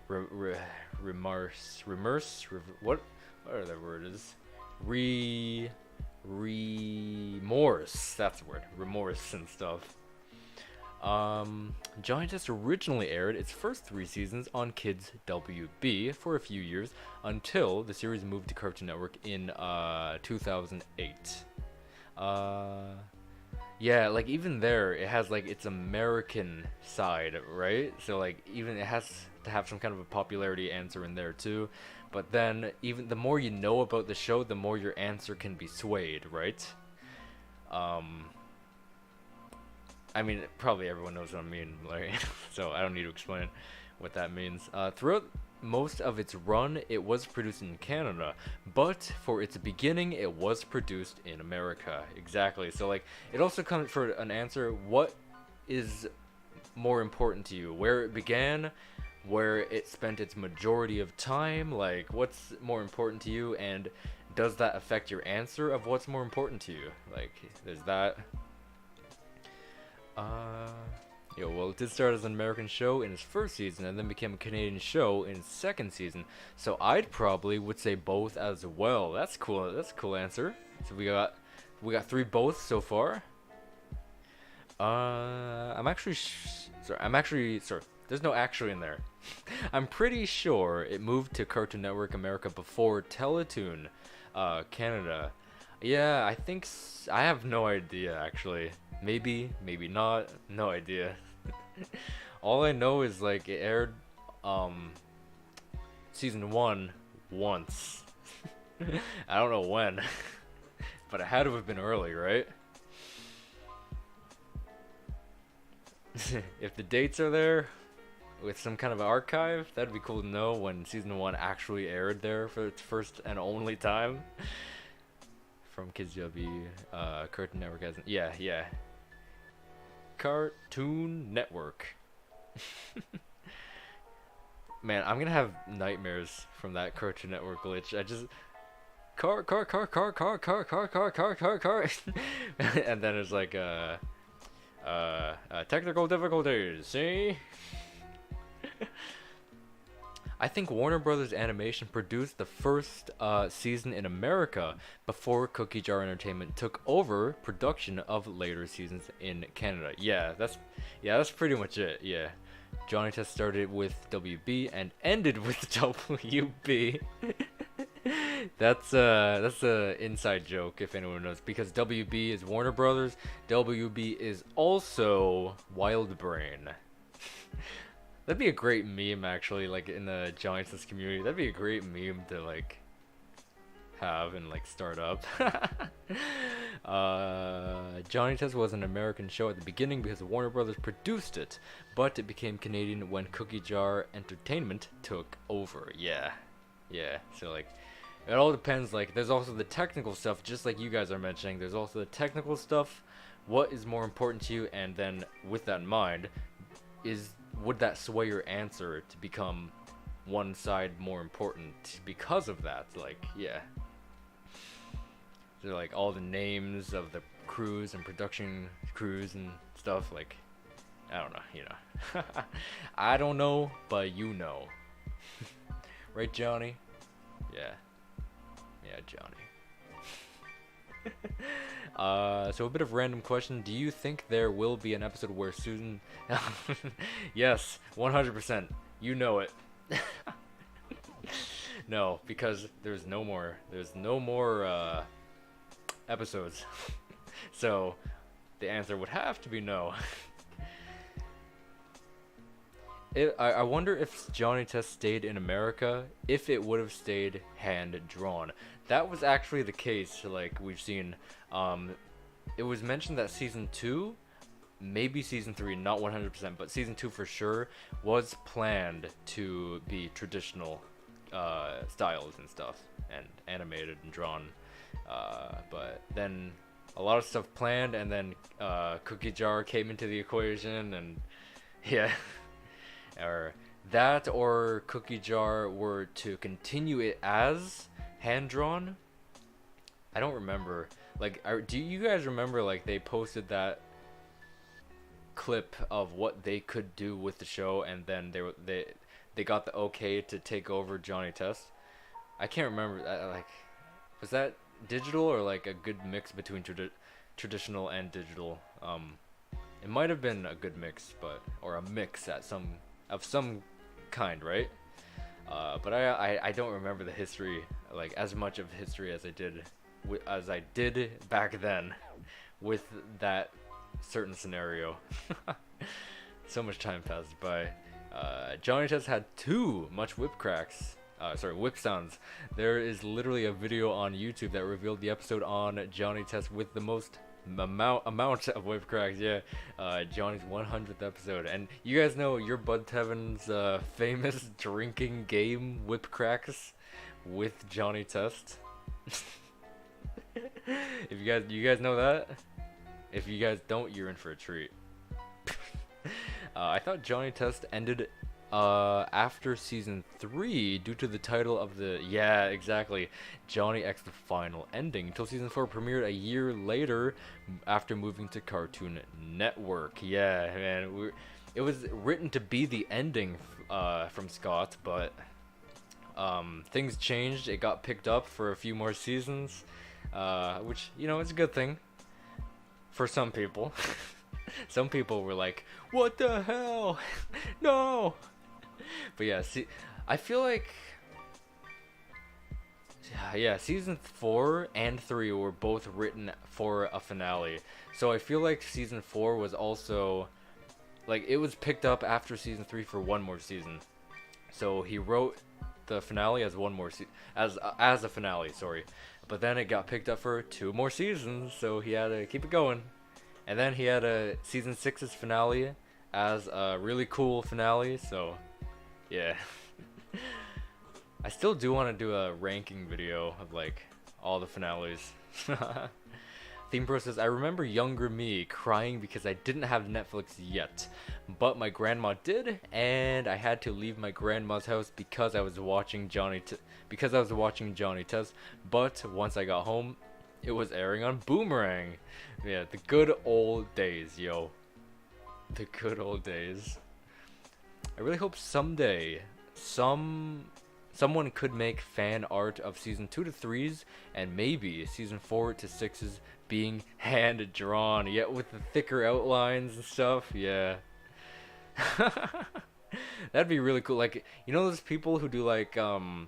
Speaker 1: remorse. What are the words? Remorse. That's the word. Remorse and stuff. Johnny Test originally aired its first 3 seasons on Kids WB for a few years until the series moved to Cartoon Network in 2008. Yeah, like even there, it has like its American side, right? So like even it has to have some kind of a popularity answer in there too. But then even the more you know about the show, the more your answer can be swayed, right? I mean, probably everyone knows what I mean, right? So I don't need to explain what that means. Throughout most of its run, it was produced in Canada, but for its beginning, it was produced in America. Exactly. So like, it also comes for an answer. What is more important to you? Where it began, where it spent its majority of time? Like, what's more important to you, and does that affect your answer of what's more important to you? Like, there's that. Well, it did start as an American show in its first season and then became a Canadian show in its second season. So I'd probably would say both as well. That's cool. That's a cool answer. So we got 3 both so far. I'm actually sorry. There's no actually in there. I'm pretty sure it moved to Cartoon Network America before Teletoon, Canada. Yeah, I think I have no idea actually. Maybe not. No idea. All I know is like it aired season 1 once. I don't know when. But it had to have been early, right? If the dates are there with some kind of archive, that'd be cool to know when season 1 actually aired there for its first and only time. From Kids W, Cartoon Network hasn't. Yeah. Cartoon Network. Man, I'm gonna have nightmares from that Cartoon Network glitch. I just car, and then it's like technical difficulties. See. I think Warner Brothers Animation produced the first season in America before Cookie Jar Entertainment took over production of later seasons in Canada. Yeah, that's pretty much it. Yeah, Johnny Test started with WB and ended with WB. That's a inside joke if anyone knows, because WB is Warner Brothers. WB is also Wild Brain. That'd be a great meme, actually, like in the Johnny Test community. That'd be a great meme to like have and like start up. Johnny Test was an American show at the beginning because Warner Brothers produced it, but it became Canadian when Cookie Jar Entertainment took over. Yeah. So like, it all depends. Like, there's also the technical stuff, just like you guys are mentioning. There's also the technical stuff. What is more important to you? And then with that in mind, would that sway your answer to become one side more important because of that? Like, yeah. So like all the names of the crews and production crews and stuff, like, I don't know, I don't know, but you know. Right, Johnny? Yeah, Johnny. So a bit of random question. Do you think there will be an episode where Susan... Yes, 100%. You know it. No, because there's no more episodes. So the answer would have to be no. I wonder if Johnny Test stayed in America, if it would have stayed hand-drawn. That was actually the case, like, we've seen. It was mentioned that Season 2, maybe Season 3, not 100%, but Season 2 for sure, was planned to be traditional styles and stuff, and animated and drawn. But then a lot of stuff planned, and then Cookie Jar came into the equation, and yeah. Or Cookie Jar were to continue it as hand-drawn. I don't remember. Like, do you guys remember, like, they posted that clip of what they could do with the show, and then they got the okay to take over Johnny Test? I can't remember. Like, was that digital or like a good mix between traditional and digital? It might have been a good mix, or a mix of some kind, right? But I don't remember the history, like as much of history as I did back then with that certain scenario. So much time passed by. Johnny Test had too much whip sounds. There is literally a video on YouTube that revealed the episode on Johnny Test with the most amount of whip cracks. Yeah, Johnny's 100th episode, and you guys know your Bud Tevin's famous drinking game whip cracks with Johnny Test. If you guys know that, if you guys don't, you're in for a treat. I thought Johnny Test ended after season 3 due to the title of the exactly, Johnny X the Final Ending, until season 4 premiered a year later after moving to Cartoon Network. Yeah, man, it was written to be the ending from Scott, but things changed. It got picked up for a few more seasons, which, you know, it's a good thing for some people. Some people were like, what the hell? No! But yeah, see, I feel like, yeah, season 4 and 3 were both written for a finale. So I feel like season 4 was also, like, it was picked up after season 3 for one more season. So he wrote the finale as one more as a finale, sorry. But then it got picked up for 2 more seasons, so he had to keep it going. And then he had a season 6's finale as a really cool finale, so yeah. I still do want to do a ranking video of like all the finales. Theme Pro says, I remember younger me crying because I didn't have Netflix yet, but my grandma did, and I had to leave my grandma's house because I was watching Johnny Test. But once I got home, it was airing on Boomerang. Yeah, the good old days, yo. The good old days. I really hope someday someone could make fan art of season 2 to 3's and maybe season 4 to 6's being hand drawn, yet with the thicker outlines and stuff. Yeah. That'd be really cool. Like, you know those people who do like screenshot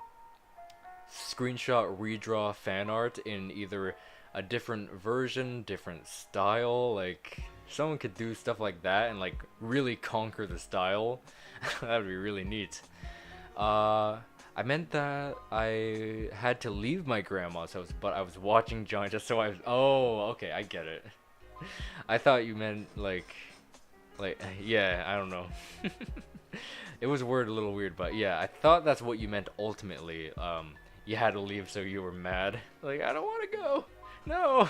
Speaker 1: redraw fan art in either a different version, different style, like someone could do stuff like that and like really conquer the style. That would be really neat. I meant that I had to leave my grandma's house, but I was watching Johnny Test, so I was, oh, okay, I get it. I thought you meant like, yeah, I don't know. It was worded a little weird, but yeah, I thought that's what you meant ultimately. You had to leave, so you were mad. Like, I don't want to go. No.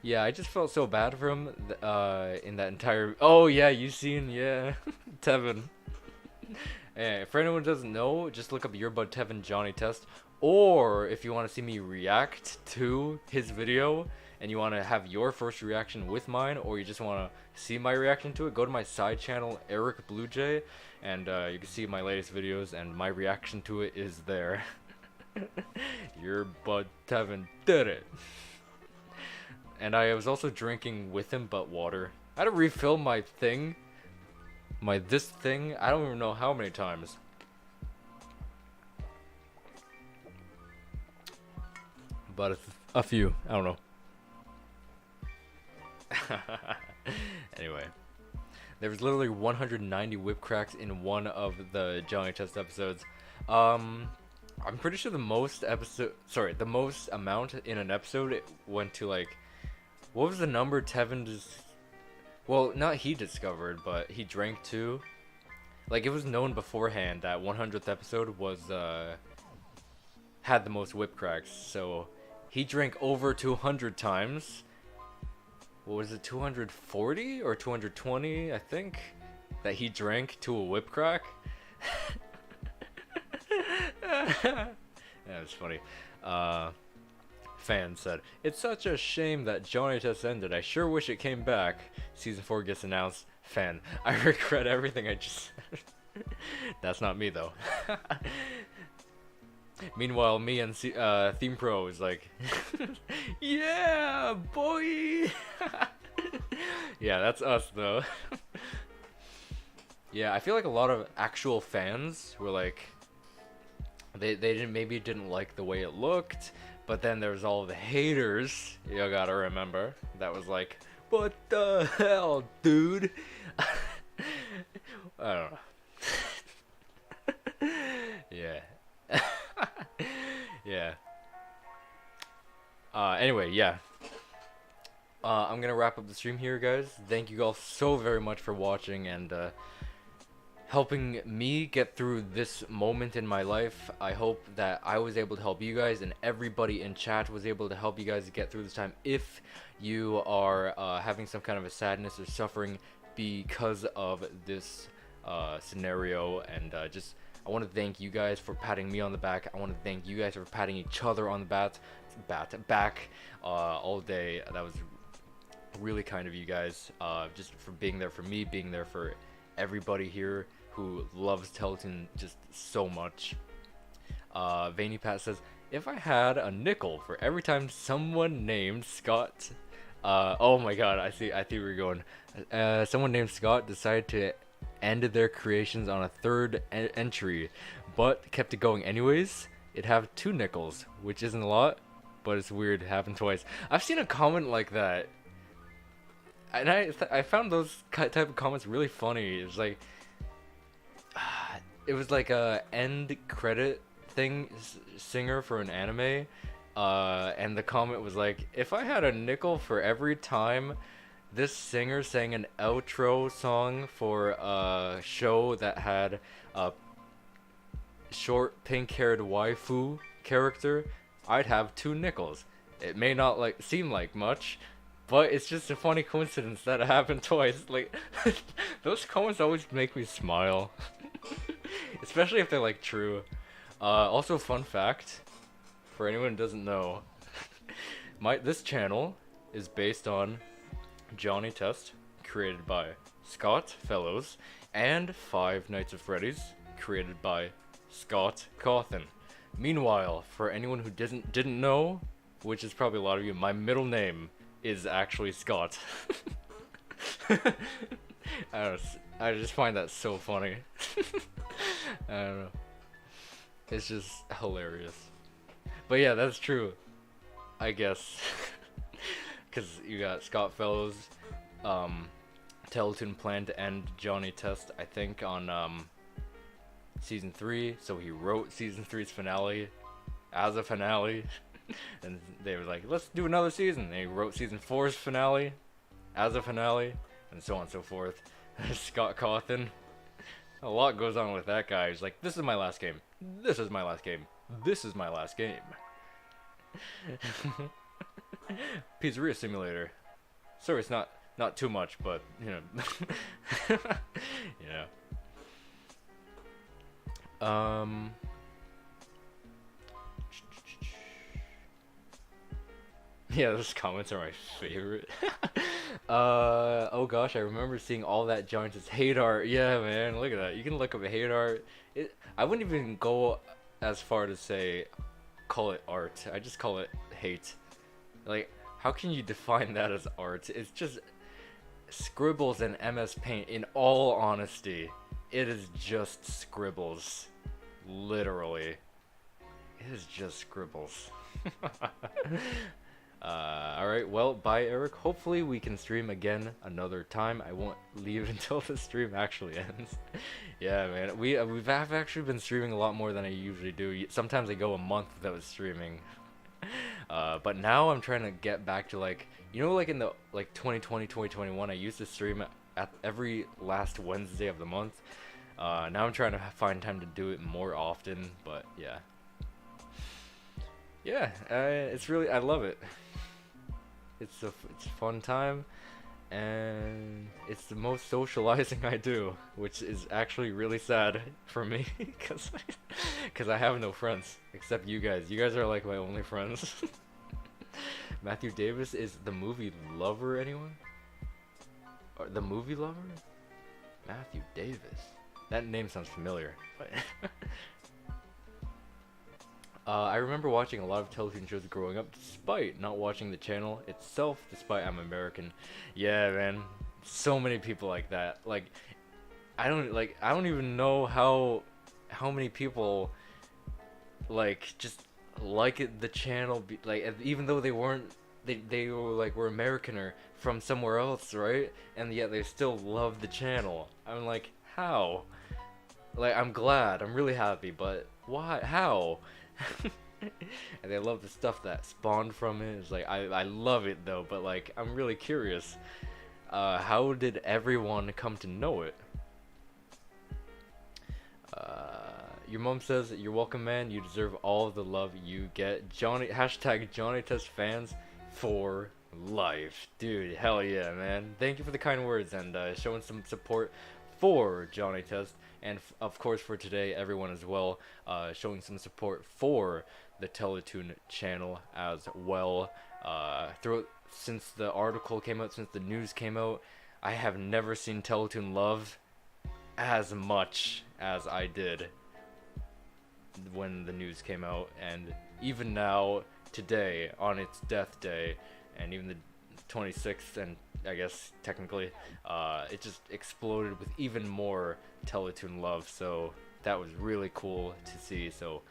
Speaker 1: Yeah, I just felt so bad for him in that entire. Oh yeah, you seen Tevin. Yeah, for anyone who doesn't know, just look up Earbud Tevin Johnny Test, or if you want to see me react to his video and you want to have your first reaction with mine, or you just want to see my reaction to it, go to my side channel Eric Blue Jay, and you can see my latest videos and my reaction to it is there. Earbud Tevin did it. And I was also drinking with him, but water. I had to refill my thing. This thing, I don't even know how many times. But a few, I don't know. Anyway. There was literally 190 whip cracks in one of the Johnny Test episodes. I'm pretty sure the most amount in an episode it went to like, what was the number Tevin just, well, not he discovered, but he drank too. Like, it was known beforehand that 100th episode was had the most whip cracks, so he drank over 200 times. What was it, 240 or 220, I think, that he drank to a whip crack? Yeah, it's funny. Fan said, it's such a shame that Johnny Test ended. I sure wish it came back. Season 4 gets announced. Fan, I regret everything I just said. That's not me, though. Meanwhile, me and Theme Pro is like, yeah, boy! Yeah, that's us, though. Yeah, I feel like a lot of actual fans were like, they didn't like the way it looked, but then there's all the haters, you gotta remember, that was like, what the hell, dude? I don't know. Yeah. Yeah. Anyway, yeah. I'm gonna wrap up the stream here, guys. Thank you all so very much for watching and helping me get through this moment in my life. I hope that I was able to help you guys and everybody in chat was able to help you guys get through this time. If you are having some kind of a sadness or suffering, because of this scenario, and just I want to thank you guys for patting me on the back. I want to thank you guys for patting each other on the back all day. That was really kind of you guys, just for being there for me, being there for everybody here who loves Teletoon just so much. Veiny Pat says, if I had a nickel for every time someone named Scott, oh my god, I think we're going. Someone named Scott decided to end their creations on a third entry, but kept it going anyways, it'd have 2 nickels, which isn't a lot, but it's weird. It happened twice. I've seen a comment like that, and I found those type of comments really funny. It was like, a end credit thing singer for an anime, and the comment was like, if I had a nickel for every time this singer sang an outro song for a show that had a short pink-haired waifu character, I'd have 2 nickels. It may not seem like much, but it's just a funny coincidence that it happened twice. Like, those comments always make me smile. Especially if they're like true. Also, fun fact, for anyone who doesn't know, this channel is based on Johnny Test, created by Scott Fellows, and Five Nights at Freddy's, created by Scott Cawthon. Meanwhile, for anyone who didn't know, which is probably a lot of you, my middle name is actually Scott. I just find that so funny. I don't know. It's just hilarious. But yeah, that's true, I guess. Because you got Scott Fellows, Teletoon planned to end Johnny Test, I think, on season 3. So he wrote season 3's finale as a finale. And they were like, let's do another season. And he wrote season 4's finale as a finale, and so on and so forth. Scott Cawthon. A lot goes on with that guy. He's like, this is my last game. This is my last game. This is my last game. Pizzeria Simulator. Sorry, it's not too much, but you know. Yeah. Yeah, those comments are my favorite. Oh gosh, I remember seeing all that Giants' hate art. Yeah, man, look at that. You can look up hate art. I wouldn't even go as far to say call it art. I just call it hate. Like, how can you define that as art? It's just scribbles and MS Paint. In all honesty, it is just scribbles. Literally, it is just scribbles. Alright, well, bye Eric. Hopefully we can stream again another time. I won't leave until the stream actually ends. Yeah, man, we've actually been streaming a lot more than I usually do. Sometimes I go a month without streaming. But now I'm trying to get back to, like, you know, like in the 2020, 2021, I used to stream at every last Wednesday of the month. Now I'm trying to find time to do it more often, but yeah. Yeah, it's really, I love it. It's a fun time, and it's the most socializing I do, which is actually really sad for me, because I have no friends except you guys. You guys are like my only friends. Matthew Davis is the movie lover, anyone? Or the movie lover? Matthew Davis. That name sounds familiar, but I remember watching a lot of Teletoon shows growing up, despite not watching the channel itself, despite I'm American. Yeah, man, so many people like that. Like, I don't even know how many people just like the channel, even though they weren't, they were American or from somewhere else, right? And yet they still love the channel. I'm like, how? Like, I'm glad, I'm really happy, but why? How? And they love the stuff that spawned from it. It's like, I love it though, but like, I'm really curious. How did everyone come to know it? Your mom says, you're welcome, man. You deserve all the love you get. Hashtag Johnny Test fans for life. Dude, hell yeah, man. Thank you for the kind words and showing some support for Johnny Test. And of course for today, everyone as well, showing some support for the Teletoon channel as well. Since the article came out, since the news came out, I have never seen Teletoon loved as much as I did when the news came out, and even now, today, on its death day, and even the 26th, and I guess technically, it just exploded with even more Teletoon love, so that was really cool to see. So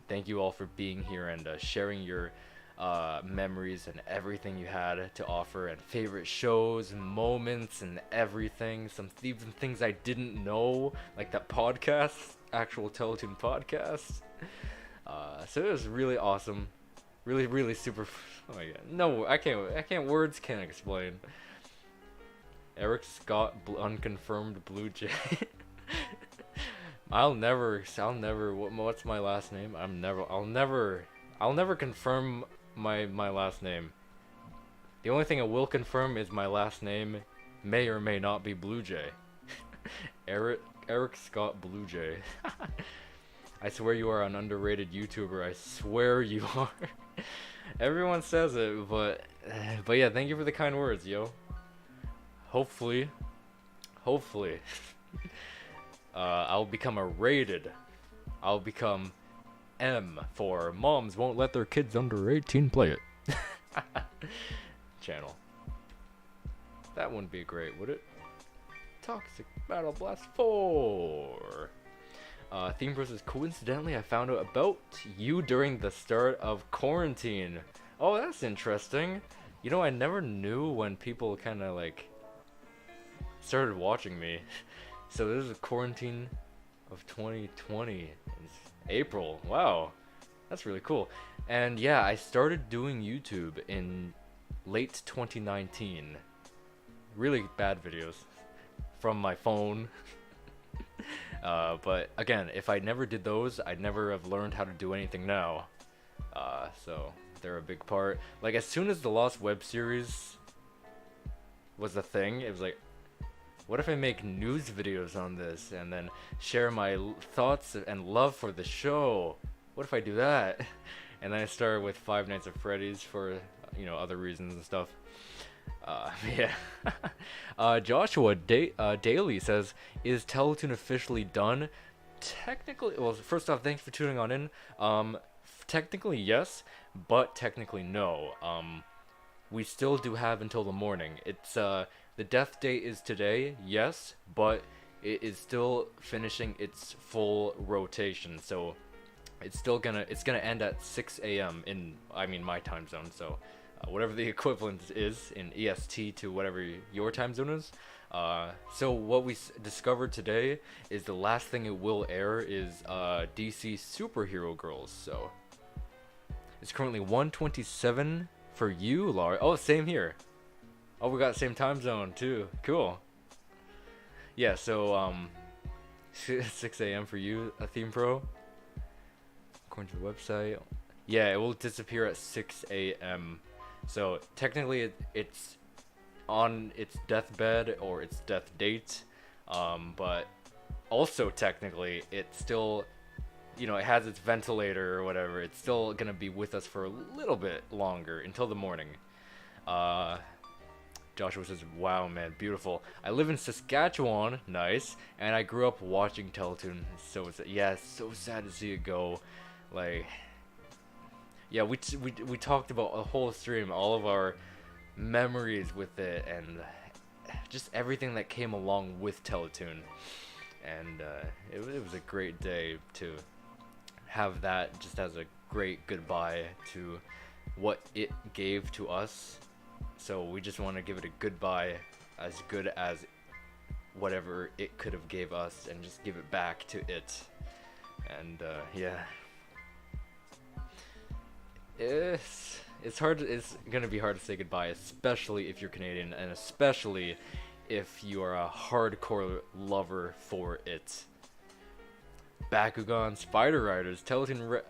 Speaker 1: thank you all for being here and sharing your memories and everything you had to offer, and favorite shows, moments, and everything. Some even things I didn't know, like that podcast, actual Teletoon podcast. So it was really awesome, really super. Oh my god, no, I can't. Words can't explain. Eric Scott, unconfirmed Blue Jay. I'll never. What's my last name? I'll never confirm my last name. The only thing I will confirm is my last name may or may not be Blue Jay. Eric Scott Blue Jay. I swear you are an underrated YouTuber. I swear you are. Everyone says it, but yeah, thank you for the kind words, yo. Hopefully, I'll become a rated. I'll become M for moms won't let their kids under 18 play it. Channel. That wouldn't be great, would it? Toxic Battle Blast 4. Theme versus coincidentally, I found out about you during the start of quarantine. Oh, that's interesting. You know, I never knew when people kind of like started watching me. So this is a quarantine of 2020. It's April. Wow, that's really cool. And yeah, I started doing YouTube in late 2019. Really bad videos from my phone. But again, if I never did those, I'd never have learned how to do anything now. So they're a big part. Like, as soon as the Lost web series was a thing, it was like, what if I make news videos on this and then share my thoughts and love for the show? What if I do that? And then I started with Five Nights at Freddy's for, you know, other reasons and stuff. Yeah. Joshua Daly says, is Teletoon officially done? Technically, well, first off, thanks for tuning on in. Technically, yes, but technically, no. We still do have until the morning. It's, the death date is today, yes, but it is still finishing its full rotation, so it's gonna end at 6 a.m. in, I mean, my time zone, so whatever the equivalent is in EST to whatever your time zone is. So what we discovered today is the last thing it will air is DC Superhero Girls. So it's currently 1:27 for you, Laura. Oh, same here. Oh, we got the same time zone too. Cool. Yeah, so 6 a.m. for you, a Theme Pro. According to the website. Yeah, it will disappear at 6 a.m. So technically it's on its deathbed or its death date, but also technically it's still, you know, it has its ventilator or whatever. It's still gonna be with us for a little bit longer until the morning. Joshua says, wow, man, beautiful. I live in Saskatchewan, nice, and I grew up watching Teletoon. So yeah, it's so sad to see it go. Like, yeah, we talked about a whole stream, all of our memories with it, and just everything that came along with Teletoon. And it was a great day to have that just as a great goodbye to what it gave to us. So we just want to give it a goodbye as good as whatever it could have gave us, and just give it back to it. And yeah, it's gonna be hard to say goodbye, especially if you're Canadian, and especially if you are a hardcore lover for it. Bakugan, Spider Riders, Teletoon,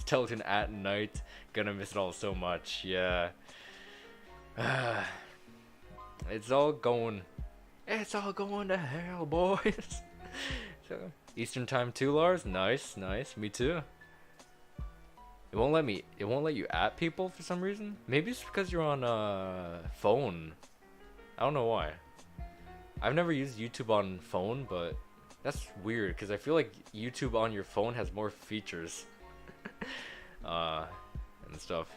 Speaker 1: Teletoon at night. Gonna miss it all so much. Yeah. It's all going. It's all going to hell, boys. So, Eastern time too, Lars. Nice, nice. Me too. It won't let me. It won't let you at people for some reason. Maybe it's because you're on phone. I don't know why. I've never used YouTube on phone, but that's weird because I feel like YouTube on your phone has more features. And stuff.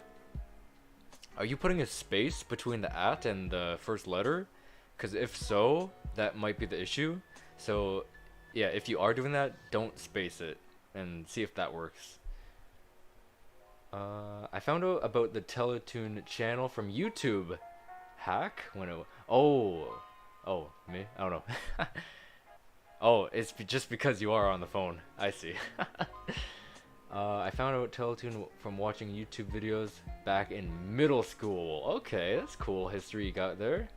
Speaker 1: Are you putting a space between the at and the first letter? Because if so, that might be the issue. So, yeah, if you are doing that, don't space it and see if that works. I found out about the Teletoon channel from YouTube. Hack? When it, oh, me? I don't know. Oh, it's just because you are on the phone. I see. I found out Teletoon from watching YouTube videos back in middle school. Okay, that's cool history you got there.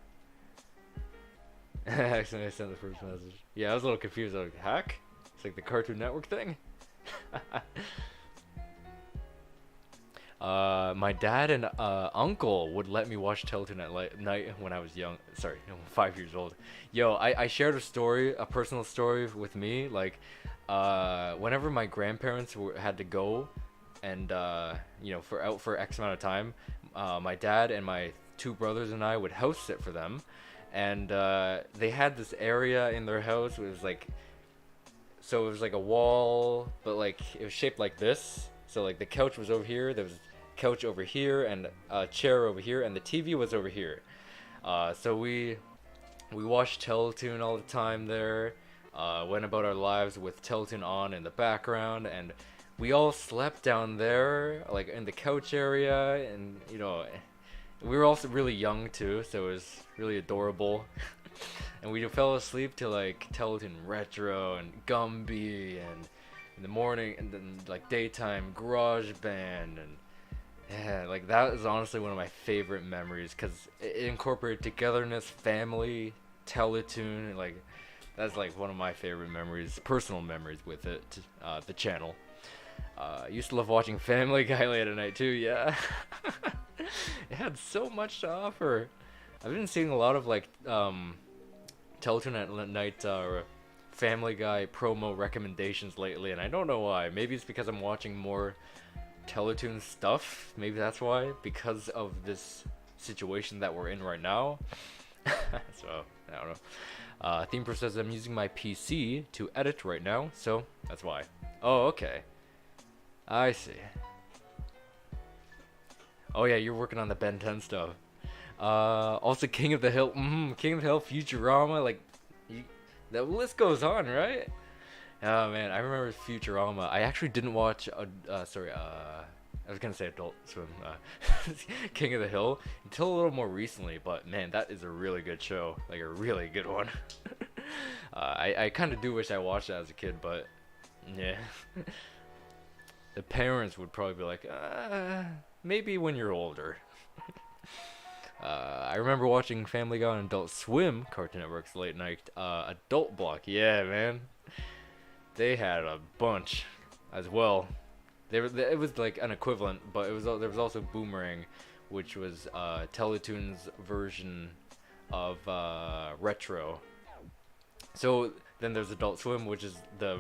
Speaker 1: Accidentally I sent the first message. Yeah, I was a little confused. I was like, hack? It's like the Cartoon Network thing. My dad and uncle would let me watch Teletoon at night when I was young. Sorry, 5 years old. Yo, I shared a story, a personal story with me. Like, whenever my grandparents had to go, and you know, for X amount of time, my dad and my two brothers and I would house sit for them, and they had this area in their house. It was like, so it was like a wall, but like it was shaped like this. So like the couch was over here, there was a couch over here, and a chair over here, and the TV was over here. So we watched Teletoon all the time there. Went about our lives with Teletoon on in the background, and we all slept down there, like in the couch area, and you know, we were also really young too, so it was really adorable. And we fell asleep to like Teletoon Retro and Gumby, and in the morning, and then like daytime Garage Band, and yeah, like that is honestly one of my favorite memories because it incorporated togetherness, family, Teletoon, and like that's like one of my favorite memories, personal memories with it, the channel. I used to love watching Family Guy late at night too, yeah. It had so much to offer. I've been seeing a lot of like Teletoon at night Family Guy promo recommendations lately, and I don't know why. Maybe it's because I'm watching more Teletoon stuff. Maybe that's why, because of this situation that we're in right now. So, I don't know. Theme Pro says I'm using my PC to edit right now, so that's why. Oh, okay. I see. Oh yeah, you're working on the Ben 10 stuff. Also King of the Hill, King of the Hill, Futurama, like, the list goes on, right? Oh man, I remember Futurama. I actually didn't watch, I was gonna say Adult Swim, King of the Hill, until a little more recently, but man, that is a really good show, like a really good one. I kind of do wish I watched that as a kid, but yeah. The parents would probably be like, maybe when you're older. I remember watching Family Guy on Adult Swim, Cartoon Network's late night adult block. Yeah, man. They had a bunch as well. It was like an equivalent, but there was also Boomerang, which was Teletoon's version of Retro. So then there's Adult Swim, which is the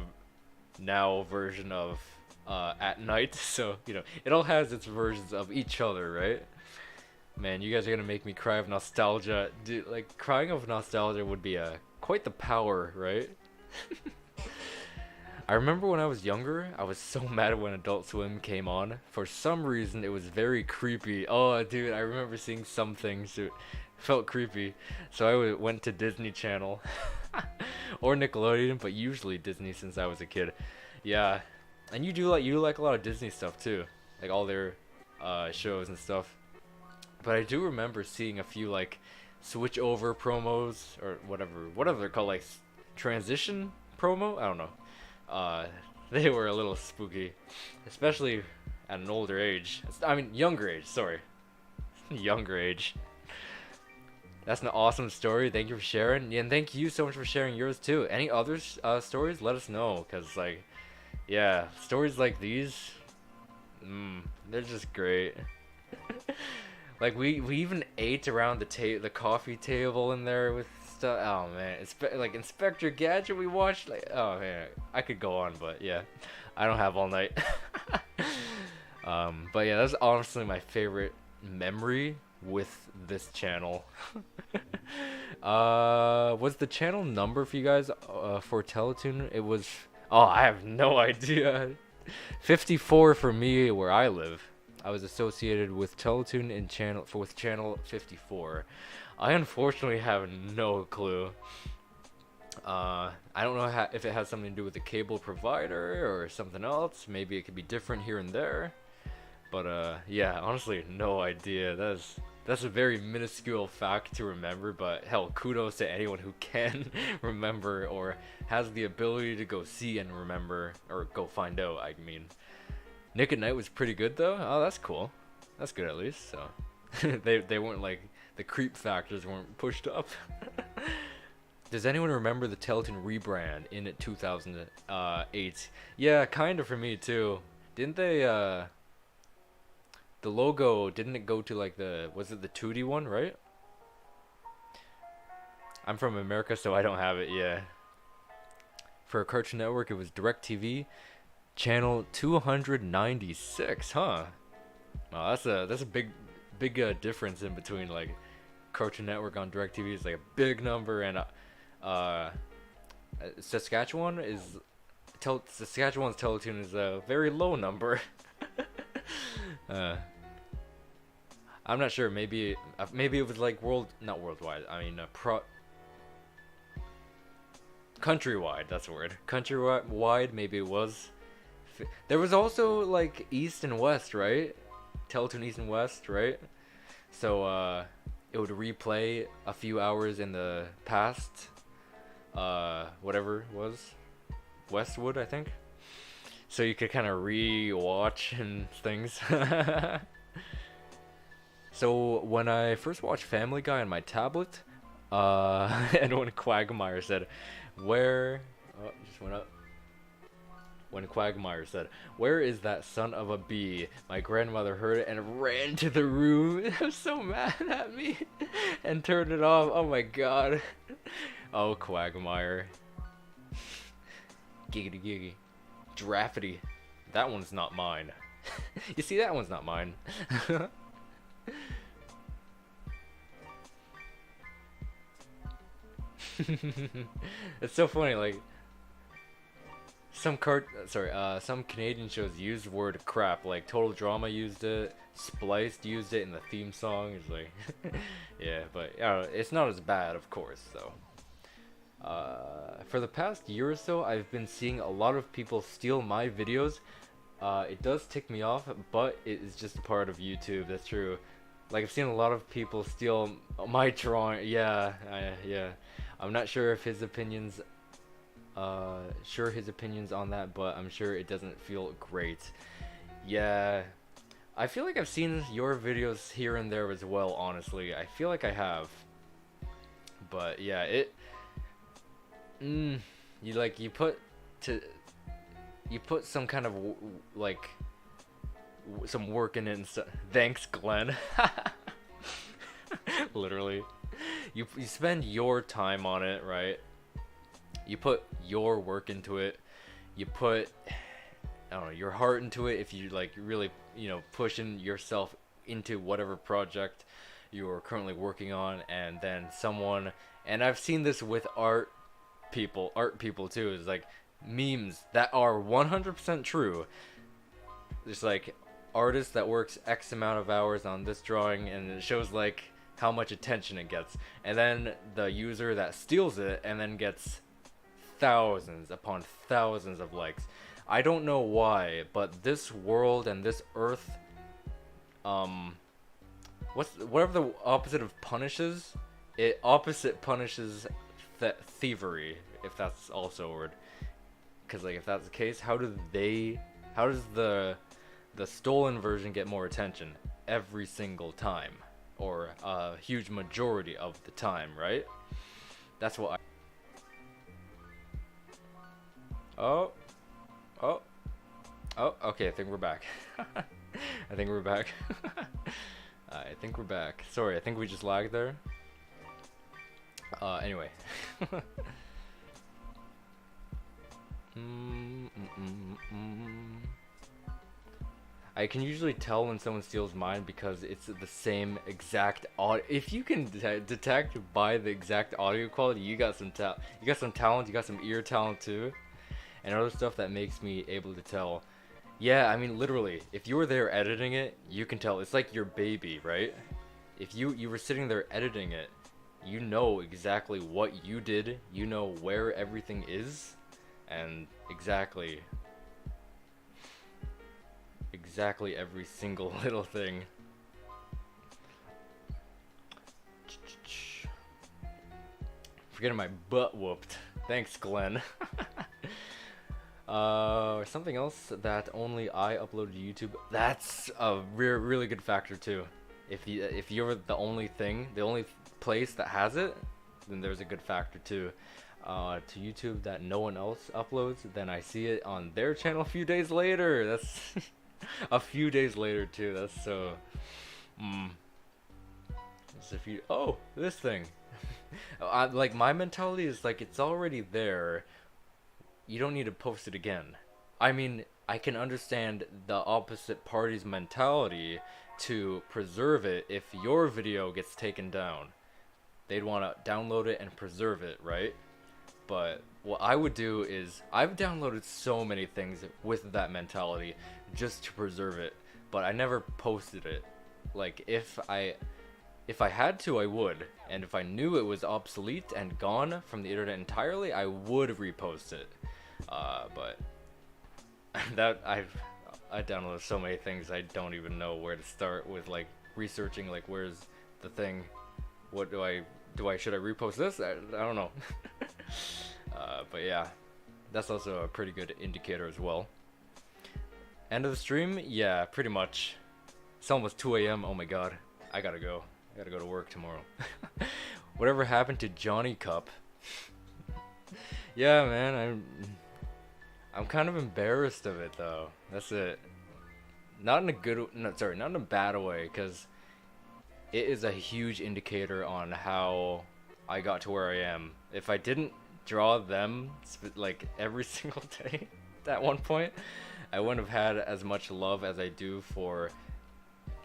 Speaker 1: now version of At Night. So, you know, it all has its versions of each other, right? Man, you guys are gonna make me cry of nostalgia. Dude, like, crying of nostalgia would be quite the power, right? I remember when I was younger, I was so mad when Adult Swim came on. For some reason, it was very creepy. Oh, dude, I remember seeing some things that felt creepy. So I went to Disney Channel. Or Nickelodeon, but usually Disney since I was a kid. Yeah. And you like a lot of Disney stuff too. Like all their shows and stuff. But I do remember seeing a few like switch over promos or whatever they're called, like transition promo. I don't know. They were a little spooky, especially at an older age. I mean, younger age. Sorry, younger age. That's an awesome story. Thank you for sharing, and thank you so much for sharing yours too. Any other stories? Let us know, cause like, yeah, stories like these, they're just great. Like we even ate around the coffee table in there with stuff. Oh man, like Inspector Gadget we watched. Like, oh man, I could go on, but yeah, I don't have all night. But yeah, that's honestly my favorite memory with this channel. What's the channel number for you guys for Teletoon? It was, oh, I have no idea. 54 for me where I live. I was associated with Teletoon in with channel 54. I unfortunately have no clue. I don't know if it has something to do with the cable provider or something else. Maybe it could be different here and there. But yeah, honestly, no idea. That's a very minuscule fact to remember, but hell, kudos to anyone who can remember or has the ability to go see and remember, or go find out, I mean. Nick at Night was pretty good though. Oh, that's cool. That's good at least, so. they weren't like, the creep factors weren't pushed up. Does anyone remember the Teletoon rebrand in 2008? Yeah, kinda for me too. Didn't they, the logo, didn't it go to like was it the 2D one, right? I'm from America, so I don't have it, yeah. For Cartoon Network, it was DirecTV, channel 296, huh? Wow, that's a big difference in between like Cartoon Network on DirecTV is like a big number, and Saskatchewan's Teletoon is a very low number. I'm not sure. Maybe it was like not worldwide. I mean, countrywide. That's the word. Countrywide. Maybe it was. There was also like East and West, right? Teletoon East and West, right? So it would replay a few hours in the past. Whatever it was, Westwood, I think. So you could kind of re-watch and things. So when I first watched Family Guy on my tablet, and when Quagmire said, "Where?" Oh, just went up. When Quagmire said, "Where is that son of a bee?" My grandmother heard it and ran to the room. It was so mad at me, and turned it off. Oh my god. Oh, Quagmire. Giggity giggity. Giraffity. That one's not mine. You see, that one's not mine. It's so funny, like some Canadian shows use the word crap, like Total Drama used it, Spliced used it in the theme song. It's like yeah, but it's not as bad, of course, though. For the past year or so, I've been seeing a lot of people steal my videos. It does tick me off, but it is just a part of YouTube. That's true. Like, I've seen a lot of people steal my drawing. Yeah, yeah. I'm not sure if his opinions, on that, but I'm sure it doesn't feel great. Yeah, I feel like I've seen your videos here and there as well. Honestly, I feel like I have. But yeah, you put some kind of some work in it and stuff. Thanks, Glenn. Literally, you spend your time on it, right? You put your work into it. You put, I don't know, your heart into it. If you like really, pushing yourself into whatever project you are currently working on, and then someone, and I've seen this with art people too, is like memes that are 100% true. There's like artist that works X amount of hours on this drawing, and it shows like how much attention it gets, and then the user that steals it and then gets thousands upon thousands of likes. I don't know why, but this world and this earth, whatever the opposite of punishes, it opposite punishes thievery, if that's also a word. Because like, if that's the case, how does the stolen version get more attention every single time, or a huge majority of the time, right? That's what Oh, okay, I think we're back. I think we're back. Sorry, I think we just lagged there. Anyway. I can usually tell when someone steals mine because it's the same exact audio. If you can detect by the exact audio quality, you got some talent. You got some talent. You got some ear talent too, and other stuff that makes me able to tell. Yeah, I mean literally, if you were there editing it, you can tell. It's like your baby, right? If you were sitting there editing it, you know exactly what you did. You know where everything is, and exactly every single little thing. Forgetting my butt whooped. Thanks, Glenn. Something else that only I upload to YouTube. That's a really good factor too. If you're the only place that has it, then there's a good factor too. To YouTube that no one else uploads, then I see it on their channel a few days later. That's a few days later too. That's so. It's if you this thing. Like my mentality is like it's already there. You don't need to post it again. I mean, I can understand the opposite party's mentality to preserve it if your video gets taken down. They'd want to download it and preserve it, right? But what I would do is I've downloaded so many things with that mentality just to preserve it, but I never posted it. Like if I had to, I would, and if I knew it was obsolete and gone from the internet entirely, I would repost it. But that I downloaded so many things I don't even know where to start with, like researching like where's the thing, what should I repost this? I don't know. But yeah, that's also a pretty good indicator as well. End of the stream? Yeah, pretty much. It's almost 2 a.m. Oh my god, I gotta go to work tomorrow. Whatever happened to Johnny Cup? Yeah, man, I'm kind of embarrassed of it though. That's it. Not in a bad way, because it is a huge indicator on how I got to where I am. If I didn't draw them like every single day at one point, I wouldn't have had as much love as I do for.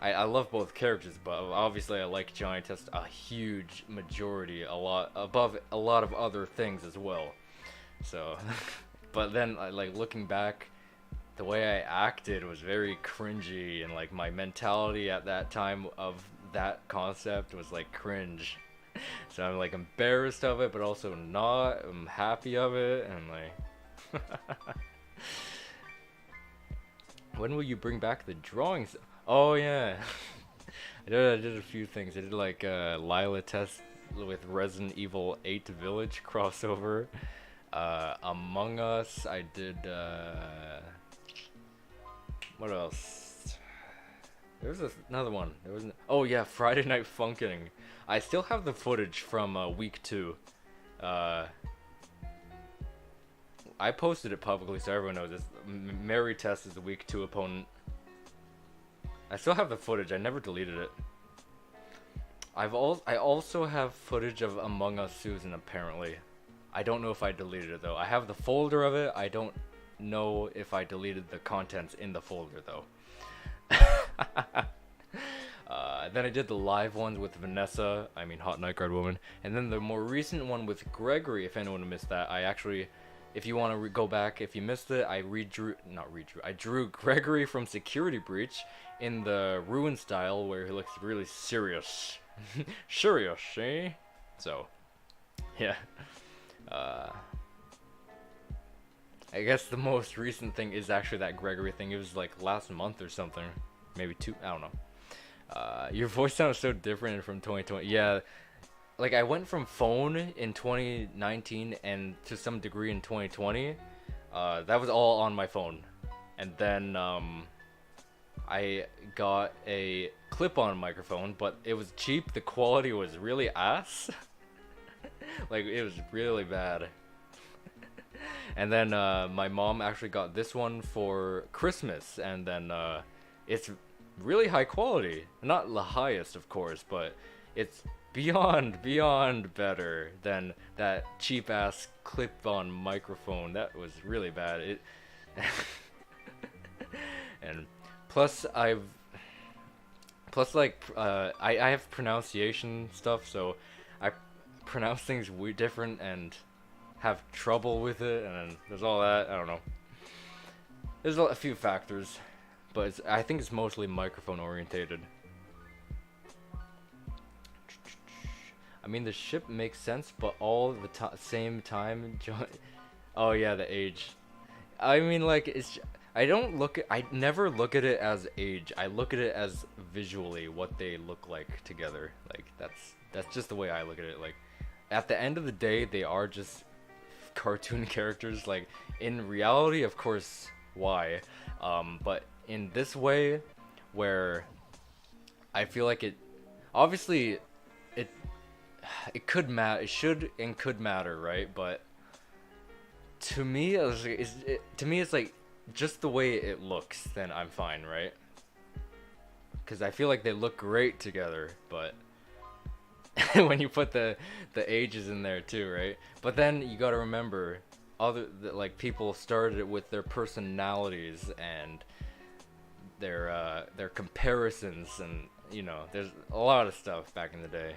Speaker 1: I love both characters, but obviously I like Johnny Test a huge majority, a lot above a lot of other things as well. So, but then like looking back, the way I acted was very cringy, and like my mentality at that time of that concept was like cringe. So I'm like embarrassed of it, but also not. I'm happy of it, and like. When will you bring back the drawings? Oh yeah, I did a few things. I did like Lila test with Resident Evil 8 Village crossover. Among Us. I did. What else? There was another one. There was oh yeah, Friday Night Funkin'. I still have the footage from week 2. I posted it publicly so everyone knows this. Mary Test is the week 2 opponent. I still have the footage. I never deleted it. I also have footage of Among Us Susan apparently. I don't know if I deleted it though. I have the folder of it. I don't know if I deleted the contents in the folder though. Then I did the live ones with Vanessa, I mean Hot Night Guard Woman, and then the more recent one with Gregory, if anyone missed that. I actually, if you want to go back, if you missed it, I drew Gregory from Security Breach in the Ruin style where he looks really serious. Serious, eh? So, yeah. I guess the most recent thing is actually that Gregory thing. It was like last month or something. Maybe 2, I don't know. Your voice sounds so different from 2020. Yeah, like I went from phone in 2019 and to some degree in 2020. That was all on my phone. And then I got a clip-on microphone, but it was cheap. The quality was really ass. Like it was really bad. And then my mom actually got this one for Christmas, and then it's really high quality. Not the highest, of course, but it's beyond better than that cheap ass clip-on microphone. That was really bad. It and plus I have pronunciation stuff, so I pronounce things weird different and have trouble with it, and there's all that. I don't know. There's a few factors, but I think it's mostly microphone orientated. I mean, the ship makes sense, but all the same time, oh yeah, the age. I mean, like, I never look at it as age. I look at it as visually what they look like together. Like, that's just the way I look at it. Like, at the end of the day, they are just cartoon characters. Like, in reality, of course, why? But in this way, where I feel like it, obviously, it could matter. It should and could matter, right? But to me, it's like just the way it looks, then I'm fine, right? Because I feel like they look great together, but when you put the ages in there too, right? But then you gotta remember, like people started it with their personalities and their comparisons, and you know, there's a lot of stuff back in the day.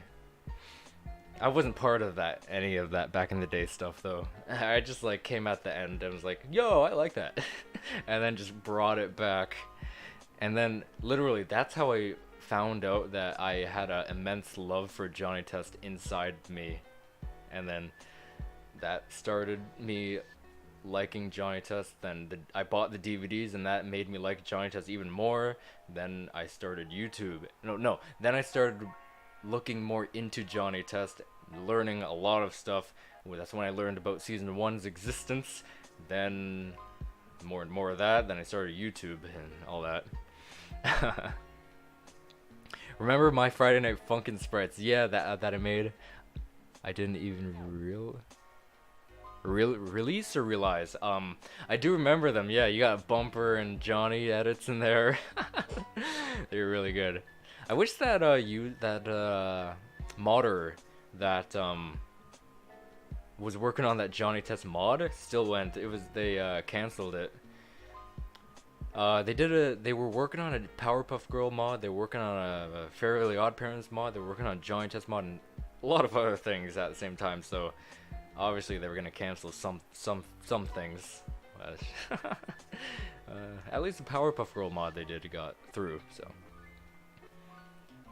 Speaker 1: I wasn't part of any of that back in the day stuff though. I just like came at the end and was like, yo, I like that. And then just brought it back. And then literally that's how I found out that I had an immense love for Johnny Test inside me. And then that started me liking Johnny Test. Then I bought the DVDs and that made me like Johnny Test even more. Then I started YouTube. No. Then I started looking more into Johnny Test, learning a lot of stuff. Well, that's when I learned about season 1's existence. Then more and more of that. Then I started YouTube and all that. Remember my Friday Night Funkin' Sprites? Yeah, that I made. I didn't even release or realize. I do remember them. Yeah, you got Bumper and Johnny edits in there. They're really good. I wish that modder that was working on that Johnny Test mod still went. They canceled it. They were working on a Powerpuff Girl mod. They were working on a Fairly Odd Parents mod. They were working on Johnny Test mod and a lot of other things at the same time. So obviously they were gonna cancel some things. At least the Powerpuff Girl mod they got through. So.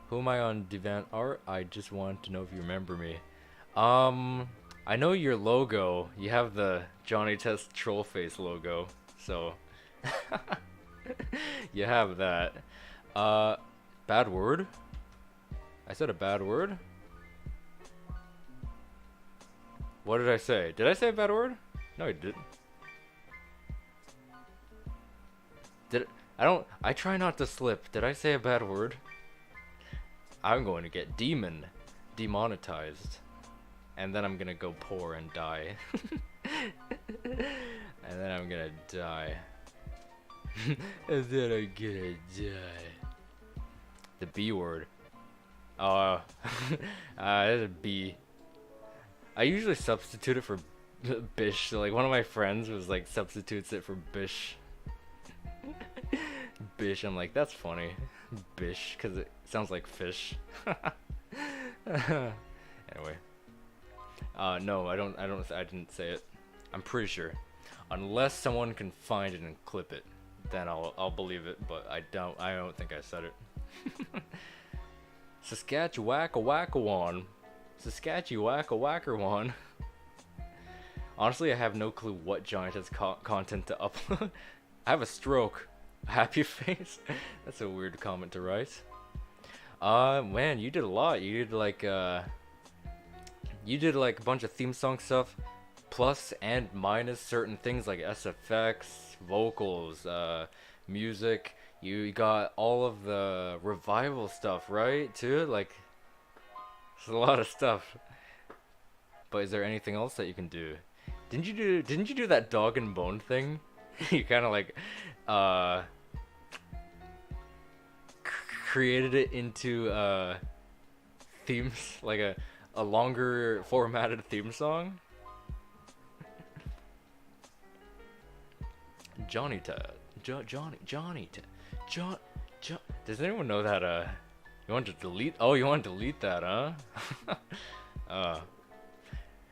Speaker 1: Who am I on Devant Art? I just want to know if you remember me. I know your logo. You have the Johnny Test troll face logo. So you have that. Bad word? I said a bad word? What did I say? Did I say a bad word? No, I didn't. I try not to slip. Did I say a bad word? I'm going to get demonetized, and then I'm gonna go poor and die. And then I'm gonna die. And then I'm gonna die. The B word. That's a B. I usually substitute it for bish. So like one of my friends was like substitutes it for bish. Bish. I'm like, that's funny. Bish, because it sounds like fish. Anyway. No, I didn't say it. I'm pretty sure. Unless someone can find it and clip it, then I'll believe it, but I don't think I said it. Saskatchewan. Saskatchewan. Honestly, I have no clue what Johnny Test content to upload. I have a stroke. Happy face? That's a weird comment to write. Man, you did a lot. You did like a bunch of theme song stuff, plus and minus certain things like SFX, vocals, music. You got all of the revival stuff, right? Too like, it's a lot of stuff. But is there anything else that you can do? Didn't you do that dog and bone thing? You kind of like, created it into themes, like a longer formatted theme song. Johnny Ted. Johnny Ted. John. Does anyone know that? You want to delete? Oh, you want to delete that, huh?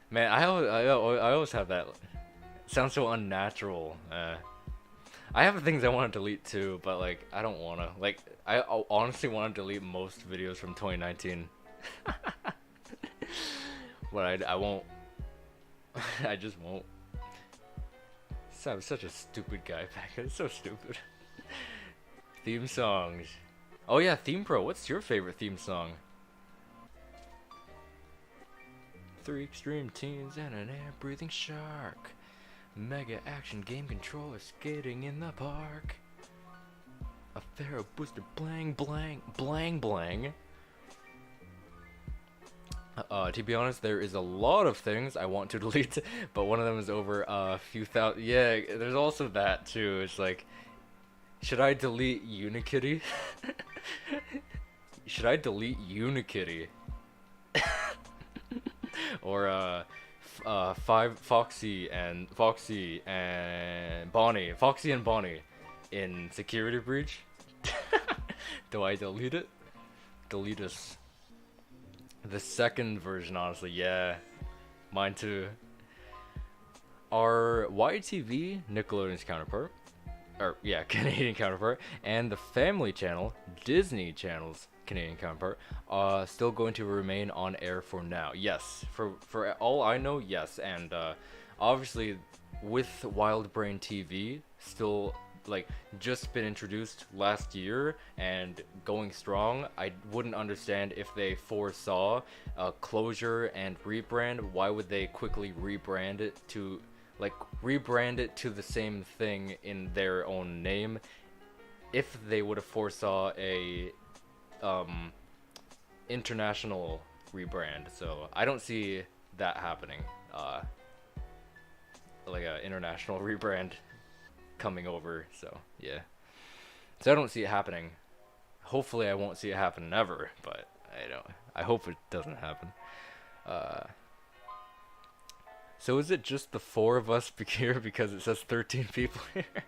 Speaker 1: Man, I always have that. It sounds so unnatural. I have things I want to delete too, but like I don't wanna. Like I honestly want to delete most videos from 2019. But I won't. I just won't. I'm such a stupid guy back then. It's so stupid. Theme songs. Oh yeah, Theme Pro. What's your favorite theme song? 3 extreme teens and an air-breathing shark. Mega action game controller skating in the park. A Pharaoh booster blang blang blang blang. To be honest, there is a lot of things I want to delete, but one of them is over a few thousand. Yeah, there's also that too. It's like, should I delete Unikitty? Should I delete Unikitty? Or Foxy and Bonnie in Security Breach? Do I delete it? Delete us. The second version, honestly, yeah. Mine too. Our YTV, Nickelodeon's counterpart, or yeah, Canadian counterpart, and the Family Channel, Disney Channel's Canadian counterpart, still going to remain on air for now. Yes, for all I know, yes. And obviously, with Wild Brain TV still like just been introduced last year and going strong, I wouldn't understand if they foresaw closure and rebrand. Why would they quickly rebrand it to the same thing in their own name if they would have foresaw a international rebrand? So I don't see that happening, like a international rebrand coming over. So yeah, so I don't see it happening. Hopefully I won't see it happen ever, but I hope it doesn't happen. So is it just the 4 of us here because it says 13 people here?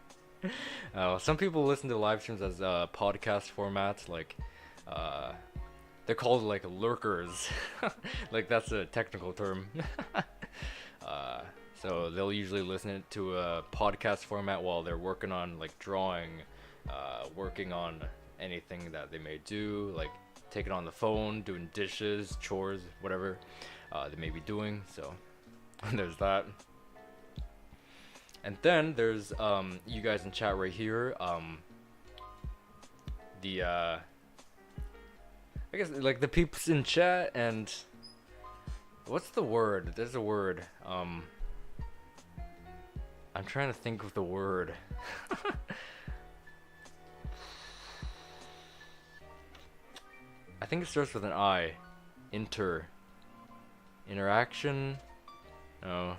Speaker 1: Some people listen to live streams as podcast formats, like they're called like lurkers. Like that's a technical term. So they'll usually listen to a podcast format while they're working on like drawing, working on anything that they may do, like taking on the phone, doing dishes, chores, whatever they may be doing. So there's that. And then there's you guys in chat right here. I guess like the peeps in chat, and what's the word? There's a word. I'm trying to think of the word. I think it starts with an I. Interaction. No.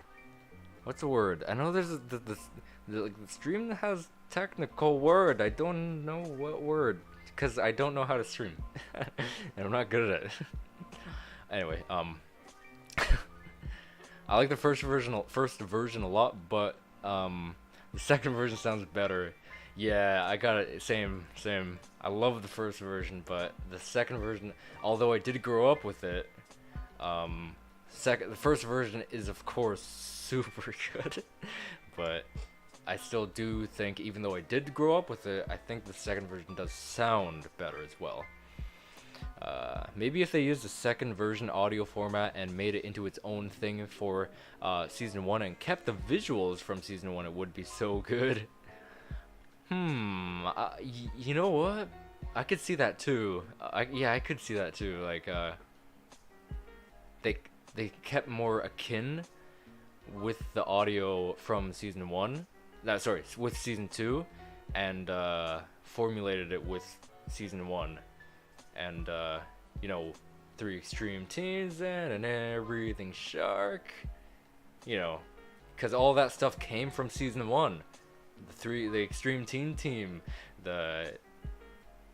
Speaker 1: What's the word? I know there's the stream that has technical word. I don't know what word, because I don't know how to stream. And I'm not good at it. Anyway, I like the first version a lot, but the second version sounds better. Yeah, I got it. Same. I love the first version, but the second version, although I did grow up with it, the first version is of course super good. But I still do think, even though I did grow up with it, I think the second version does sound better as well. Maybe if they used the second version audio format and made it into its own thing for season 1 and kept the visuals from season 1, it would be so good. You know what? I could see that too. I could see that too. Like they kept more akin with the audio from season 1. With season 2, and formulated it with season 1. And 3 extreme teens and an air-breathing shark. Because all that stuff came from season 1. The extreme teen team, the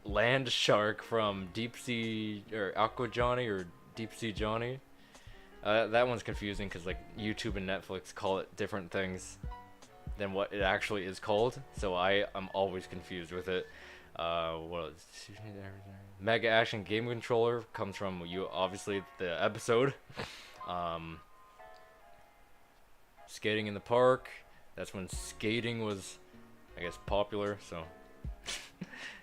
Speaker 1: Land Shark from Deep Sea or Aqua Johnny or Deep Sea Johnny. That one's confusing because like YouTube and Netflix call it different things than what it actually is called. So I'm always confused with it. What else? Mega Action Game Controller comes from obviously the episode. Skating in the Park. That's when skating was, I guess, popular. So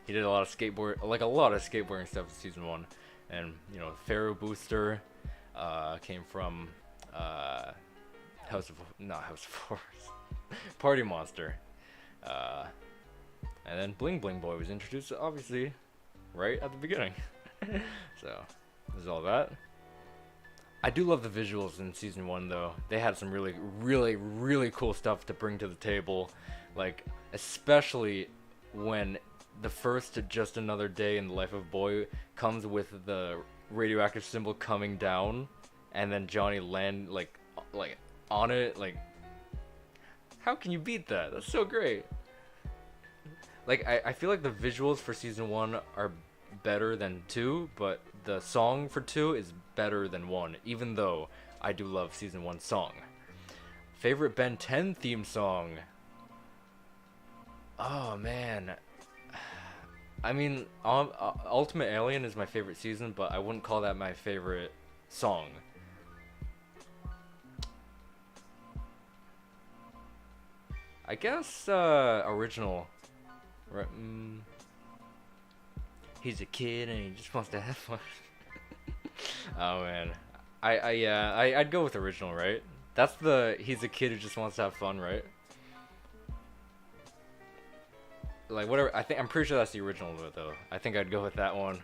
Speaker 1: he did a lot of skateboarding stuff in season 1. And you know, Pharaoh Booster came from House of Horrors, Party Monster. And then Bling Bling Boy was introduced, obviously, right at the beginning. So, there's all that. I do love the visuals in season 1, though. They had some really, really, really cool stuff to bring to the table. Like, especially when the first Just Another Day in the Life of Boy comes with the radioactive symbol coming down, and then Johnny land, like on it. Like, how can you beat that? That's so great. Like, I feel like the visuals for season 1 are better than 2, but the song for 2 is better than 1, even though I do love season 1 song. Favorite Ben 10 theme song? Oh man, I mean, Ultimate Alien is my favorite season, but I wouldn't call that my favorite song. I guess original. Right, he's a kid and he just wants to have fun. Oh man, I'd go with original, right? That's he's a kid who just wants to have fun, right? Like whatever. I'm pretty sure that's the original though. I think I'd go with that one.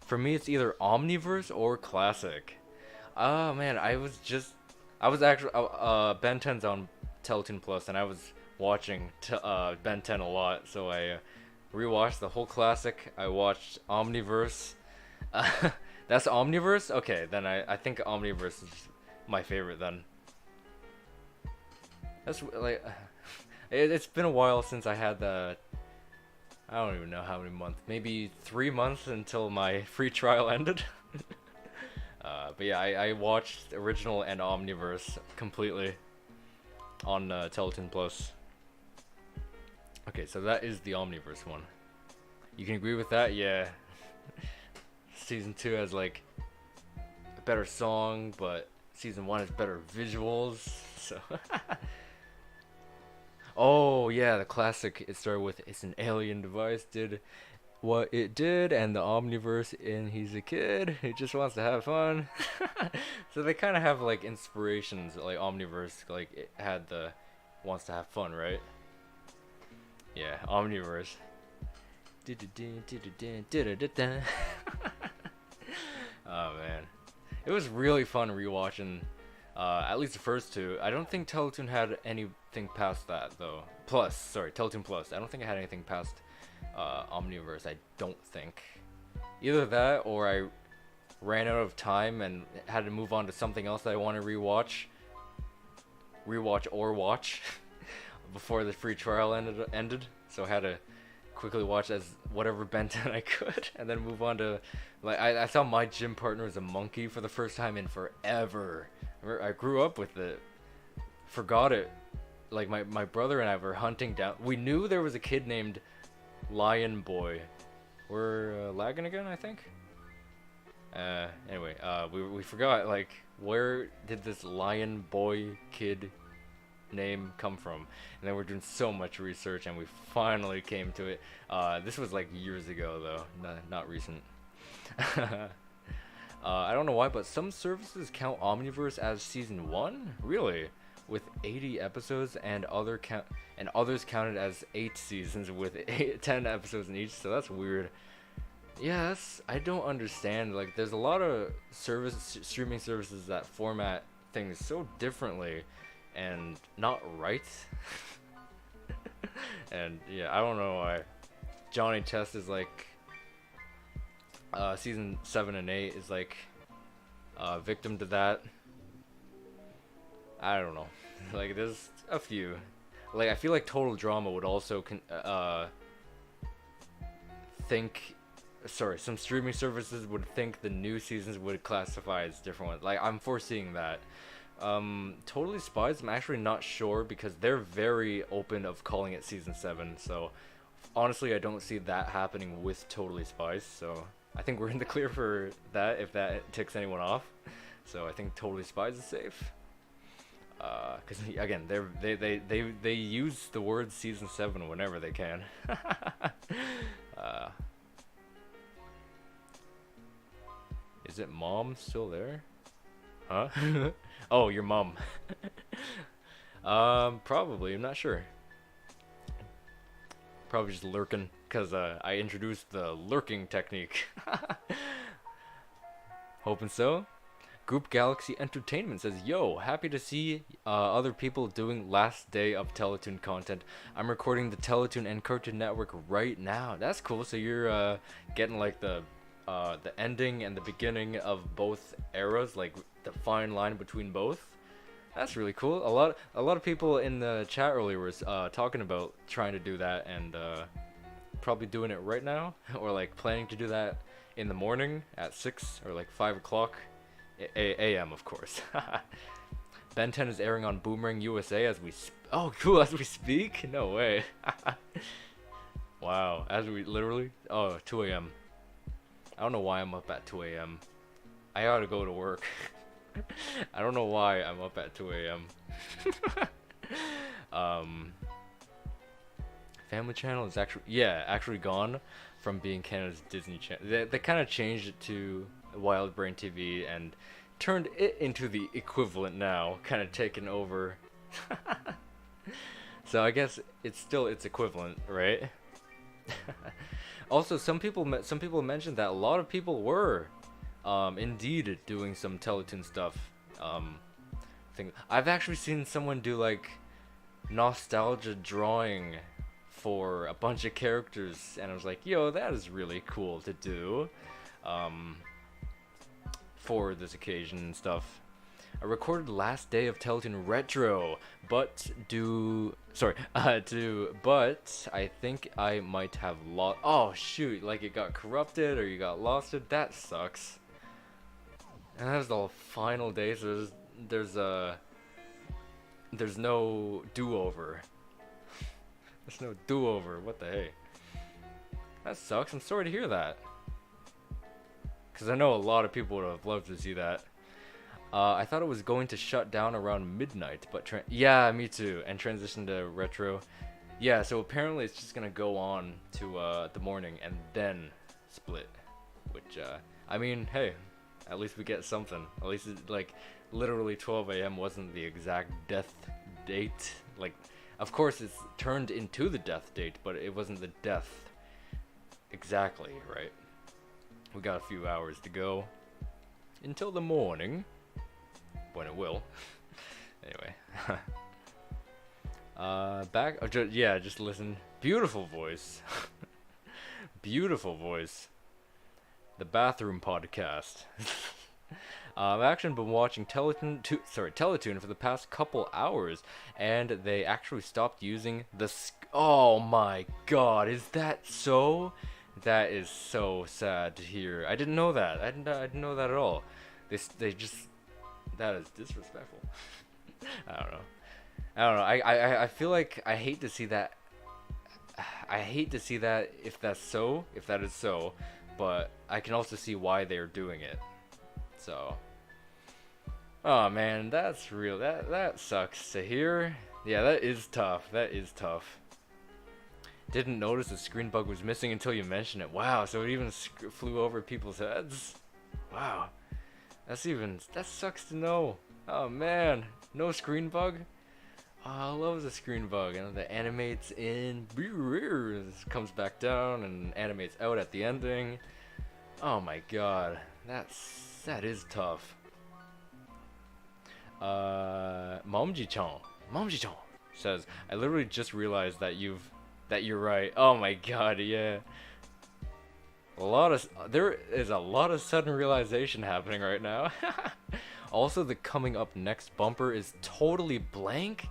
Speaker 1: For me, it's either Omniverse or Classic. Oh man, I was actually Ben 10's on Teletoon Plus, and I was watching Ben 10 a lot, so I rewatched the whole Classic. I watched Omniverse. That's Omniverse? Okay, then I think Omniverse is my favorite then. That's like it's been a while since I had the, I don't even know how many months, maybe 3 months until my free trial ended. But yeah, I watched original and Omniverse completely on Teletoon Plus. Okay, so that is the Omniverse one. You can agree with that? Yeah. Season 2 has like a better song, but season 1 has better visuals. So oh yeah, the Classic, it started with "It's an alien device, did what it did," and the Omniverse in "He's a kid who just wants to have fun." So they kind of have like inspirations, like Omniverse, like it had the wants to have fun, right? Yeah, Omniverse. Oh man, it was really fun rewatching. At least the first 2. I don't think Teletoon had anything past that though. Teletoon Plus. I don't think I had anything past Omniverse. I don't think. Either that, or I ran out of time and had to move on to something else that I want to rewatch or watch before the free trial ended. So I had to quickly watch as whatever Ben 10 I could, and then move on to, like, I saw My Gym Partner as a Monkey for the first time in forever. I grew up with it, forgot it. Like my brother and I were hunting down. We knew there was a kid named Lion Boy. We're lagging again, I think. Anyway, we forgot, like, where did this Lion Boy kid name come from? And then we're doing so much research, and we finally came to it. This was like years ago though, not recent. I don't know why, but some services count Omniverse as season 1. Really? With 80 episodes, and others counted as 8 seasons with 10 episodes in each. So that's weird. Yeah, I don't understand. Like, there's a lot of streaming services that format things so differently and not right. And yeah, I don't know why. Johnny Test is like season 7 and 8 is like victim to that. I don't know. Like, there's a few. Like, I feel like Total Drama would also think, sorry, some streaming services would think the new seasons would classify as different ones. Like, I'm foreseeing that. Totally Spies, I'm actually not sure because they're very open of calling it season 7. So honestly, I don't see that happening with Totally Spies. So I think we're in the clear for that if that ticks anyone off. So I think Totally Spies is safe. Because again, they use the word season 7 whenever they can. Is it mom still there? Huh? Oh, your mom. Probably. I'm not sure. Probably just lurking because I introduced the lurking technique. Hoping so. Group Galaxy Entertainment says, "Yo, happy to see other people doing last day of Teletoon content. I'm recording the Teletoon and Cartoon Network right now." That's cool. So you're getting like the ending and the beginning of both eras, like the fine line between both. That's really cool. A lot of people in the chat earlier was talking about trying to do that and probably doing it right now, or like planning to do that in the morning at 6 or like 5 o'clock. AM, of course. Ben 10 is airing on Boomerang USA as we oh, cool, as we speak? No way. Wow, as we literally? Oh, 2 a.m. I don't know why I'm up at 2 a.m. I gotta go to work. I don't know why I'm up at 2 a.m. Family Channel is actually gone from being Canada's Disney Channel. They kind of changed it to Wild Brain TV and turned it into the equivalent now, kind of taken over. So I guess it's still its equivalent, right? Also, some people mentioned that a lot of people were indeed doing some Teletoon stuff. I've actually seen someone do like nostalgia drawing for a bunch of characters, and I was like, yo, that is really cool to do. For this occasion and stuff. I recorded last day of Teletoon Retro, but I think I might have lost. Oh shoot, like it got corrupted or you got lost. That sucks. And that was the final day, so there's no do-over. There's no do-over. What the hey? That sucks. I'm sorry to hear that. Because I know a lot of people would have loved to see that. I thought it was going to shut down around midnight, but yeah, me too. And transition to retro. Yeah, so apparently it's just gonna go on to the morning and then split. Which, I mean, hey, at least we get something. At least it's like literally 12 a.m. wasn't the exact death date. Like, of course it's turned into the death date, but it wasn't the death exactly, right? We got a few hours to go until the morning, when it will. Anyway, just listen. Beautiful voice, beautiful voice. The bathroom podcast. I've actually been watching Teletoon for the past couple hours, and they actually stopped using the. Oh my God, is that so? That is so sad to hear. I didn't know that. I didn't know that at all. They just, that is disrespectful. I don't know. I feel like I hate to see that. I hate to see that if that is so, but I can also see why they're doing it. So, oh man, that's real. That sucks to hear. Yeah, that is tough. That is tough. Didn't notice the screen bug was missing until you mentioned it. Wow, so it even flew over people's heads. Wow, that sucks to know. Oh man, no screen bug. Oh, I love the screen bug. And it animates in, comes back down and animates out at the ending. Oh my God, that is tough. Momji-chan says, I literally just realized that you're right. Oh my God, yeah. There is a lot of sudden realization happening right now. Also, the coming up next bumper is totally blank.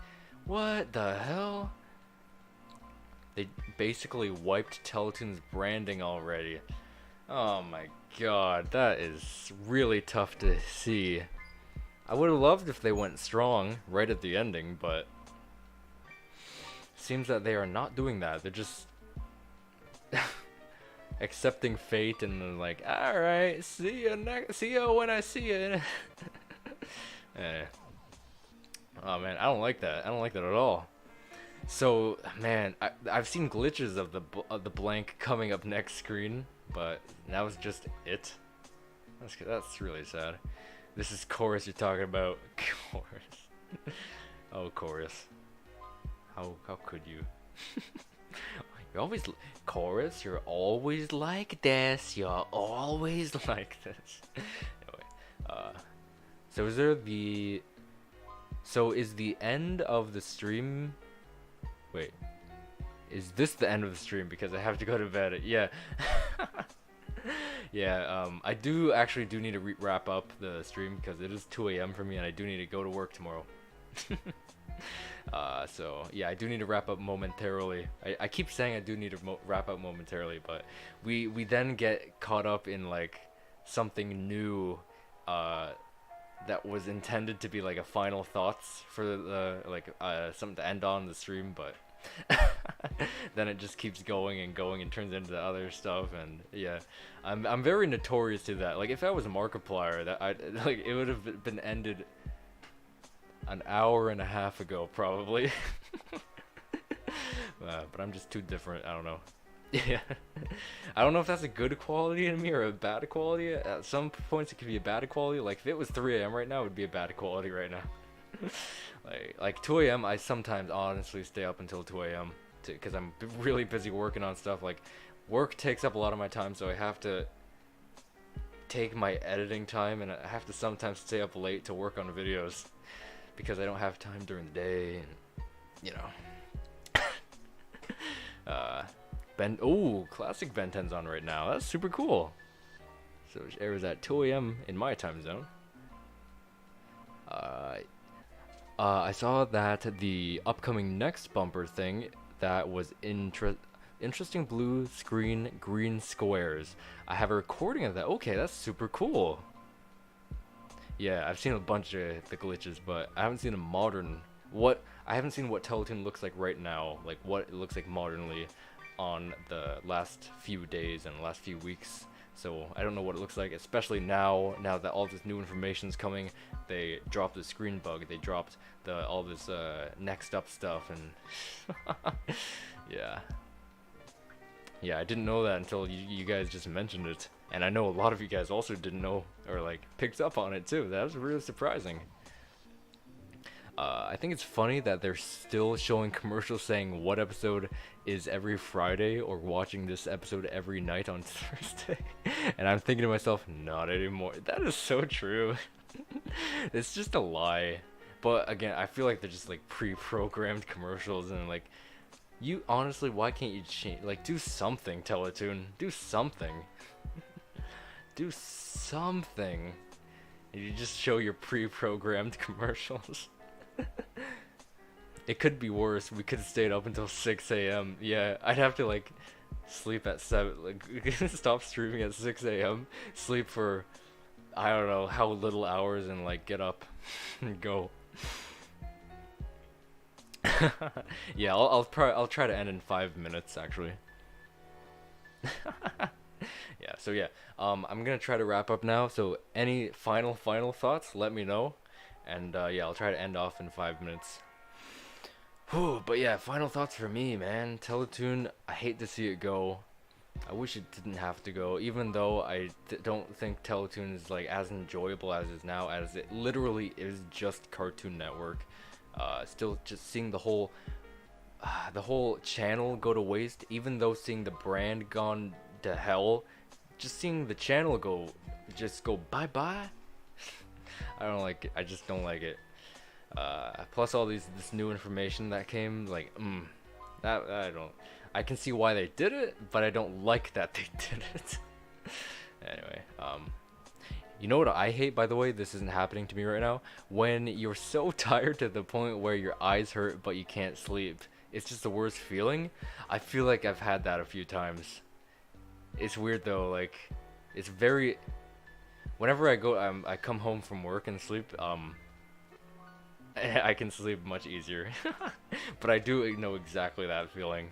Speaker 1: What the hell? They basically wiped Teletoon's branding already. Oh my god, that is really tough to see. I would have loved if they went strong right at the ending, but seems that they are not doing that. They're just accepting fate and then like, all right, see you when I see you. Eh. Oh man, I don't like that. I don't like that at all. So man, I've seen glitches of the blank coming up next screen, but that was just it. That's really sad. This is chorus you're talking about. Chorus. Oh, chorus. How could you? You're always chorus. You're always like this. You're always like this. Anyway, so is there the? So is the end of the stream? Wait, is this the end of the stream? Because I have to go to bed. Yeah. Yeah, I actually do need to wrap up the stream because it is 2 a.m. for me and I do need to go to work tomorrow. So yeah, I do need to wrap up momentarily. I keep saying I do need to wrap up momentarily, but we then get caught up in like something new that was intended to be like a final thoughts for the something to end on the stream, but then it just keeps going and turns into other stuff. And yeah, I'm very notorious to that. Like if I was a Markiplier, that it would have been ended an hour and a half ago probably. But I'm just too different. I don't know. Yeah, I don't know if that's a good quality in me or a bad quality. At some points it could be a bad quality. Like if it was 3 a.m. right now, it would be a bad quality right now. like 2 a.m. I sometimes honestly stay up until 2 a.m. because I'm really busy working on stuff. Like work takes up a lot of my time, so I have to take my editing time, and I have to sometimes stay up late to work on videos because I don't have time during the day, and you know. Classic Ben 10's on right now. That's super cool. So it airs at 2 a.m. in my time zone. I saw that the upcoming next bumper thing that was interesting blue screen green squares. I have a recording of that. Okay, that's super cool. Yeah, I've seen a bunch of the glitches, but I haven't seen a modern. I haven't seen what Teletoon looks like right now, like what it looks like modernly on the last few days and last few weeks. So I don't know what it looks like, especially now that all this new information's coming. They dropped the screen bug, they dropped all this next up stuff, and yeah, I didn't know that until you guys just mentioned it, and I know a lot of you guys also didn't know or like picked up on it too. That was really surprising. I think it's funny that they're still showing commercials saying what episode is every Friday or watching this episode every night on Thursday. And I'm thinking to myself, not anymore. That is so true. It's just a lie. But again, I feel like they're just like pre-programmed commercials, and like, you honestly, why can't you change? Like, do something, Teletoon. Do something. Do something. And you just show your pre-programmed commercials. It could be worse. We could have stayed up until 6 a.m. Yeah, I'd have to like sleep at 7, like stop streaming at 6 a.m. Sleep for I don't know how little hours, and like get up and go. Yeah, I'll try to end in 5 minutes actually. Yeah, so yeah, I'm gonna try to wrap up now. So any final thoughts, let me know. And yeah, I'll try to end off in 5 minutes. Whew, but yeah, final thoughts for me, man. Teletoon, I hate to see it go. I wish it didn't have to go, even though I don't think Teletoon is like as enjoyable as it is now, as it literally is just Cartoon Network. Still just seeing the whole channel go to waste, even though seeing the brand gone to hell, just seeing the channel go bye-bye. I don't like it. I just don't like it. Plus all this new information that came, like, that I can see why they did it, but I don't like that they did it. Anyway, you know what I hate, by the way? This isn't happening to me right now. When you're so tired to the point where your eyes hurt, but you can't sleep. it's just the worst feeling. I feel like I've had that a few times. It's weird though, like it's very whenever I come home from work and sleep, I can sleep much easier. But I do know exactly that feeling.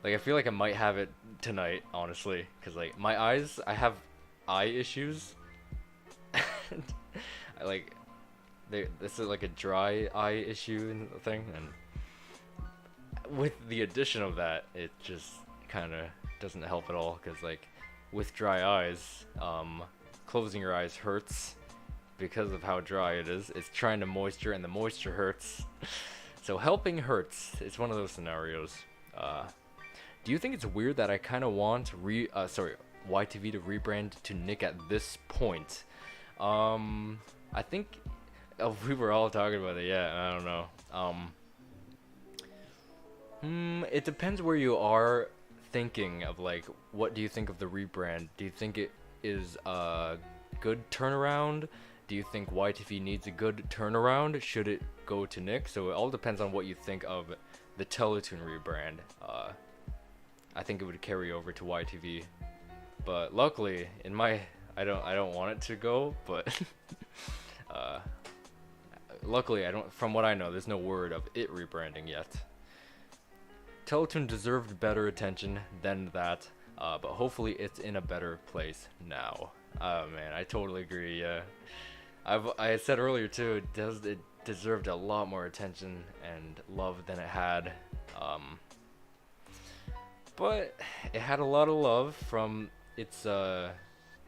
Speaker 1: Like I feel like I might have it tonight, honestly, cuz like my eyes, I have eye issues. And I like this is like a dry eye issue and thing, and with the addition of that, it just kind of doesn't help at all, cuz like with dry eyes, closing your eyes hurts because of how dry it is. It's trying to moisture, and the moisture hurts. So helping hurts. It's one of those scenarios. Do you think it's weird that I kind of want YTV to rebrand to Nick at this point? I think we were all talking about it. Yeah, I don't know. It depends where you are thinking of, like, what do you think of the rebrand? Do you think it is a good turnaround? Do you think YTV needs a good turnaround? Should it go to Nick? So it all depends on what you think of the Teletoon rebrand. I think it would carry over to YTV, but luckily, I don't want it to go, but luckily from what I know, there's no word of it rebranding yet. Teletoon deserved better attention than that, but hopefully it's in a better place now. Oh man, I totally agree. Yeah, I said earlier too, it deserved a lot more attention and love than it had. But it had a lot of love from its the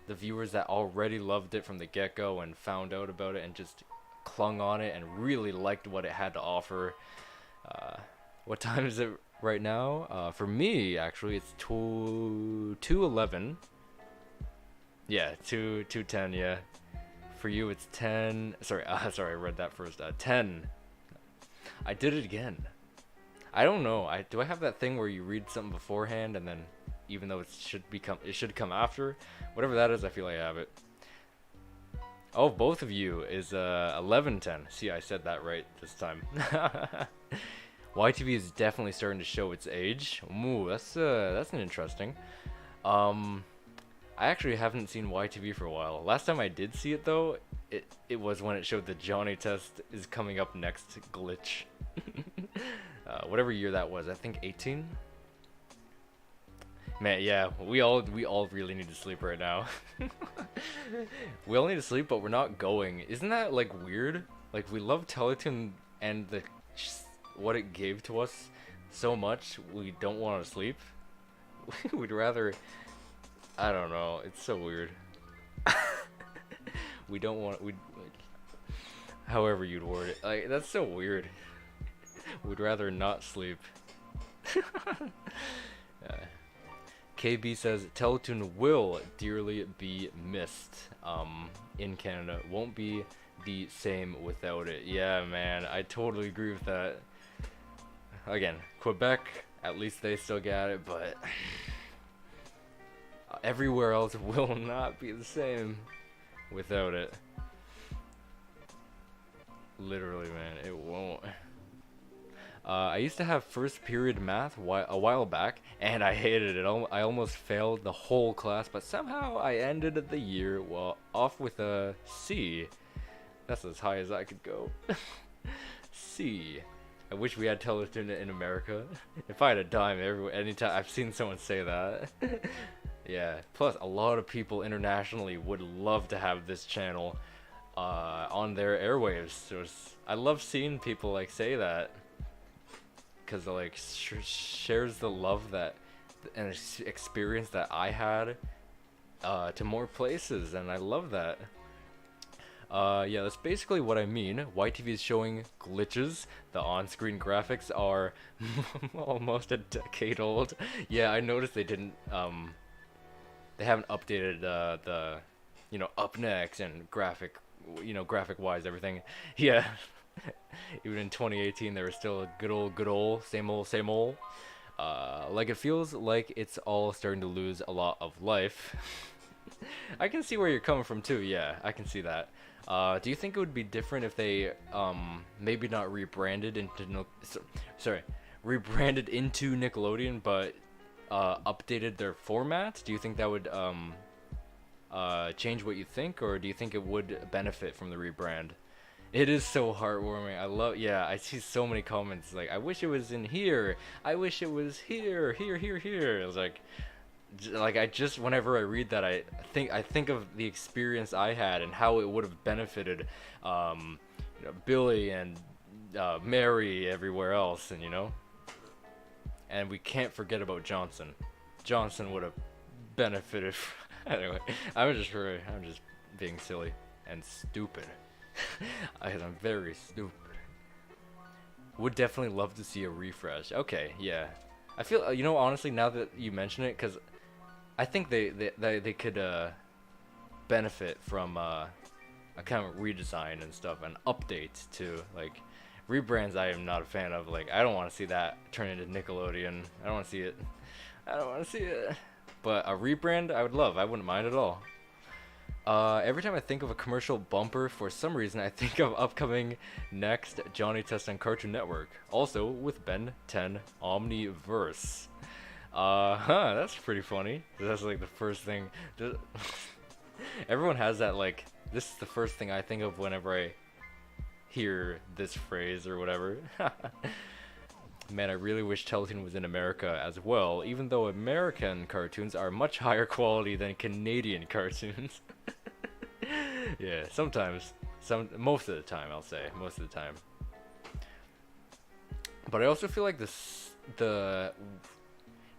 Speaker 1: viewers that already loved it from the get-go and found out about it and just clung on it and really liked what it had to offer. What time is it right now? For me, actually, it's 2:11. Yeah, 2:10. Yeah. For you, it's 10. Sorry, sorry, I read that first. 10. I did it again. I don't know. Do I have that thing where you read something beforehand and then, even though it should come after? Whatever that is, I feel like I have it. Oh, both of you is 11:10. See, I said that right this time. YTV is definitely starting to show its age. Ooh, that's an interesting. I actually haven't seen YTV for a while. Last time I did see it though, it was when it showed the Johnny Test is coming up next glitch. Whatever year that was, I think 18. Man, yeah, we all really need to sleep right now. We all need to sleep, but we're not going. Isn't that like weird? Like we love Teletoon and what it gave to us so much, we don't want to sleep. We'd rather, I don't know, it's so weird. We don't want, however you'd word it, like that's so weird. We'd rather not sleep. KB says Teletoon will dearly be missed in Canada. Won't be the same without it. Yeah, man, I totally agree with that. Again, Quebec, at least they still got it, but everywhere else will not be the same without it. Literally, man, it won't. I used to have first period math a while back, and I hated it. I almost failed the whole class, but somehow I ended the year off with a C. That's as high as I could go. C. I wish we had Teletoon in America. If I had a dime anytime, I've seen someone say that. Yeah. Plus, a lot of people internationally would love to have this channel on their airwaves. So I love seeing people like say that. Because it like shares the love that and experience that I had to more places, and I love that. Yeah, that's basically what I mean. YTV is showing glitches. The on-screen graphics are almost a decade old. Yeah, I noticed they didn't they haven't updated the up next and graphic wise everything. Yeah. Even in 2018, they were still a good old, same old. Like it feels like it's all starting to lose a lot of life. I can see where you're coming from too. Yeah, I can see that. Do you think it would be different if they maybe not rebranded into rebranded into Nickelodeon, but updated their format, do you think that would change what you think, or do you think it would benefit from the rebrand? It is so heartwarming. Yeah, I see so many comments like, I wish it was in here. I wish it was here, here, here, here. It was like I just, whenever I read that, I think of the experience I had and how it would have benefited Billy and Mary everywhere else, and and we can't forget about Johnson. Johnson would have benefited anyway. I'm just being silly and stupid. I'm very stupid. Would definitely love to see a refresh. Okay, yeah. I feel honestly, now that you mention it, because I think they could benefit from a kind of redesign and stuff, and updates too. Like rebrands, I am not a fan of. Like, I don't want to see that turn into Nickelodeon. I don't want to see it. I don't want to see it. But a rebrand, I would love. I wouldn't mind at all. Every time I think of a commercial bumper, for some reason I think of upcoming next Johnny Test on Cartoon Network. Also with Ben 10 Omniverse. That's pretty funny. That's like the first thing. Everyone has that, like, this is the first thing I think of whenever I hear this phrase or whatever. Man, I really wish Teletoon was in America as well, even though American cartoons are much higher quality than Canadian cartoons. Yeah, sometimes. Most of the time, I'll say. Most of the time. But I also feel like the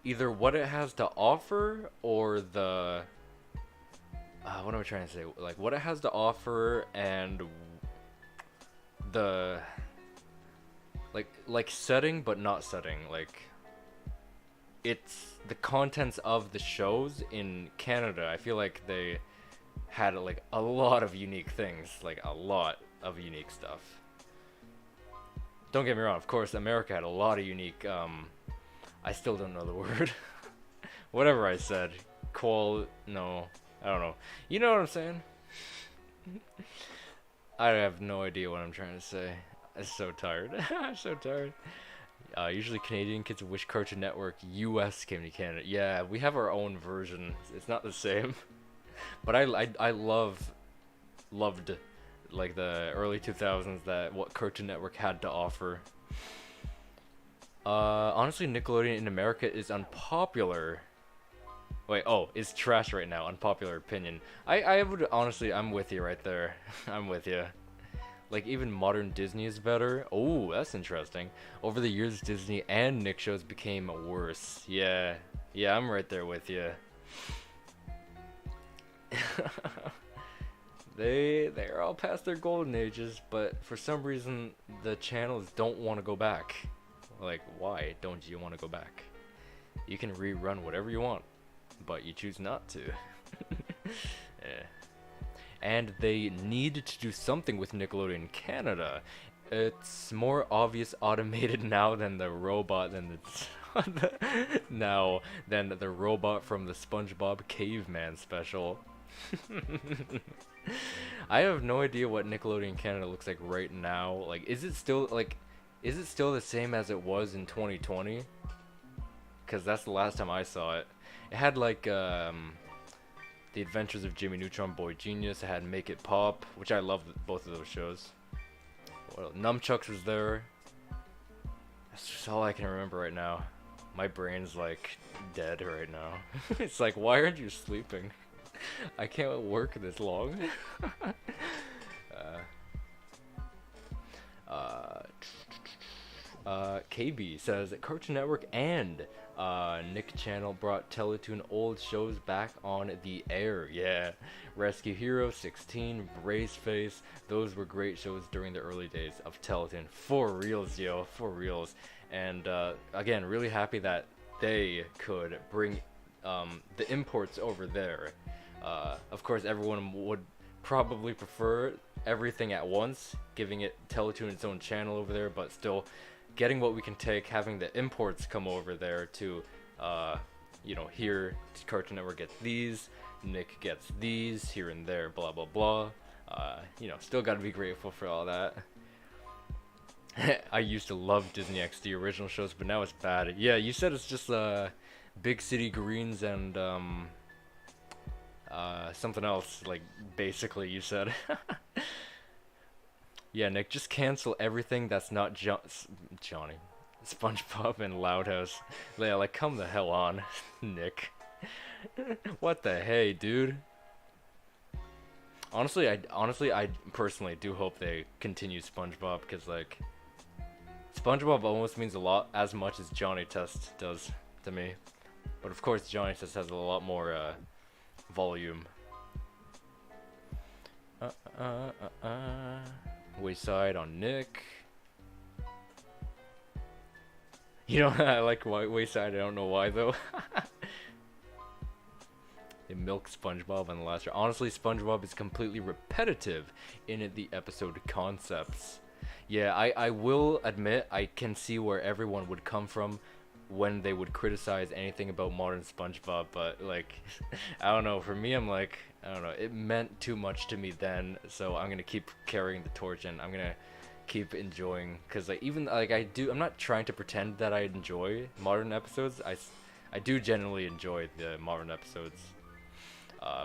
Speaker 1: either what it has to offer or the what am I trying to say? Like, what it has to offer and the like setting but not setting. Like, it's the contents of the shows in Canada. I feel like they had like a lot of unique things, like a lot of unique stuff. Don't get me wrong, of course America had a lot of unique I still don't know the word. Whatever I said. No, I don't know. You know what I'm saying? I have no idea what I'm trying to say. I'm so tired. I'm so tired. Usually Canadian kids wish Cartoon Network US came to Canada. Yeah, we have our own version. It's not the same. But I loved like the early 2000s, that what Cartoon Network had to offer. Honestly, Nickelodeon in America is unpopular. Wait, is trash right now. Unpopular opinion. I would honestly, I'm with you right there. I'm with you. Like, even modern Disney is better. Oh, that's interesting. Over the years, Disney and Nick shows became worse. Yeah, I'm right there with you. They're all past their golden ages, but for some reason the channels don't want to go back. Like, why don't you want to go back? You can rerun whatever you want, but you choose not to. Yeah. And they need to do something with Nickelodeon Canada. It's more obvious automated now than the robot than the robot from the SpongeBob Caveman special. I have no idea what Nickelodeon Canada looks like right now. Like, is it still the same as it was in 2020? Because that's the last time I saw it. It had like The Adventures of Jimmy Neutron Boy Genius. It had Make It Pop, which I loved both of those shows. Well, Nunchucks was there. That's just all I can remember right now. My brain's like dead right now. It's like, why aren't you sleeping? I can't work this long. KB says Cartoon Network and Nick Channel brought Teletoon old shows back on the air. Yeah, Rescue Hero 16, Brace Face, those were great shows during the early days of Teletoon. For reals, yo, for reals. And again, really happy that they could bring the imports over there. Of course, everyone would probably prefer everything at once, giving it Teletoon its own channel over there, but still getting what we can take, having the imports come over there to, here Cartoon Network gets these, Nick gets these, here and there, blah, blah, blah. Still gotta be grateful for all that. I used to love Disney XD original shows, but now it's bad. Yeah, you said it's just Big City Greens and something else, like basically you said. Yeah, Nick, just cancel everything that's not Johnny, SpongeBob and Loud House. Yeah, like come the hell on, Nick. What the hey, dude? Honestly, I personally do hope they continue SpongeBob, because like SpongeBob almost means a lot as much as Johnny Test does to me. But of course, Johnny Test has a lot more volume. Wayside on Nick. You know, I like Wayside. I don't know why though. They milk SpongeBob in the last year. Honestly, SpongeBob is completely repetitive in the episode concepts. Yeah, I will admit I can see where everyone would come from when they would criticize anything about modern SpongeBob, but like, I don't know, for me I'm like, I don't know, it meant too much to me then, so I'm gonna keep carrying the torch and I'm gonna keep enjoying, because like even like I'm not trying to pretend that I enjoy modern episodes. I do generally enjoy the modern episodes.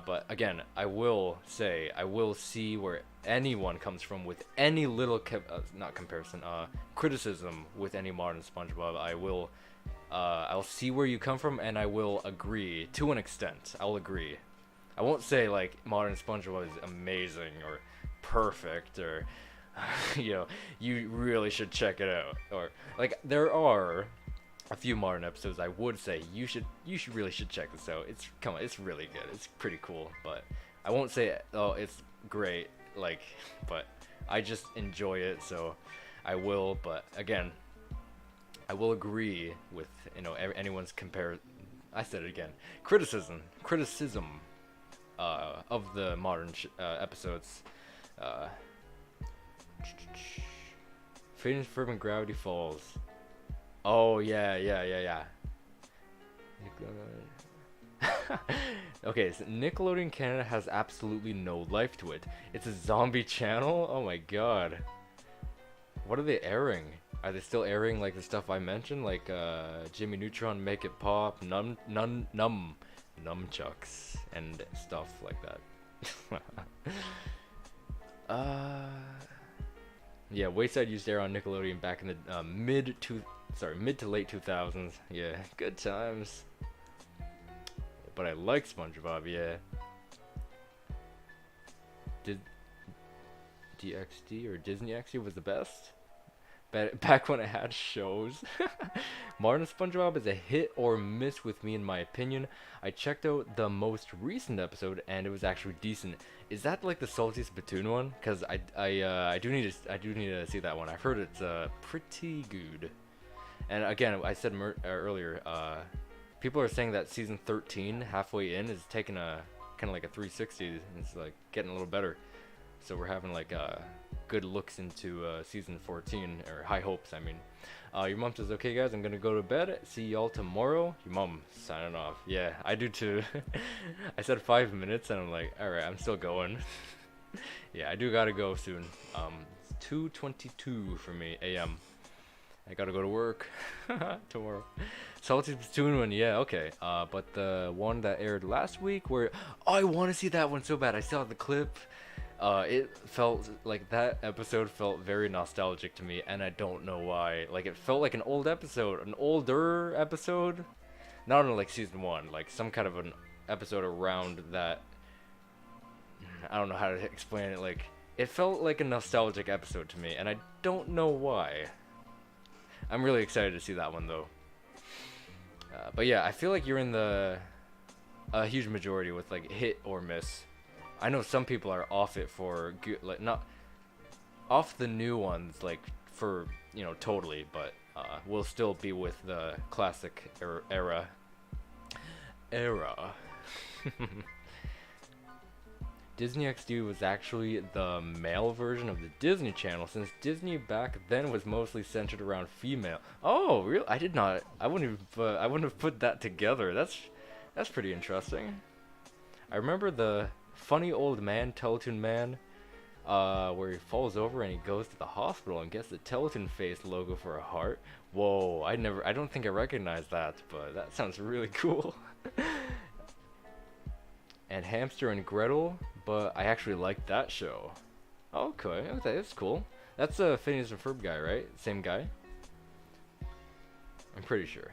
Speaker 1: But again, I will say, I will see where anyone comes from with any little criticism with any modern SpongeBob. I'll see where you come from, and I will agree to an extent. I'll agree. I won't say like modern SpongeBob is amazing or perfect or you know, you really should check it out, or like there are a few modern episodes I would say you really should check this out. It's really good. It's pretty cool, but I won't say oh it's great, like, but I just enjoy it, so I will. But again, I will agree with, you know, anyone's I said it again. Criticism of the modern episodes. Phineas Ferb and Gravity Falls. Oh yeah. Okay, so Nickelodeon Canada has absolutely no life to it. It's a zombie channel? Oh my god. What are they airing? Are they still airing like the stuff I mentioned? Like Jimmy Neutron, Make It Pop, Nunchucks, and stuff like that. Yeah, Wayside used to air on Nickelodeon back in the mid to late 2000s. Yeah, good times. But I like SpongeBob, yeah. Did DXD or Disney XD was the best? Back when I had shows. Modern SpongeBob is a hit or miss with me, in my opinion. I checked out the most recent episode and it was actually decent. Is that like the Salty Spittoon one? Cause I do need to see that one. I've heard it's pretty good. And again, I said earlier, people are saying that season 13, halfway in, is taking a kind of like a 360. And it's like getting a little better. So we're having like good looks into season 14, or high hopes, I mean. Your mom says, okay guys, I'm gonna go to bed. See y'all tomorrow. Your mom signing off. Yeah, I do too. I said 5 minutes and I'm like, alright, I'm still going. Yeah, I do gotta go soon. It's 2:22 for me a.m. I gotta go to work tomorrow. Salty Spittoon one, yeah, okay. But the one that aired last week where, oh, I want to see that one so bad. I saw the clip. It felt like that episode felt very nostalgic to me, and I don't know why. Like, it felt like an old episode, an older episode. Not only like season 1, like some kind of an episode around that. I don't know how to explain it. Like, it felt like a nostalgic episode to me, and I don't know why. I'm really excited to see that one though. But yeah, I feel like you're in the a huge majority with like hit or miss. I know some people are off it for good, like not off the new ones, like for, you know, totally, but we'll still be with the classic era. Disney XD was actually the male version of the Disney Channel, since Disney back then was mostly centered around female. Oh, really? I did not. I wouldn't have put that together. That's pretty interesting. I remember the funny old man, Teletoon man, where he falls over and he goes to the hospital and gets the Teletoon face logo for a heart. Whoa, I don't think I recognized that, but that sounds really cool. And Hamster and Gretel, but I actually like that show. Okay, that's cool. That's a Phineas and Ferb guy, right? Same guy? I'm pretty sure.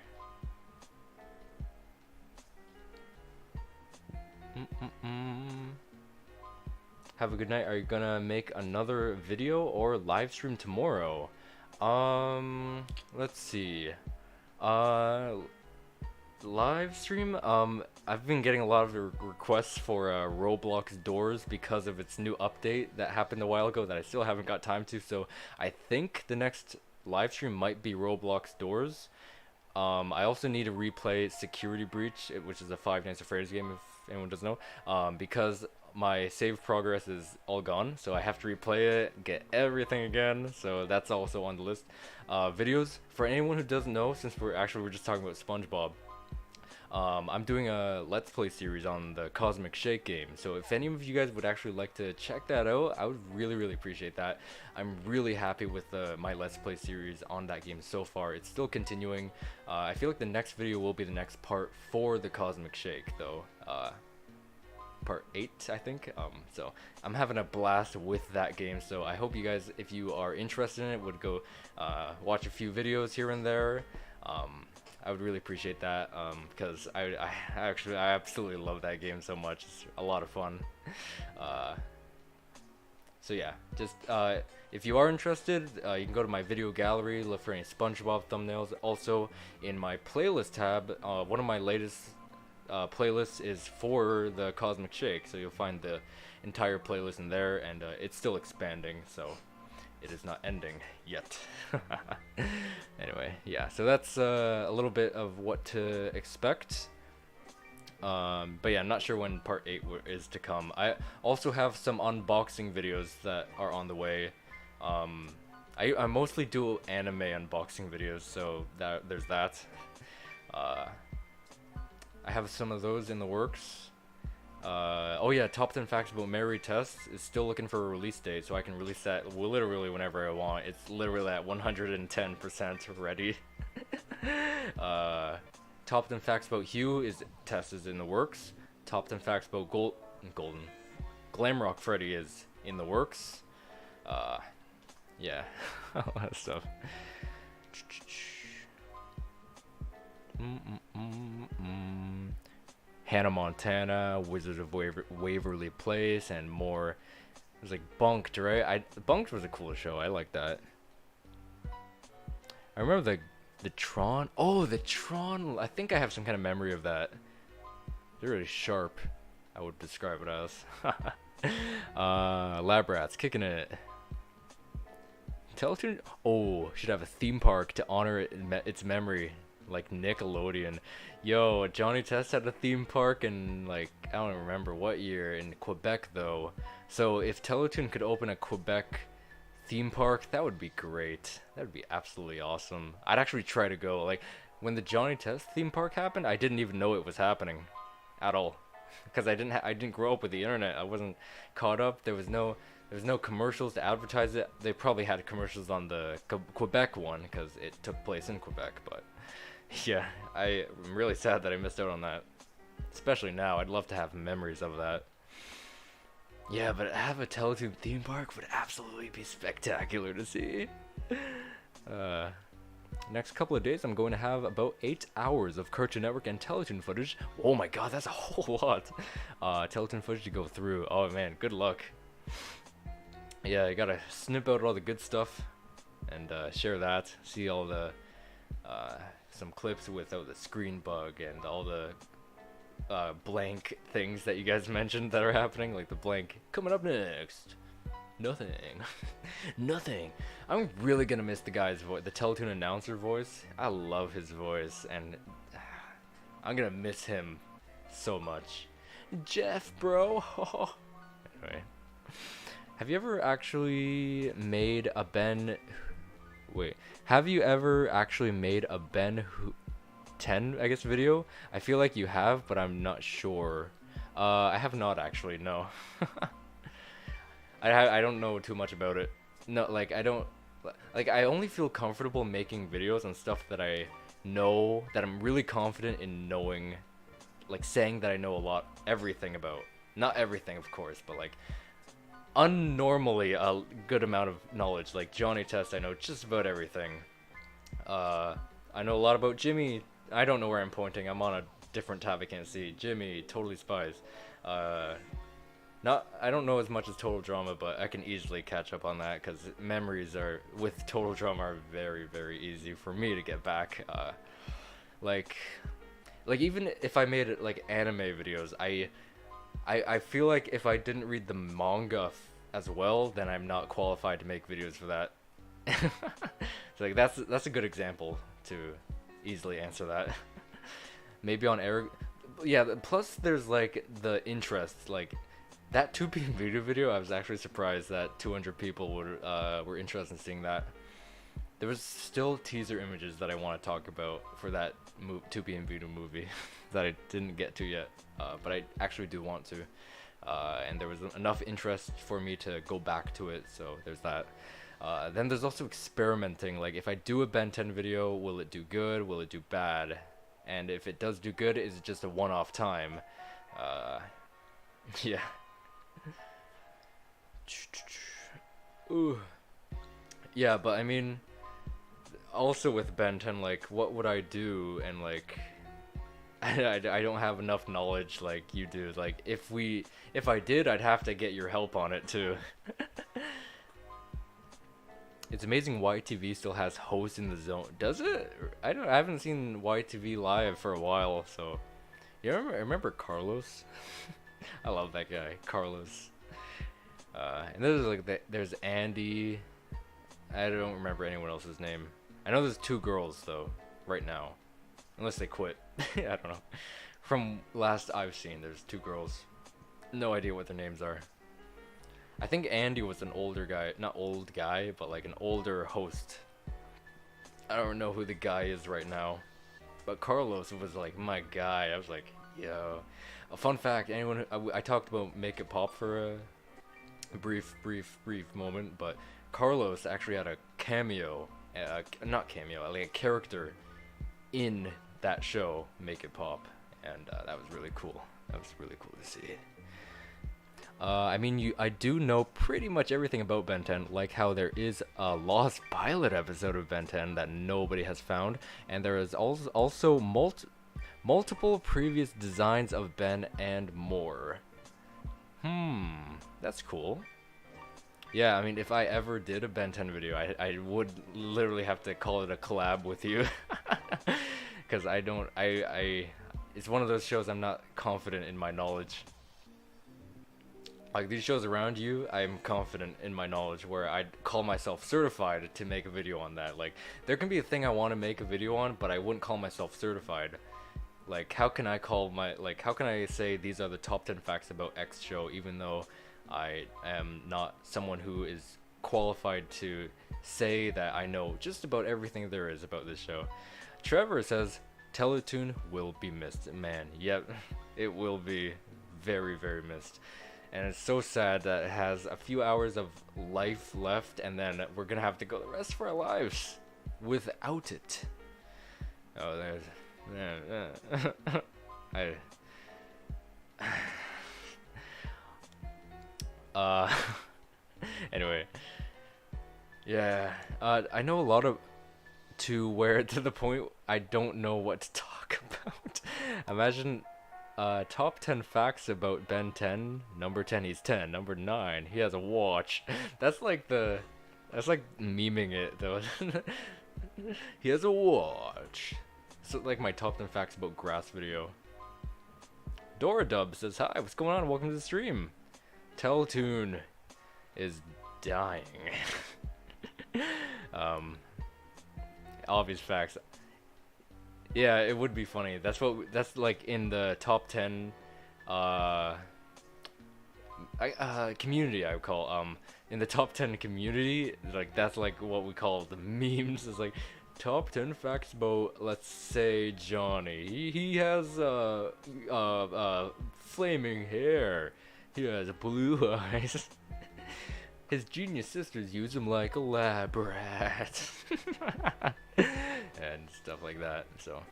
Speaker 1: Have a good night. Are you gonna make another video or live stream tomorrow? Let's see. Live stream? I've been getting a lot of requests for Roblox Doors because of its new update that happened a while ago that I still haven't got time to, so I think the next live stream might be Roblox Doors. I also need to replay Security Breach, which is a Five Nights at Freddy's game if anyone doesn't know, because my save progress is all gone, so I have to replay it, get everything again, so that's also on the list. Videos, for anyone who doesn't know, since we're just talking about SpongeBob, I'm doing a Let's Play series on the Cosmic Shake game, so if any of you guys would actually like to check that out, I would really appreciate that. I'm really happy with my Let's Play series on that game so far. It's still continuing. I feel like the next video will be the next part for the Cosmic Shake, though. Part 8, I think. So I'm having a blast with that game, so I hope you guys, if you are interested in it, would go watch a few videos here and there. I would really appreciate that, because I absolutely love that game so much. It's a lot of fun. So yeah, just if you are interested, you can go to my video gallery, look for any SpongeBob thumbnails. Also, in my playlist tab, one of my latest playlists is for the Cosmic Shake, so you'll find the entire playlist in there, and it's still expanding, so it is not ending yet. Anyway, yeah, so that's a little bit of what to expect. But yeah, I'm not sure when part 8 is to come. I also have some unboxing videos that are on the way. I mostly do anime unboxing videos, so there's that. I have some of those in the works. Oh yeah, Top 10 Facts About Mary Test is still looking for a release date, so I can release that literally whenever I want. It's literally at 110% ready. Top 10 Facts About Hugh test is in the works. Top 10 Facts About Glamrock Freddy is in the works. Yeah, all that stuff. Hannah Montana, Wizards of Waverly Place, and more. It was like Bunked, right? Bunked was a cool show. I like that. I remember the Tron. Oh, the Tron. I think I have some kind of memory of that. They're really sharp, I would describe it as. Lab Rats, kicking it. Teletoon. Oh, should have a theme park to honor its memory. Like Nickelodeon. Yo, Johnny Test had a theme park in, like, I don't remember what year, in Quebec though. So if Teletoon could open a Quebec theme park, that would be great. That would be absolutely awesome. I'd actually try to go. Like, when the Johnny Test theme park happened, I didn't even know it was happening at all, because I didn't grow up with the internet. I wasn't caught up. There was no commercials to advertise it. They probably had commercials on the Quebec one because it took place in Quebec, but yeah, I'm really sad that I missed out on that. Especially now, I'd love to have memories of that. Yeah, but have a Teletoon theme park would absolutely be spectacular to see. Next couple of days, I'm going to have about 8 hours of Cartoon Network and Teletoon footage. Oh my god, that's a whole lot. Teletoon footage to go through. Oh man, good luck. Yeah, I gotta snip out all the good stuff and share that. See all the some clips without the screen bug and all the blank things that you guys mentioned that are happening, like the blank coming up next. Nothing. Nothing. I'm really gonna miss the guy's voice, the Teletoon announcer voice. I love his voice, and I'm gonna miss him so much. Jeff, bro. Anyway, have you ever actually made a Ben? Wait, have you ever actually made a Ben 10, I guess, video? I feel like you have, but I'm not sure. I have not actually, no. I don't know too much about it. No, like I don't like I only feel comfortable making videos on stuff that I know that I'm really confident in knowing, like saying that I know a lot everything about. Not everything, of course, but like unnormally a good amount of knowledge. Like Johnny Test, I know just about everything. I know a lot about Jimmy. I don't know where I'm pointing. I'm on a different tab I can't see. Jimmy, Totally Spies. I don't know as much as Total Drama, but I can easily catch up on that because memories are with Total Drama are very, very easy for me to get back. Like even if I made it like anime videos, I feel like if I didn't read the manga as well, then I'm not qualified to make videos for that. So like that's a good example to easily answer that. Maybe on Eric, yeah. Plus there's like the interest, like that 2 p.m. video. I was actually surprised that 200 people were interested in seeing that. There was still teaser images that I want to talk about for that 2 p.m. video movie that I didn't get to yet, but I actually do want to. And there was enough interest for me to go back to it, so there's that. Then there's also experimenting, like if I do a Ben 10 video, will it do good, will it do bad? And if it does do good, is it just a one-off time? Yeah. Ooh. Yeah, but I mean, also with Ben 10, like what would I do? And like I don't have enough knowledge like you do. Like if I did, I'd have to get your help on it too. It's amazing YTV still has hosts in the zone. Does it? I haven't seen YTV live for a while, so you remember Carlos? I love that guy, Carlos. And there's like there's Andy. I don't remember anyone else's name. I know there's 2 girls though, right now. Unless they quit. I don't know. From last I've seen, there's 2 girls. No idea what their names are. I think Andy was an older guy. Not old guy, but like an older host. I don't know who the guy is right now. But Carlos was like my guy. I was like, yo. A fun fact, anyone I talked about Make It Pop for a brief moment, but Carlos actually had a cameo. Not cameo, like a character in that show, Make It Pop, and that was really cool. That was really cool to see. I mean, I do know pretty much everything about Ben 10, like how there is a lost pilot episode of Ben 10 that nobody has found, and there is also multiple previous designs of Ben and more. That's cool. Yeah, I mean, if I ever did a Ben 10 video, I would literally have to call it a collab with you. Because it's one of those shows I'm not confident in my knowledge. Like these shows around you, I'm confident in my knowledge where I'd call myself certified to make a video on that. Like there can be a thing I want to make a video on, but I wouldn't call myself certified. Like how can I say these are the top 10 facts about X show even though I am not someone who is qualified to say that I know just about everything there is about this show. Trevor says Teletoon will be missed. Man, yep, it will be very, very missed. And it's so sad that it has a few hours of life left and then we're gonna have to go the rest of our lives without it. Oh, there's... Anyway. Yeah. I know a lot of... to the point I don't know what to talk about. Imagine... top 10 facts about Ben 10. Number 10, he's 10. Number 9, he has a watch. That's like memeing it though. He has a watch. So like my top 10 facts about grass video. Dora Dub says, hi, what's going on? Welcome to the stream. Teletoon is dying. Obvious facts. Yeah, it would be funny. That's like in the top 10 community I would call in the top 10 community, like that's like what we call the memes. It's like top 10 facts about, let's say, Johnny. He has flaming hair. He has blue eyes. His genius sisters use him like a lab rat. And stuff like that, so.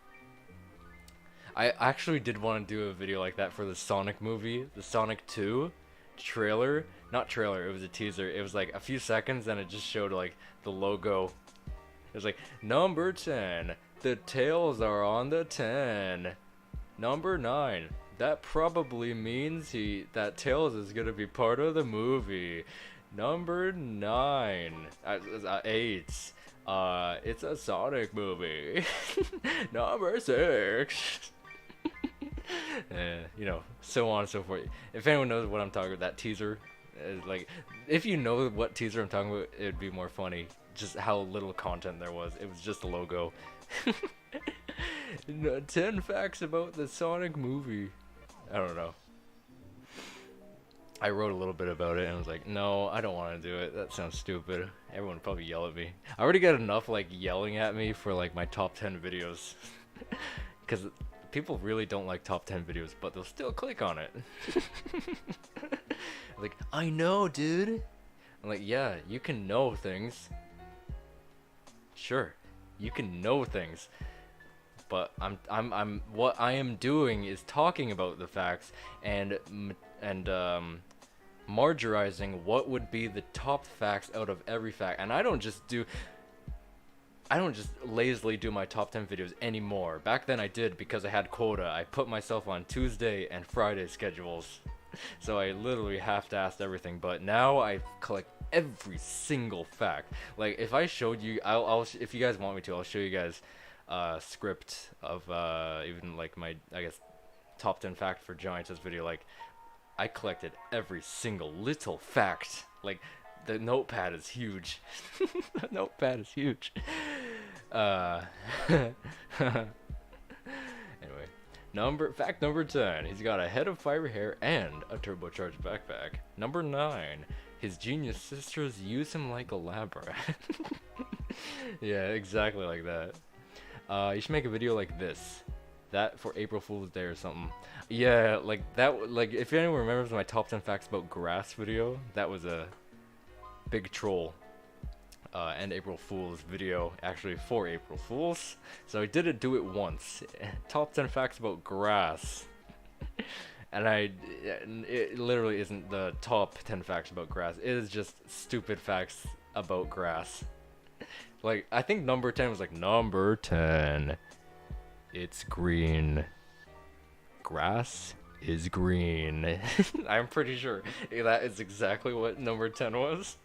Speaker 1: I actually did want to do a video like that for the Sonic movie, the Sonic 2 trailer. Not trailer, it was a teaser. It was like a few seconds and it just showed like the logo. It was like, number 10, the tails are on the 10. Number 9, that probably means that Tails is gonna be part of the movie. Number 9, 8, it's a Sonic movie. Number 6. You know, so on and so forth. If anyone knows what I'm talking about, that teaser is like, if you know what teaser I'm talking about, it'd be more funny. Just how little content there was. It was just a logo. 10 facts about the Sonic movie. I don't know. I wrote a little bit about it and I was like, no, I don't want to do it. That sounds stupid. Everyone would probably yell at me. I already got enough like yelling at me for like my top 10 videos. Because people really don't like top 10 videos, but they'll still click on it. Like, I know, dude. I'm like, yeah, you can know things. Sure, you can know things. But what I am doing is talking about the facts and marginalizing what would be the top facts out of every fact. And I don't just lazily do my top 10 videos anymore. Back then I did because I had quota. I put myself on Tuesday and Friday schedules. So I literally half-assed everything, but now I collect every single fact. Like if I showed you, if you guys want me to, I'll show you guys script of even like my, I guess, top 10 fact for Giantess video. Like I collected every single little fact. Like the notepad is huge. The notepad is huge. Anyway, fact number 10, he's got a head of fiery hair and a turbocharged backpack. Number 9, his genius sisters use him like a lab rat. Yeah, exactly like that. You should make a video like this. That for April Fool's Day or something. Yeah, like that. Like if anyone remembers my top 10 facts about grass video, that was a big troll and April Fool's video, actually for April Fools. So I didn't do it once. Top 10 facts about grass. And it literally isn't the top 10 facts about grass. It is just stupid facts about grass. Like, I think number 10 was like, number 10, it's green. Grass is green. I'm pretty sure that is exactly what number 10 was.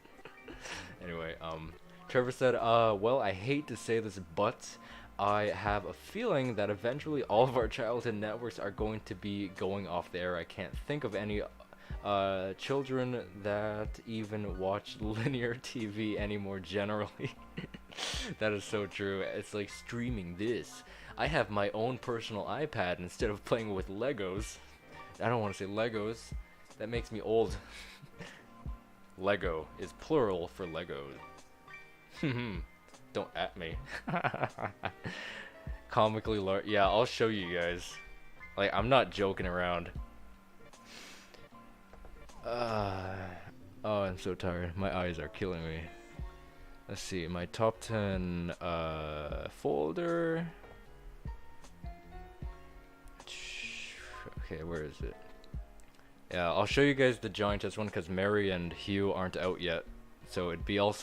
Speaker 1: Anyway, Trevor said, well, I hate to say this, but I have a feeling that eventually all of our childhood networks are going to be going off the air. I can't think of any children that even watch linear TV anymore generally. That is so true. It's like streaming this. I have my own personal iPad instead of playing with Legos. I don't want to say Legos. That makes me old. Lego is plural for Legos. Don't at me. Comically large. Yeah, I'll show you guys. Like, I'm not joking around. Oh, I'm so tired. My eyes are killing me. Let's see, my top 10 folder. Okay, where is it? Yeah, I'll show you guys the Giantess one because Mary and Hugh aren't out yet, so it'd be all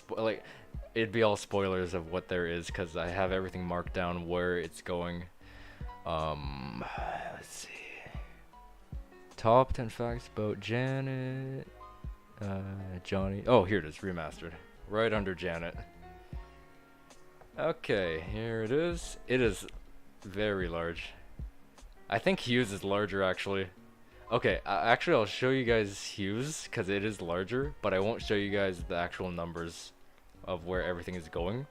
Speaker 1: spoilers of what there is because I have everything marked down where it's going. Let's see. Top 10 facts about Janet. Johnny. Oh, here it is, remastered. Right under Janet. Okay, here it is. It is very large. I think Hugh's is larger actually. Okay, actually I'll show you guys Hugh's because it is larger, but I won't show you guys the actual numbers of where everything is going.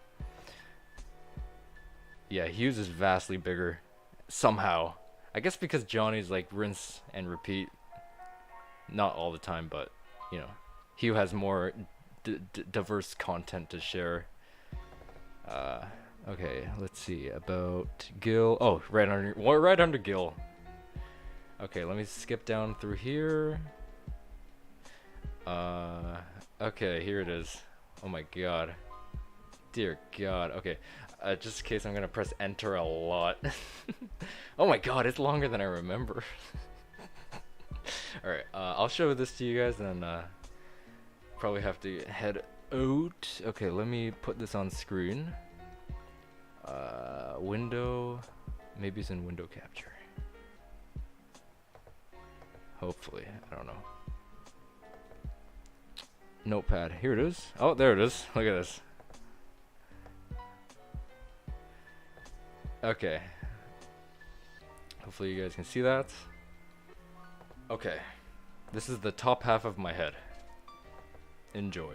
Speaker 1: Yeah, Hugh's is vastly bigger. Somehow. I guess because Johnny's like rinse and repeat. Not all the time, but, you know. Hugh has more diverse content to share. Okay, let's see about Gil. Oh, right under Gil. Okay, let me skip down through here. Okay, here it is. Oh my god. Dear god. Okay. Just in case, I'm gonna press enter a lot. Oh my god, it's longer than I remember. Alright, I'll show this to you guys and then probably have to head out. Okay, let me put this on screen. Window. Maybe it's in window capture. Hopefully, I don't know. Notepad, here it is. Oh, there it is. Look at this. Okay. Hopefully you guys can see that. Okay. This is the top half of my head. Enjoy.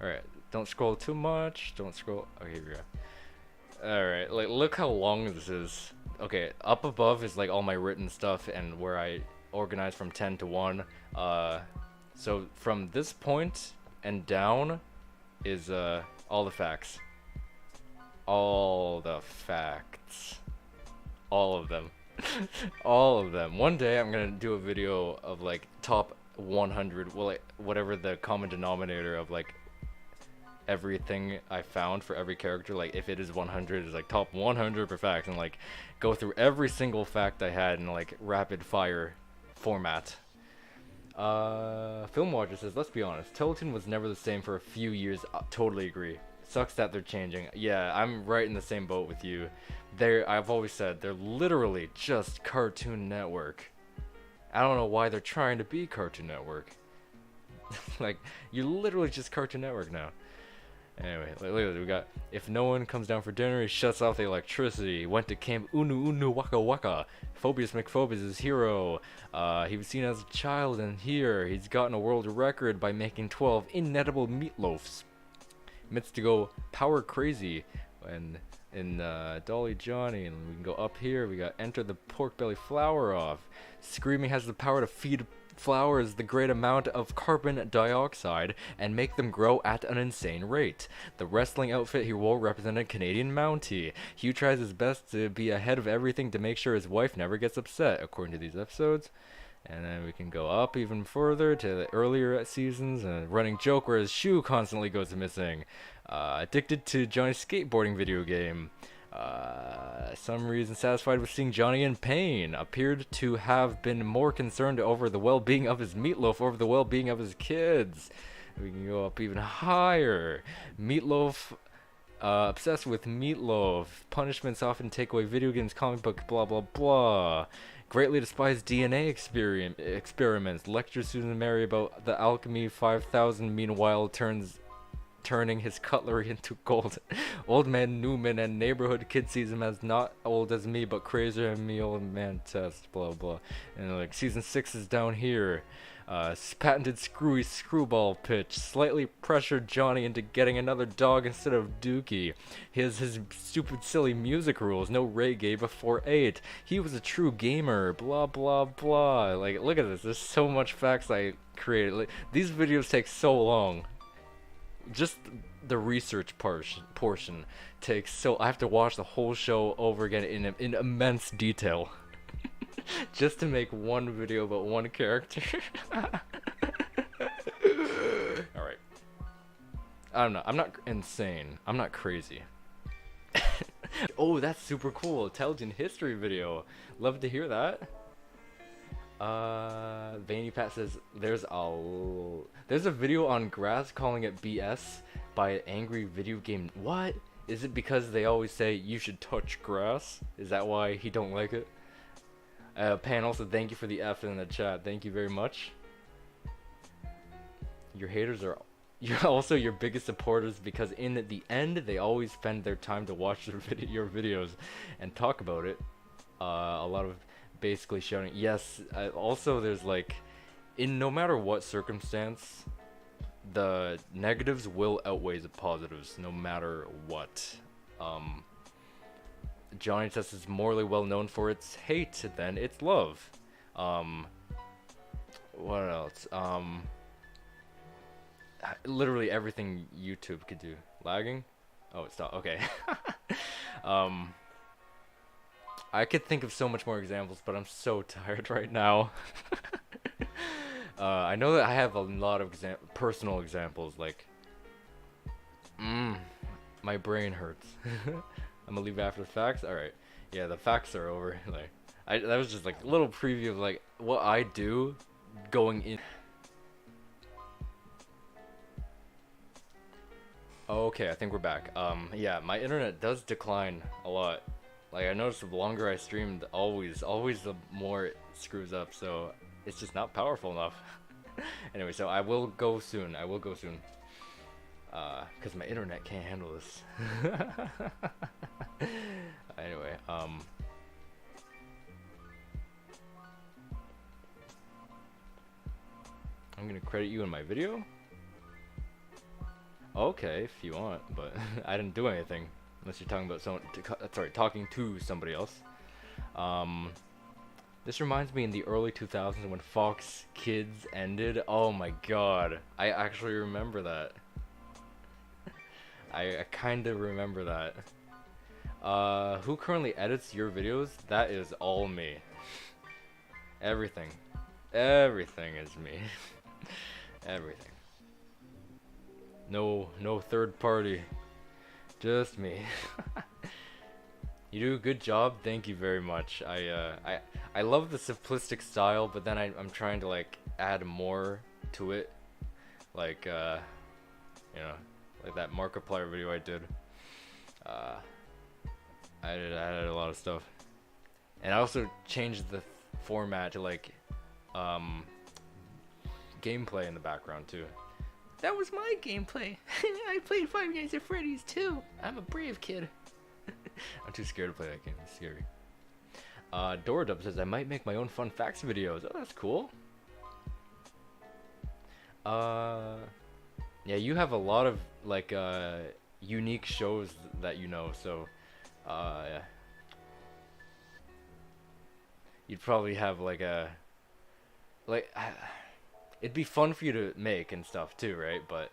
Speaker 1: Alright, don't scroll too much. Don't scroll. Okay, here we go. Alright, like, look how long this is. Okay, up above is like all my written stuff and where I organize from 10 to 1. So from this point and down is all the facts. All the facts. All of them. All of them. One day I'm gonna do a video of like top 100, well, like, whatever the common denominator of like everything I found for every character. Like if it is 100, it's like top 100 for facts, and like go through every single fact I had in like rapid fire format. Film Watcher says, let's be honest, Teletoon was never the same for a few years. Totally agree. Sucks that they're changing. Yeah, I'm right in the same boat with you. I've always said, they're literally just Cartoon Network. I don't know why they're trying to be Cartoon Network. Like, you're literally just Cartoon Network now. Anyway, look at this. We got, if no one comes down for dinner, he shuts off the electricity. Went to Camp Unu Unu Waka Waka. Phobius McPhobius is hero. He was seen as a child, and here he's gotten a world record by making 12 inedible meatloafs. Admits to go power crazy. And in Dolly Johnny, and we can go up here. We got enter the pork belly flour off. Screaming has the power to feed flowers the great amount of carbon dioxide and make them grow at an insane rate. The wrestling outfit he wore represented a Canadian Mountie. Hugh tries his best to be ahead of everything to make sure his wife never gets upset, according to these episodes. And then we can go up even further to the earlier seasons. A running joke where his shoe constantly goes missing. Addicted to Johnny's skateboarding video game. Some reason satisfied with seeing Johnny in pain. Appeared to have been more concerned over the well-being of his meatloaf over the well-being of his kids. We can go up even higher. Meatloaf, obsessed with meatloaf. Punishments often take away video games, comic book, blah blah blah. Greatly despised DNA experiments. Lectures Susan and Mary about the alchemy 5000. Meanwhile, turning his cutlery into gold. Old man Newman and neighborhood kid sees him as not old as me, but crazier than me. Old man test, blah blah. And like season 6 is down here. Patented screwy screwball pitch. Slightly pressured Johnny into getting another dog instead of Dookie. His stupid silly music rules. No reggae before 8. He was a true gamer. Blah blah blah. Like, look at this. There's so much facts I created. Like, these videos take so long. Just the research portion takes so I have to watch the whole show over again in immense detail. Just to make one video about one character. Alright. I don't know. I'm not insane. I'm not crazy. Oh, that's super cool. Teletoon history video. Love to hear that. Veiny Pat says there's a video on grass calling it BS by an angry video game. What? Is it because they always say you should touch grass? Is that why he don't like it? Pan also, thank you for the F in the chat. Thank you very much. Your haters are you're also your biggest supporters because in the end they always spend their time to watch your videos and talk about it. A lot of basically shouting. Yes, also there's like, in no matter what circumstance, the negatives will outweigh the positives no matter what. Johnny Test is morally well known for its hate than its love. What else? Literally everything YouTube could do. Lagging? Oh, it stopped. Okay. I could think of so much more examples, but I'm so tired right now. I know that I have a lot of personal examples, like, my brain hurts. I'm gonna leave after the facts. All right, yeah, the facts are over. Like, that was just like a little preview of like what I do going in. Okay, I think we're back. Yeah, my internet does decline a lot. Like I noticed the longer I streamed, always the more it screws up. So it's just not powerful enough. Anyway, so I will go soon. I will go soon. Because my internet can't handle this. Anyway, I'm gonna credit you in my video. Okay, if you want, but I didn't do anything. Unless you're talking about talking to somebody else. This reminds me in the early 2000s when Fox Kids ended. Oh my god, I actually remember that. I kind of remember that. Who currently edits your videos? That is all me. Everything is me. Everything. No third party. Just me. You do a good job. Thank you very much. I love the simplistic style, but then I'm trying to like add more to it. Like you know, like that Markiplier video I did. I added a lot of stuff. And I also changed the format to like gameplay in the background too. That was my gameplay. I played Five Nights at Freddy's too. I'm a brave kid. I'm too scared to play that game. It's scary. Doradub says I might make my own fun facts videos. Oh, that's cool. Yeah, you have a lot of like unique shows that you know, so yeah. You'd probably have like it'd be fun for you to make and stuff too, right? But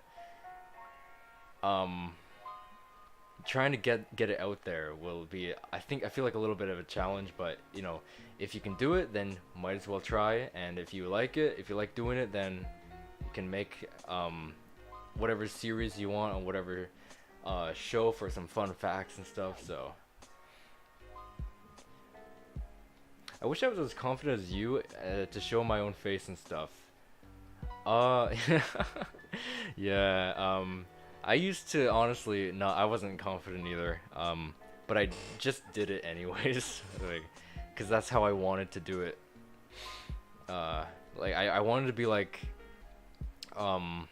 Speaker 1: trying to get it out there will be, I feel like a little bit of a challenge, but you know, if you can do it, then might as well try. And if you like it, if you like doing it, then you can make whatever series you want on whatever show for some fun facts and stuff. So I wish I was as confident as you to show my own face and stuff. Yeah, I used to honestly I wasn't confident either, but I just did it anyways, like, cause that's how I wanted to do it. Like I wanted to be like, I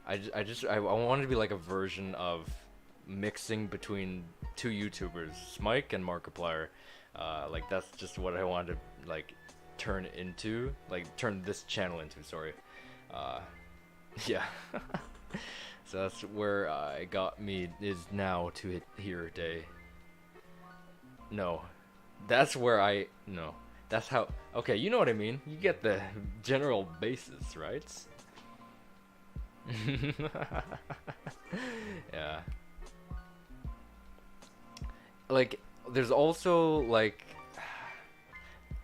Speaker 1: wanted to be like a version of mixing between two YouTubers, Smike and Markiplier. Like that's just what I wanted to like turn this channel into. Sorry. Yeah. So that's where it got me is now to hit here day. No, that's where no, that's how. Okay, you know what I mean. You get the general basis, right? Yeah. Like, there's also like,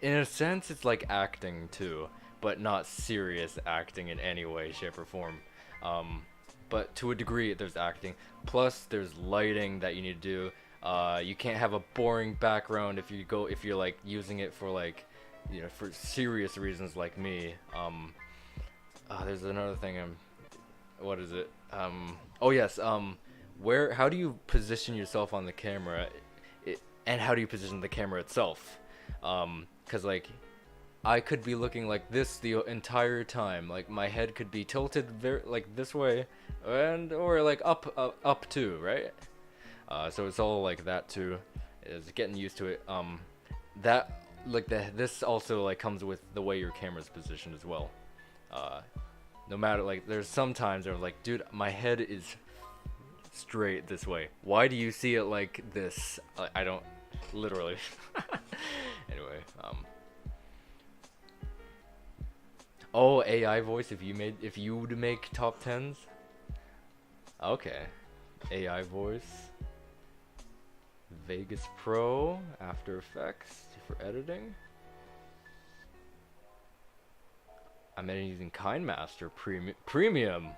Speaker 1: in a sense, it's like acting too, but not serious acting in any way, shape, or form. But to a degree, there's acting. Plus, there's lighting that you need to do. You can't have a boring background if you're like using it for like, you know, for serious reasons like me. There's another thing. What is it? Oh yes. How do you position yourself on the camera? And how do you position the camera itself? 'Cause like, I could be looking like this the entire time. Like my head could be tilted like this way, or like up too, right? So it's all like that too. Is getting used to it. This also like comes with the way your camera's positioned as well. No matter, like, there's some times where I'm like, dude, my head is straight this way. Why do you see it like this? I don't, literally. Anyway, oh, AI voice. If you would make top 10s. Okay, AI voice. Vegas Pro, After Effects for editing. I'm using KindMaster Premium.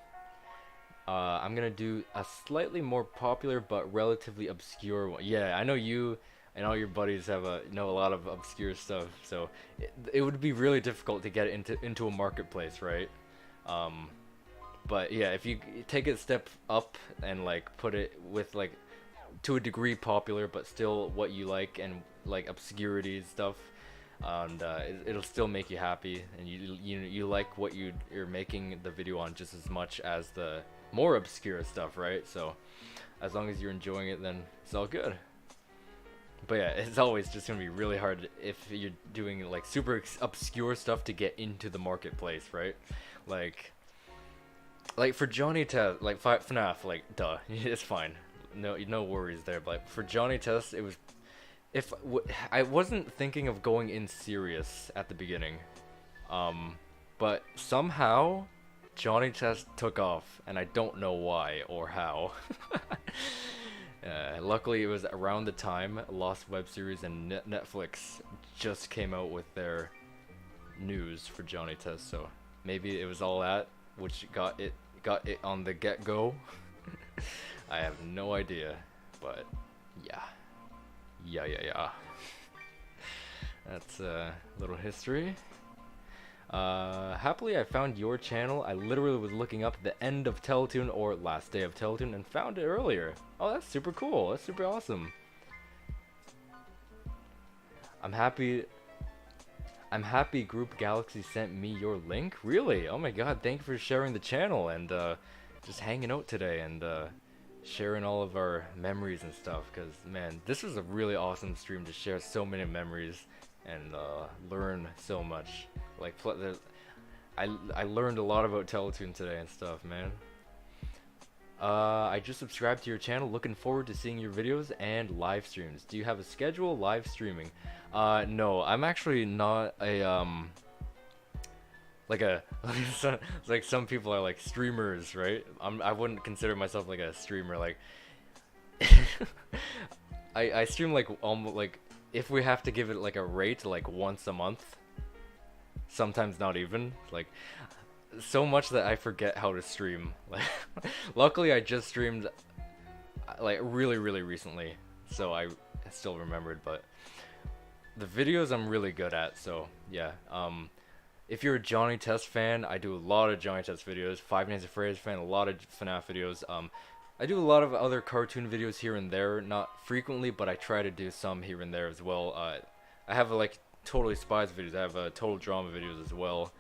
Speaker 1: I'm gonna do a slightly more popular but relatively obscure one. Yeah, I know you and all your buddies have know a lot of obscure stuff, so it would be really difficult to get it into a marketplace, right? But yeah, if you take it a step up and like put it with like to a degree popular, but still what you like and like obscurity stuff, and it'll still make you happy, and you like what you're making the video on just as much as the more obscure stuff, right? So as long as you're enjoying it, then it's all good. But yeah, it's always just gonna be really hard if you're doing like super obscure stuff to get into the marketplace, right? Like for Johnny Test, like FNAF, like duh, it's fine, no worries there. But for Johnny Test, it was I wasn't thinking of going in serious at the beginning, but somehow Johnny Test took off, and I don't know why or how. Luckily, it was around the time Lost Web Series and Netflix just came out with their news for Johnny Test, so maybe it was all that which got it on the get-go. I have no idea, but yeah. That's a little history. Happily I found your channel. I literally was looking up the end of Teletoon or last day of Teletoon and found it earlier. Oh, that's super cool. That's super awesome. I'm happy Group Galaxy sent me your link. Really? Oh my god, thank you for sharing the channel and just hanging out today and sharing all of our memories and stuff, because man, this was a really awesome stream to share so many memories and learn so much. Like I learned a lot about Teletoon today and stuff, man. I just subscribed to your channel, looking forward to seeing your videos and live streams. Do you have a schedule live streaming? No, I'm actually not a like some people are like streamers, right? I wouldn't consider myself like a streamer. Like I stream like almost like, if we have to give it like a rate, like once a month. Sometimes not even, like so much that I forget how to stream. Like luckily I just streamed like really recently, so I still remembered, but the videos I'm really good at. So yeah, if you're a Johnny Test fan, I do a lot of Johnny Test videos. Five Nights at Freddy's fan, a lot of FNAF videos. I do a lot of other cartoon videos here and there, not frequently, but I try to do some here and there as well. I have like Totally Spies videos, I have total drama videos as well.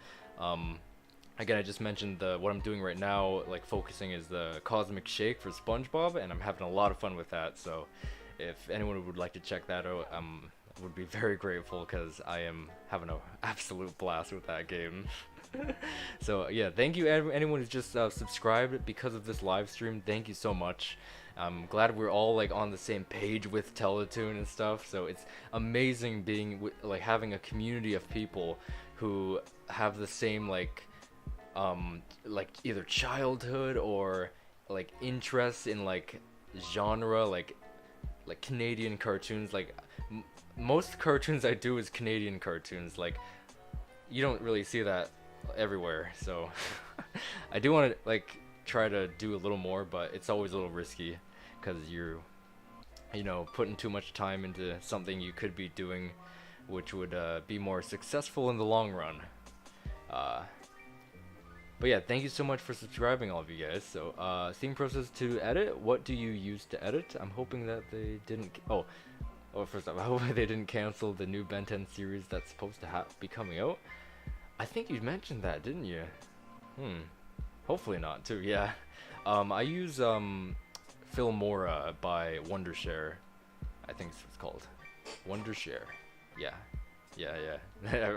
Speaker 1: Again, I just mentioned what I'm doing right now, like focusing is the Cosmic Shake for SpongeBob, and I'm having a lot of fun with that. So if anyone would like to check that out, I would be very grateful, because I am having an absolute blast with that game. So yeah, thank you anyone who's just subscribed because of this live stream. Thank you so much. I'm glad we're all like on the same page with Teletoon and stuff. So it's amazing being like having a community of people who have the same like either childhood or like interests in like genre, like Canadian cartoons. Like most cartoons I do is Canadian cartoons. Like you don't really see that everywhere. So I do want to like try to do a little more, but it's always a little risky, because you're putting too much time into something you could be doing which would be more successful in the long run. But yeah, thank you so much for subscribing, all of you guys. So theme process to edit, what do you use to edit? I'm hoping that they didn't first off, I hope they didn't cancel the new Ben 10 series that's supposed to be coming out. I think you mentioned that, didn't you? Hopefully not too. Yeah. I use Filmora by Wondershare. I think it's called Wondershare. Yeah.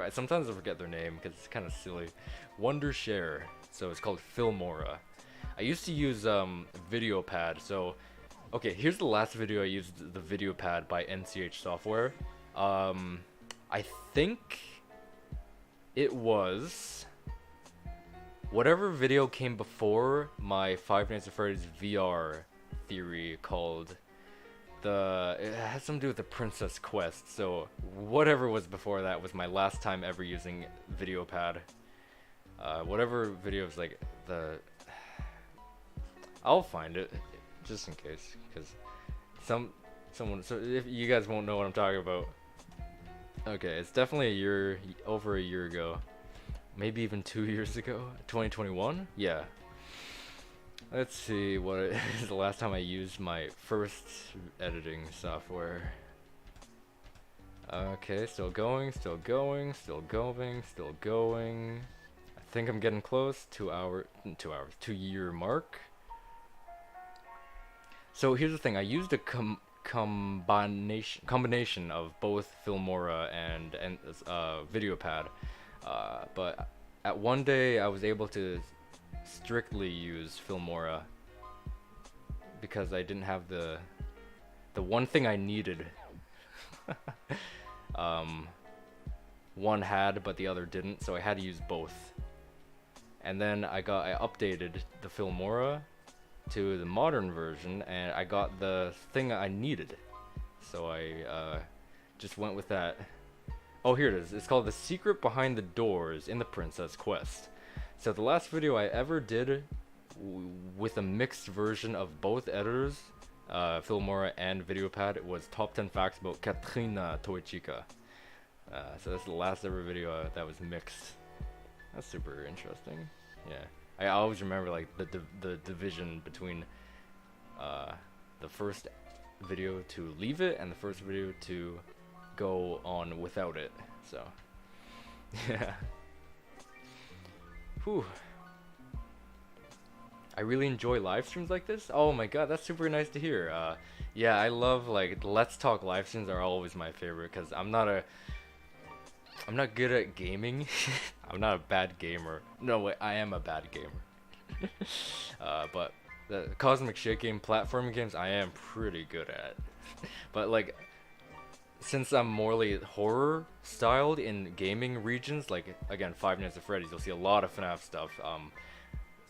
Speaker 1: Sometimes I forget their name because it's kind of silly. Wondershare. So it's called Filmora. I used to use VideoPad. So okay, here's the last video I used, the VideoPad by NCH Software. I think it was whatever video came before my Five Nights at Freddy's VR theory, called it has something to do with the Princess Quest. So whatever was before that was my last time ever using VideoPad. Whatever videos like the, I'll find it just in case, because someone, so if you guys won't know what I'm talking about. Okay, it's definitely over a year ago, maybe even 2 years ago. 2021. Yeah. Let's see what is the last time I used my first editing software. Okay, still going, still going, still going, still going. I think I'm getting close. 2 year mark. So here's the thing, I used a combination of both Filmora and VideoPad, but at one day I was able to strictly use Filmora because I didn't have the one thing I needed. One had but the other didn't, so I had to use both. And then I updated the Filmora to the modern version, and I got the thing I needed, so I just went with that. Oh, here it is. It's called The Secret Behind the Doors in the Princess Quest. So the last video I ever did with a mixed version of both editors, Filmora and VideoPad, was top 10 facts about Katrina Toichika. So that's the last ever video that was mixed. That's super interesting. Yeah, I always remember like the division between the first video to leave it and the first video to go on without it. So yeah. Whew. I really enjoy live streams like this. Oh my god, that's super nice to hear. Yeah, I love like Let's Talk live streams are always my favorite because I'm not good at gaming. I'm not a bad gamer. No, wait, I am a bad gamer. But the Cosmic Shit game, platforming games, I am pretty good at. But like, since I'm morely horror styled in gaming regions, like again, Five Nights at Freddy's, you'll see a lot of FNAF stuff.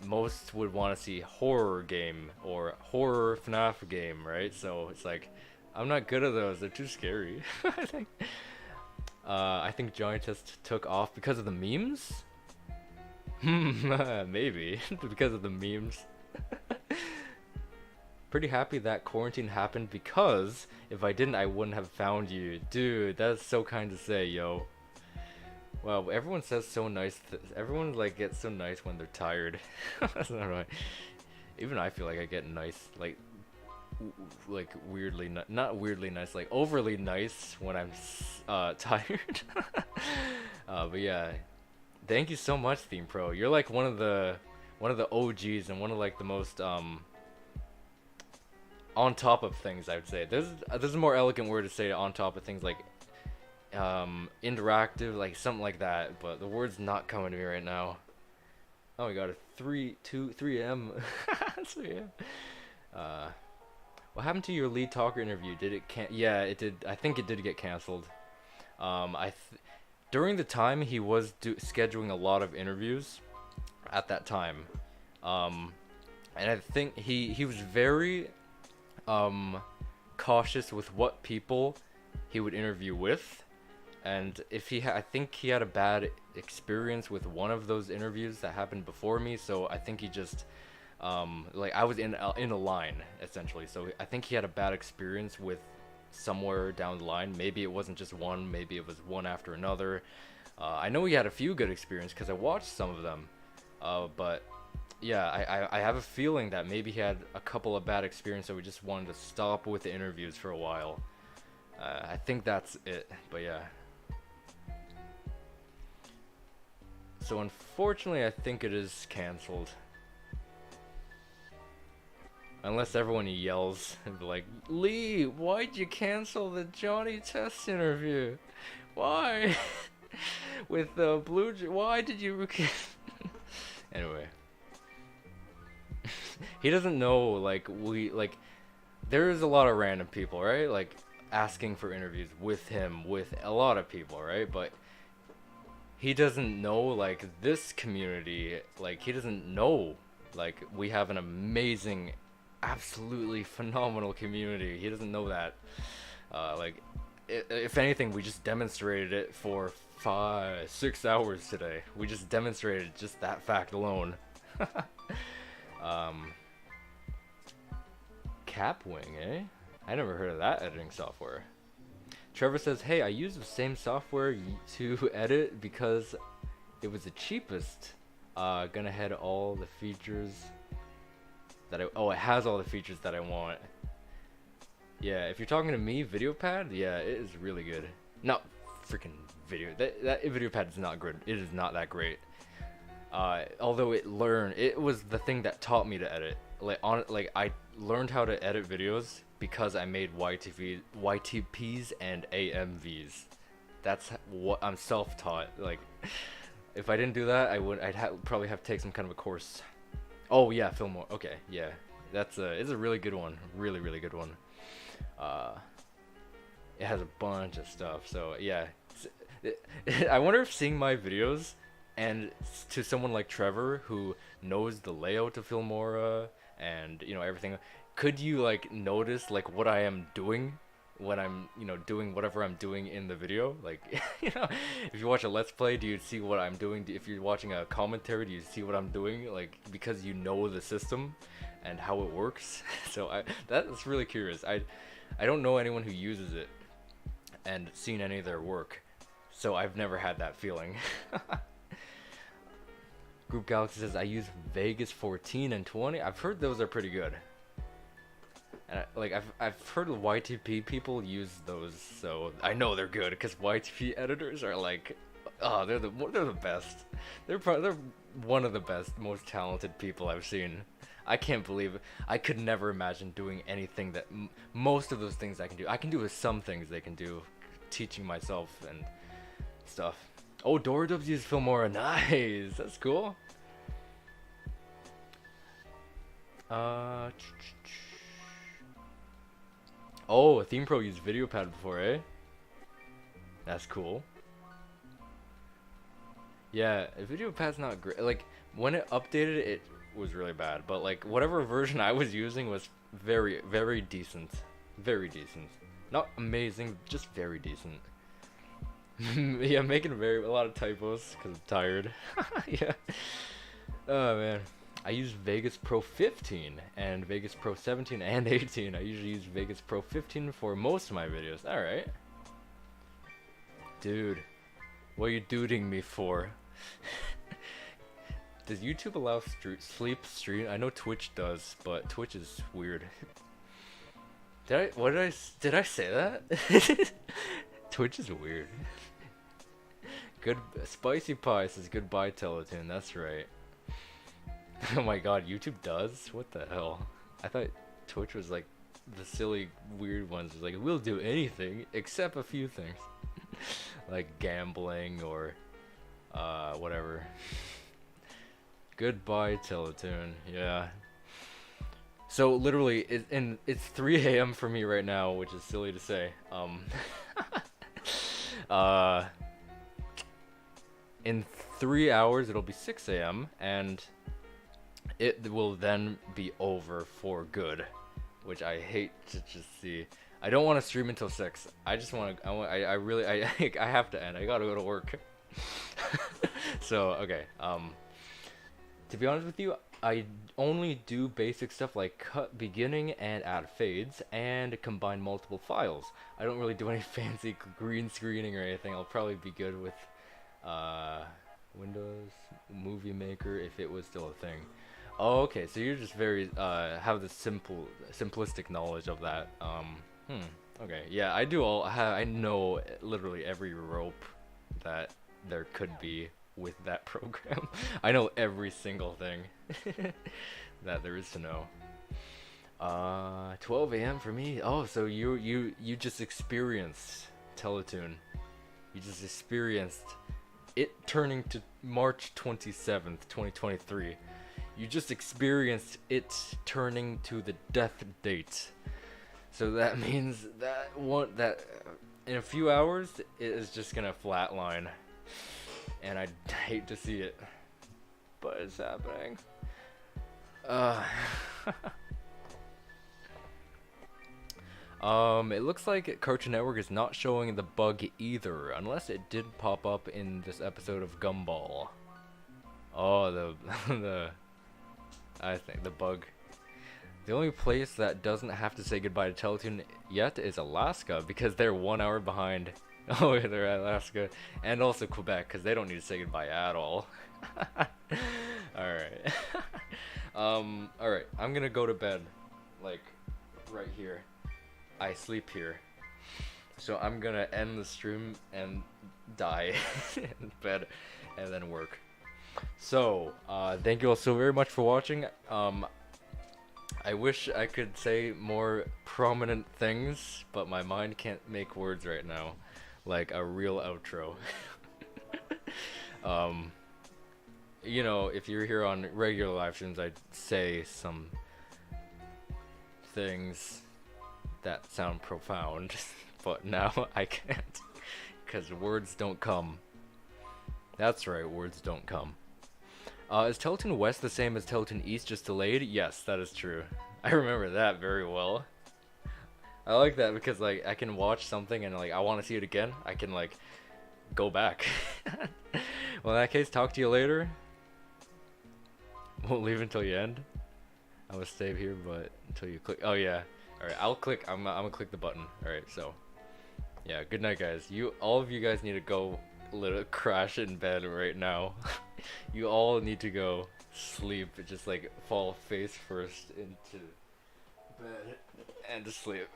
Speaker 1: Most would want to see horror game or horror FNAF game, right? So it's like, I'm not good at those. They're too scary. I think Johnny Test took off because of the memes. Maybe because of the memes. Pretty happy that quarantine happened because if I didn't, I wouldn't have found you. Dude, that's so kind to say, yo. Wow, everyone says so nice. Everyone like gets so nice when they're tired. That's not right. Even I feel like I get nice, like weirdly, not weirdly nice, like overly nice when I'm tired. But yeah, thank you so much, Theme Pro. You're like one of the OGs and one of like the most on top of things, I would say. There's a more elegant word to say on top of things, like interactive, like something like that, but the word's not coming to me right now. Oh my god, 3 a.m. 3 a.m. What happened to your lead talker interview? Did it yeah, it did. I think it did get canceled. During the time he was scheduling a lot of interviews at that time, and I think he was very cautious with what people he would interview with, and if I think he had a bad experience with one of those interviews that happened before me, so I think he just like I was in a line essentially, so I think he had a bad experience with somewhere down the line. Maybe it wasn't just one, maybe it was one after another. I know he had a few good experiences because I watched some of them, but yeah, I have a feeling that maybe he had a couple of bad experiences, so we just wanted to stop with the interviews for a while. I think that's it, but yeah. So unfortunately, I think it is cancelled. Unless everyone yells and be like, Lee, why'd you cancel the Johnny Test interview? Why? With the why did you Anyway. He doesn't know, like, there's a lot of random people, right? Like, asking for interviews with him, with a lot of people, right? But he doesn't know, like, this community, like, he doesn't know, like, we have an amazing, absolutely phenomenal community. He doesn't know that. Like, if anything, we just demonstrated it for 6 hours today. We just demonstrated just that fact alone. Capwing, eh? I never heard of that editing software. Trevor says, hey, I use the same software to edit because it was the cheapest. Gonna head all the features that it has all the features that I want. Yeah, if you're talking to me, VideoPad, yeah, it is really good. No, freaking video. That VideoPad is not good. It is not that great. Although it was the thing that taught me to edit. I learned how to edit videos because I made YTPs and AMVs. That's what I'm self-taught. Like, if I didn't do that, I'd probably have to take some kind of a course. Oh yeah, Fillmore. Okay, yeah, it's a really good one. Really, really good one. It has a bunch of stuff. So yeah, I wonder if seeing my videos and to someone like Trevor who knows the layout of Filmora and everything, could you like notice like what I am doing when I'm doing whatever I'm doing in the video? Like if you watch a let's play, do you see what I'm doing? If you're watching a commentary, do you see what I'm doing? Like, because you know the system and how it works. So that's really curious. I don't know anyone who uses it and seen any of their work, so I've never had that feeling. Group Galaxy says, I use Vegas 14 and 20. I've heard those are pretty good. And I've heard of YTP people use those, so I know they're good because YTP editors are like, oh, they're the best. They're one of the best, most talented people I've seen. I can't believe it. I could never imagine doing anything that most of those things I can do. I can do some things they can do, teaching myself and stuff. Oh, Dora Dubs uses Filmora. Nice. That's cool. Oh, Theme Pro used VideoPad before, eh? That's cool. Yeah, VideoPad's not great. Like, when it updated, it was really bad. But, like, whatever version I was using was very, very decent. Very decent. Not amazing, just very decent. Yeah, I'm making a lot of typos because I'm tired. Yeah. Oh, man. I use Vegas Pro 15 and Vegas Pro 17 and 18. I usually use Vegas Pro 15 for most of my videos. Alright. Dude, what are you duding me for? Does YouTube allow sleep stream? I know Twitch does, but Twitch is weird. Did I say that? Twitch is weird. Good Spicy Pie says goodbye Teletoon. That's right. Oh my god, YouTube does? What the hell? I thought Twitch was like the silly weird ones. Like, we'll do anything except a few things. Like gambling or whatever. Goodbye Teletoon. Yeah. So literally it's 3 a.m. for me right now, which is silly to say. In 3 hours it'll be 6 a.m. and it will then be over for good, which I hate to just see. I don't want to stream until 6. I just want to. I really. I have to end. I gotta go to work. So okay. To be honest with you, I only do basic stuff like cut beginning and add fades and combine multiple files. I don't really do any fancy green screening or anything. I'll probably be good with Windows Movie Maker if it was still a thing. Oh, okay, so you're just very have the simplistic knowledge of that. Okay, yeah, I know literally every rope that there could be with that program. I know every single thing that there is to know. 12 a.m. for me. Oh, so you just experienced Teletoon. You just experienced it turning to March 27th, 2023. You just experienced it turning to the death date. So that means that in a few hours it is just gonna flatline. And I hate to see it, but it's happening. It looks like Cartoon Network is not showing the bug either, unless it did pop up in this episode of Gumball. Oh, I think the bug. The only place that doesn't have to say goodbye to Teletoon yet is Alaska, because they're 1 hour behind. Oh, yeah, they're Alaska, and also Quebec, because they don't need to say goodbye at all. Alright. Alright, I'm gonna go to bed, like, right here. I sleep here. So I'm gonna end the stream and die in bed, and then work. So, thank you all so very much for watching. I wish I could say more prominent things, but my mind can't make words right now, like a real outro. You know, if you're here on regular live streams, I'd say some things that sound profound, but now I can't, because words don't come. That's right, words don't come. Is Teletoon West the same as Teletoon East, just delayed? Yes, that is true. I remember that very well. I like that because, like, I can watch something and, like, I want to see it again. I can, like, go back. Well, in that case, talk to you later. Won't leave until you end. I will stay here, but until you click. Oh, yeah. Alright, I'll click. I'm gonna click the button. Alright, so. Yeah, good night, guys. All of you guys need to go crash in bed right now. You all need to go sleep, just like fall face first into bed and to sleep.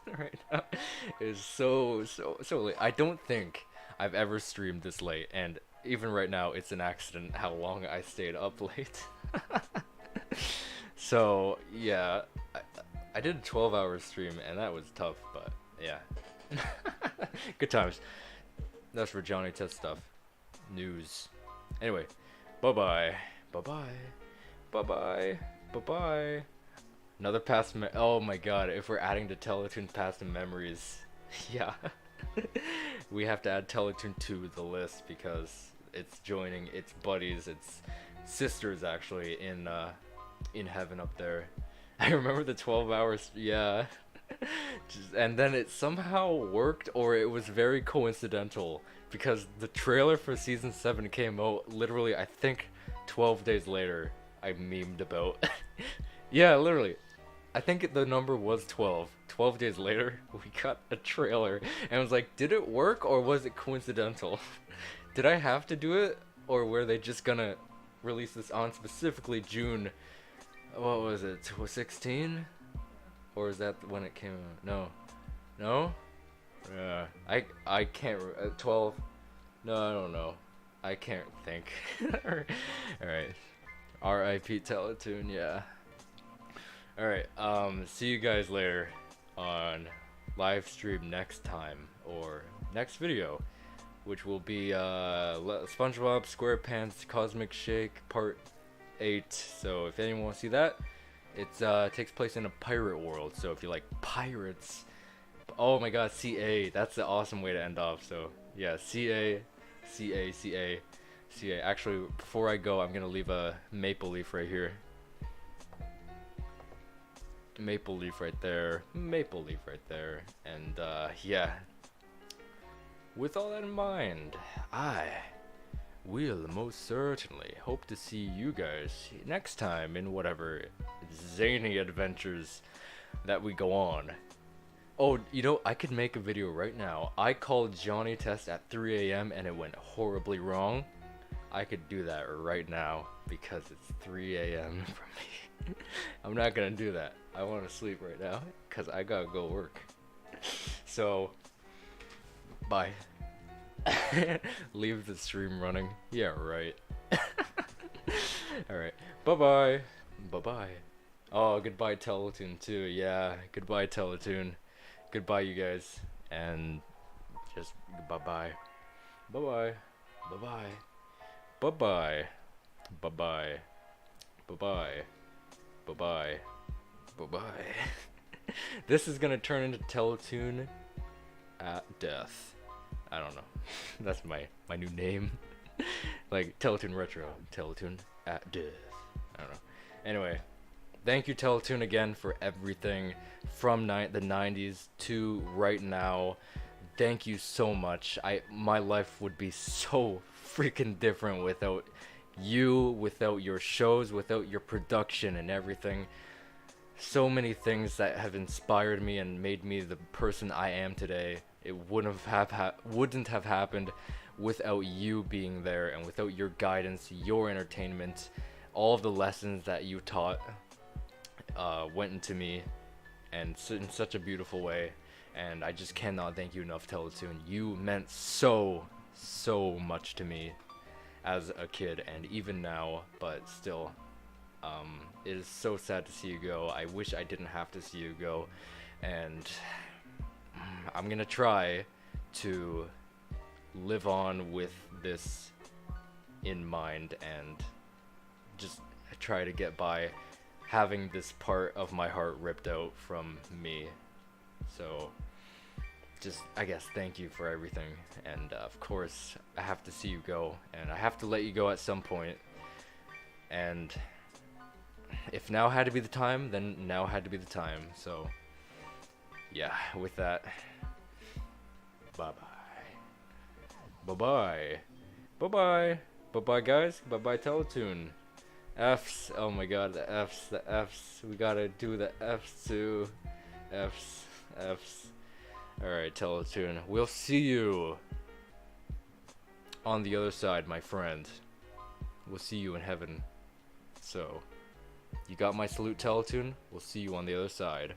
Speaker 1: Right now is so late. I don't think I've ever streamed this late, and even right now it's an accident how long I stayed up late. So yeah, I did a 12-hour stream and that was tough, but yeah. Good times. That's for Johnny Test stuff. News. Anyway, bye-bye. Bye-bye. Bye-bye. Bye-bye. Another past oh my god, if we're adding to Teletoon past memories. Yeah. We have to add Teletoon to the list because it's joining its buddies, its sisters actually in heaven up there. I remember the 12 hours, yeah. And then it somehow worked, or it was very coincidental because the trailer for season 7 came out literally, I think 12 days later. I memed about. Yeah, literally. I think the number was 12. 12 days later, we got a trailer and I was like, did it work or was it coincidental? Did I have to do it, or were they just gonna release this on specifically June, what was it, 16? Or is that when it came out? No. No? I can't, 12? No, I don't know. I can't think. Alright. R.I.P. Teletoon, yeah. Alright, see you guys later on live stream next time, or next video, which will be SpongeBob SquarePants Cosmic Shake Part 8. So if anyone wants to see that, it takes place in a pirate world. So if you like pirates, oh my god, CA, that's an awesome way to end off. So yeah, CA. Actually, before I go, I'm gonna leave a maple leaf right here. Maple leaf right there, maple leaf right there, and yeah, with all that in mind, I will most certainly hope to see you guys next time in whatever zany adventures that we go on. Oh, you know, I could make a video right now. I called Johnny Test at 3 a.m. and it went horribly wrong. I could do that right now because it's 3 a.m. for me. I'm not gonna do that. I want to sleep right now because I gotta go work. So, bye. Leave the stream running. Yeah, right. Alright. Bye-bye. Bye-bye. Oh, goodbye Teletoon too. Yeah, goodbye Teletoon. Goodbye you guys. And just bye-bye. Bye-bye. Bye-bye. Bye-bye. Bye-bye. Bye-bye. Bye-bye. Bye-bye. This is gonna turn into Teletoon at death. I don't know. That's my new name. Like Teletoon Retro. Teletoon at death. I don't know. Anyway, thank you Teletoon again for everything from the 90s to right now. Thank you so much. My life would be so freaking different without you, without your shows, without your production and everything. So many things that have inspired me and made me the person I am today. It wouldn't have happened without you being there and without your guidance, your entertainment, all of the lessons that you taught went into me, and in such a beautiful way. And I just cannot thank you enough, Teletoon. You meant so much to me as a kid and even now, but still, it is so sad to see you go. I wish I didn't have to see you go, and I'm gonna try to live on with this in mind and just try to get by having this part of my heart ripped out from me. So just, I guess, thank you for everything, and of course I have to see you go, and I have to let you go at some point, and if now had to be the time, then now had to be the time. So yeah, with that, bye bye guys, bye bye Teletoon. F's, oh my god, the F's, we gotta do the F's too. F's. Alright, Teletoon, we'll see you on the other side, my friend. We'll see you in heaven. So, you got my salute, Teletoon? We'll see you on the other side.